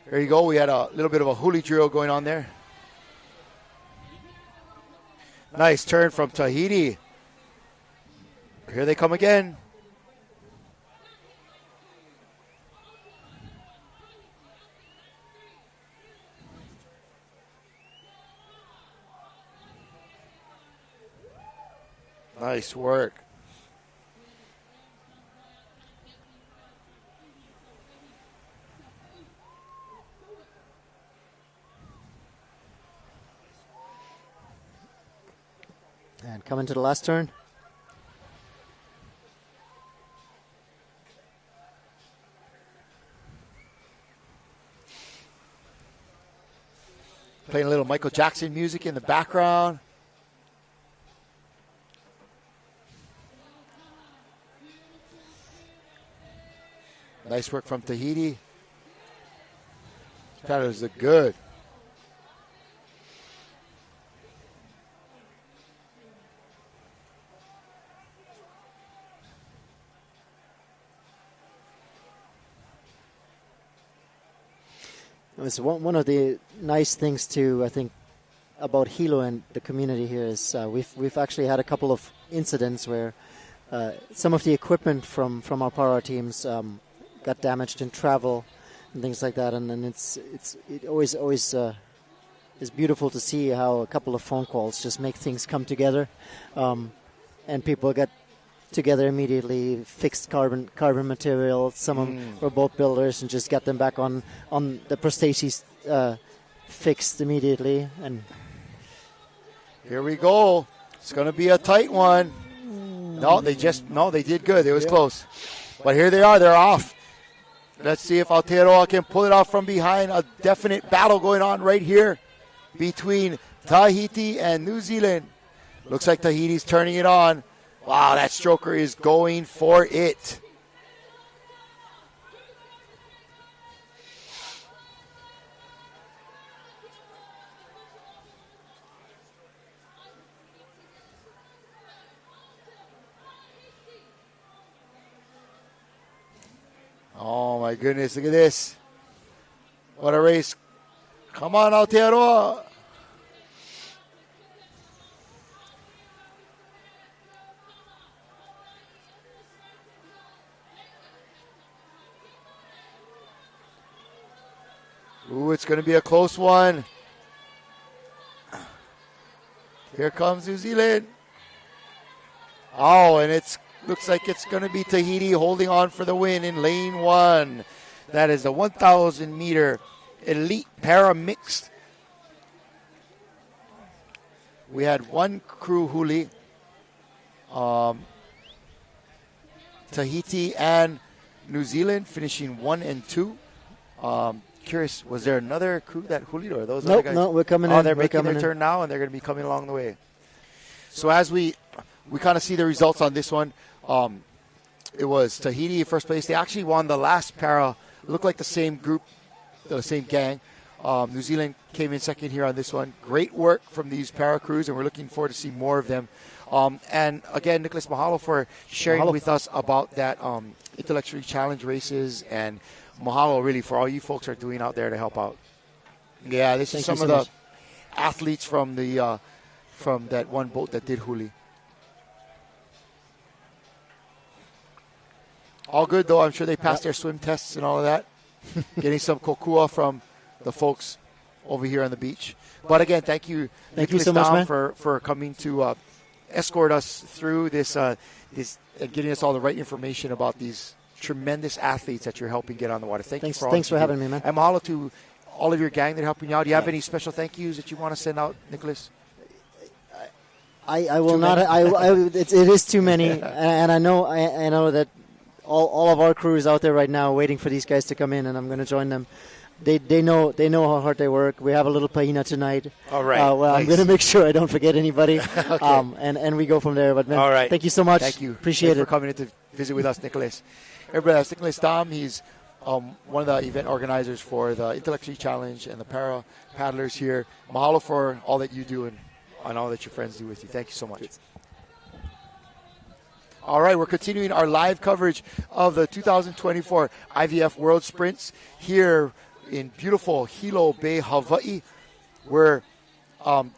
There you go. We had a little bit of a Huli drill going on there. Nice turn from Tahiti. Here they come again. Nice work. And coming to the last turn. Playing a little Michael Jackson music in the background. Nice work from Tahiti. Paddlers look good. It's one of the nice things too, I think, about Hilo and the community here is we've actually had a couple of incidents where some of the equipment from our para teams got damaged in travel and things like that, and it always is beautiful to see how a couple of phone calls just make things come together, and people get together immediately, fixed carbon material. Some of them were boat builders and just got them back on the prostheses fixed immediately. And here we go. It's going to be a tight one. No, they did good. It was close. But here they are. They're off. Let's see if Aotearoa can pull it off from behind. A definite battle going on right here between Tahiti and New Zealand. Looks like Tahiti's turning it on. Wow, that stroker is going for it. Oh, my goodness. Look at this. What a race. Come on, Aotearoa. Ooh, it's going to be a close one. Here comes New Zealand. Oh, and it looks like it's going to be Tahiti holding on for the win in lane one. That is the 1,000-meter elite para mixed. We had one crew huli, Tahiti and New Zealand finishing 1 and 2. Curious, was there another crew that hulied, or those other guys? No, we're coming in. Oh, they're making their turn now, and they're going to be coming along the way. So as we kind of see the results on this one, it was Tahiti first place. They actually won the last para. Looked like the same group, the same gang. New Zealand came in second here on this one. Great work from these para crews, and we're looking forward to see more of them. And again, Nicholas, mahalo for sharing with us about that intellectually challenged races, and mahalo really for all you folks are doing out there to help out. Yeah, this is some of the athletes from the from that one boat that did huli. All good though. I'm sure they passed their swim tests and all of that. Getting some kokua from the folks over here on the beach. But again, thank you so much, man, for coming to escort us through this this and getting us all the right information about these tremendous athletes that you're helping get on the water. Thanks for having me, man. And mahalo to all of your gang that are helping you out. Do you have any special thank yous that you want to send out, Nicholas? I will not. It is too many, and I know that all of our crew is out there right now waiting for these guys to come in, and I'm going to join them. They know how hard they work. We have a little paina tonight. All right. Well, nice. I'm going to make sure I don't forget anybody. Okay. And we go from there. But man, all right. Thank you so much. Thank you. Appreciate Thanks it for coming in to visit with us, Nicholas. Everybody, that's Nicholas Dom. He's one of the event organizers for the Intellectually Challenged and the para paddlers here. Mahalo for all that you do and all that your friends do with you. Thank you so much. All right, we're continuing our live coverage of the 2024 IVF World Sprints here in beautiful Hilo Bay, Hawaii. We're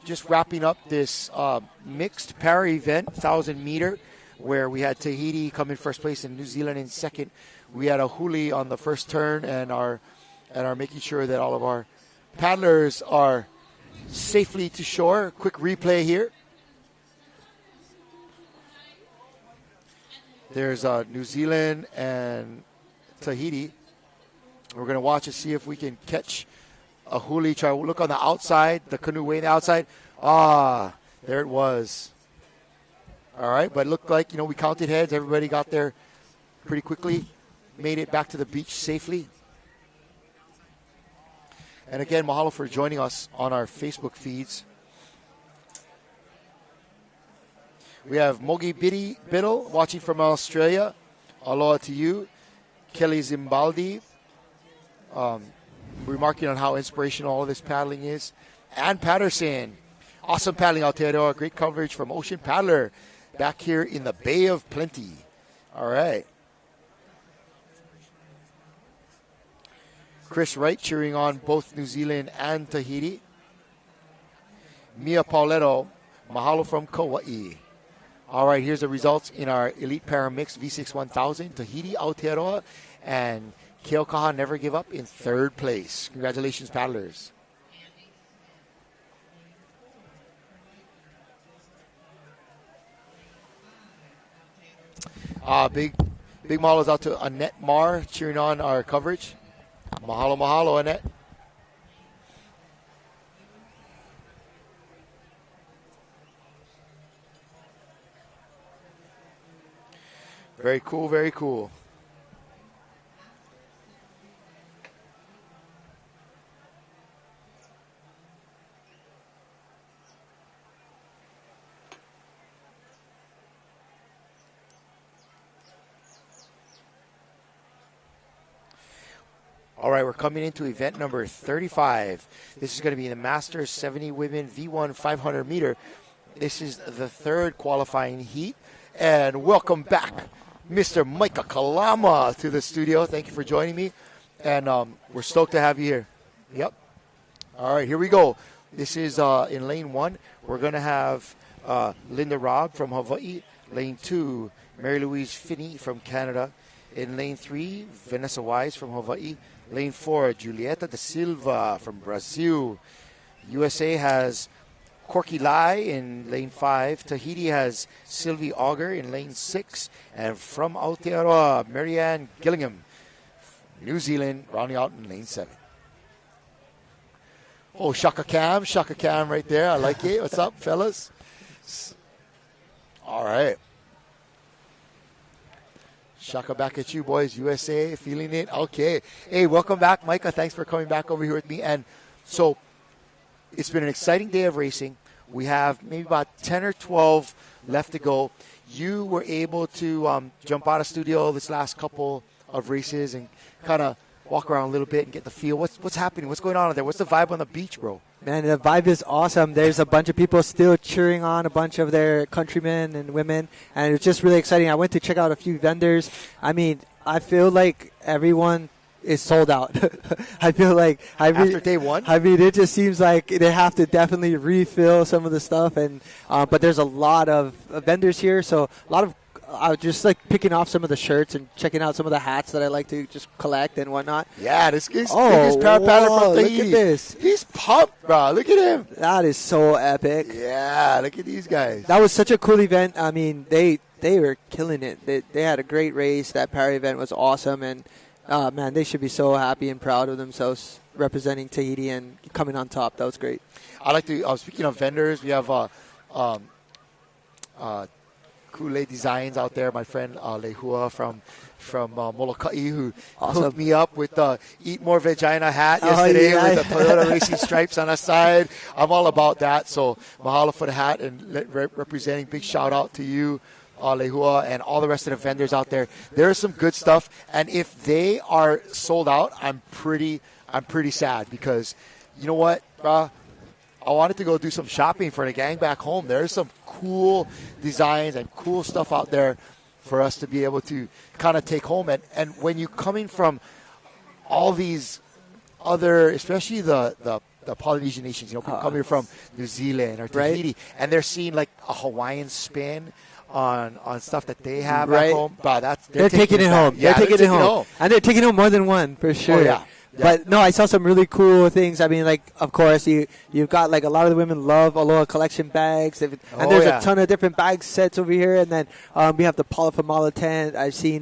just wrapping up this mixed para event, 1,000 meter, where we had Tahiti come in first place and New Zealand in second. We had a huli on the first turn and are making sure that all of our paddlers are safely to shore. Quick replay here. There's New Zealand and Tahiti. We're going to watch and see if we can catch a huli. Try to look on the outside, the canoe way on the outside. There it was. All right, but it looked like, we counted heads. Everybody got there pretty quickly, made it back to the beach safely. And again, mahalo for joining us on our Facebook feeds. We have Mogi Biddle watching from Australia. Aloha to you. Kelly Zimbaldi remarking on how inspirational all of this paddling is. Ann Patterson. Awesome paddling out there. Great coverage from Ocean Paddler back here in the Bay of Plenty. All right. Chris Wright cheering on both New Zealand and Tahiti. Mia Pauletto. Mahalo from Kauai. All right, here's the results in our Elite Para Mix V6 1000. Tahiti Aotearoa and Keokaha Never Give Up in third place. Congratulations, paddlers. Big mahalos out to Annette Marr cheering on our coverage. Mahalo, mahalo, Annette. Very cool, very cool. All right, we're coming into event number 35. This is going to be the Masters 70 Women V1 500 meter. This is the third qualifying heat. And welcome back, Mr. Micah Kalama, to the studio. Thank you for joining me. And we're stoked to have you here. Yep. All right, here we go. This is in lane 1. We're going to have Linda Robb from Hawaii. Lane 2, Mary Louise Finney from Canada. In lane 3, Vanessa Wise from Hawaii. Lane 4, Julieta da Silva from Brazil. USA has Corky Lai in lane 5. Tahiti has Sylvie Auger in lane 6. And from Aotearoa, Marianne Gillingham. New Zealand rounding out in lane 7. Oh, Shaka Cam right there. I like it. What's up, fellas? All right. Shaka back at you, boys. USA, feeling it? Okay. Hey, welcome back, Micah. Thanks for coming back over here with me. And so it's been an exciting day of racing. We have maybe about 10 or 12 left to go. You were able to jump out of studio this last couple of races and kind of walk around a little bit and get the feel. What's happening? What's going on there? What's the vibe on the beach, bro? Man, the vibe is awesome. There's a bunch of people still cheering on a bunch of their countrymen and women, and it's just really exciting. I went to check out a few vendors. I mean, I feel like everyone is sold out. I feel like after day one. I mean, it just seems like they have to definitely refill some of the stuff, and but there's a lot of vendors here, so a lot of. I was just like picking off some of the shirts and checking out some of the hats that I like to just collect and whatnot. Yeah, this guy's biggest parapaddler from Tahiti. Look at this. He's pumped, bro. Look at him. That is so epic. Yeah, look at these guys. That was such a cool event. I mean, they were killing it. They had a great race. That para event was awesome, and man, they should be so happy and proud of themselves representing Tahiti and coming on top. That was great. I like to. Speaking of vendors, we have Kule Designs out there. My friend Lehua from Molokai, who hooked me up with the Eat More Vagina hat yesterday with the Toyota Racing stripes on the side. I'm all about that. So mahalo for the hat and representing. Big shout out to you, Lehua, and all the rest of the vendors out there. There is some good stuff, and if they are sold out, I'm pretty sad because you know what, I wanted to go do some shopping for the gang back home. There's some cool designs and cool stuff out there for us to be able to kind of take home. And when you're coming from all these other, especially the Polynesian nations, people coming from New Zealand or Tahiti, and they're seeing like a Hawaiian spin on stuff that they have at home. They're taking it home. Yeah, they're taking it home. And they're taking home more than one, for sure. Oh, yeah. Yeah. But no, I saw some really cool things. I mean, like, of course, you've got like a lot of the women love Aloha collection bags, and there's a ton of different bag sets over here. And then we have the Palafamala tent. I've seen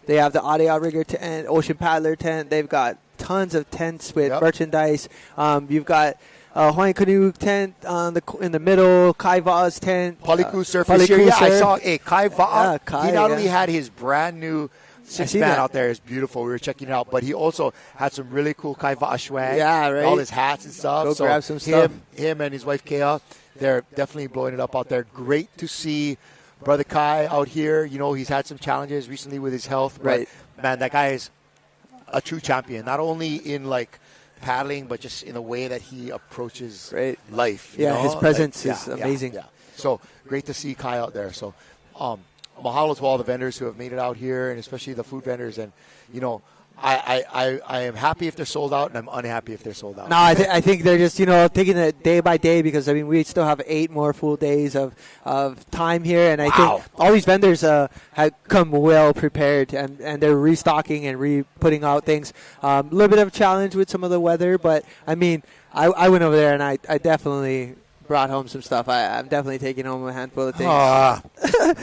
they have the Ade Outrigger tent, Ocean Paddler tent. They've got tons of tents with merchandise. You've got Hawaiian canoe tent in the middle, Kai Va'a's tent. Polyku surface here. Yeah, I saw Kai Va'a. He not only had his brand new 6-man out there is beautiful. We were checking it out, but he also had some really cool Kai Va'a swag. Yeah, right. All his hats and stuff. Go grab some stuff. Him and his wife Kea, they're definitely blowing it up out there. Great to see Brother Kai out here. You know, he's had some challenges recently with his health, but man, that guy is a true champion. Not only in like paddling, but just in the way that he approaches life. Yeah, his presence is amazing. Yeah. So great to see Kai out there. So, mahalo to all the vendors who have made it out here, and especially the food vendors. And, you know, I am happy if they're sold out, and I'm unhappy if they're sold out. No, I think they're just, taking it day by day because, I mean, we still have 8 more full days of time here. And I think all these vendors have come well prepared, and they're restocking and putting out things. A little bit of a challenge with some of the weather, but, I mean, I went over there and I definitely brought home some stuff. I'm definitely taking home a handful of things. Now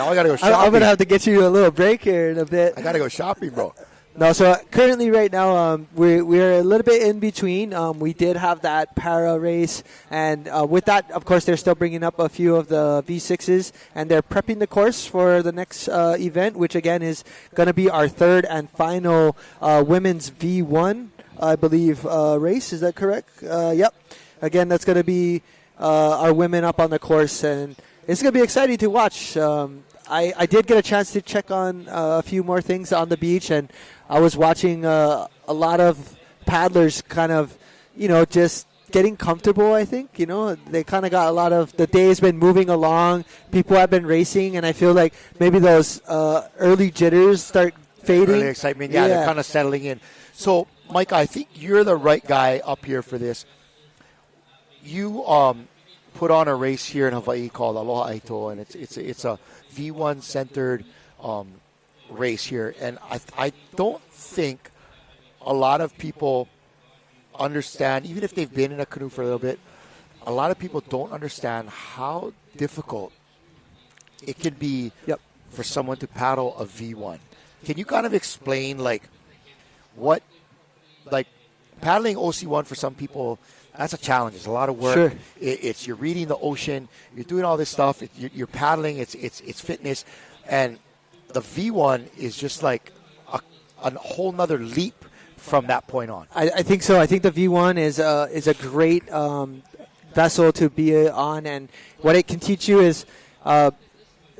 I got to go shopping. I'm going to have to get you a little break here in a bit. I got to go shopping, bro. No, so currently right now we're a little bit in between. We did have that para race, and with that, of course, they're still bringing up a few of the V6s, and they're prepping the course for the next event, which again is going to be our third and final women's V1, I believe, race. Is that correct? Yep. Again, that's going to be our women up on the course, and it's going to be exciting to watch. I did get a chance to check on a few more things on the beach, and I was watching a lot of paddlers kind of, just getting comfortable, I think. They kind of got a lot of, the day has been moving along, people have been racing, and I feel like maybe those early jitters start fading. Early excitement, they're kind of settling in. So, Micah, I think you're the right guy up here for this. You put on a race here in Hawaii called Aloha Aito, and it's a V1 centered race here, and I don't think a lot of people understand, even if they've been in a canoe for a little bit, a lot of people don't understand how difficult it can be for someone to paddle a V1. Can you kind of explain what paddling OC1 for some people? That's a challenge. It's a lot of work. Sure. It's you're reading the ocean. You're doing all this stuff. You're paddling. It's fitness, and the V1 is just like a whole nother leap from that point on. I think so. I think the V1 is a great vessel to be on, and what it can teach you is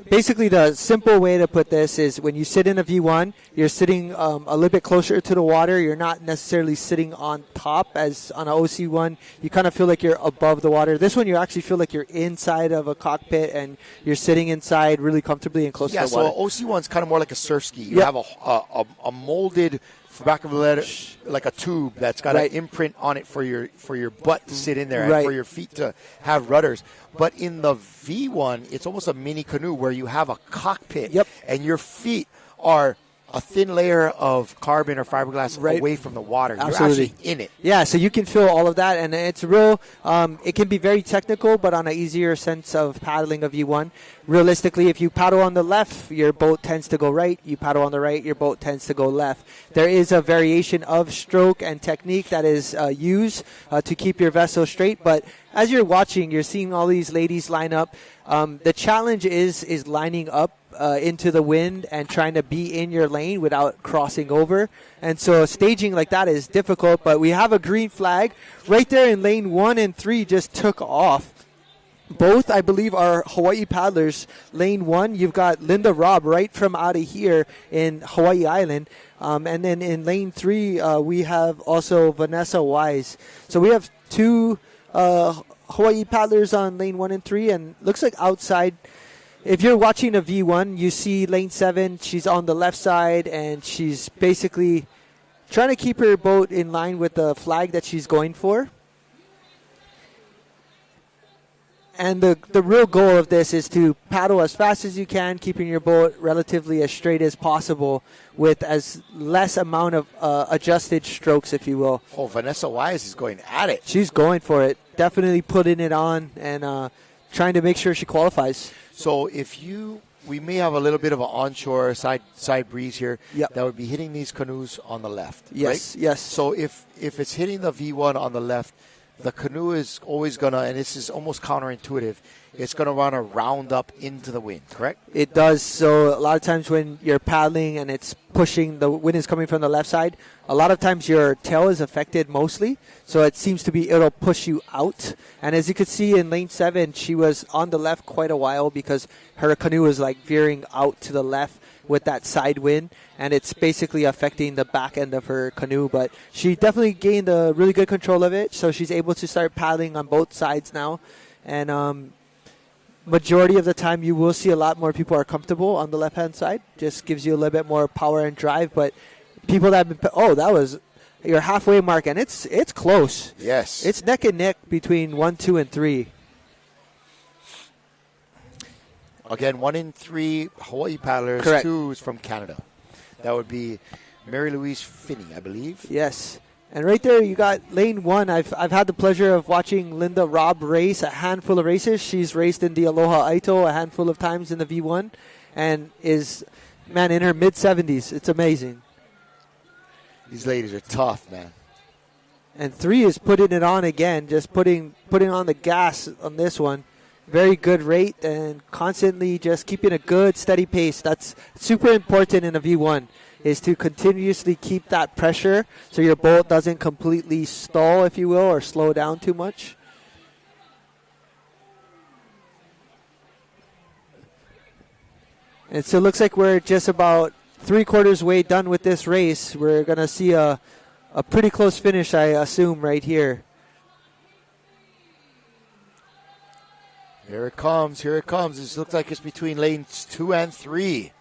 basically the simple way to put this is when you sit in a V1, you're sitting a little bit closer to the water. You're not necessarily sitting on top as on an OC1. You kind of feel like you're above the water. This one, you actually feel like you're inside of a cockpit and you're sitting inside really comfortably and close to the water. Yeah, so OC1's kind of more like a surf ski. You have a molded, for back of a letter, like a tube that's got an imprint on it for your butt to sit in there and for your feet to have rudders. But in the V1, it's almost a mini canoe where you have a cockpit and your feet are a thin layer of carbon or fiberglass away from the water. Absolutely. You're actually in it. Yeah, so you can feel all of that, and it's real. It can be very technical, but on an easier sense of paddling a V1. Realistically, if you paddle on the left, your boat tends to go right. You paddle on the right, your boat tends to go left. There is a variation of stroke and technique that is used to keep your vessel straight, but as you're watching, you're seeing all these ladies line up. The challenge is lining up into the wind and trying to be in your lane without crossing over. And so staging like that is difficult, but we have a green flag. Right there in lane 1 and 3 just took off. Both, I believe, are Hawaii paddlers. Lane 1, you've got Linda Robb right from out of here in Hawaii Island. And then in lane 3, we have also Vanessa Wise. So we have two Hawaii paddlers on lane 1 and 3, and looks like outside. If you're watching a V1, you see lane 7, she's on the left side, and she's basically trying to keep her boat in line with the flag that she's going for. And the real goal of this is to paddle as fast as you can, keeping your boat relatively as straight as possible with as less amount of adjusted strokes, if you will. Oh, Vanessa Wise is going at it. She's going for it. Definitely putting it on and trying to make sure she qualifies. So we may have a little bit of an onshore side breeze here that would be hitting these canoes on the left, yes, right? Yes. So if it's hitting the V1 on the left, the canoe is always going to, and this is almost counterintuitive, it's going to run a round up into the wind, correct? It does. So a lot of times when you're paddling and it's pushing, the wind is coming from the left side, a lot of times your tail is affected mostly. So it seems to be it'll push you out. And as you could see in lane 7, she was on the left quite a while because her canoe was like veering out to the left with that side wind, and it's basically affecting the back end of her canoe. But she definitely gained a really good control of it, so she's able to start paddling on both sides now. And majority of the time you will see a lot more people are comfortable on the left-hand side. Just gives you a little bit more power and drive. But people that have been, that was your halfway mark, and it's close. Yes. It's neck and neck between 1, 2, and 3. Again, 1 in 3 Hawaii paddlers, Correct. 2 is from Canada. That would be Mary Louise Finney, I believe. Yes. And right there, you got lane 1. I've had the pleasure of watching Linda Robb race a handful of races. She's raced in the Aloha Aito a handful of times in the V1 and is, in her mid-70s. It's amazing. These ladies are tough, man. And 3 is putting it on again, just putting on the gas on this one. Very good rate and constantly just keeping a good, steady pace. That's super important in a V1, is to continuously keep that pressure so your boat doesn't completely stall, if you will, or slow down too much. And so it looks like we're just about 3/4 way done with this race. We're going to see a pretty close finish, I assume, right here. Here it comes. This looks like it's between lanes 2 and 3.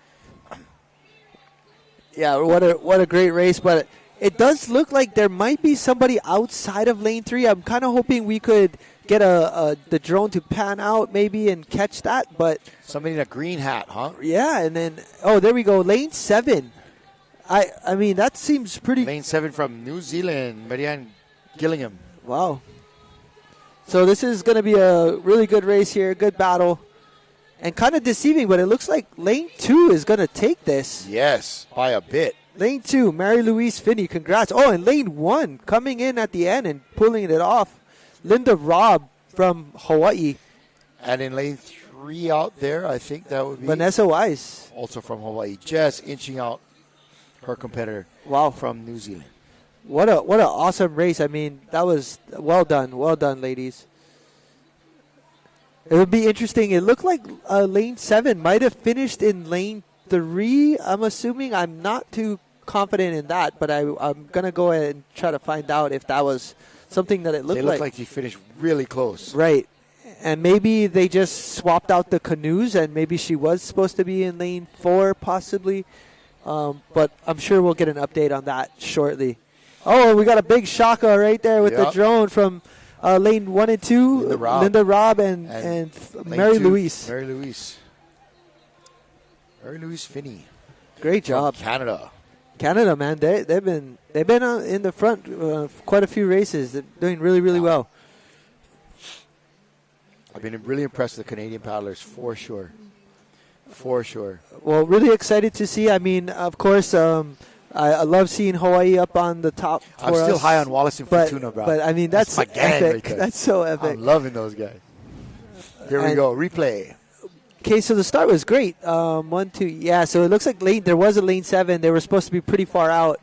Yeah, what a great race, but it does look like there might be somebody outside of lane 3. I'm kind of hoping we could get the drone to pan out maybe and catch that, but somebody in a green hat, huh? Yeah, and then there we go, lane 7. I mean that seems pretty. Lane 7 from New Zealand, Marianne Gillingham. Wow. So this is going to be a really good race here, good battle. And kind of deceiving, but it looks like lane 2 is going to take this. Yes, by a bit. Lane 2, Mary Louise Finney, congrats. Oh, and lane 1 coming in at the end and pulling it off. Linda Robb from Hawaii. And in lane 3 out there, I think that would be Vanessa Wise. Also from Hawaii, just inching out her competitor. Wow. From New Zealand. What an awesome race. I mean, that was well done, ladies. It would be interesting. It looked like lane 7 might have finished in lane 3, I'm assuming. I'm not too confident in that, but I'm going to go ahead and try to find out if that was something that it looked like. They look like he finished really close. Right. And maybe they just swapped out the canoes, and maybe she was supposed to be in lane 4 possibly. But I'm sure we'll get an update on that shortly. Oh, we got a big shaka right there with the drone from lane 1 and 2. Linda Robb and Mary Louise. Mary Louise Finney. Great job. From Canada, man. They've been in the front quite a few races. They're doing really, really well. I've been really impressed with the Canadian paddlers, for sure. For sure. Well, really excited to see. I mean, of course, I love seeing Hawaii up on the top for I'm still us, high on Wallace and Fortuna, bro. But, I mean, that's my gang epic. right there. That's so epic. I'm loving those guys. Here we go. Replay. Okay, so the start was great. 1, 2. Yeah, so it looks like there was a lane 7. They were supposed to be pretty far out.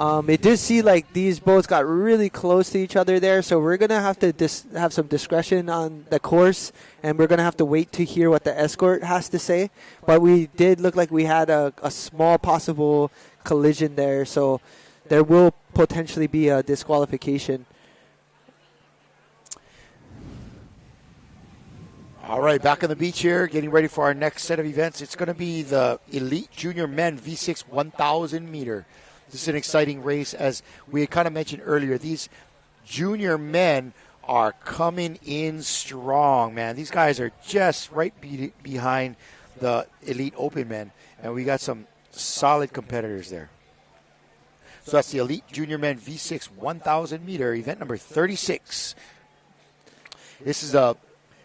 It did see like these boats got really close to each other there, so we're going to have to have some discretion on the course, and we're going to have to wait to hear what the escort has to say. But we did look like we had a small possible collision there, so there will potentially be a disqualification. All right, back on the beach here, getting ready for our next set of events. It's going to be the Elite Junior Men V6 1,000 meter. This is an exciting race, as we had kind of mentioned earlier. These junior men are coming in strong, man. These guys are just right behind the Elite Open men, and we got some solid competitors there. So that's the Elite Junior Men V6 1,000 meter, event number 36. This is a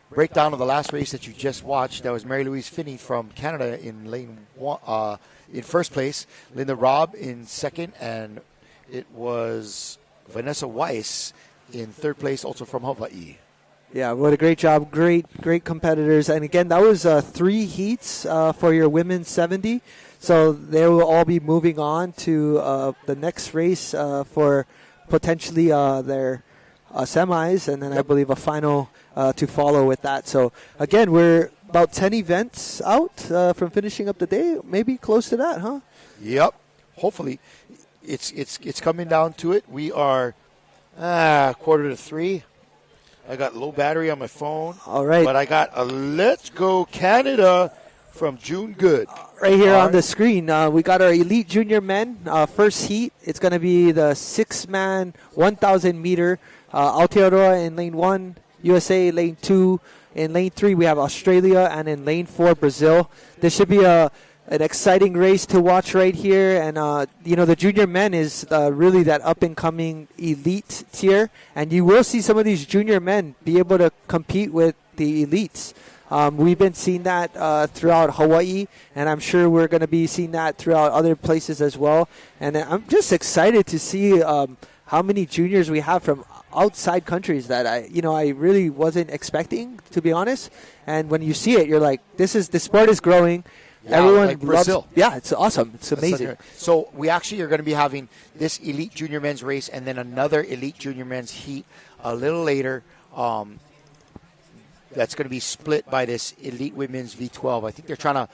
breakdown of the last race that you just watched. That was Mary Louise Finney from Canada in lane 1. In first place, Linda Robb in second, and it was Vanessa Weiss in third place, also from Hawaii. Yeah, what a great job. Great competitors. And again, that was 3 heats for your women's 70. So they will all be moving on to the next race for potentially their semis, and then I believe a final to follow with that. So again, we're about 10 events out from finishing up the day, maybe close to that, huh? Yep. Hopefully, it's coming down to it. We are 2:45. I got low battery on my phone. All right. But I got a Let's Go Canada from June Good. Right here on the screen, we got our Elite Junior Men first heat. It's going to be the 6-man 1,000 meter. Aotearoa in lane 1, USA lane 2. In lane 3, we have Australia, and in lane 4, Brazil. This should be an exciting race to watch right here. And, the junior men is really that up-and-coming elite tier. And you will see some of these junior men be able to compete with the elites. We've been seeing that throughout Hawaii, and I'm sure we're going to be seeing that throughout other places as well. And I'm just excited to see how many juniors we have from outside countries that I really wasn't expecting, to be honest. And when you see it, you're like, the sport is growing. Yeah, everyone like Brazil. loves. Yeah, it's awesome. It's amazing. So we actually are going to be having this Elite Junior Men's race and then another Elite Junior Men's heat a little later. That's going to be split by this Elite Women's V12. I think they're trying to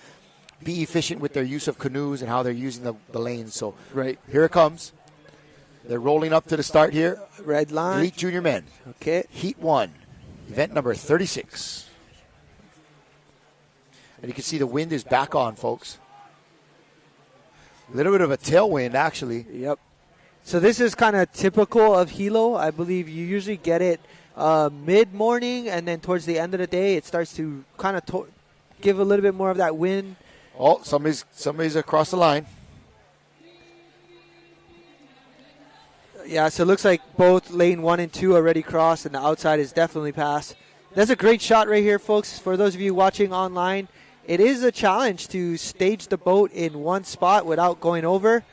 be efficient with their use of canoes and how they're using the lanes. So here it comes. They're rolling up to the start here. Red line. Elite Junior Men. Okay. Heat 1. Event number 36. And you can see the wind is back on, folks. A little bit of a tailwind, actually. Yep. So this is kind of typical of Hilo. I believe you usually get it mid-morning, and then towards the end of the day, it starts to kind of give a little bit more of that wind. Oh, somebody's across the line. Yeah, so it looks like both lane 1 and 2 already crossed, and the outside is definitely passed. That's a great shot right here, folks. For those of you watching online, it is a challenge to stage the boat in one spot without going over,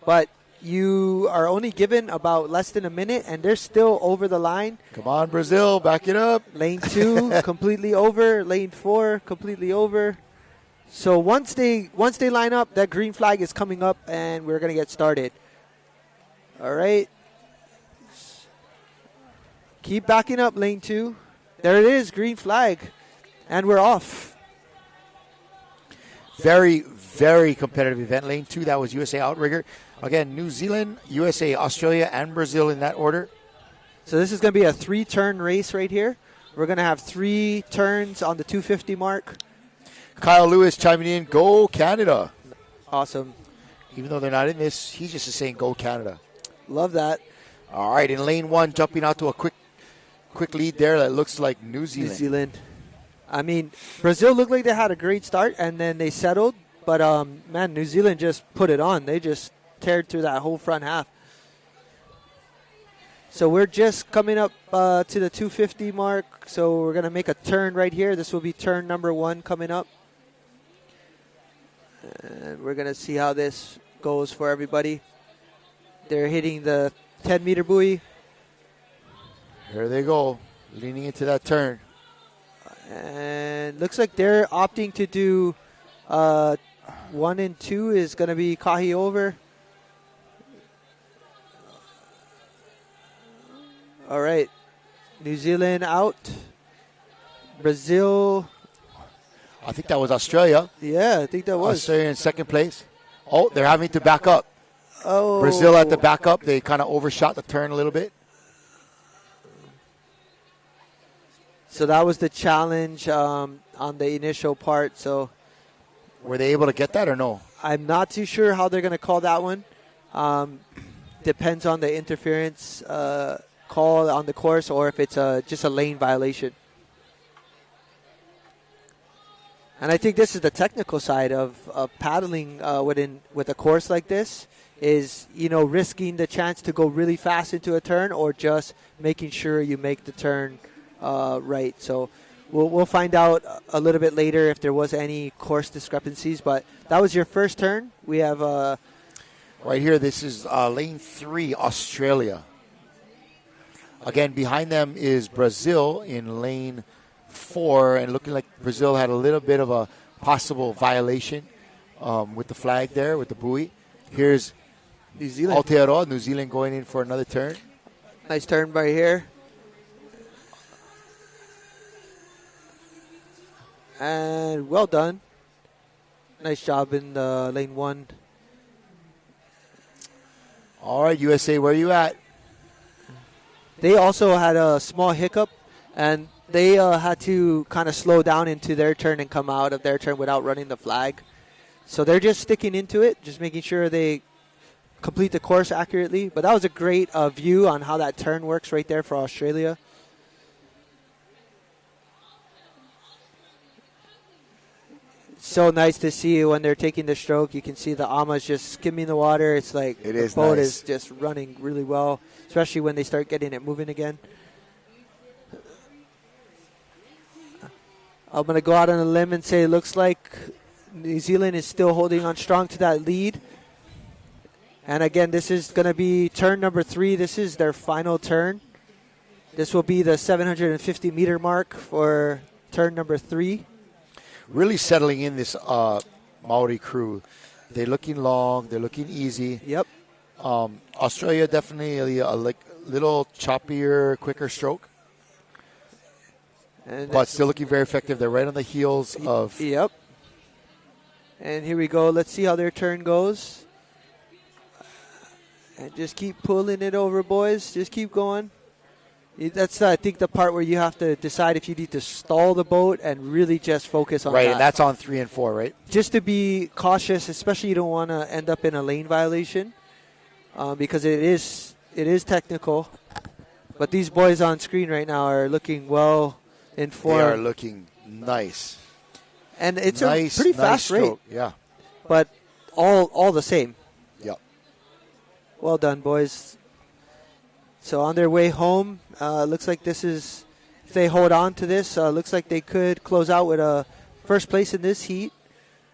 but you are only given about less than a minute, and they're still over the line. Come on, Brazil, back it up. Lane 2, completely over. Lane 4, completely over. So once they line up, that green flag is coming up, and we're going to get started. All right. Keep backing up, lane 2. There it is, green flag. And we're off. Very, very competitive event. Lane 2, that was USA Outrigger. Again, New Zealand, USA, Australia, and Brazil in that order. So this is going to be a 3-turn race right here. We're going to have 3 turns on the 250 mark. Kyle Lewis chiming in, go Canada. Awesome. Even though they're not in this, he's just saying go Canada. Love that. All right, in lane 1, jumping out to a quick lead there that looks like New Zealand. New Zealand. I mean, Brazil looked like they had a great start, and then they settled. But, man, New Zealand just put it on. They just teared through that whole front half. So we're just coming up to the 250 mark. So we're going to make a turn right here. This will be turn number 1 coming up. And we're going to see how this goes for everybody. They're hitting the 10-meter buoy. Here they go, leaning into that turn. And looks like they're opting to do 1 and 2 is going to be Kahi over. All right. New Zealand out. Brazil. I think that was Australia. Yeah, I think that was. Australia in second place. Oh, they're having to back up. Oh. Brazil at the back up. They kind of overshot the turn a little bit. So that was the challenge on the initial part. So were they able to get that or no? I'm not too sure how they're going to call that one. Depends on the interference call on the course or if it's just a lane violation. And I think this is the technical side of paddling with a course like this is, risking the chance to go really fast into a turn or just making sure you make the turn right. So we'll find out a little bit later if there was any course discrepancies. But that was your first turn. We have right here. This is lane 3, Australia. Again, behind them is Brazil in lane 4, and looking like Brazil had a little bit of a possible violation with the flag there, with the buoy. Here's New Zealand. Aotearoa, New Zealand going in for another turn. Nice turn right here. And well done. Nice job in lane 1. All right, USA, where are you at? They also had a small hiccup, and they had to kind of slow down into their turn and come out of their turn without running the flag. So they're just sticking into it, just making sure they complete the course accurately. But that was a great view on how that turn works right there for Australia. So nice to see when they're taking the stroke. You can see the Ama's just skimming the water. It's like the boat is just running really well, especially when they start getting it moving again. I'm going to go out on a limb and say it looks like New Zealand is still holding on strong to that lead. And again, this is going to be turn number 3. This is their final turn. This will be the 750-meter mark for turn number 3. Really settling in this Maori crew. They're looking long. They're looking easy. Yep. Australia definitely a little choppier, quicker stroke. But still looking very effective. They're right on the heels of... Yep. And here we go. Let's see how their turn goes. And just keep pulling it over, boys. Just keep going. That's, I think, the part where you have to decide if you need to stall the boat and really just focus on that. Right, and that's on 3 and 4, right? Just to be cautious, especially you don't want to end up in a lane violation because it is technical. But these boys on screen right now are looking well informed. They are looking nice. And it's a pretty fast rate. Yeah. But all the same. Yep. Well done, boys. So on their way home, looks like this is, if they hold on to this, looks like they could close out with a first place in this heat.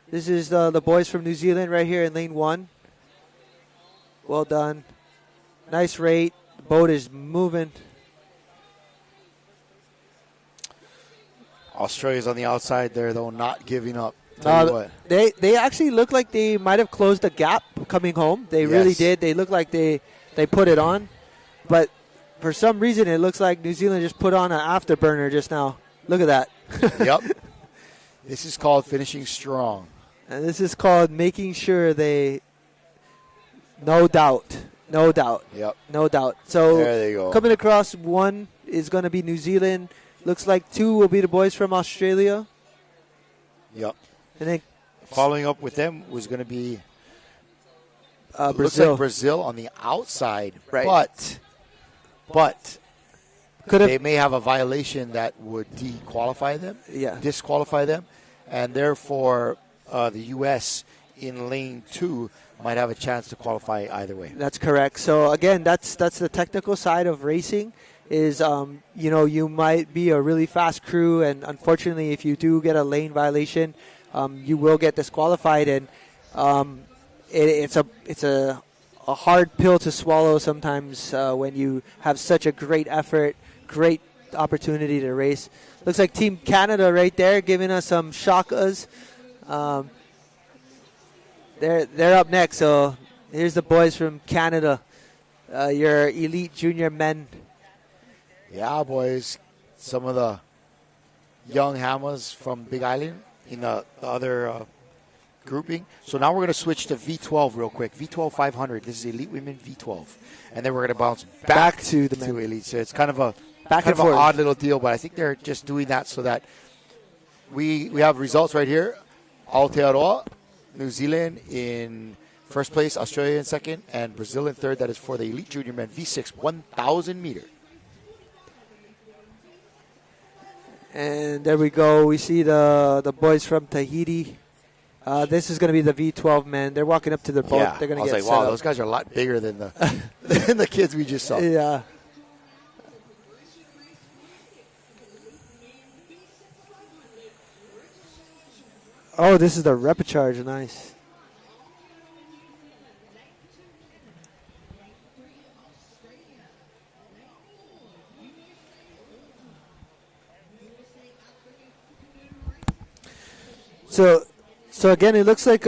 This is the boys from New Zealand right here in lane 1. Well done. Nice rate. The boat is moving. Australia's on the outside there, though, not giving up. Tell you what. They actually look like they might have closed the gap coming home. They really did. They look like they put it on. But for some reason, it looks like New Zealand just put on an afterburner just now. Look at that. Yep. This is called finishing strong. And this is called making sure they, no doubt. Yep. No doubt. So there they go. Coming across, one is going to be New Zealand. Looks like two will be the boys from Australia. Yep. And then following up with them was going to be Brazil. Looks like Brazil on the outside. Right. But they may have a violation that would disqualify them. And therefore the U.S. in lane 2 might have a chance to qualify either way. That's correct. So again, that's the technical side of racing. Is you might be a really fast crew, and unfortunately, if you do get a lane violation, you will get disqualified, and it's a hard pill to swallow sometimes when you have such a great effort, great opportunity to race. Looks like Team Canada right there giving us some shakas. They're up next. So here's the boys from Canada, your elite junior men. Yeah, boys. Some of the young hammers from Big Island in the other grouping. So now we're going to switch to V12 real quick. V12 500. This is Elite Women V12. And then we're going to bounce back to the men. Elite. So it's kind of an forth. odd little deal, but I think they're just doing that so that we have results right here. Aotearoa, New Zealand in first place, Australia in second, and Brazil in third. That is for the Elite Junior Men V6 1,000 meter. And there we go. We see the boys from Tahiti. This is going to be the V12 men. They're walking up to their boat. Yeah, They're going to I was get like, wow, set up. those guys are a lot bigger than the kids we just saw. Yeah. Oh, this is the repecharge. Nice. So again, it looks like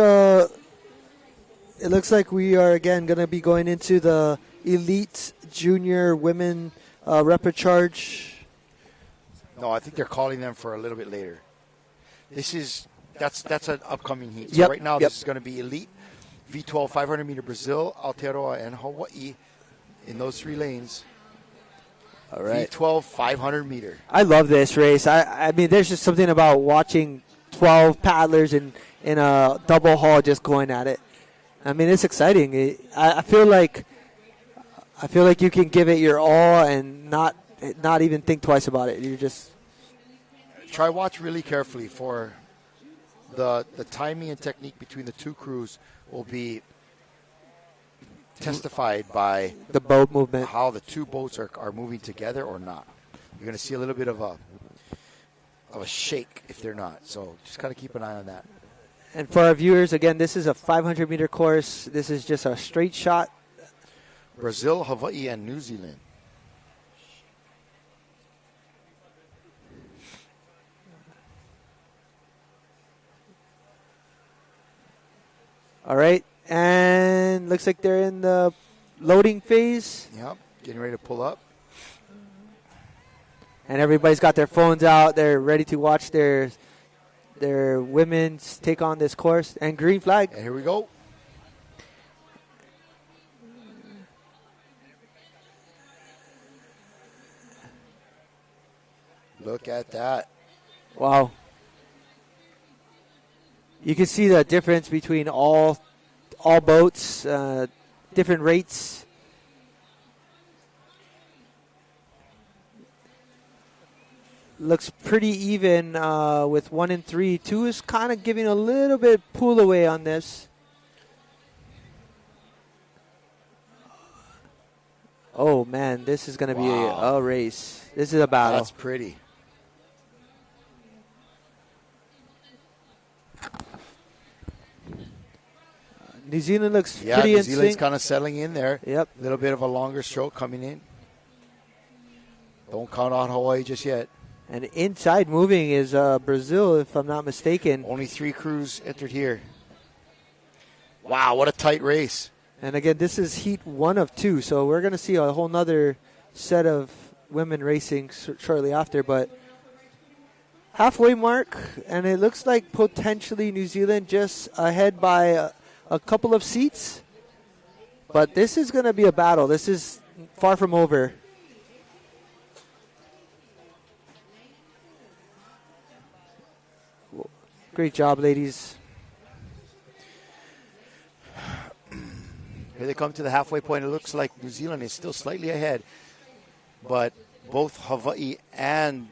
we are again going to be going into the elite junior women repecharge. No, I think they're calling them for a little bit later. That's an upcoming heat. So Yep, right now, yep. this is going to be elite V12 500 meter Brazil, Aotearoa, and Hawaii in those 3 lanes. All right. V12 500 meter. I love this race. I mean, there's just something about watching 12 paddlers in a double haul just going at it. I mean, it's exciting. I feel like you can give it your all and not even think twice about it. You just try watch really carefully for the timing and technique between the two crews will be testified by the boat movement, how the two boats are moving together or not. You're going to see a little bit of a shake if they're not. So just got to keep an eye on that. And for our viewers, again, this is a 500-meter course. This is just a straight shot. Brazil, Hawaii, and New Zealand. All right. And looks like they're in the loading phase. Yep, getting ready to pull up. And everybody's got their phones out. They're ready to watch their women's take on this course. And green flag. And here we go. Look at that. Wow. You can see the difference between all boats, different rates. Looks pretty even with 1 and 3. 2 is kind of giving a little bit pull away on this. Oh, man, this is going to be a race. This is a battle. That's pretty. New Zealand looks Yeah, pretty New in Zealand's sync. kind of settling in there. Yep. A little bit of a longer stroke coming in. Don't count out Hawaii just yet. And inside moving is Brazil, if I'm not mistaken. Only 3 crews entered here. Wow, what a tight race. And again, this is heat 1 of 2, so we're going to see a whole nother set of women racing shortly after, but halfway mark, and it looks like potentially New Zealand just ahead by a couple of seats. But this is going to be a battle. This is far from over. Great job, ladies. Here they come to the halfway point. It looks like New Zealand is still slightly ahead, but both Hawaii and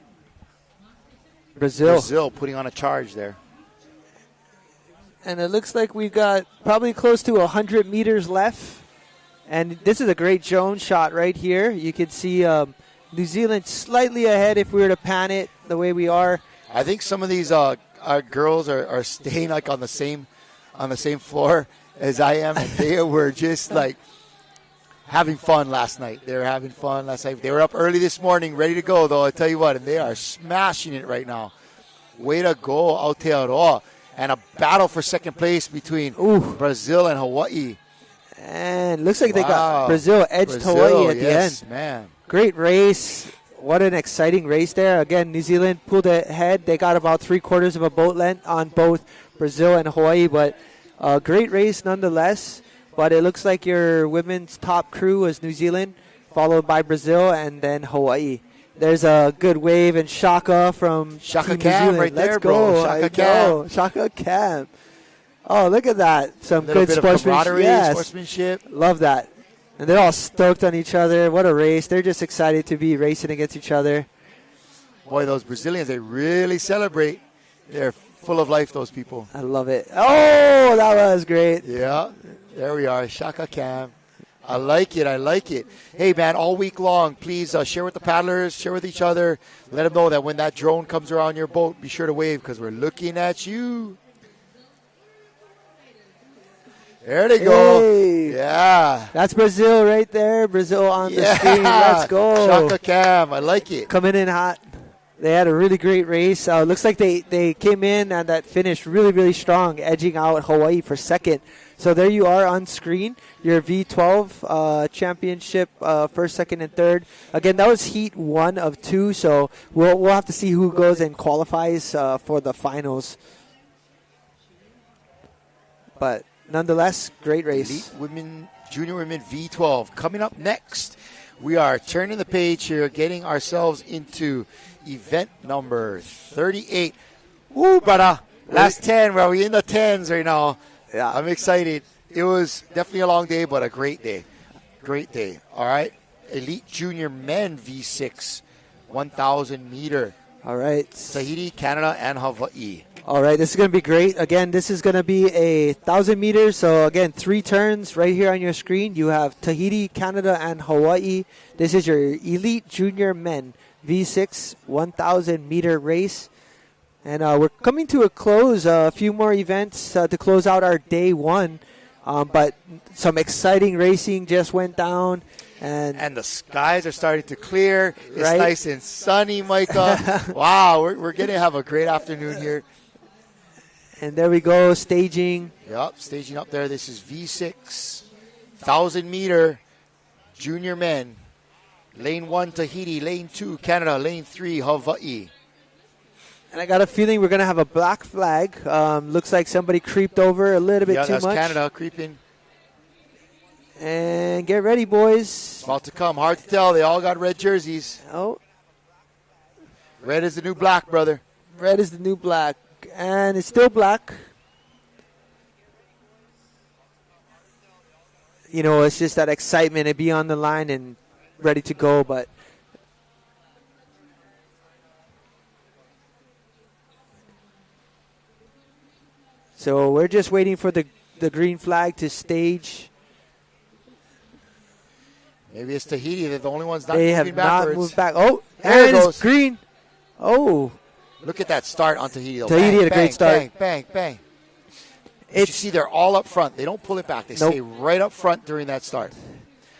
Brazil putting on a charge there. And it looks like we've got probably close to 100 meters left. And this is a great drone shot right here. You can see New Zealand slightly ahead if we were to pan it the way we are. I think some of these girls are staying like on the same floor as I am. And they were just like having fun last night. They were having fun last night. They were up early this morning, ready to go, though. I tell you what, and they are smashing it right now. Way to go, Aotearoa. And a battle for second place between Brazil and Hawaii. And looks like they got Brazil edged Hawaii at the end. Man. Great race. What an exciting race there. Again, New Zealand pulled ahead. They got about 3/4 of a boat length on both Brazil and Hawaii, but a great race nonetheless. But it looks like your women's top crew was New Zealand, followed by Brazil, and then Hawaii. There's a good wave and Shaka from Shaka Team Cam New Zealand. right there, Let's bro. go. Shaka Cam. Shaka Cam. Oh, look at that. Some little good bit of camaraderie, sportsmanship. Love that. And they're all stoked on each other. What a race. They're just excited to be racing against each other. Boy, those Brazilians, they really celebrate. They're full of life, those people. I love it. Oh, that was great. Yeah, there we are. Shaka Cam. I like it. I like it. Hey, man, all week long, please share with the paddlers, share with each other. Let them know that when that drone comes around your boat, be sure to wave because we're looking at you. There they go. Hey. Yeah. That's Brazil right there. Brazil on the screen. Let's go. Shaka Cam. I like it. Coming in hot. They had a really great race. Looks like they came in and that finished really, really strong, edging out Hawaii for second. So there you are on screen, your V12 championship, first, second, and third. Again, that was heat 1 of 2, so we'll have to see who goes and qualifies for the finals. But nonetheless, great race. Elite women, junior women V12. Coming up next, we are turning the page here, getting ourselves into event number 38. Woo, brother. Last 10, where we in the 10s right now. Yeah. I'm excited. It was definitely a long day, but a great day. Great day. All right. Elite junior men V6, 1,000 meter. All right. Tahiti, Canada, and Hawaii. All right, this is going to be great. Again, this is going to be 1,000 meters. So, again, 3 turns right here on your screen. You have Tahiti, Canada, and Hawaii. This is your elite junior men V6 1,000 meter race. And we're coming to a close. A few more events to close out our day 1. But some exciting racing just went down. And the skies are starting to clear. It's right? nice and sunny, Micah. Wow, we're going to have a great afternoon here. And there we go, staging. Yep, staging up there. This is V6, 1,000 meter junior men. Lane 1, Tahiti. Lane 2, Canada. Lane 3, Hawaii. And I got a feeling we're going to have a black flag. Looks like somebody creeped over a little bit too much. Yeah, that's Canada creeping. And get ready, boys. About to come. Hard to tell. They all got red jerseys. Oh. Red is the new black, brother. Red is the new black. And it's still black. You know, it's just that excitement to be on the line and ready to go, but so we're just waiting for the green flag to stage. Maybe it's Tahiti. They're the only ones not they moving have backwards. Not moved back. Oh, there and it goes. It's green. Oh. Look at that start on Tahiti. Though. Tahiti had a great start. Bang, bang, bang. You see, they're all up front. They don't pull it back. They stay right up front during that start.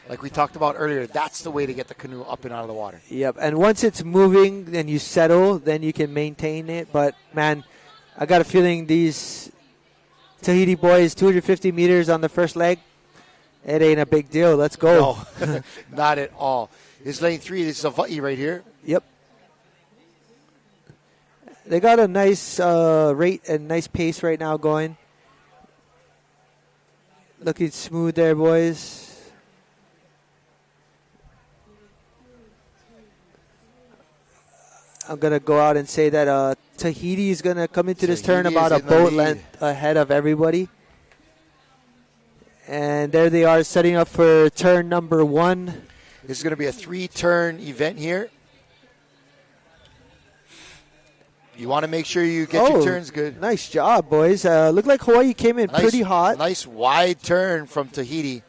Like we talked about earlier, that's the way to get the canoe up and out of the water. Yep, and once it's moving and you settle, then you can maintain it. But, man, I got a feeling these Tahiti boys, 250 meters on the first leg, it ain't a big deal. Let's go. No, not at all. This is lane 3. This is Hawaii right here. Yep. They got a nice rate and nice pace right now going. Looking smooth there, boys. I'm going to go out and say that Tahiti is going to come into this turn about a boat length ahead of everybody. And there they are setting up for turn number 1. This is going to be a 3-turn event here. You want to make sure you get your turns good. Nice job, boys. Looked like Hawaii came in pretty hot. Nice wide turn from Tahiti.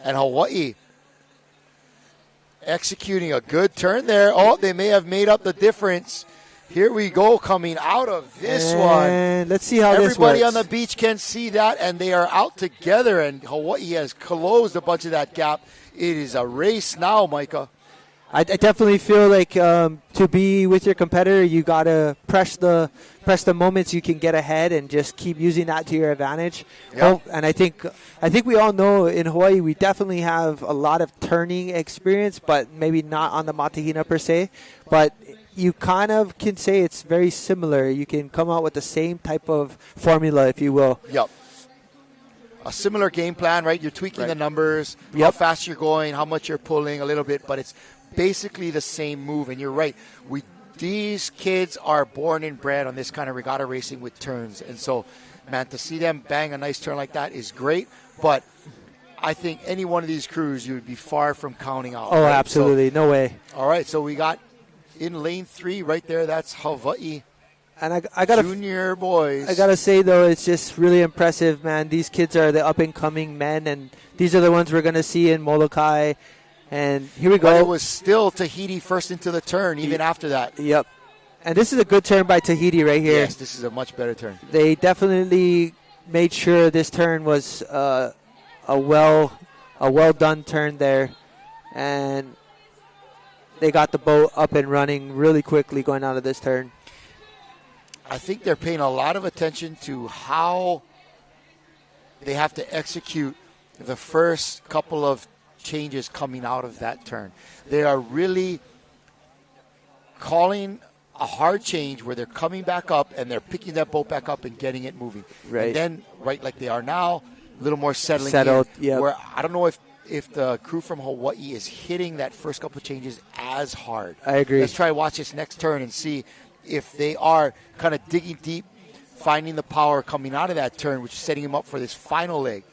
And Hawaii executing a good turn there. Oh, they may have made up the difference. Here we go, coming out of this one. Let's see how this works. Everybody on the beach can see that, and they are out together, and Hawaii has closed a bunch of that gap. It is a race now, Micah. I definitely feel like to be with your competitor, you got to press the moments you can get ahead and just keep using that to your advantage. Yep. And I think we all know in Hawaii we definitely have a lot of turning experience, but maybe not on the Matahina per se. But you kind of can say it's very similar. You can come out with the same type of formula, if you will. Yep. A similar game plan, right? You're tweaking the numbers, how fast you're going, how much you're pulling a little bit, but it's basically the same move. And you're right. These kids are born and bred on this kind of regatta racing with turns. And so, man, to see them bang a nice turn like that is great. But I think any one of these crews you would be far from counting out. Oh, right? absolutely. No way. All right. So we got in lane 3 right there. That's Hawaii. And I got junior boys. I gotta say though, it's just really impressive, man. These kids are the up and coming men, and these are the ones we're gonna see in Molokai. And here we go. But it was still Tahiti first into the turn, even after that. Yep. And this is a good turn by Tahiti right here. Yes, this is a much better turn. They definitely made sure this turn was a well done turn there, and they got the boat up and running really quickly going out of this turn. I think they're paying a lot of attention to how they have to execute the first couple of changes coming out of that turn. They are really calling a hard change where they're coming back up and they're picking that boat back up and getting it moving. Right. And then, right like they are now, a little more settled. Yep. Where I don't know if the crew from Hawaii is hitting that first couple of changes as hard. I agree. Let's try watch this next turn and see if they are kind of digging deep, finding the power coming out of that turn, which is setting them up for this final leg.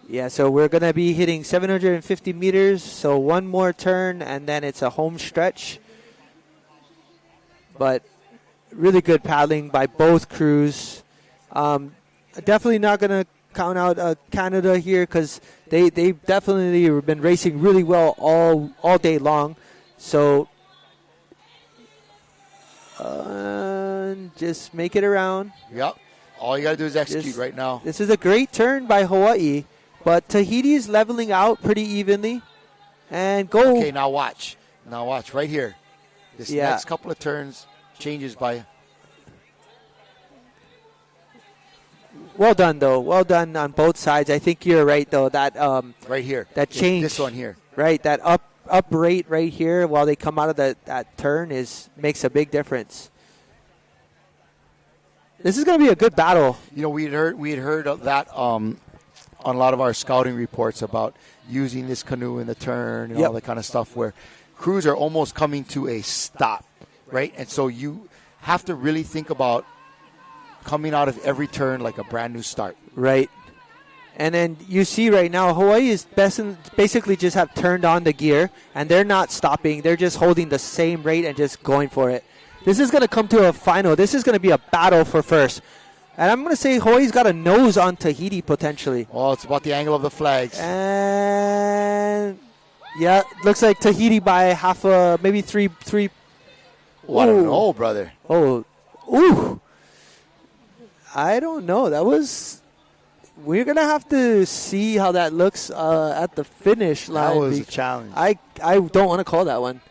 Yeah, so we're going to be hitting 750 meters, so one more turn, and then it's a home stretch. But really good paddling by both crews. Definitely not going to count out Canada here because they definitely have been racing really well all day long. So just make it around. Yep. All you got to do is execute right now. This is a great turn by Hawaii, but Tahiti is leveling out pretty evenly. And go. Okay, now watch. Now watch right here. This next couple of turns changes by. Well done, though. Well done on both sides. I think you're right, though. That right here. That change. This one here. Right. That up rate right here while they come out of that turn makes a big difference. This is going to be a good battle. You know, we had heard of that on a lot of our scouting reports about using this canoe in the turn and all that kind of stuff where crews are almost coming to a stop, right? And so you have to really think about coming out of every turn like a brand new start. Right. And then you see right now, Hawaii is basically just have turned on the gear, and they're not stopping. They're just holding the same rate and just going for it. This is going to come to a final. This is going to be a battle for first. And I'm going to say Hawaii's got a nose on Tahiti potentially. Oh, it's about the angle of the flags. And yeah, looks like Tahiti by half maybe three. Oh, I don't know, brother. Oh, ooh. I don't know. We're going to have to see how that looks at the finish line. That was a challenge. I don't want to call that one.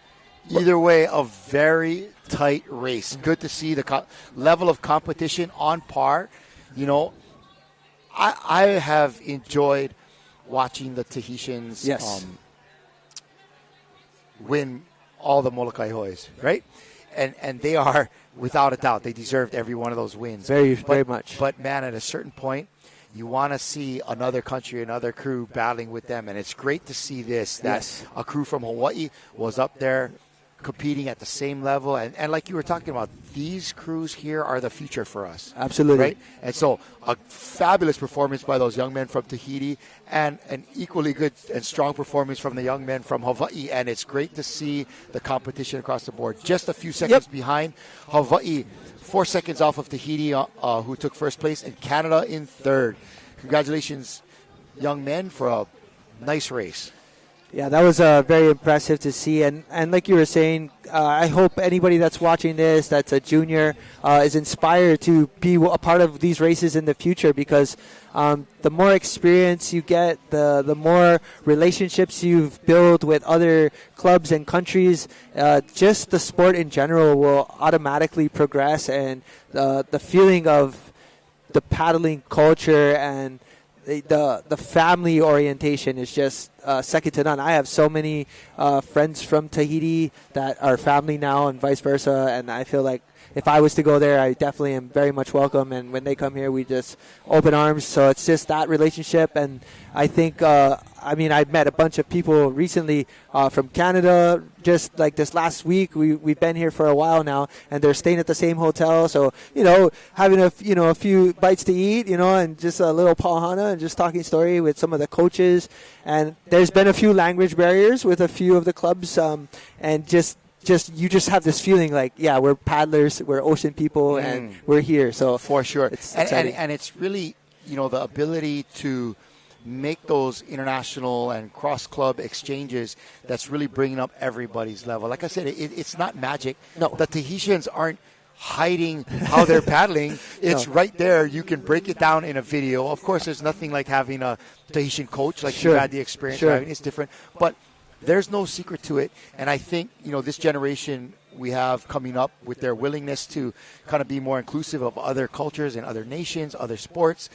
Either way, a very tight race. Good to see the level of competition on par. You know, I have enjoyed watching the Tahitians win all the Molokai Hois, right? And they are, without a doubt, they deserved every one of those wins. Very much. But, man, at a certain point, you want to see another country, another crew battling with them. And it's great to see this, that a crew from Hawaii was up there competing at the same level. And like you were talking about, these crews here are the future for us. Absolutely. Right? And so a fabulous performance by those young men from Tahiti and an equally good and strong performance from the young men from Hawaii. And it's great to see the competition across the board. Just a few seconds behind Hawaii, 4 seconds off of Tahiti, who took first place, and Canada in third. Congratulations, young men, for a nice race. Yeah, that was very impressive to see. And like you were saying, I hope anybody that's watching this, that's a junior, is inspired to be a part of these races in the future, because the more experience you get, the more relationships you've built with other clubs and countries, just the sport in general will automatically progress. And the feeling of the paddling culture and the family orientation is just second to none. I have so many friends from Tahiti that are family now, and vice versa, and I feel like if I was to go there, I definitely am very much welcome, and when they come here, we just open arms. So it's just that relationship, and I think I've met a bunch of people recently from Canada. Just like this last week, we've been here for a while now, and they're staying at the same hotel. So having a few bites to eat, and just a little pauhana and just talking story with some of the coaches. And there's been a few language barriers with a few of the clubs, and you just have this feeling like, yeah, we're paddlers, we're ocean people, and we're here. So for sure, it's and it's really the ability to make those international and cross-club exchanges that's really bringing up everybody's level. Like I said, it's not magic. No. The Tahitians aren't hiding how they're paddling. It's right there. You can break it down in a video. Of course, there's nothing like having a Tahitian coach, like you've had the experience driving. It's different. But there's no secret to it. And I think, this generation we have coming up with their willingness to kind of be more inclusive of other cultures and other nations, other sports,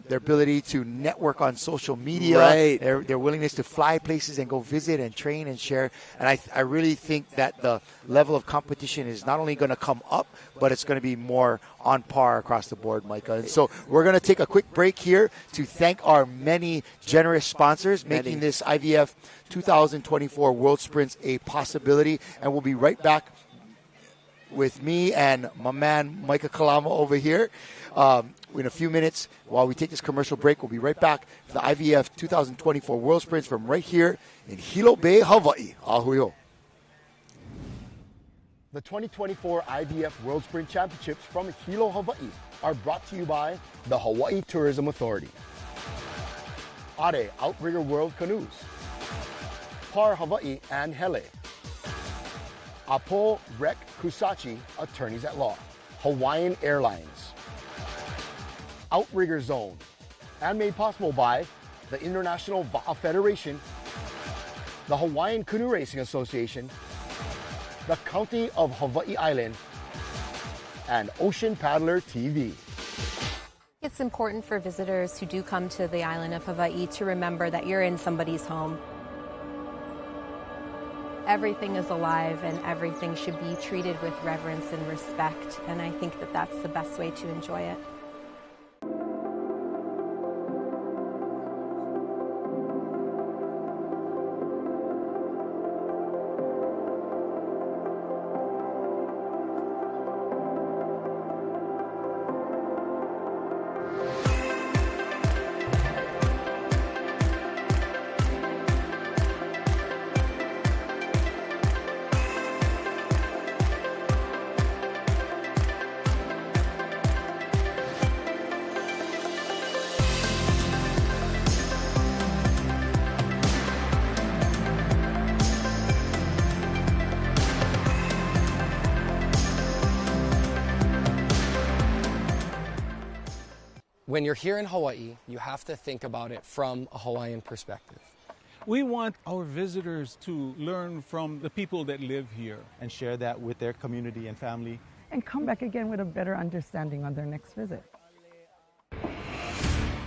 their ability to network on social media, their willingness to fly places and go visit and train and share. And I really think that the level of competition is not only going to come up, but it's going to be more on par across the board, Micah. And so we're going to take a quick break here to thank our many generous sponsors making this IVF 2024 World Sprints a possibility. And we'll be right back with me and my man Micah Kalama over here in a few minutes. While we take this commercial break, we'll be right back for the IVF 2024 World Sprints from right here in Hilo Bay, Hawaii. Ahuyo. The 2024 IVF World Sprint Championships from Hilo, Hawaii are brought to you by the Hawaii Tourism Authority, Are Outrigger World Canoes, Par Hawaii and Hele, Apo Rec Kusachi Attorneys at Law, Hawaiian Airlines, Outrigger Zone, and made possible by the International Va'a Federation, the Hawaiian Canoe Racing Association, the County of Hawaii Island, and Ocean Paddler TV. It's important for visitors who do come to the island of Hawaii to remember that you're in somebody's home. Everything is alive and everything should be treated with reverence and respect, and I think that that's the best way to enjoy it. When you're here in Hawaii, you have to think about it from a Hawaiian perspective. We want our visitors to learn from the people that live here and share that with their community and family, and come back again with a better understanding on their next visit.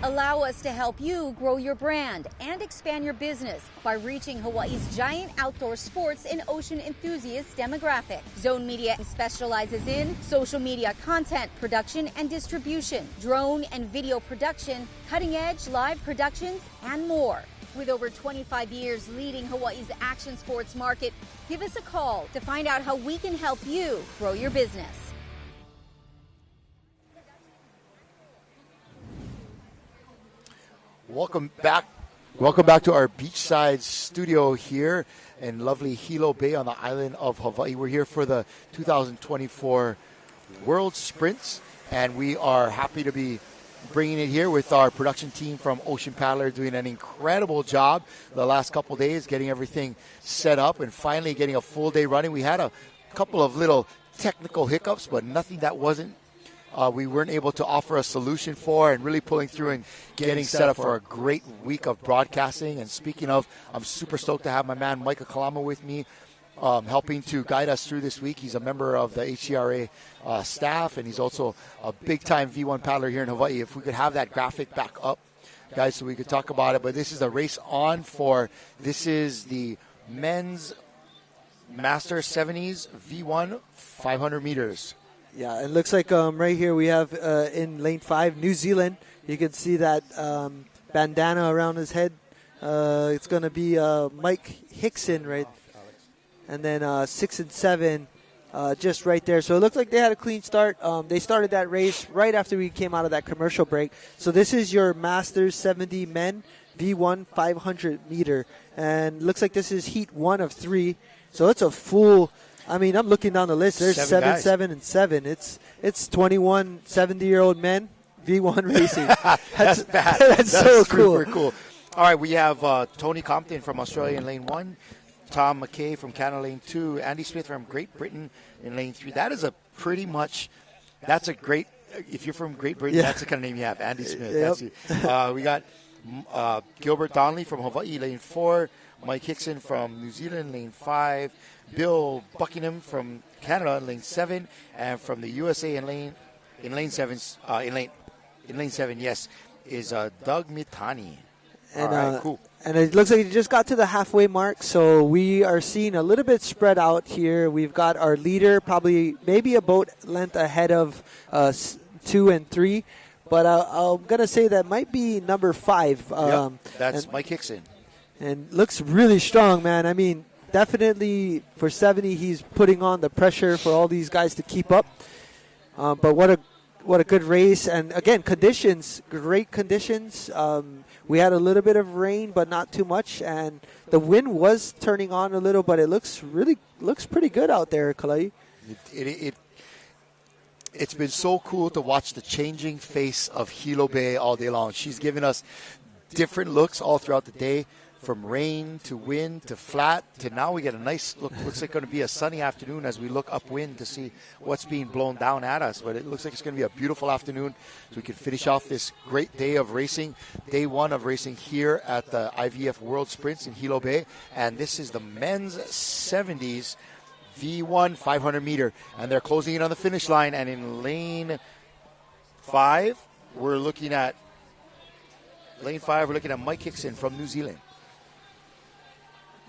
Allow us to help you grow your brand and expand your business by reaching Hawaii's giant outdoor sports and ocean enthusiast demographic. Zone Media specializes in social media content production and distribution, drone and video production, cutting-edge live productions, and more. With over 25 years leading Hawaii's action sports market, give us a call to find out how we can help you grow your business. Welcome back. Welcome back to our beachside studio here in lovely Hilo Bay on the island of Hawaii. We're here for the 2024 World Sprints, and we are happy to be bringing it here with our production team from Ocean Paddler, doing an incredible job the last couple days, getting everything set up and finally getting a full day running. We had a couple of little technical hiccups, but nothing that we weren't able to offer a solution for, and really pulling through and getting set up for a great week of broadcasting. And speaking of, I'm super stoked to have my man Micah Kalama with me, helping to guide us through this week. He's a member of the HCRA staff, and he's also a big-time V1 paddler here in Hawaii. If we could have that graphic back up, guys, so we could talk about it. But this is a race this is the men's Master 70s V1 500 meters. Yeah, it looks like right here we have in lane 5, New Zealand. You can see that bandana around his head. It's going to be Mike Hickson, right? And then 6 and 7 just right there. So it looks like they had a clean start. They started that race right after we came out of that commercial break. So this is your Masters 70 men V1 500 meter. And looks like this is heat 1 of 3. So it's a full... I mean, I'm looking down the list. There's 7, 7, and 7. It's 21 70-year-old men V1 racing. That's bad. That's so cool. Super cool. All right, we have Tony Compton from Australia in lane 1, Tom McKay from Canada lane 2, Andy Smith from Great Britain in lane 3. That is that's a great. If you're from Great Britain, that's the kind of name you have, Andy Smith. Yep. We got Gilbert Donnelly from Hawaii lane 4, Mike Hickson from New Zealand lane 5. Bill Buckingham from Canada in lane 7, and from the USA in lane 7, yes, is Doug Mitani. And, all right, cool. And it looks like it just got to the halfway mark, so we are seeing a little bit spread out here. We've got our leader probably maybe a boat length ahead of 2 and 3, but I'm going to say that might be number 5. That's Mike Hickson. And looks really strong, man. I mean, definitely for 70, he's putting on the pressure for all these guys to keep up. But what a good race. And again, conditions, great conditions. We had a little bit of rain, but not too much. And the wind was turning on a little, but it looks pretty good out there, Kalai. It's been so cool to watch the changing face of Hilo Bay all day long. She's given us different looks all throughout the day. From rain to wind to flat to now we get a nice look. Looks like going to be a sunny afternoon as we look upwind to see what's being blown down at us. But it looks like it's going to be a beautiful afternoon so we can finish off this great day of racing, day 1 of racing here at the IVF World Sprints in Hilo Bay. And this is the men's 70s V1 500 meter. And they're closing in on the finish line. And in lane 5, we're looking at Mike Hickson from New Zealand.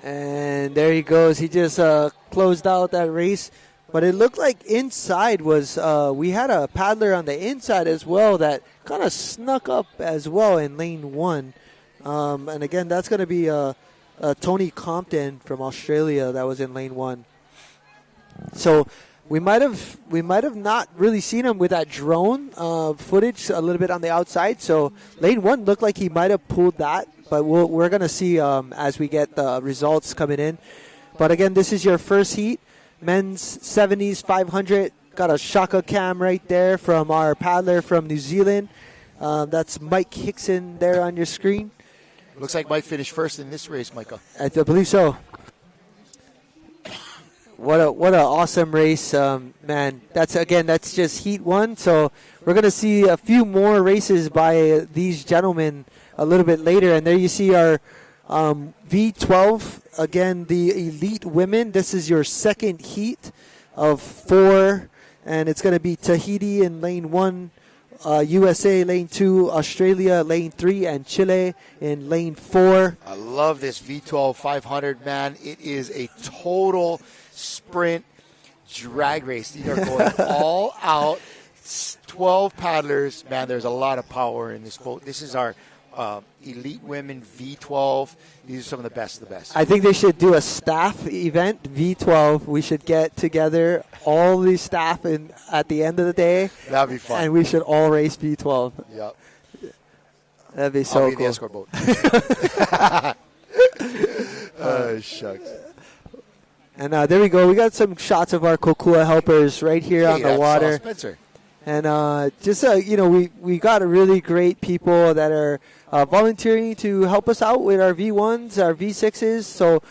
And there he goes. He just closed out that race. But it looked like inside was we had a paddler on the inside as well that kind of snuck up as well in lane 1. And again, that's going to be Tony Compton from Australia that was in lane 1. So we might have not really seen him with that drone footage a little bit on the outside. So lane 1 looked like he might have pulled that. But we're going to see as we get the results coming in. But again, this is your first heat. Men's 70s 500. Got a shaka cam right there from our paddler from New Zealand. That's Mike Hickson there on your screen. Looks like Mike finished first in this race, Micah. I believe so. What an awesome race, man. That's just heat 1. So we're going to see a few more races by these gentlemen a little bit later. And there you see our V12, again, the elite women. This is your second heat of 4, and it's going to be Tahiti in lane 1, USA lane 2, Australia lane 3, and Chile in lane 4. I love this V12 500, man. It is a total sprint drag race. These are going all out. 12 paddlers. Man, there's a lot of power in this boat. This is our Elite Women V12. These are some of the best of the best. I think they should do a staff event, V12. We should get together all the staff at the end of the day. That'd be fun. And we should all race V12. Yep. That'd be so I'll be cool. the escort boat. Oh, shucks. And there we go. We got some shots of our Kokua helpers right here on the that's water. Spencer. And we got a really great people that are volunteering to help us out with our V1s, our V6s. So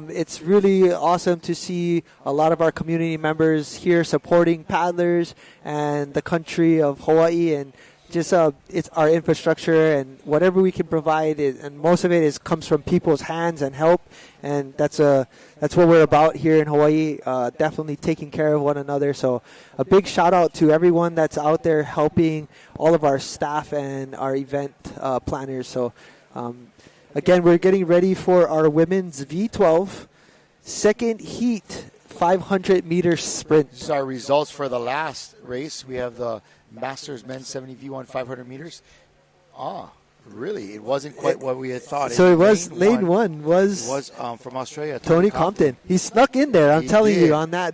it's really awesome to see a lot of our community members here supporting paddlers and the country of Hawaii, and just it's our infrastructure and whatever we can provide, and most of it comes from people's hands and help, and that's what we're about here in Hawaii. Definitely taking care of one another. So a big shout out to everyone that's out there helping all of our staff and our event planners. So again, we're getting ready for our women's V12 second heat 500 meter sprint. These are results for the last race. We have the Masters men's 70 V1 500 meters. Really? It wasn't quite what we had thought. So it was lane one was from Australia. Tony Compton. He snuck in there. I'm telling did. you, on that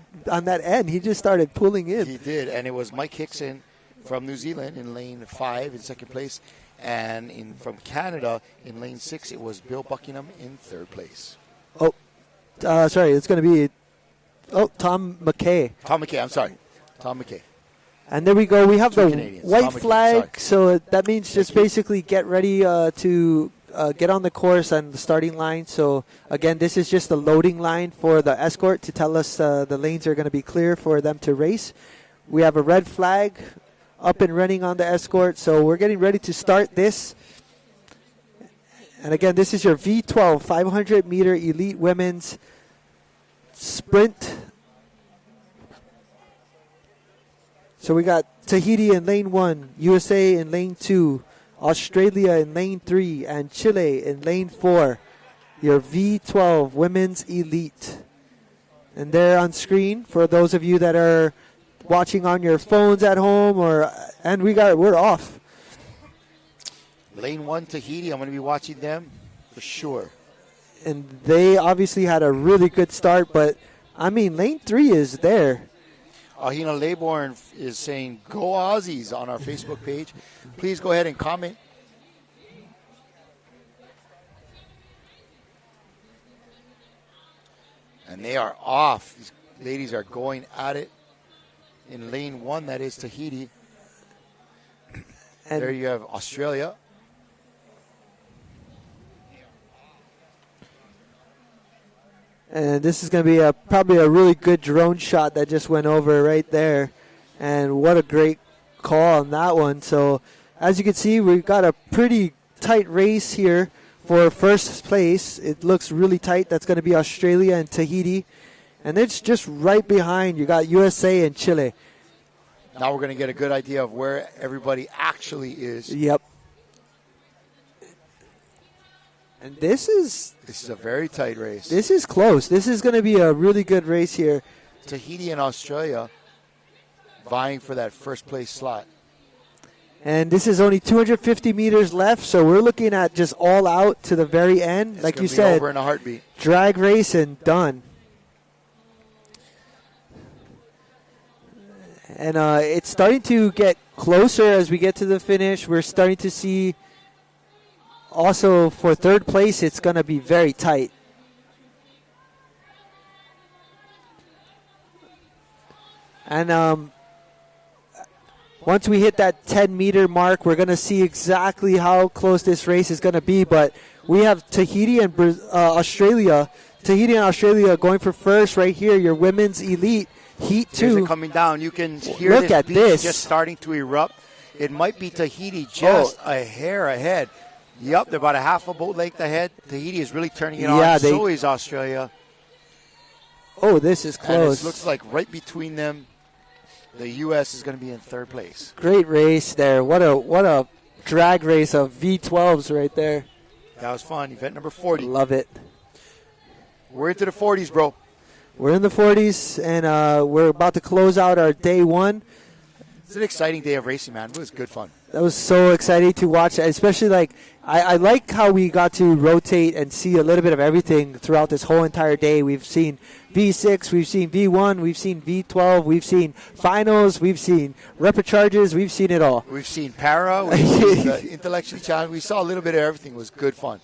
end, he just started pulling in. He did, and it was Mike Hickson from New Zealand in lane 5 in second place, and from Canada in lane 6, it was Bill Buckingham in third place. Sorry, it's going to be Tom McKay. Tom McKay. And there we go. We have Two the Canadians. white Tom McKay, flag, so that means just basically get ready to get on the course and the starting line. So, again, this is just the loading line for the escort to tell us the lanes are going to be clear for them to race. We have a red flag up and running on the escort, so we're getting ready to start this. And, again, this is your V12 500-meter elite women's sprint. So we got Tahiti in lane 1, USA in lane 2, Australia in lane 3, and Chile in lane 4. Your V12 women's elite. And there on screen for those of you that are watching on your phones at home, we're off. Lane 1 Tahiti, I'm going to be watching them for sure. And they obviously had a really good start, but I mean, lane 3 is there. Ahina Laybourne is saying, go Aussies on our Facebook page. Please go ahead and comment. And they are off. These ladies are going at it in lane 1, that is Tahiti. And there you have Australia. And this is going to be probably a really good drone shot that just went over right there. And what a great call on that one. So as you can see, we've got a pretty tight race here for first place. It looks really tight. That's going to be Australia and Tahiti. And it's just right behind. You got USA and Chile. Now we're going to get a good idea of where everybody actually is. Yep. And this is a very tight race. This is close. This is going to be a really good race here. Tahiti and Australia vying for that first place slot. And this is only 250 meters left, so we're looking at just all out to the very end. Like you said, over in a heartbeat. Drag race and done. And it's starting to get closer as we get to the finish. We're starting to see also for third place, it's going to be very tight. And once we hit that 10-meter mark, we're going to see exactly how close this race is going to be. But we have Tahiti and Australia. Tahiti and Australia going for first right here, your women's elite heat 2. Here's it coming down. You can hear Look at beach this. Just starting to erupt. It might be Tahiti just a hair ahead. Yep, they're about a half a boat length ahead. Tahiti is really turning it on. So is Australia. Oh, this is close. And it looks like right between them. The U.S. is going to be in third place. Great race there. What a drag race of V12s right there. That was fun. Event number 40. Love it. We're into the 40s, bro. We're in the 40s, and we're about to close out our day one. It's an exciting day of racing, man. It was good fun. That was so exciting to watch, especially I like how we got to rotate and see a little bit of everything throughout this whole entire day. We've seen V6, we've seen V1, we've seen V12, we've seen finals, we've seen repecharges, we've seen it all. We've seen para, we've seen the intellectually challenged. We saw a little bit of everything. It was good fun.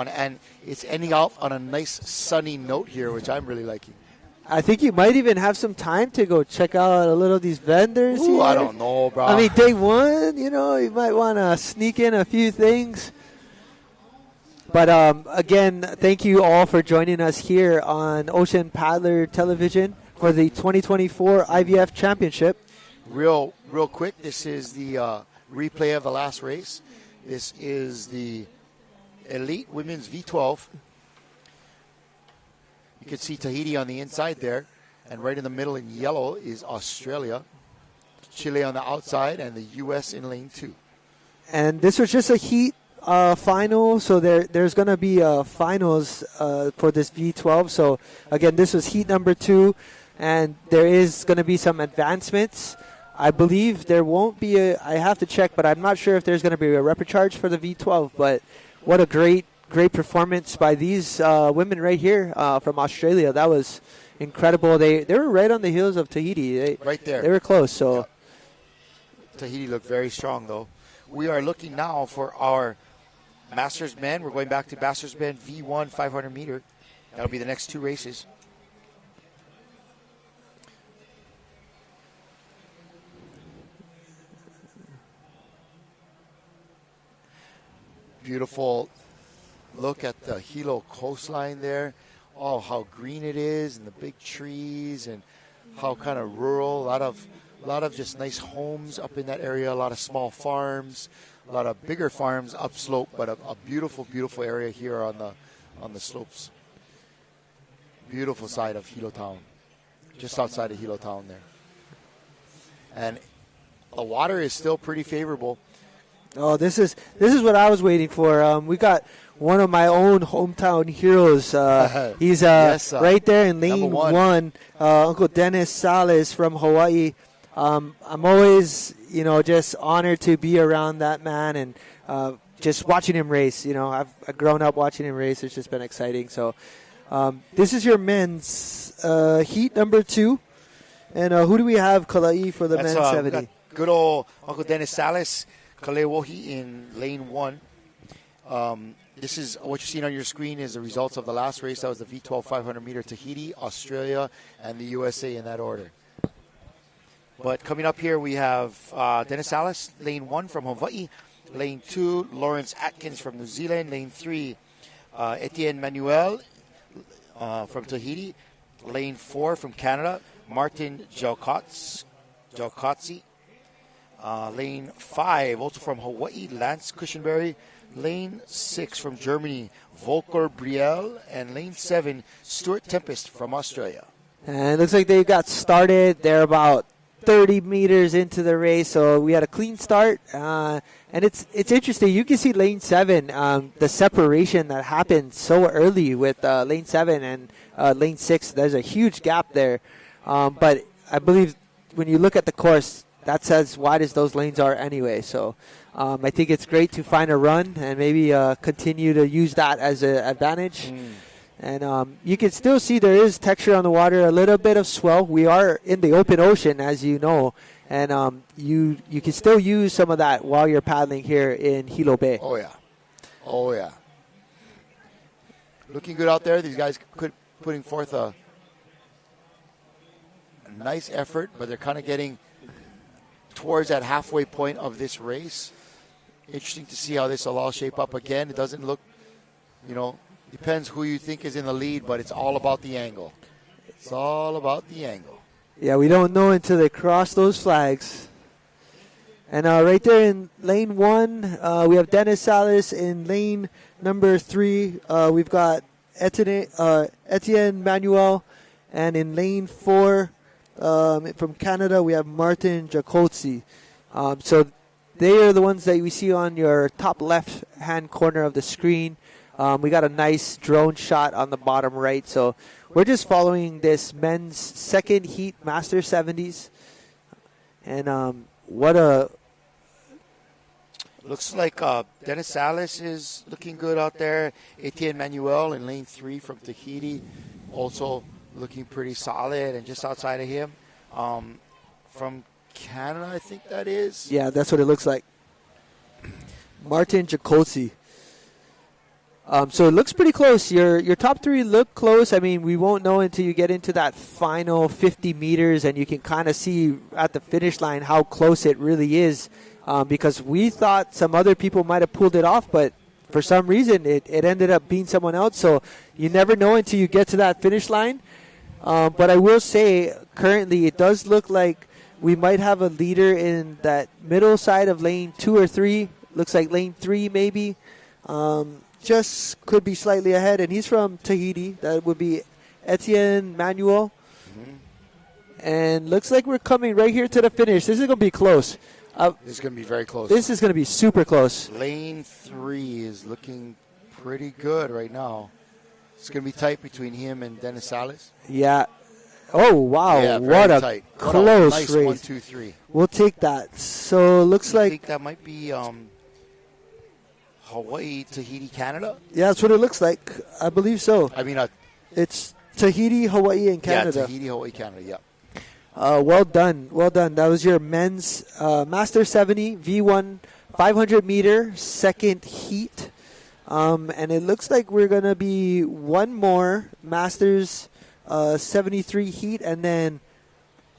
And it's ending off on a nice sunny note here, which I'm really liking. I think you might even have some time to go check out a little of these vendors. Ooh, here. I don't know, bro. I mean, day one, you might want to sneak in a few things. But again, thank you all for joining us here on Ocean Paddler Television for the 2024 IVF Championship. Real quick, this is the replay of the last race. This is the Elite Women's V12. You can see Tahiti on the inside there, and right in the middle in yellow is Australia, Chile on the outside, and the U.S. in lane 2. And this was just a heat final, so there's going to be finals for this V12. So, again, this was heat number 2, and there is going to be some advancements. I believe there won't be I have to check, but I'm not sure if there's going to be a repecharge for the V12, but what a great performance by these women right here from Australia. That was incredible. They were right on the heels of Tahiti. Right there. They were close. So yeah. Tahiti looked very strong, though. We are looking now for our Masters men. We're going back to Masters men V1 500 meter. That'll be the next 2 races. Beautiful look at the Hilo coastline there. Oh, how green it is, and the big trees, and how kind of rural. A lot of just nice homes up in that area. A lot of small farms, a lot of bigger farms upslope, but a beautiful, beautiful area here on the slopes. Beautiful side of Hilo Town, just outside of Hilo Town there. And the water is still pretty favorable. Oh, this is what I was waiting for. We got one of my own hometown heroes. He's yes, right there in lane 1. Uncle Dennis Salas from Hawaii. I'm always, just honored to be around that man and just watching him race. I've grown up watching him race. It's just been exciting. So this is your men's heat number 2. And who do we have, Kalai, for the men's 70? Good old Uncle Dennis Salas. Kalewohi in lane 1. This is what you're seeing on your screen is the results of the last race. That was the V12 500 meter Tahiti, Australia, and the USA in that order. But coming up here, we have Dennis Salas, lane 1 from Hawaii. Lane 2, Lawrence Atkins from New Zealand. Lane 3, Etienne Manuel from Tahiti. Lane 4 from Canada, Martin Jalkotzi. Lane 5, also from Hawaii, Lance Cushenberry. Lane 6 from Germany, Volker Brielle. And lane 7, Stuart Tempest from Australia. And it looks like they got started. They're about 30 meters into the race, so we had a clean start. And it's interesting. You can see lane 7, the separation that happened so early with lane 7 and lane 6. There's a huge gap there. But I believe when you look at the course, that's as wide as those lanes are anyway. So I think it's great to find a run and maybe continue to use that as an advantage. And you can still see there is texture on the water, a little bit of swell. We are in the open ocean, as you know. And you can still use some of that while you're paddling here in Hilo Bay. Oh, yeah. Looking good out there. These guys putting forth a nice effort, but they're kind of getting towards that halfway point of this race. Interesting to see how this will all shape up again. It doesn't look, depends who you think is in the lead, but it's all about the angle. It's all about the angle. Yeah, we don't know until they cross those flags. And right there in lane 1, we have Dennis Salas. In lane number 3, we've got Etienne Manuel. And in lane 4, From Canada, we have Martin Jacozzi. So they are the ones that we see on your top left-hand corner of the screen. We got a nice drone shot on the bottom right. So we're just following this men's second heat Master 70s. And what a... Looks like Dennis Salas is looking good out there. Etienne Manuel in lane 3 from Tahiti, also looking pretty solid. And just outside of him, from Canada, I think that is. Yeah, that's what it looks like. Martin Jacozzi. So it looks pretty close. Your top 3 look close. I mean, we won't know until you get into that final 50 meters, and you can kind of see at the finish line how close it really is. Because we thought some other people might have pulled it off, but for some reason it ended up being someone else. So you never know until you get to that finish line. But I will say, currently, it does look like we might have a leader in that middle side of lane 2 or 3. Looks like lane 3 maybe. Just could be slightly ahead. And he's from Tahiti. That would be Etienne Manuel. Mm-hmm. And looks like we're coming right here to the finish. This is going to be close. This is going to be very close. This is going to be super close. Lane 3 is looking pretty good right now. It's going to be tight between him and Dennis Salas. Yeah. Oh, wow. Yeah, what a tight. close Nice race. 1, 2, 3. We'll take that. So it looks I like... think that might be Hawaii, Tahiti, Canada? Yeah, that's what it looks like. I believe so. I mean... it's Tahiti, Hawaii, and Canada. Yeah, Tahiti, Hawaii, Canada, yeah. Well done. Well done. That was your men's Master 70 V1 500 meter second heat. And it looks like we're going to be one more Masters 73 heat. And then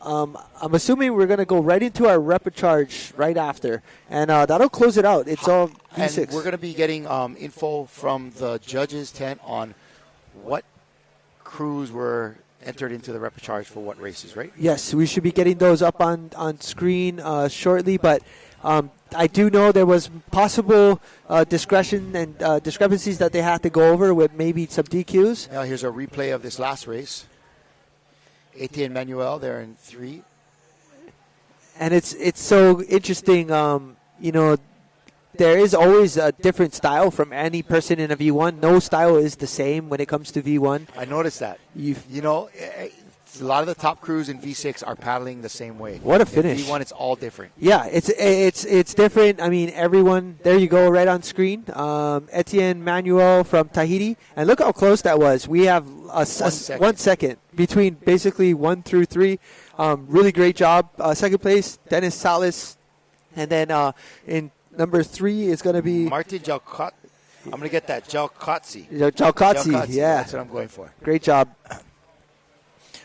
I'm assuming we're going to go right into our repecharge right after. And that'll close it out. It's all V6. And we're going to be getting info from the judges' tent on what crews were entered into the repecharge for what races, right? Yes, we should be getting those up on screen shortly, but I do know there was possible discretion and discrepancies that they had to go over with maybe some DQs. Now here's a replay of this last race. Etienne Manuel there in 3. And it's so interesting, there is always a different style from any person in a V1. No style is the same when it comes to V1. I noticed that. A lot of the top crews in V6 are paddling the same way. What a finish. In V1, it's all different. Yeah, it's different. I mean, everyone, there you go, right on screen. Etienne Manuel from Tahiti. And look how close that was. We have 1 second between basically 1 through 3. Really great job. Second place, Dennis Salas. And then in number 3 is going to be Martin Jalcott. I'm going to get that. Jalcotzi. Jalcotzi, yeah. That's what I'm going for. Great job.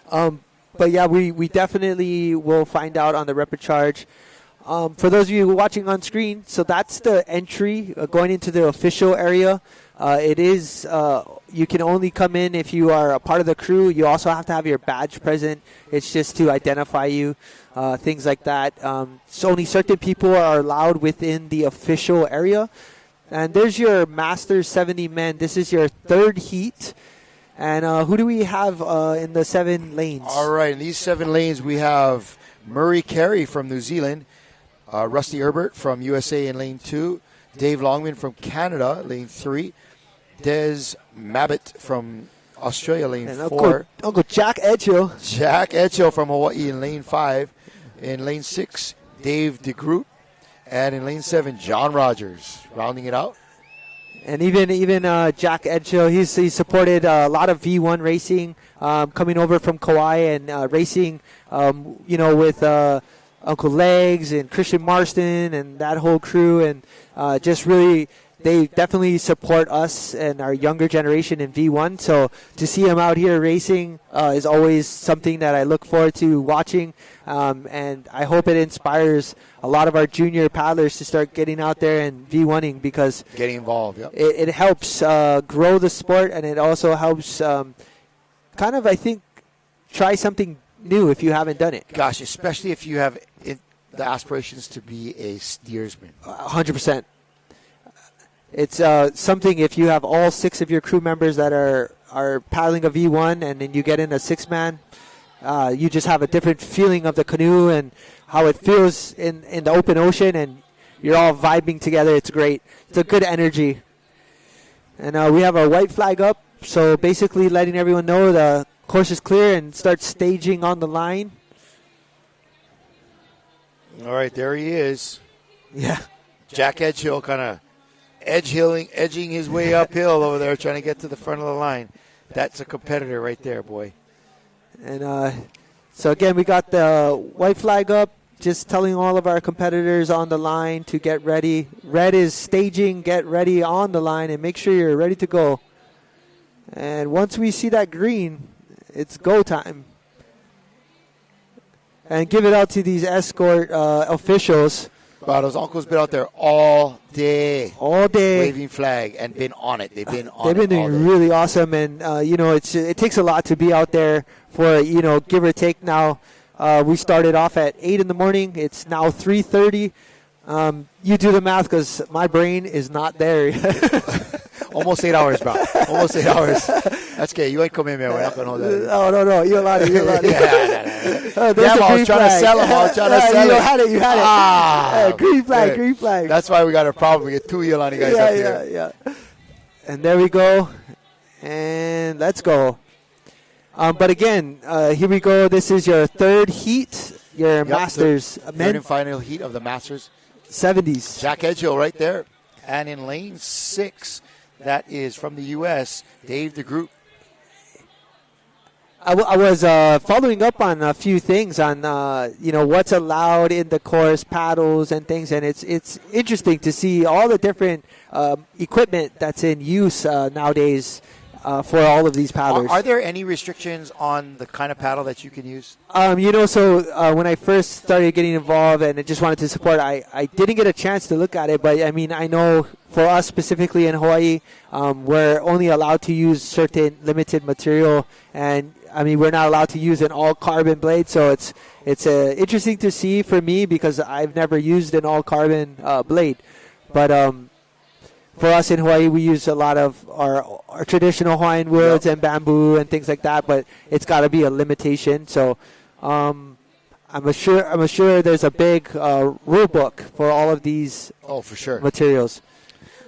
But yeah, we definitely will find out on the repecharge. For those of you watching on screen, so that's the entry going into the official area. It is, you can only come in if you are a part of the crew. You also have to have your badge present. It's just to identify you, things like that. So only certain people are allowed within the official area. And there's your Masters 70 men. This is your third heat. And who do we have in the 7 lanes? All right, in these 7 lanes, we have Murray Carey from New Zealand, Rusty Herbert from USA in lane 2, Dave Longman from Canada, lane 3, Des Mabbitt from Australia, lane 4. Uncle Jack Edgehill. Jack Edgehill from Hawaii in lane 5. In lane 6, Dave DeGroot. And in lane 7, John Rogers, rounding it out. And even Jack Edgehill, he's supported a lot of V1 racing, coming over from Kauai and racing, with Uncle Legs and Christian Marston and that whole crew. And just really, they definitely support us and our younger generation in V1. So to see him out here racing is always something that I look forward to watching. And I hope it inspires a lot of our junior paddlers to start getting out there and V1ing, because getting involved, yep. It helps grow the sport, and it also helps I think, try something new if you haven't done it. Gosh, especially if you have the aspirations to be a steersman. 100%. It's something, if you have all 6 of your crew members that are paddling a V1 and then you get in a 6-man, you just have a different feeling of the canoe and how it feels in the open ocean, and you're all vibing together. It's great. It's a good energy. And we have a white flag up, so basically letting everyone know the course is clear and start staging on the line. All right, there he is. Yeah. Jack Edgehill kind of edging his way uphill over there, trying to get to the front of the line. That's a competitor right there, boy. And so, again, we got the white flag up, just telling all of our competitors on the line to get ready. Red is staging, get ready on the line, and make sure you're ready to go. And once we see that green, it's go time. And give it out to these escort officials. Wow, those uncles been out there all day. All day. Waving flag and been on it. They've been on it. They've been doing really awesome. And, it takes a lot to be out there for, give or take now. We started off at 8 in the morning. It's now 3:30. You do the math because my brain is not there. Almost 8 hours, bro. Almost 8 hours. That's okay. You ain't come in, man. We're not going to hold that. Oh, no. You're allowed it. I was trying to sell him. You had it. Green flag. That's why we got a problem. We get two Yolani guys up here. Yeah. And there we go. And let's go. But again, here we go. This is your third heat, your Masters. Third and final heat of the Masters. 70s. Jack Edgehill right there. And in lane 6, that is from the U.S., Dave DeGroot. I was following up on a few things on, what's allowed in the course, paddles and things. And it's interesting to see all the different equipment that's in use nowadays. For all of these paddlers. Are there any restrictions on the kind of paddle that you can use? When I first started getting involved and I just wanted to support, I didn't get a chance to look at it, but I know for us specifically in Hawaii, we're only allowed to use certain limited material, and we're not allowed to use an all carbon blade, so it's interesting to see for me because I've never used an all carbon blade, but for us in Hawaii, we use a lot of our traditional Hawaiian woods and bamboo and things like that, but it's got to be a limitation. So I'm sure there's a big rule book for all of these for sure. materials.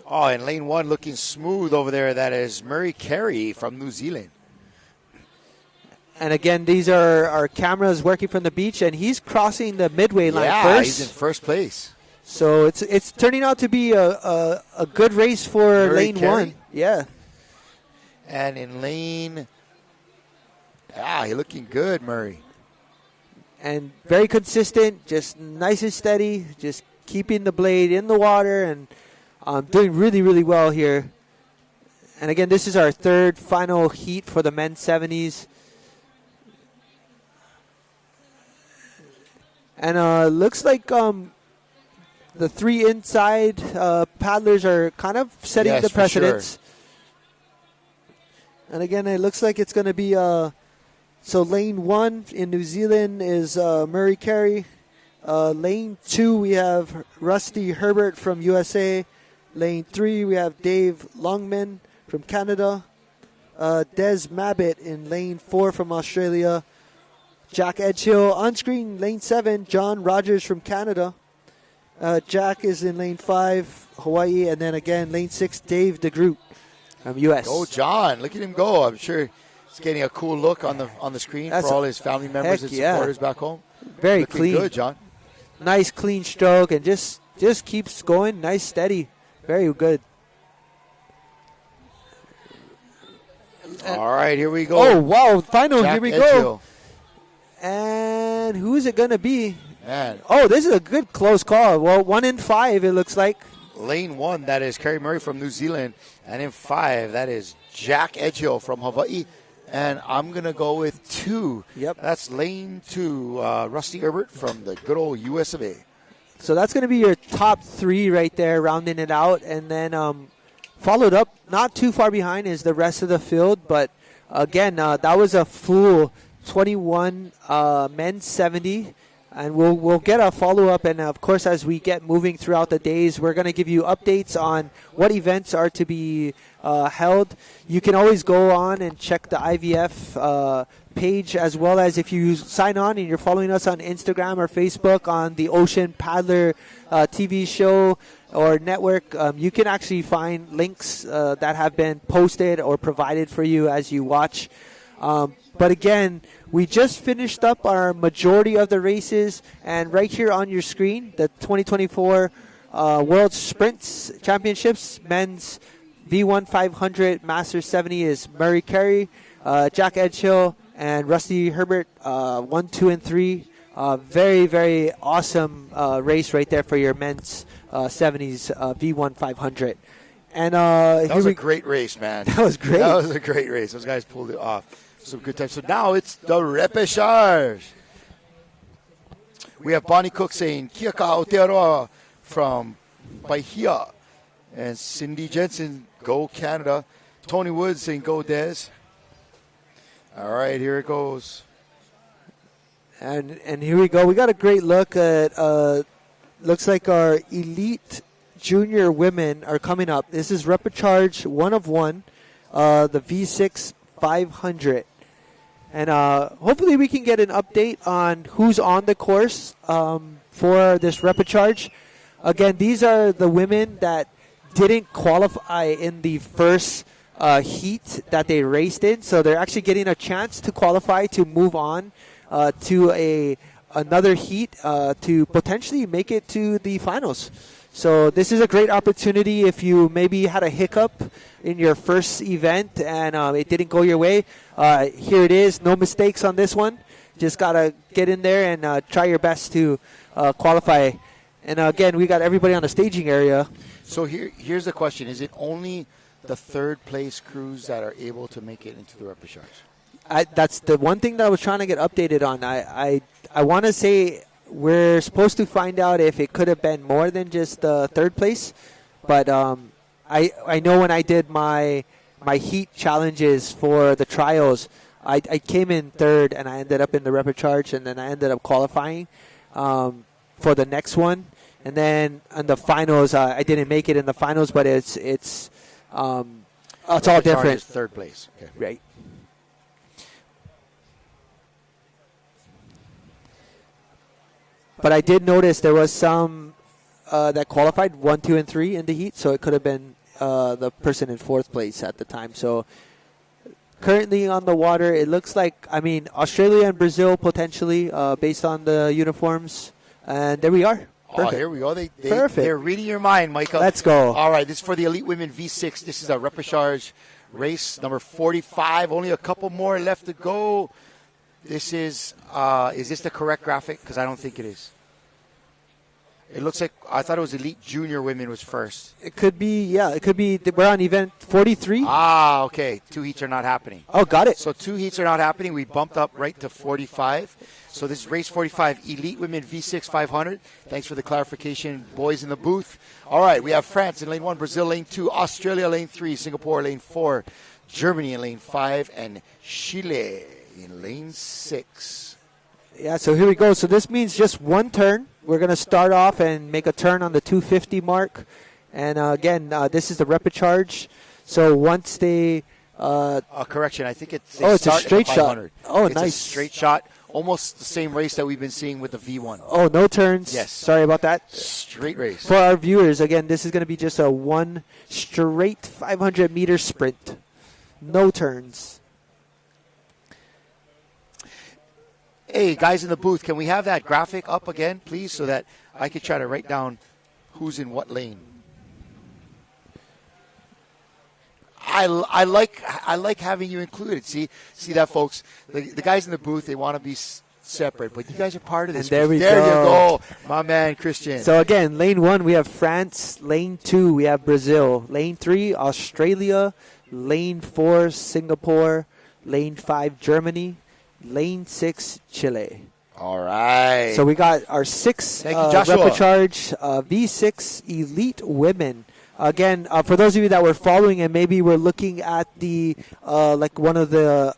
Oh, in lane 1, looking smooth over there, that is Murray Carey from New Zealand. And again, these are our cameras working from the beach, and he's crossing the midway line first. Yeah, he's in first place. So it's turning out to be a good race for Murray lane Carey. 1. Yeah. And in lane, you're looking good, Murray. And very consistent, just nice and steady, just keeping the blade in the water and doing really, really well here. And again, this is our third final heat for the men's 70s. And looks like the 3 inside paddlers are kind of setting the precedence. Sure. And again, it looks like it's going to be so lane 1 in New Zealand is Murray Carey. Lane 2 we have Rusty Herbert from USA. Lane 3 we have Dave Longman from Canada. Des Mabbitt in lane 4 from Australia. Jack Edgehill on screen, lane 7, John Rogers from Canada. Jack is in lane 5, Hawaii, and then again, lane 6, Dave DeGroot from U.S. Go, John. Look at him go. I'm sure he's getting a cool look on the screen for all his family members and supporters back home. Very looking clean. Good, John. Nice, clean stroke, and just keeps going. Nice, steady. Very good. All right, here we go. Oh, wow. Final, Jack here we Edgehill. go. And who's it going to be? Man. Oh, this is a good close call. Well, 1 in 5, it looks like. Lane 1, that is Kerry Murray from New Zealand. And in 5, that is Jack Edgehill from Hawaii. And I'm going to go with 2. Yep. That's lane 2, Rusty Herbert from the good old US of A. So that's going to be your top 3 right there, rounding it out. And then followed up, not too far behind, is the rest of the field. But, again, that was a full 21 men's 70. And we'll get a follow-up, and of course, as we get moving throughout the days, we're going to give you updates on what events are to be held. You can always go on and check the IVF page, as well as if you sign on and you're following us on Instagram or Facebook on the Ocean Paddler TV show or network, you can actually find links that have been posted or provided for you as you watch. But again, we just finished up our majority of the races, and right here on your screen, the 2024 World Sprints Championships, men's V1 500, Masters 70 is Murray Carey, Jack Edgehill, and Rusty Herbert, 1, 2, and 3. Very, very awesome race right there for your men's 70s V1 500. And that was a great race, man. That was great. That was a great race. Those guys pulled it off. Some good times. So now it's the repechage. We have Bonnie Cook saying Kia ka Aotearoa from Bahia. And Cindy Jensen, go Canada. Tony Woods saying go Des. All right, here it goes. And here we go. We got a great look at, looks like our elite junior women are coming up. This is repechage 1 of 1, the V6 500. And hopefully we can get an update on who's on the course for this repechage. Again, these are the women that didn't qualify in the first heat that they raced in. So they're actually getting a chance to qualify to move on to another heat to potentially make it to the finals. So this is a great opportunity if you maybe had a hiccup in your first event and it didn't go your way. Here it is. No mistakes on this one. Just got to get in there and try your best to qualify. And again, we got everybody on the staging area. So here's the question. Is it only the third place crews that are able to make it into the repechage? That's the one thing that I was trying to get updated on. I want to say we're supposed to find out if it could have been more than just third place. But I know when I did my heat challenges for the trials, I came in third and I ended up in the repechage, and then I ended up qualifying for the next one. And then in the finals, I didn't make it in the finals, but it's all different. Third place. Okay. Right. But I did notice there was some that qualified 1, 2, and 3 in the heat, so it could have been the person in fourth place at the time. So currently on the water, it looks like, Australia and Brazil potentially based on the uniforms. And there we are. Perfect. Oh, here we go. Perfect. They're reading your mind, Michael. Let's go. All right, this is for the Elite Women V6. This is a repechage race number 45. Only a couple more left to go. This is this the correct graphic? Because I don't think it is. It looks like, I thought it was Elite Junior Women was first. It could be, yeah. It could be, we're on event 43. Ah, okay. 2 heats are not happening. Oh, got it. So 2 heats are not happening. We bumped up right to 45. So this is race 45, Elite Women V6 500. Thanks for the clarification, boys in the booth. All right, we have France in lane 1, Brazil lane 2, Australia lane 3, Singapore lane 4, Germany in lane 5, and Chile in lane 6. Yeah, so here we go. So this means just one turn. We're going to start off and make a turn on the 250 mark. And again, this is the repechage. So once they... correction, I think it's a straight shot. Oh, it's nice. It's a straight shot. Almost the same race that we've been seeing with the V1. Oh, no turns. Yes. Sorry about that. Straight race. For our viewers, again, this is going to be just a one straight 500-meter sprint. No turns. Hey, guys in the booth, can we have that graphic up again, please, so that I could try to write down who's in what lane? I like having you included. See that, folks? The guys in the booth, they want to be separate, but you guys are part of this. And there you go, my man, Christian. So again, lane 1 we have France. Lane 2 we have Brazil. Lane 3 Australia. Lane 4 Singapore. Lane 5 Germany. Lane 6 Chile. All right. So we got our 6 repechage V6 Elite Women. Again, for those of you that were following and maybe were looking at the like one of the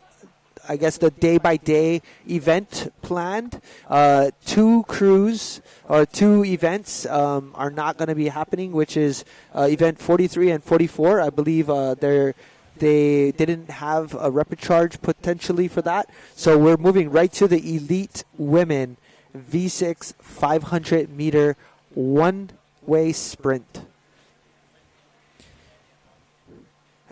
I guess, the day-by-day event planned. 2 crews or 2 events are not going to be happening, which is event 43 and 44. I believe they didn't have a repechage potentially for that. So we're moving right to the elite women V6 500-meter one-way sprint.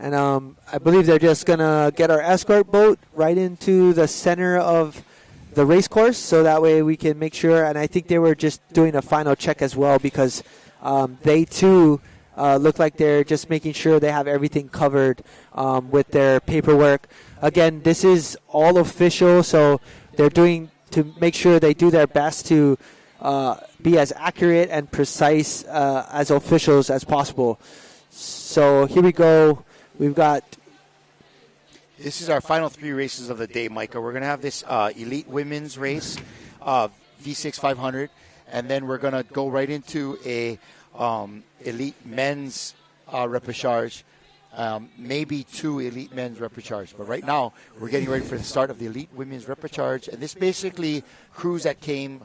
And I believe they're just going to get our escort boat right into the center of the race course, so that way we can make sure. And I think they were just doing a final check as well, because they too look like they're just making sure they have everything covered with their paperwork. Again, this is all official, so they're doing to make sure they do their best to be as accurate and precise as officials as possible. So here we go. We've got... This is our final 3 races of the day, Micah. We're going to have this elite women's race, V6 500, and then we're going to go right into a elite men's repechage, maybe 2 elite men's repechage. But right now, we're getting ready for the start of the elite women's repechage, and this basically crews that came,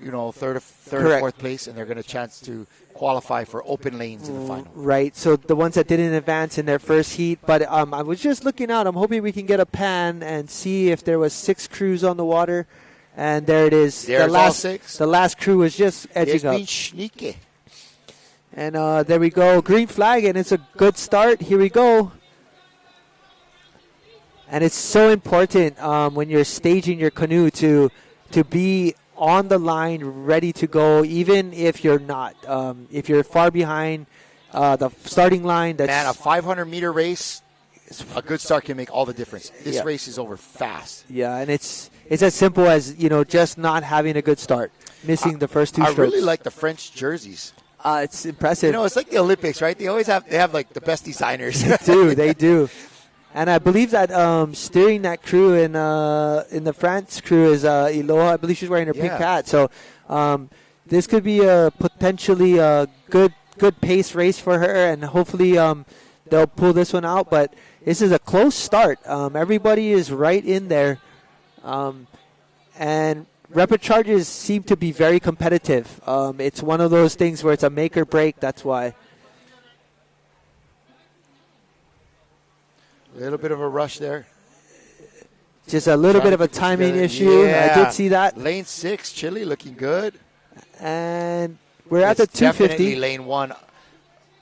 third or 4th place, and they're going to chance to qualify for open lanes in the final. Right, so the ones that didn't advance in their first heat. But I was just looking out. I'm hoping we can get a pan and see if there was 6 crews on the water. And there it is. There's all 6. The last crew was just edging up. Been sneaky. And there we go. Green flag, and it's a good start. Here we go. And it's so important when you're staging your canoe to be on the line, ready to go, even if you're not. If you're far behind the starting line. Man, a 500-meter race, a good start can make all the difference. This race is over fast. Yeah, and it's as simple as, just not having a good start, missing the first 2 strokes. I really like the French jerseys. It's impressive. It's like the Olympics, right? They have like the best designers. They do. And I believe that steering that crew in the France crew is Hilo. I believe she's wearing her pink hat. So this could be a potentially a good pace race for her, and hopefully they'll pull this one out. But this is a close start. Everybody is right in there, and repecharges seem to be very competitive. It's one of those things where it's a make or break. That's why. A little bit of a rush there. Just a little bit of a timing issue. Yeah. I did see that. Lane 6, Chile looking good. And we're at the 250. Definitely lane 1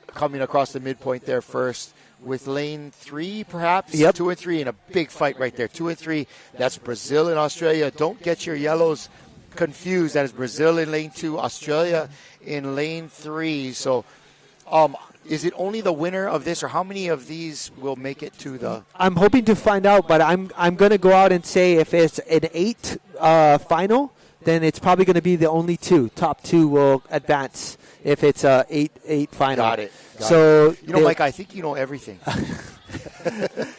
coming across the midpoint there first. With lane 3, perhaps. Yep. 2 and 3 in a big fight right there. 2 and 3, that's Brazil and Australia. Don't get your yellows confused. That is Brazil in lane 2, Australia in lane 3. So, is it only the winner of this, or how many of these will make it to the... I'm hoping to find out, but I'm going to go out and say if it's an 8 final, then it's probably going to be the only 2. Top 2 will advance if it's a 8 final. Got it. Mike, I think you know everything.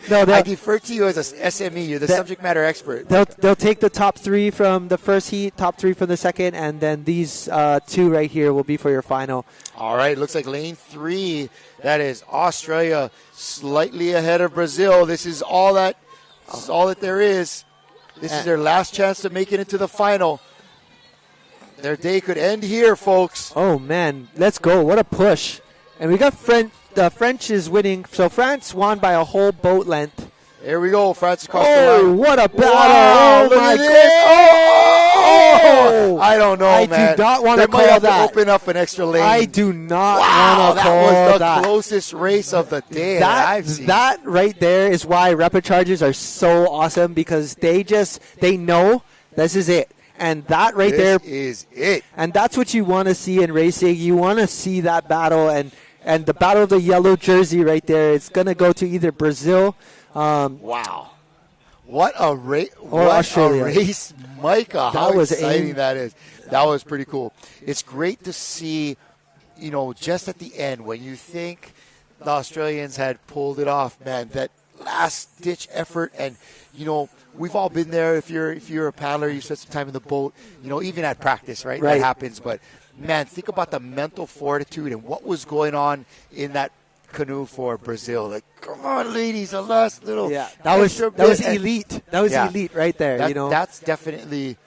No, I defer to you as a SME. You're the subject matter expert. They'll take the top 3 from the first heat, top 3 from the second, and then these 2 right here will be for your final. All right, looks like lane 3, that is Australia, slightly ahead of Brazil. This is all that there is. This is their last chance to make it into the final. Their day could end here, folks. Oh, man. Let's go. What a push. And we got the French is winning. So France won by a whole boat length. Here we go. France across the line. Oh, what a battle. Wow, look at this. Oh, I don't know, man. I do not want to call that. They might have to open up an extra lane. I do not want to call that. That was the closest race of the day that I've seen. That right there is why repecharges are so awesome, because they know this is it. And that right there is it. And that's what you want to see in racing. You want to see that battle, and the battle of the yellow jersey right there. It's going to go to either Brazil. Wow. What a race. Micah. How exciting that is. That was pretty cool. It's great to see, just at the end when you think the Australians had pulled it off, man, that last-ditch effort. And, we've all been there. If you're a paddler, you spent some time in the boat, even at practice, right? That happens. But, man, think about the mental fortitude and what was going on in that canoe for Brazil. Like, come on, ladies, the last little. Yeah, that was bit. elite. That was elite right there. That's definitely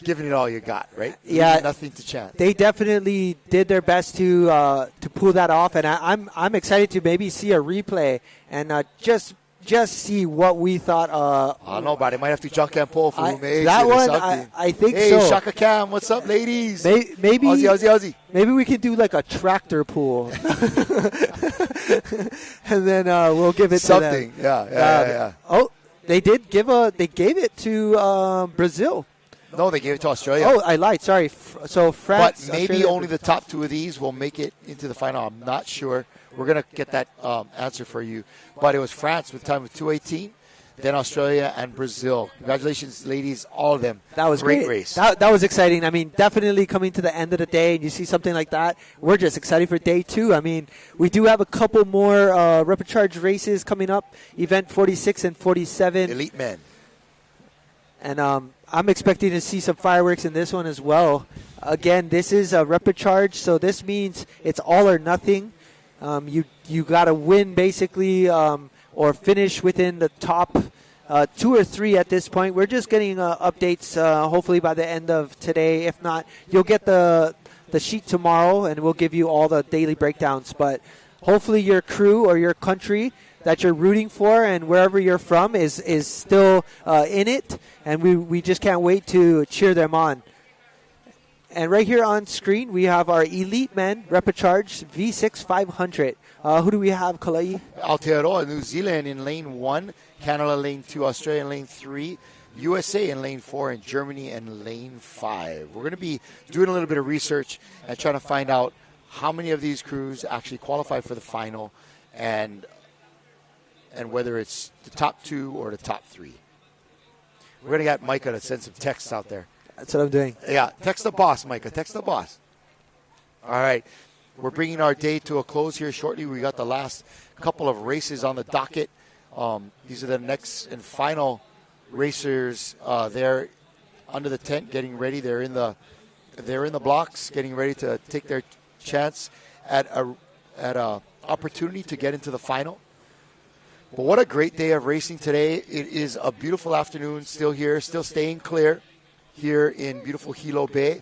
giving it all you got, right? Yeah, leaving nothing to chance. They definitely did their best to pull that off, and I'm excited to maybe see a replay and just see what we thought. I don't know about it. Might have to jump and pull for that one. I think hey, so. Hey, Shaka Cam, what's up, ladies? Maybe Aussie. Maybe we could do like a tractor pool, and then we'll give it something. To them. Yeah. Oh, they did give They gave it to Brazil. No, they gave it to Australia. Oh, I lied. Sorry. So France. But maybe Australia, only the top two of these will make it into the final. I'm not sure. We're going to get that answer for you. But it was France with time of 2:18, then Australia and Brazil. Congratulations, ladies, all of them. That was great race. That was exciting. I mean, definitely coming to the end of the day and you see something like that, we're just excited for day 2. I mean, we do have a couple more repechage races coming up, event 46 and 47. Elite men. And I'm expecting to see some fireworks in this one as well. Again, this is a repechage, so this means it's all or nothing. You got to win basically or finish within the top 2 or 3 at this point. We're just getting updates hopefully by the end of today. If not, you'll get the sheet tomorrow and we'll give you all the daily breakdowns. But hopefully your crew or your country that you're rooting for and wherever you're from is still in it. And we just can't wait to cheer them on. And right here on screen, we have our Elite Men Repechage V6 500. Who do we have, Kalai? Aotearoa, New Zealand in lane 1, Canada lane 2, Australia in lane 3, USA in lane 4, and Germany in lane 5. We're going to be doing a little bit of research and trying to find out how many of these crews actually qualify for the final and whether it's the top 2 or the top 3. We're going to get Micah to send some texts out there. That's what I'm doing. Yeah, text the boss, Micah. Text the boss. All right. We're bringing our day to a close here shortly. We got the last couple of races on the docket. These are the next and final racers there under the tent getting ready. They're in the blocks getting ready to take their chance at a opportunity to get into the final. But what a great day of racing today. It is a beautiful afternoon still here, still staying clear here in beautiful Hilo Bay.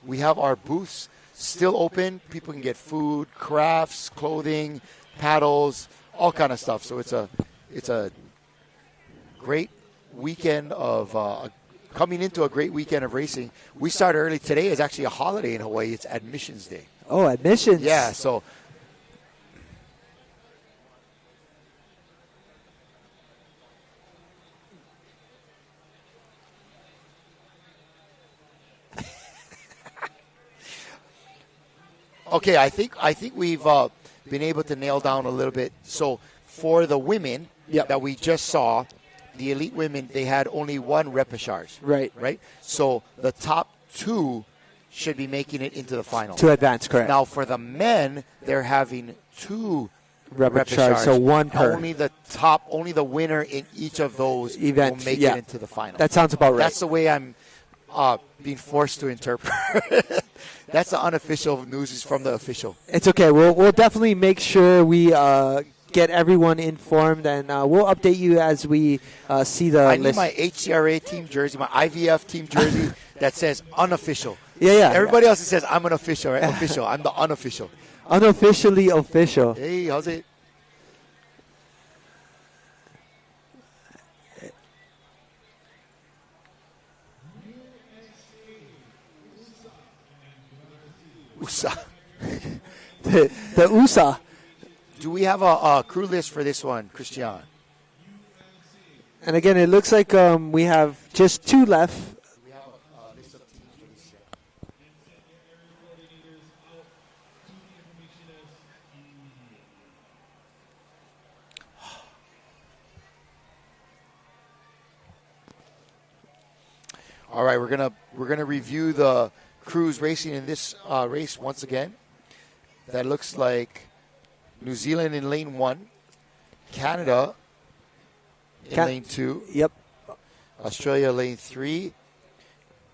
We have our booths still open. People can get food, crafts, clothing, paddles, all kind of stuff. So it's a great weekend of coming into a great weekend of racing. We start early. Today is actually a holiday in Hawaii. It's Admissions Day. Oh, admissions. Yeah, so okay, I think we've been able to nail down a little bit. So for the women that we just saw, the elite women, they had only one repechage. Right? So the top 2 should be making it into the final. To advance, correct. Now for the men, they're having 2 repechage, so one per. Only the winner in each of those events will make it into the final. That sounds about right. That's the way I'm being forced to interpret. That's the unofficial news is from the official. It's okay. We'll definitely make sure we get everyone informed, and we'll update you as we see the I list. need my HCRA team jersey, my IVF team jersey that says unofficial. Yeah. Everybody else says I'm an official, right? Official. I'm the unofficial. Unofficially official. Hey, how's it? USA. the USA. Do we have a crew list for this one, Christian? And again, it looks like we have just 2 left. We have a list of teams for this set. All right, we're gonna review the crews racing in this race once again. That looks like New Zealand in lane 1, Canada in lane 2. Yep. Australia lane 3,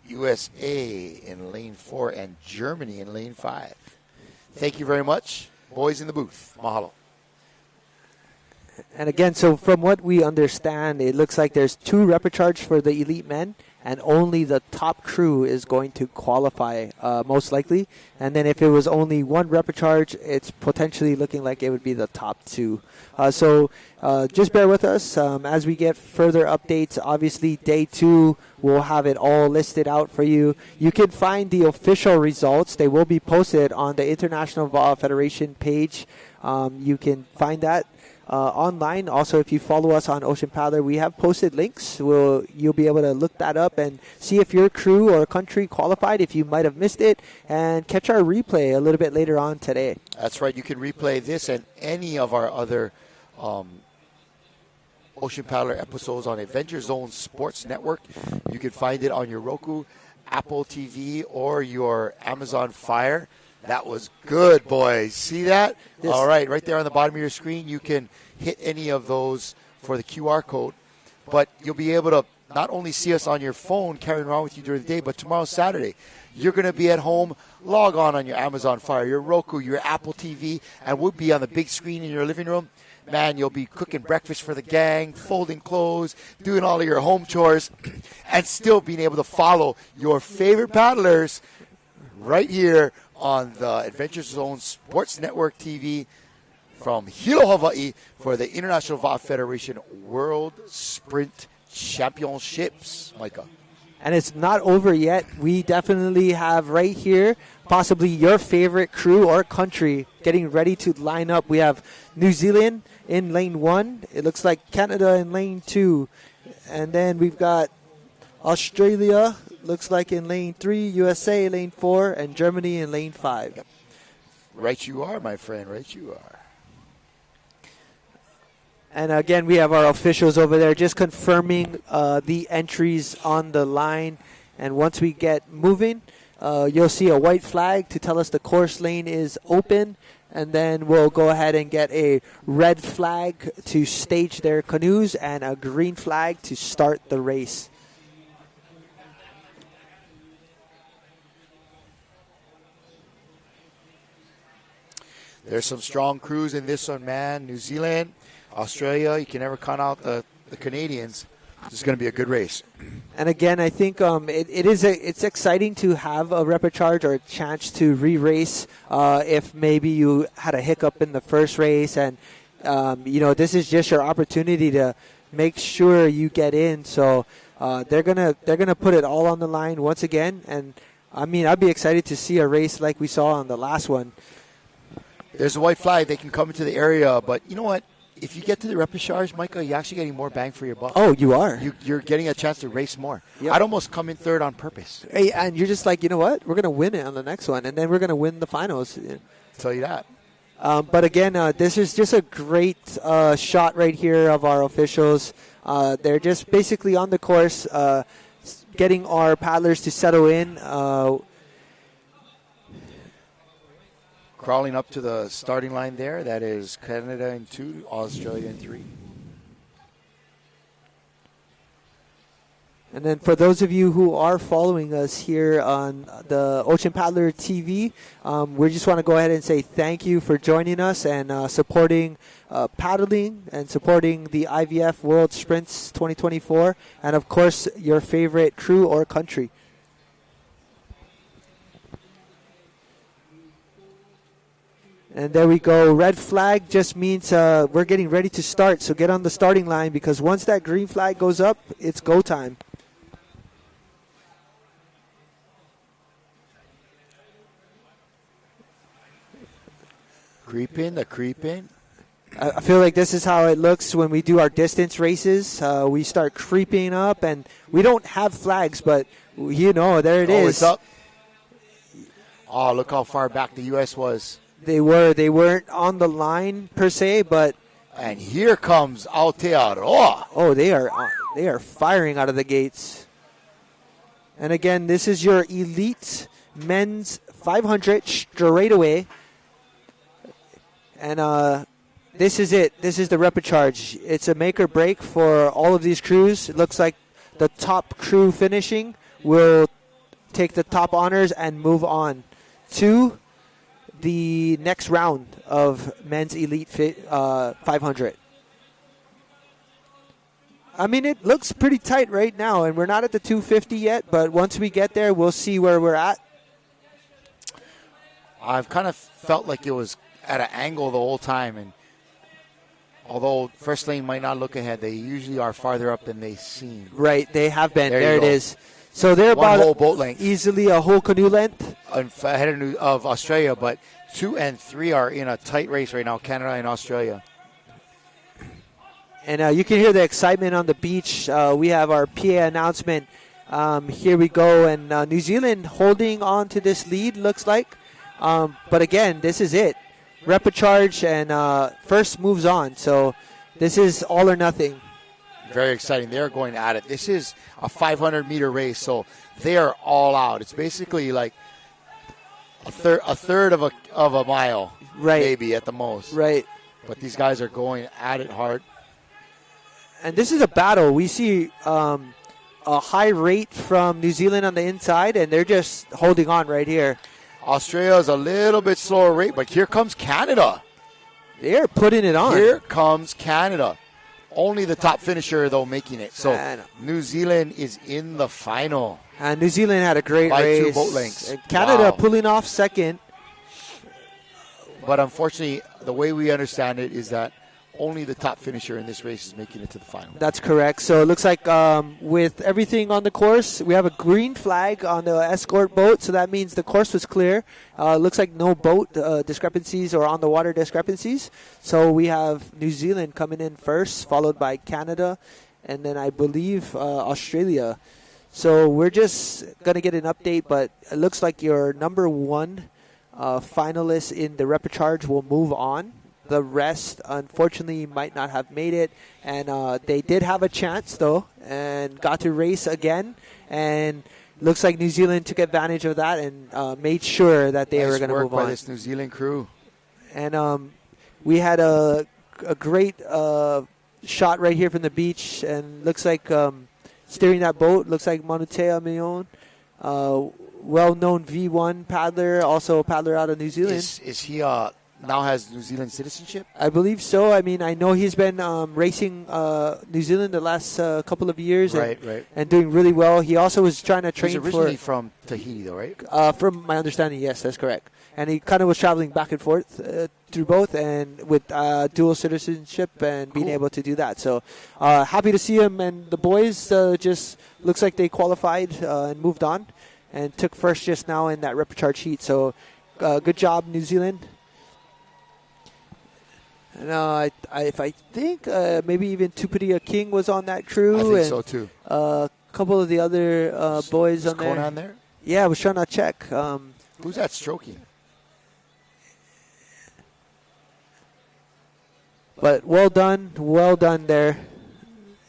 USA in lane 4, and Germany in lane 5. Thank you very much, boys in the booth. Mahalo. And again, so from what we understand, it looks like there's 2 repechage for the elite men, and only the top crew is going to qualify, most likely. And then if it was only 1 repechage, it's potentially looking like it would be the top 2. So just bear with us as we get further updates. Obviously, day 2, we'll have it all listed out for you. You can find the official results. They will be posted on the International Va'a Federation page. You can find that online. Also, if you follow us on Ocean Paddler, we have posted links. You'll be able to look that up and see if your crew or country qualified, if you might have missed it, and catch our replay a little bit later on today. That's right. You can replay this and any of our other Ocean Paddler episodes on Adventure Zone Sports Network. You can find it on your Roku, Apple TV, or your Amazon Fire. That was good, boys. See that? Yes. All right, right there on the bottom of your screen, you can hit any of those for the QR code. But you'll be able to not only see us on your phone carrying around with you during the day, but tomorrow, Saturday, you're going to be at home. Log on your Amazon Fire, your Roku, your Apple TV, and we'll be on the big screen in your living room. Man, you'll be cooking breakfast for the gang, folding clothes, doing all of your home chores, and still being able to follow your favorite paddlers right here on the Adventure Zone Sports Network TV from Hilo, Hawaii for the International Va'a Federation World Sprint Championships. Micah. And it's not over yet. We definitely have right here possibly your favorite crew or country getting ready to line up. We have New Zealand in lane 1. It looks like Canada in lane 2. And then we've got Australia, looks like in lane 3, USA lane 4, and Germany in lane 5. Yep. Right you are, my friend. Right you are. And again, we have our officials over there just confirming the entries on the line. And once we get moving, you'll see a white flag to tell us the course lane is open. And then we'll go ahead and get a red flag to stage their canoes and a green flag to start the race. There's some strong crews in this one, man. New Zealand, Australia, you can never count out the Canadians. This is going to be a good race. And again, I think it's exciting to have a repechage or a chance to re-race if maybe you had a hiccup in the first race, and this is just your opportunity to make sure you get in. So they're gonna put it all on the line once again, and I mean I'd be excited to see a race like we saw on the last one. There's a white flag. They can come into the area, but you know what? If you get to the repechage, Micah, you're actually getting more bang for your buck. Oh, you are. You're getting a chance to race more. Yep. I'd almost come in third on purpose. Hey, and you're just like, you know what? We're going to win it on the next one, and then we're going to win the finals. Tell you that. But again, this is just a great shot right here of our officials. They're just basically on the course, getting our paddlers to settle in. Crawling up to the starting line there. That is Canada in 2, Australia in 3. And then for those of you who are following us here on the Ocean Paddler TV, we just want to go ahead and say thank you for joining us and supporting paddling and supporting the IVF World Sprints 2024, and of course your favorite crew or country. And there we go. Red flag just means we're getting ready to start. So get on the starting line, because once that green flag goes up, it's go time. Creep in. I feel like this is how it looks when we do our distance races. We start creeping up, and we don't have flags, but there it is. It's up. Oh, look how far back the U.S. was. They weren't on the line per se, but and here comes Aotearoa. Oh, they are firing out of the gates. And again, this is your elite men's 500 straight away. And this is it. This is the repechage. It's a make or break for all of these crews. It looks like the top crew finishing will take the top honors and move on to the next round of men's elite 500. I mean, it looks pretty tight right now, and we're not at the 250 yet, but once we get there, we'll see where we're at. I've kind of felt like it was at an angle the whole time, and although first lane might not look ahead, they usually are farther up than they seem. Right, they have been. There it go. is. So they're One about whole boat length. easily a whole canoe length. Ahead of Australia, but 2 and 3 are in a tight race right now, Canada and Australia. And you can hear the excitement on the beach. We have our PA announcement. Here we go. And New Zealand holding on to this lead, looks like. But again, this is it. Repecharge and first moves on. So this is all or nothing. Very exciting. They're going at it. This is a 500-meter race, so they are all out. It's basically like a third of a mile, right? Maybe at the most. Right. But these guys are going at it hard. And this is a battle. We see a high rate from New Zealand on the inside, and they're just holding on right here. Australia is a little bit slower rate, but here comes Canada. They're putting it on. Here comes Canada. Only the top finisher, though, making it. So New Zealand is in the final. And New Zealand had a great by race. 2 boat lengths. Canada pulling off second. But unfortunately, the way we understand it is that only the top finisher in this race is making it to the final. That's correct. So it looks like with everything on the course, we have a green flag on the escort boat. So that means the course was clear. Looks like no boat discrepancies or on the water discrepancies. So we have New Zealand coming in first, followed by Canada, and then I believe Australia. So we're just going to get an update, but it looks like your number 1 finalist in the repecharge will move on. The rest, unfortunately, might not have made it. And they did have a chance, though, and got to race again. And looks like New Zealand took advantage of that and made sure that they were going to move on. By this New Zealand crew. And we had a great shot right here from the beach. And looks like steering that boat, looks like Manutea Mion, well-known V1 paddler, also a paddler out of New Zealand. Is he now has New Zealand citizenship? I believe so. I mean, I know he's been racing New Zealand the last couple of years and doing really well. He also was trying to train He's originally from Tahiti, though, right? From my understanding, yes, that's correct. And he kind of was traveling back and forth through both and with dual citizenship and being able to do that. So happy to see him. And the boys just looks like they qualified and moved on and took first just now in that repecharge heat. So good job, New Zealand. And if I think maybe even Tuparia King was on that crew. I think and, so too. A couple of the other boys on there. Conan there? Yeah, I was trying to check. Who's that stroking? But well done there.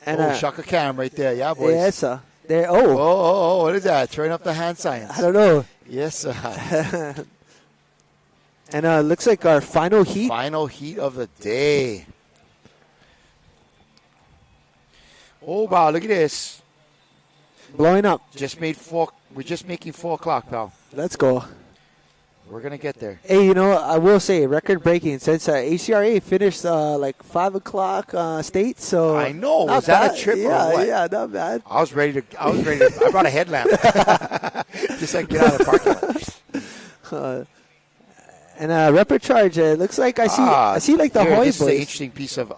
And Shaka Cam right there, yeah, boys. Yes, sir. There. What is that? Throwing up the hand signs. I don't know. Yes, sir. And looks like our final heat. Final heat of the day. Oh, wow, look at this. Blowing up. We're just making 4 o'clock, pal. Let's go. We're going to get there. Hey, I will say, record-breaking, since ACRA finished like 5 o'clock state, so... I know. Was that a trip or what? Yeah, not bad. I was ready to... I brought a headlamp. Just like get out of the parking lot. And repecharge, it looks like I see like the Hoy boys. This is an interesting piece of...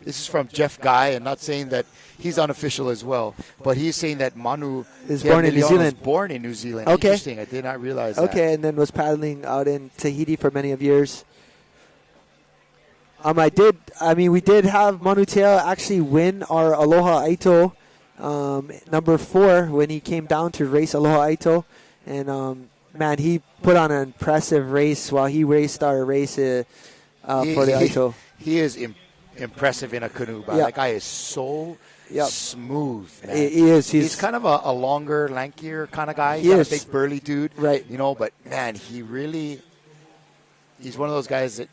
this is from Jeff Guy, and not saying that he's unofficial as well, but he's saying that Manu is born in New Zealand. Was born in New Zealand. Okay. Interesting. I did not realize that. Okay, and then was paddling out in Tahiti for many of years. We did have Manu Teo actually win our Aloha Aito number 4 when he came down to race Aloha Aito, and man, he put on an impressive race while he raced our race for the Aito. He is impressive in a canoe, but that guy is so smooth, man. He is. He's kind of a longer, lankier kind of guy. He's a big, burly dude. Right. But, man, he's one of those guys that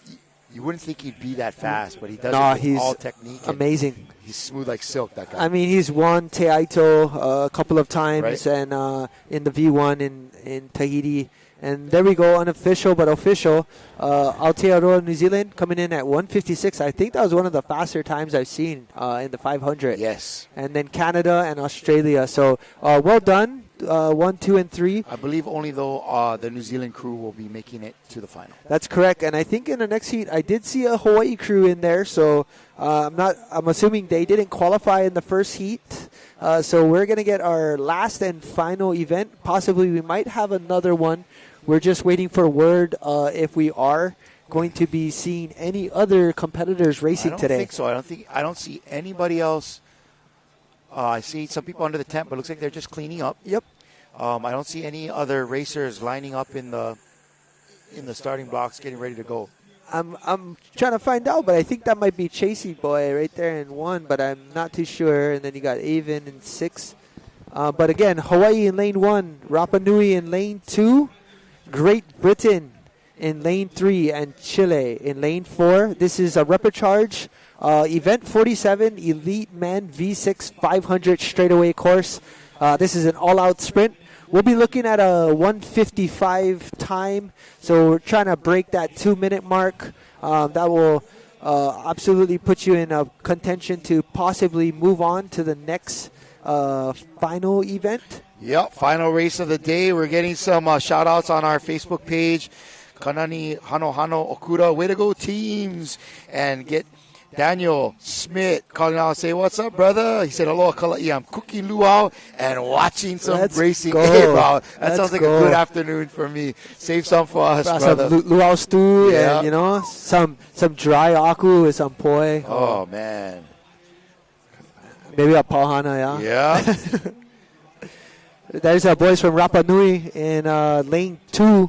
You wouldn't think he'd be that fast, but he does it with he's all technique. amazing. He's smooth like silk, that guy. I mean, he's won Teaito a couple of times, Right. and in the V1 in Tahiti. And there we go, unofficial but official. Aotearoa, New Zealand, coming in at 156. I think that was one of the faster times I've seen in the 500. Yes. And then Canada and Australia. So well done, 1, 2, and 3. I believe only though the New Zealand crew will be making it to the final. That's correct. And I think in the next heat, I did see a Hawaii crew in there. So I'm assuming they didn't qualify in the first heat. So we're going to get our last and final event. Possibly we might have another one. We're just waiting for word if we are going to be seeing any other competitors racing today. I don't think so. I don't see anybody else. I see some people under the tent, but it looks like they're just cleaning up. Yep. I don't see any other racers lining up in the starting blocks, getting ready to go. I'm trying to find out, but I think that might be Chasey Boy right there in 1, but I'm not too sure. And then you got Avon in 6. But again, Hawaii in lane 1, Rapa Nui in lane 2, Great Britain in lane 3, and Chile in lane 4. This is a Reprecharge event 47 Elite Men V6 500 straightaway course. This is an all-out sprint. We'll be looking at a 1:55 time, so we're trying to break that 2-minute mark. That will absolutely put you in a contention to possibly move on to the next final event. Yep, final race of the day. We're getting some shout-outs on our Facebook page. Kanani Hano Okuda, way to go teams. And get Daniel Smith calling out and say, what's up, brother? He said, hello, I'm cooking luau and watching some racing. Go. Hey, bro, that Let's sounds like go. a good afternoon for me. Save some for us, brother. Some luau stew Yeah. and, some dry aku with some poi. Oh, man. Maybe a pauhana, Yeah. There's our boys from Rapa Nui in lane 2.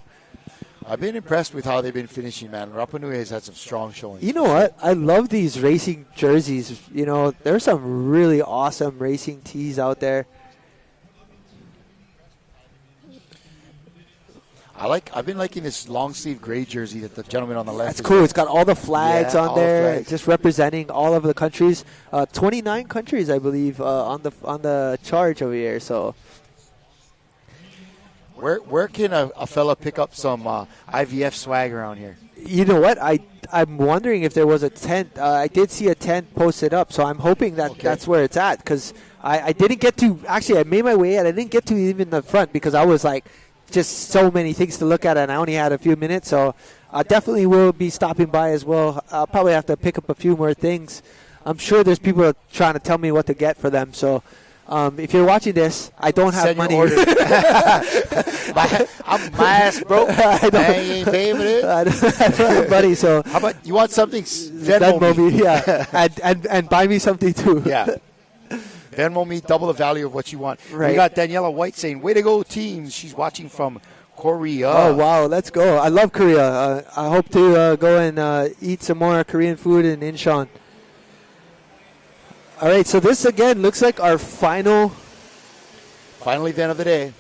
I've been impressed with how they've been finishing, man. Rapa Nui has had some strong showings. You know what? I love these racing jerseys. There's some really awesome racing tees out there. I've been liking this long sleeve gray jersey that the gentleman on the left. That's cool. It's got all the flags on all the there, flags. just representing all of the countries. 29 countries, I believe, on the charge over here. So. Where can a fella pick up some IVF swag around here? You know what? I'm wondering if there was a tent. I did see a tent posted up, so I'm hoping that that's where it's at. Because I didn't get to. Actually, I made my way, and I didn't get to even the front because I was like, just so many things to look at, and I only had a few minutes. So I definitely will be stopping by as well. I'll probably have to pick up a few more things. I'm sure there's people trying to tell me what to get for them. So. If you're watching this, I don't have Send money. your order. I'm my ass broke. I ain't paying for it. I don't have money, so how about you want something? Venmo me. Yeah, and buy me something too. Yeah. Venmo me double the value of what you want. Right. We got Daniela White saying, "Way to go, teams!" She's watching from Korea. Oh wow, let's go! I love Korea. I hope to go and eat some more Korean food in Incheon. All right, so this again looks like our final event of the day.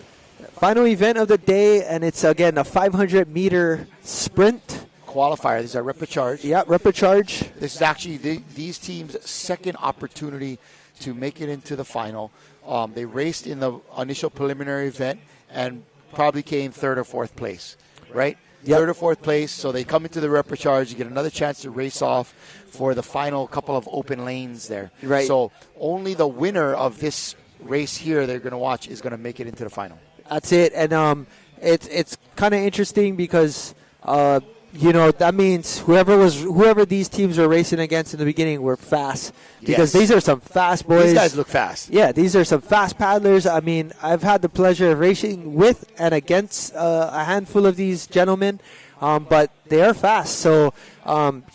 Final event of the day, and it's again a 500-meter sprint qualifier. These are Reprecharge. Yeah, Reprecharge. This is actually these teams' second opportunity to make it into the final. They raced in the initial preliminary event and probably came third or fourth place, right? Yep. Third or fourth place, so they come into the Reprecharge. You get another chance to race off for the final couple of open lanes there. Right. So only the winner of this race here they're going to watch is going to make it into the final. That's it, and it's kind of interesting because that means whoever these teams were racing against in the beginning were fast because these are some fast boys. These guys look fast. Yeah, these are some fast paddlers. I mean, I've had the pleasure of racing with and against a handful of these gentlemen, but they are fast. So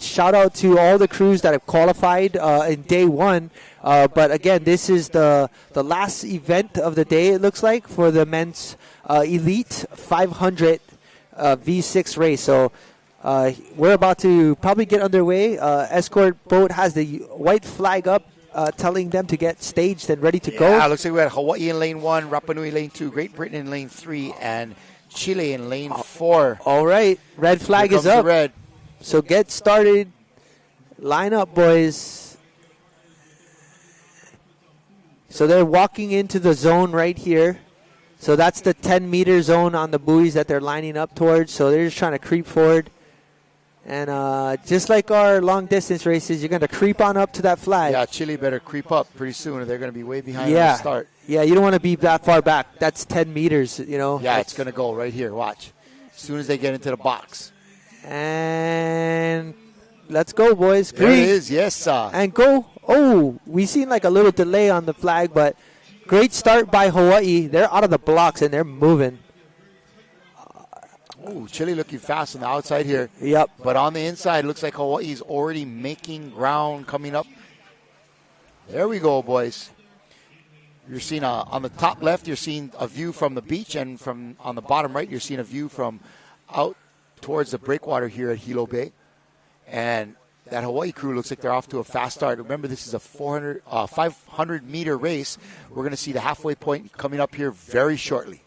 shout out to all the crews that have qualified in day one. But again, this is the last event of the day, it looks like, for the men's Elite 500 V6 race. So we're about to probably get underway. Escort boat has the white flag up, telling them to get staged and ready to go. Yeah, looks like we had Hawaii in lane 1, Rapa Nui lane 2, Great Britain in lane 3, and Chile in lane 4. All right, red flag Here is comes up. the red. So get started. Line up, boys. So they're walking into the zone right here. So that's the 10-meter zone on the buoys that they're lining up towards. So they're just trying to creep forward. And just like our long-distance races, you're going to creep on up to that flag. Yeah, Chile better creep up pretty soon or they're going to be way behind at the start. Yeah, you don't want to be that far back. That's 10 meters, you know. Yeah, it's going to go right here. Watch. As soon as they get into the box. And let's go, boys. There it is. Yes, sir. And go. Oh, we seen like a little delay on the flag, but great start by Hawaii. They're out of the blocks, and they're moving. Oh, Chile looking fast on the outside here. Yep. But on the inside, looks like Hawaii's already making ground coming up. There we go, boys. You're seeing on the top left, you're seeing a view from the beach, and from on the bottom right, you're seeing a view from out towards the breakwater here at Hilo Bay. And that Hawaii crew looks like they're off to a fast start. Remember, this is a 500-meter race. We're going to see the halfway point coming up here very shortly.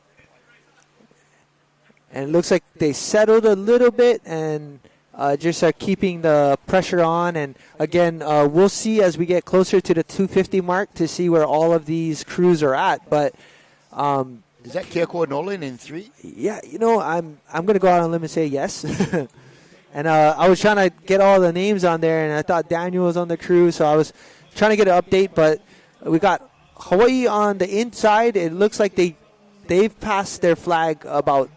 And it looks like they settled a little bit and just are keeping the pressure on. And, again, we'll see as we get closer to the 250 mark to see where all of these crews are at. But is that Keiko Nolan in 3? Yeah, you know, I'm going to go out on a limb and say yes. And I was trying to get all the names on there, and I thought Daniel was on the crew, so I was trying to get an update. But we got Hawaii on the inside. It looks like they've passed their flag about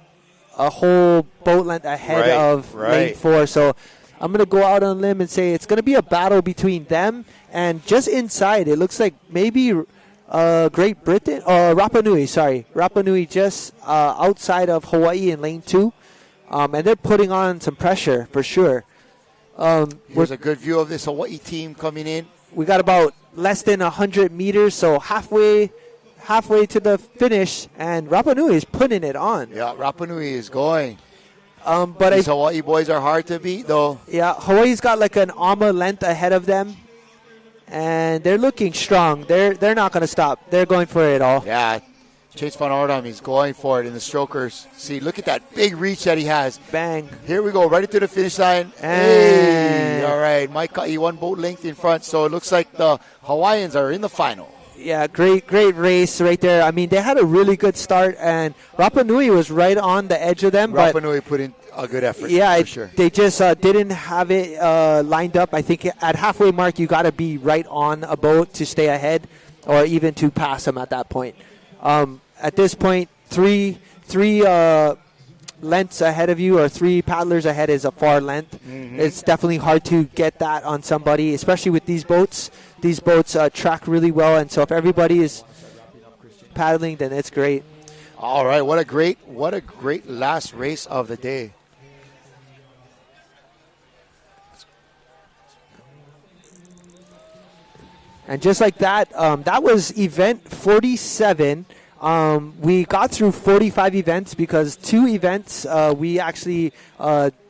a whole boat length ahead of lane 4. So I'm going to go out on a limb and say it's going to be a battle between them. And just inside, it looks like maybe Great Britain, or Rapa Nui just outside of Hawaii in lane 2. And they're putting on some pressure for sure. Here's a good view of this Hawaii team coming in. We got about less than 100 meters, so halfway to the finish, and Rapa Nui is putting it on. Yeah, Rapa Nui is going. But these Hawaii boys are hard to beat, though. Yeah, Hawaii's got like an AMA length ahead of them, and they're looking strong. They're not going to stop. They're going for it all. Yeah, Chase Van Ordam, he's going for it in the strokers. See, look at that big reach that he has. Bang. Here we go, right into the finish line. Hey, all right, Mike Ka'i 1 boat length in front, so it looks like the Hawaiians are in the final. Yeah, great race right there. I mean, they had a really good start, and Rapa Nui was right on the edge of them. Rapa Nui put in a good effort, yeah, for sure. They just didn't have it lined up. I think at halfway mark, you got to be right on a boat to stay ahead or even to pass them at that point. At this point, three lengths ahead of you or 3 paddlers ahead is a far length. Mm-hmm. It's definitely hard to get that on somebody, especially with these boats. These boats track really well, and so if everybody is paddling, then it's great. All right, what a great last race of the day. And just like that, that was event 47. We got through 45 events because 2 events we actually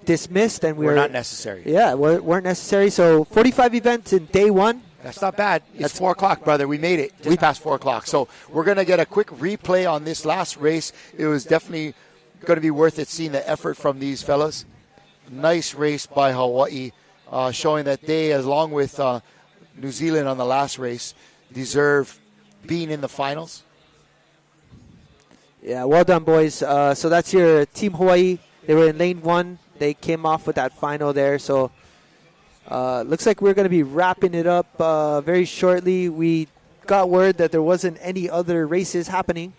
dismissed and were not necessary. Yeah, weren't necessary. So 45 events in day 1. That's not bad. It's 4 o'clock, brother. We made it just past 4 o'clock. So we're going to get a quick replay on this last race. It was definitely going to be worth it seeing the effort from these fellas. Nice race by Hawaii, showing that they, along with New Zealand on the last race, deserve being in the finals. Yeah, well done, boys. So that's your Team Hawaii. They were in lane 1. They came off with that final there. So looks like we're going to be wrapping it up very shortly. We got word that there wasn't any other races happening.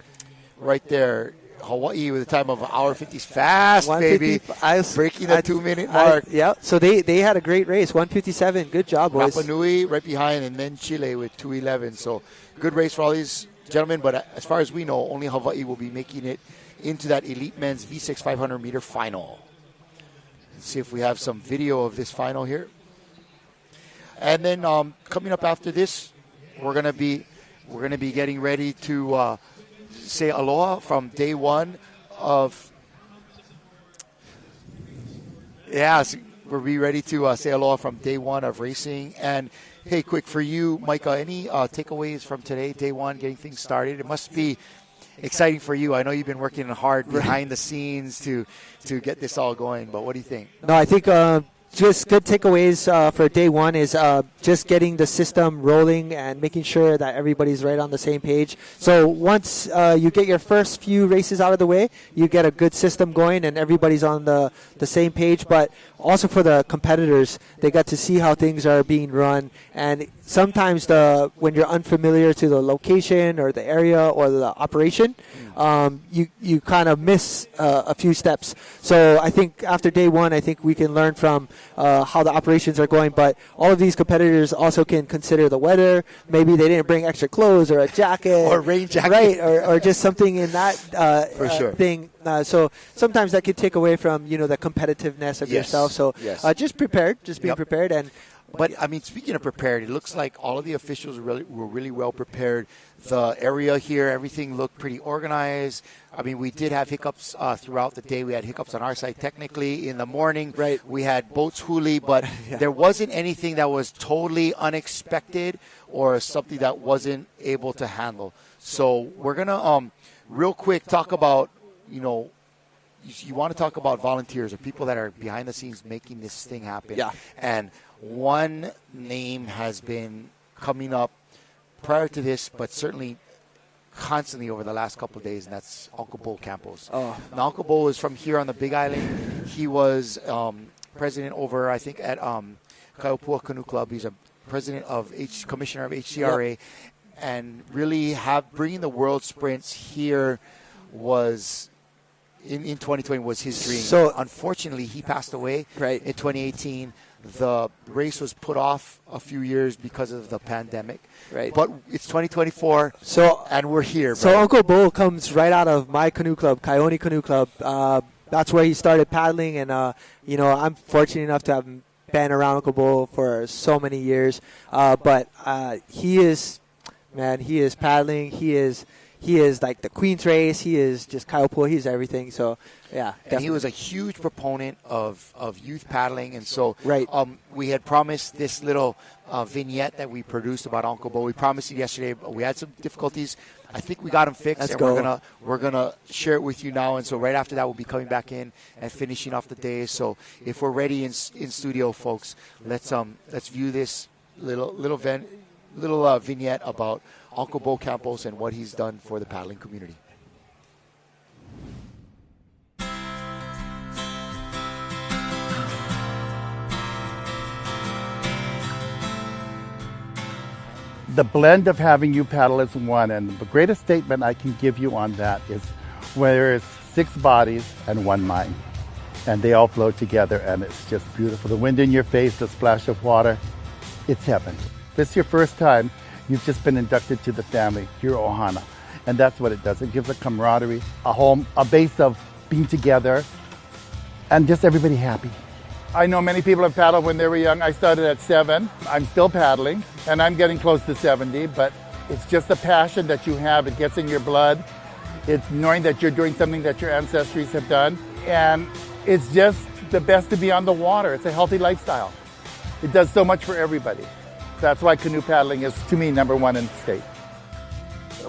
Right there. Hawaii with a time of 1:50 fast, baby. Breaking the 2-minute mark. Yeah, so they had a great race, 1:57. Good job, boys. Rapa Nui right behind, and then Chile with 2:11. So good race for all these gentlemen, but as far as we know, only Hawaii will be making it into that elite men's V6 500-meter final. Let's see if we have some video of this final here. And then coming up after this, we're gonna be getting ready to say aloha from day 1 of. Yeah, so we'll be ready to say aloha from day 1 of racing. And hey, quick for you, Micah, any takeaways from today, day 1, getting things started? It must be exciting for you. I know you've been working hard behind the scenes to get this all going, but what do you think? No, I think just good takeaways for day one is just getting the system rolling and making sure that everybody's right on the same page. So once you get your first few races out of the way, you get a good system going and everybody's on the same page. But also for the competitors, they got to see how things are being run. And sometimes when you're unfamiliar to the location or the area or the operation, you kind of miss a few steps. So I think after day one, I think we can learn from how the operations are going. But all of these competitors also can consider the weather. Maybe they didn't bring extra clothes or a jacket. Or rain jacket. Right, or just something in that For sure. thing. So sometimes that could take away from, the competitiveness of yourself. So just prepared, being prepared. But, I mean, speaking of prepared, it looks like all of the officials were really well prepared. The area here, everything looked pretty organized. I mean, we did have hiccups throughout the day. We had hiccups on our side technically. In the morning, we had boats huli, but there wasn't anything that was totally unexpected or something that wasn't able to handle. So we're going to real quick talk about, you want to talk about volunteers or people that are behind the scenes making this thing happen. Yeah. And one name has been coming up prior to this, but certainly constantly over the last couple of days, and that's Uncle Bo Campos. Now, Uncle Bo is from here on the Big Island. He was president over, I think, at Kaupua Canoe Club. He's a president of commissioner of HCRA, and really bringing the world sprints here was in 2020 was his dream. So unfortunately, he passed away in 2018. The race was put off a few years because of the pandemic. Right. But it's 2024, and we're here. So Uncle Bo comes right out of my canoe club, Coyote Canoe Club. That's where he started paddling, and I'm fortunate enough to have been around Uncle Bo for so many years. But he is paddling. He is like the Queen's Race. He is just Kaupua. He's everything. So, yeah. And he was a huge proponent of youth paddling. And so we had promised this little vignette that we produced about Uncle Bo. We promised it yesterday, but we had some difficulties. I think we got them fixed. We're gonna share it with you now. And so right after that, we'll be coming back in and finishing off the day. So if we're ready in studio, folks, let's view this little vignette about Uncle Bo Campos and what he's done for the paddling community. The blend of having you paddle as one, and the greatest statement I can give you on that is where it's 6 bodies and 1 mind, and they all flow together, and it's just beautiful. The wind in your face, the splash of water, it's heaven. If this is your first time, you've just been inducted to the family, your Ohana. And that's what it does. It gives a camaraderie, a home, a base of being together, and just everybody happy. I know many people have paddled when they were young. I started at 7. I'm still paddling, and I'm getting close to 70, but it's just the passion that you have. It gets in your blood. It's knowing that you're doing something that your ancestors have done, and it's just the best to be on the water. It's a healthy lifestyle. It does so much for everybody. That's why canoe paddling is, to me, #1 in the state.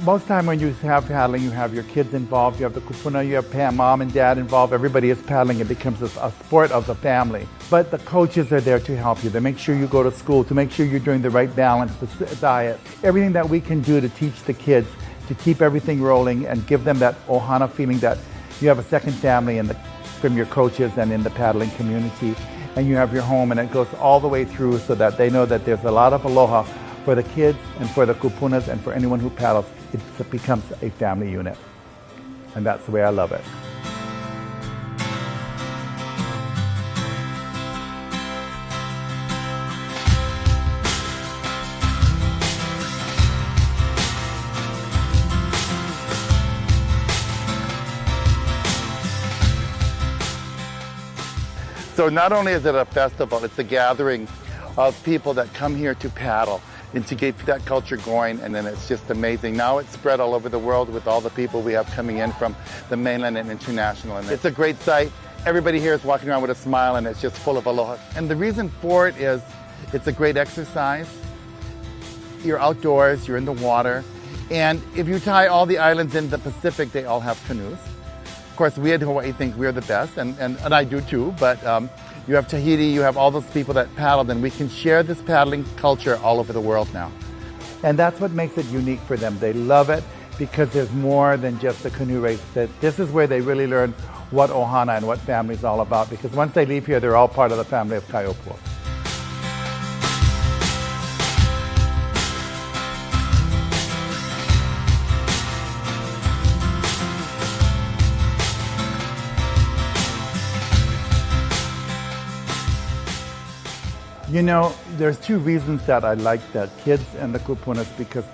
Most time when you have paddling, you have your kids involved, you have the kupuna, you have mom and dad involved, everybody is paddling. It becomes a sport of the family. But the coaches are there to help you. They make sure you go to school, to make sure you're doing the right balance, the diet. Everything that we can do to teach the kids, to keep everything rolling and give them that Ohana feeling that you have a second family from your coaches and in the paddling community. And you have your home, and it goes all the way through so that they know that there's a lot of aloha for the kids and for the kupunas and for anyone who paddles. It becomes a family unit. And that's the way I love it. So not only is it a festival, it's a gathering of people that come here to paddle and to get that culture going, and then it's just amazing. Now it's spread all over the world with all the people we have coming in from the mainland and international, and it's a great sight. Everybody here is walking around with a smile, and it's just full of aloha. And the reason for it is it's a great exercise. You're outdoors, you're in the water, and if you tie all the islands in the Pacific, they all have canoes. course, we at Hawaii think we're the best, and I do too, but you have Tahiti, you have all those people that paddled, and we can share this paddling culture all over the world now. And that's what makes it unique for them. They love it because there's more than just the canoe race. That this is where they really learn what ohana and what family is all about, because once they leave here, they're all part of the family of Kaiopua. You know, there's two reasons that I like the kids and the kupunas, because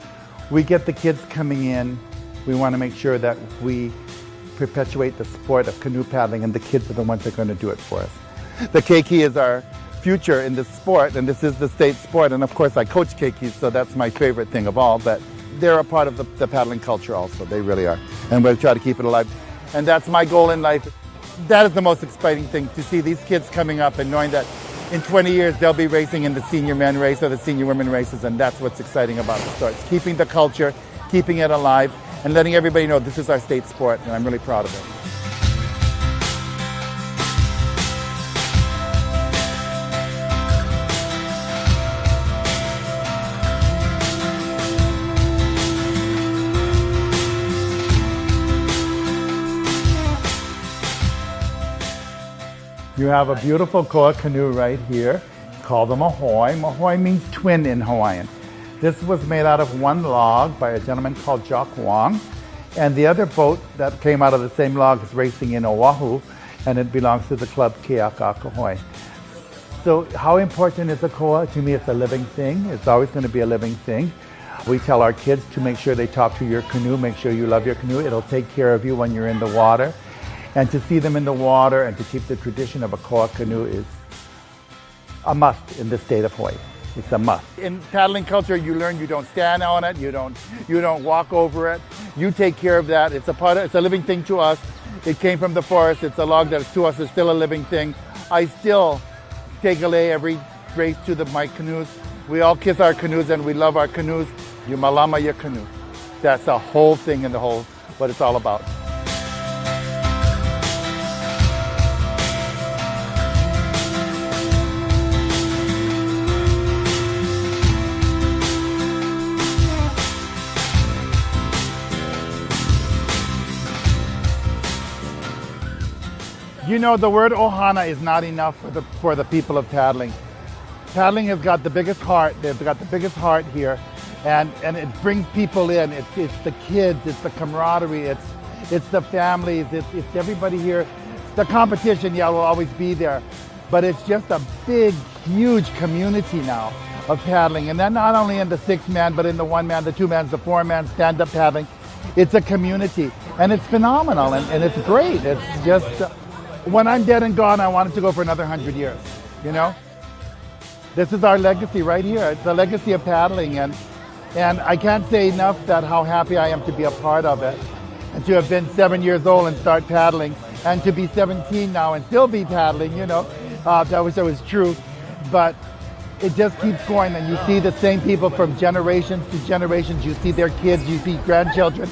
we get the kids coming in, we want to make sure that we perpetuate the sport of canoe paddling, and the kids are the ones that are going to do it for us. The keiki is our future in this sport, and this is the state sport, and of course I coach keikis, so that's my favorite thing of all, but they're a part of the paddling culture also, they really are, and we'll try to keep it alive. And that's my goal in life. That is the most exciting thing, to see these kids coming up and knowing that in 20 years, they'll be racing in the senior men race or the senior women races, and that's what's exciting about the sport. It's keeping the culture, keeping it alive, and letting everybody know this is our state sport, and I'm really proud of it. You have a beautiful koa canoe right here. It's called a mahoi. Mahoi means twin in Hawaiian. This was made out of one log by a gentleman called Jock Wong. And the other boat that came out of the same log is racing in Oahu, and it belongs to the club Keakakahoi. So how important is a koa? To me, it's a living thing. It's always going to be a living thing. We tell our kids to make sure they talk to your canoe, make sure you love your canoe. It'll take care of you when you're in the water. And to see them in the water and to keep the tradition of a koa canoe is a must in the state of Hawaii. It's a must. In paddling culture, you learn you don't stand on it, you don't walk over it. You take care of that. It's a living thing to us. It came from the forest. It's a log that to us is still a living thing. I still take a lei every race to my canoes. We all kiss our canoes and we love our canoes. You malama your canoe. That's the whole thing and what it's all about. You know, the word ohana is not enough for the people of paddling. Paddling has got the biggest heart. They've got the biggest heart here, and it brings people in. It's the kids, it's the camaraderie, it's the families, it's everybody here. The competition, will always be there, but it's just a big, huge community now of paddling, and then not only in the 6-man, but in the 1-man, the 2-man, the 4-man stand-up paddling. It's a community, and it's phenomenal, and it's great. It's just. When I'm dead and gone, I want it to go for another 100 years, you know? This is our legacy right here. It's the legacy of paddling, and I can't say enough that how happy I am to be a part of it, and to have been 7 years old and start paddling, and to be 17 now and still be paddling, you know? I wish that was true, but it just keeps going, and you see the same people from generations to generations. You see their kids, you see grandchildren.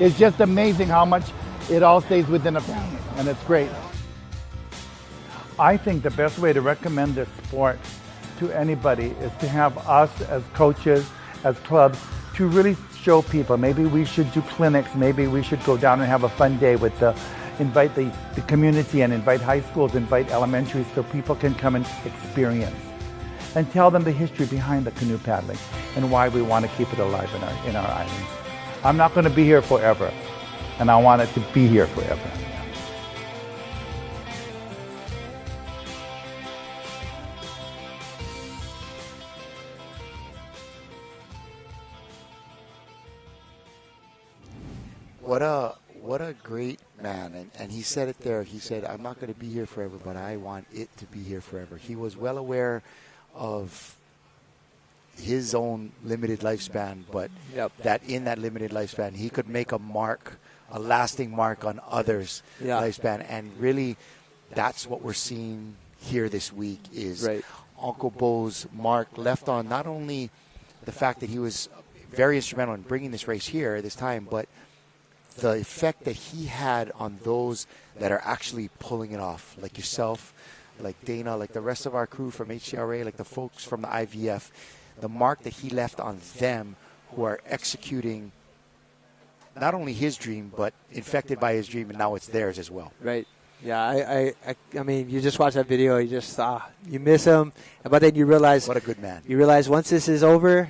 It's just amazing how much it all stays within a family, and it's great. I think the best way to recommend this sport to anybody is to have us as coaches, as clubs, to really show people. Maybe we should do clinics. Maybe we should go down and have a fun day invite the community and invite high schools, invite elementaries, so people can come and experience. And tell them the history behind the canoe paddling and why we want to keep it alive in our islands. I'm not going to be here forever, and I want it to be here forever. What a great man. And he said it there. He said, I'm not going to be here forever, but I want it to be here forever. He was well aware of his own limited lifespan, but that in that limited lifespan, he could make a lasting mark on others' lifespan. And really, that's what we're seeing here this week is Uncle Bo's mark left on not only the fact that he was very instrumental in bringing this race here at this time, but the effect that he had on those that are actually pulling it off, like yourself, like Dana, like the rest of our crew from HCRA, like the folks from the IVF, the mark that he left on them who are executing not only his dream, but infected by his dream, and now it's theirs as well. Right. Yeah, I mean, you just watch that video, you just you miss him, but then you realize what a good man. You realize once this is over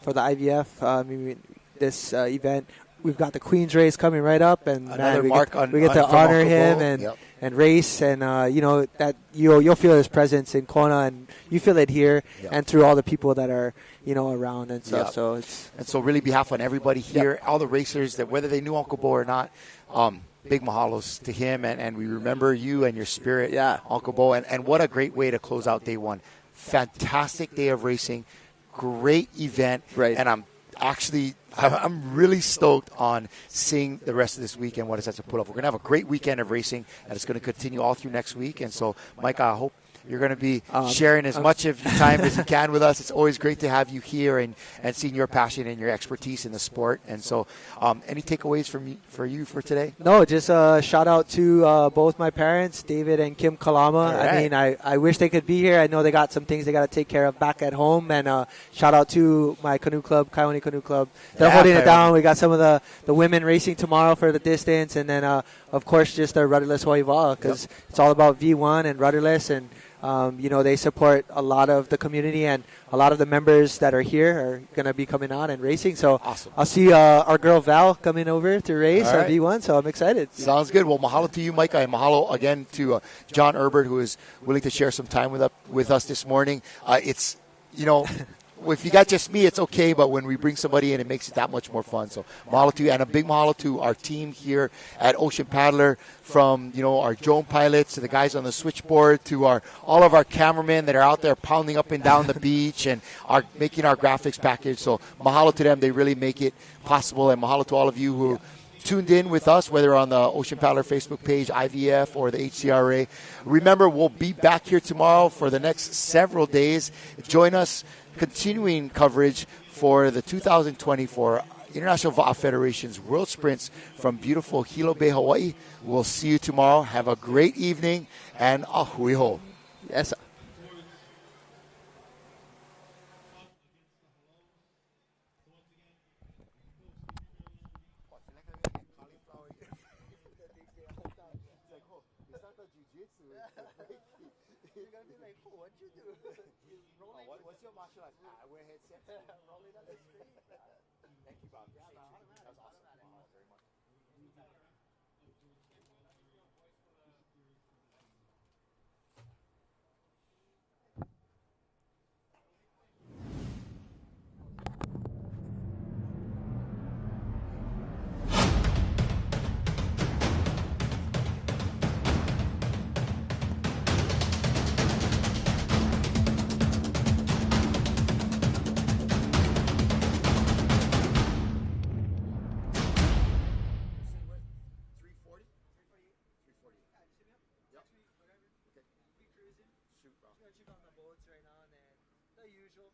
for the IVF, this event, we've got the Queen's race coming right up, and another we mark we get to honor him and race, and that you'll feel his presence in Kona, and you feel it here, and through all the people that are around and stuff. So so really behalf on everybody here, all the racers that whether they knew Uncle Bo or not. Big mahalos to him, and we remember you and your spirit, Uncle Bo, and what a great way to close out day one. Fantastic day of racing, great event, and I'm really stoked on seeing the rest of this weekend, what it has to put up. We're going to have a great weekend of racing, and it's going to continue all through next week, and so, Mike, I hope you're going to be sharing as much of your time as you can with us. It's always great to have you here and seeing your passion and your expertise in the sport. And so any takeaways for you for today? No, just a shout out to both my parents, David and Kim Kalama. Right. I mean, I wish they could be here. I know they got some things they got to take care of back at home. And shout out to my canoe club, Kaioni Canoe Club. They're holding it down. We got some of the women racing tomorrow for the distance. And then, of course, just the rudderless Hawaii Va'a, because it's all about V1 and rudderless. And they support a lot of the community, and a lot of the members that are here are going to be coming out and racing. So awesome. I'll see our girl Val coming over to race on V1, so I'm excited. Sounds good. Well, mahalo to you, Micah, and mahalo again to John Herbert, who is willing to share some time with us this morning. It's, if you got just me, it's okay, but when we bring somebody in, it makes it that much more fun. So mahalo to you, and a big mahalo to our team here at Ocean Paddler, from our drone pilots to the guys on the switchboard to all of our cameramen that are out there pounding up and down the beach and are making our graphics package. So mahalo to them. They really make it possible, and mahalo to all of you who tuned in with us, whether on the Ocean Paddler Facebook page, IVF, or the HCRA. Remember, we'll be back here tomorrow for the next several days. Join us, continuing coverage for the 2024 International Va'a Federation's World Sprints from beautiful Hilo Bay, Hawaii. We'll see you tomorrow. Have a great evening, and ahui ho. Yes, sir. What's your martial arts? I wear headsets. Rolling down the street. Thank you, Bob. That was awesome. Very much. Shoot on the boats right now, and then the usual.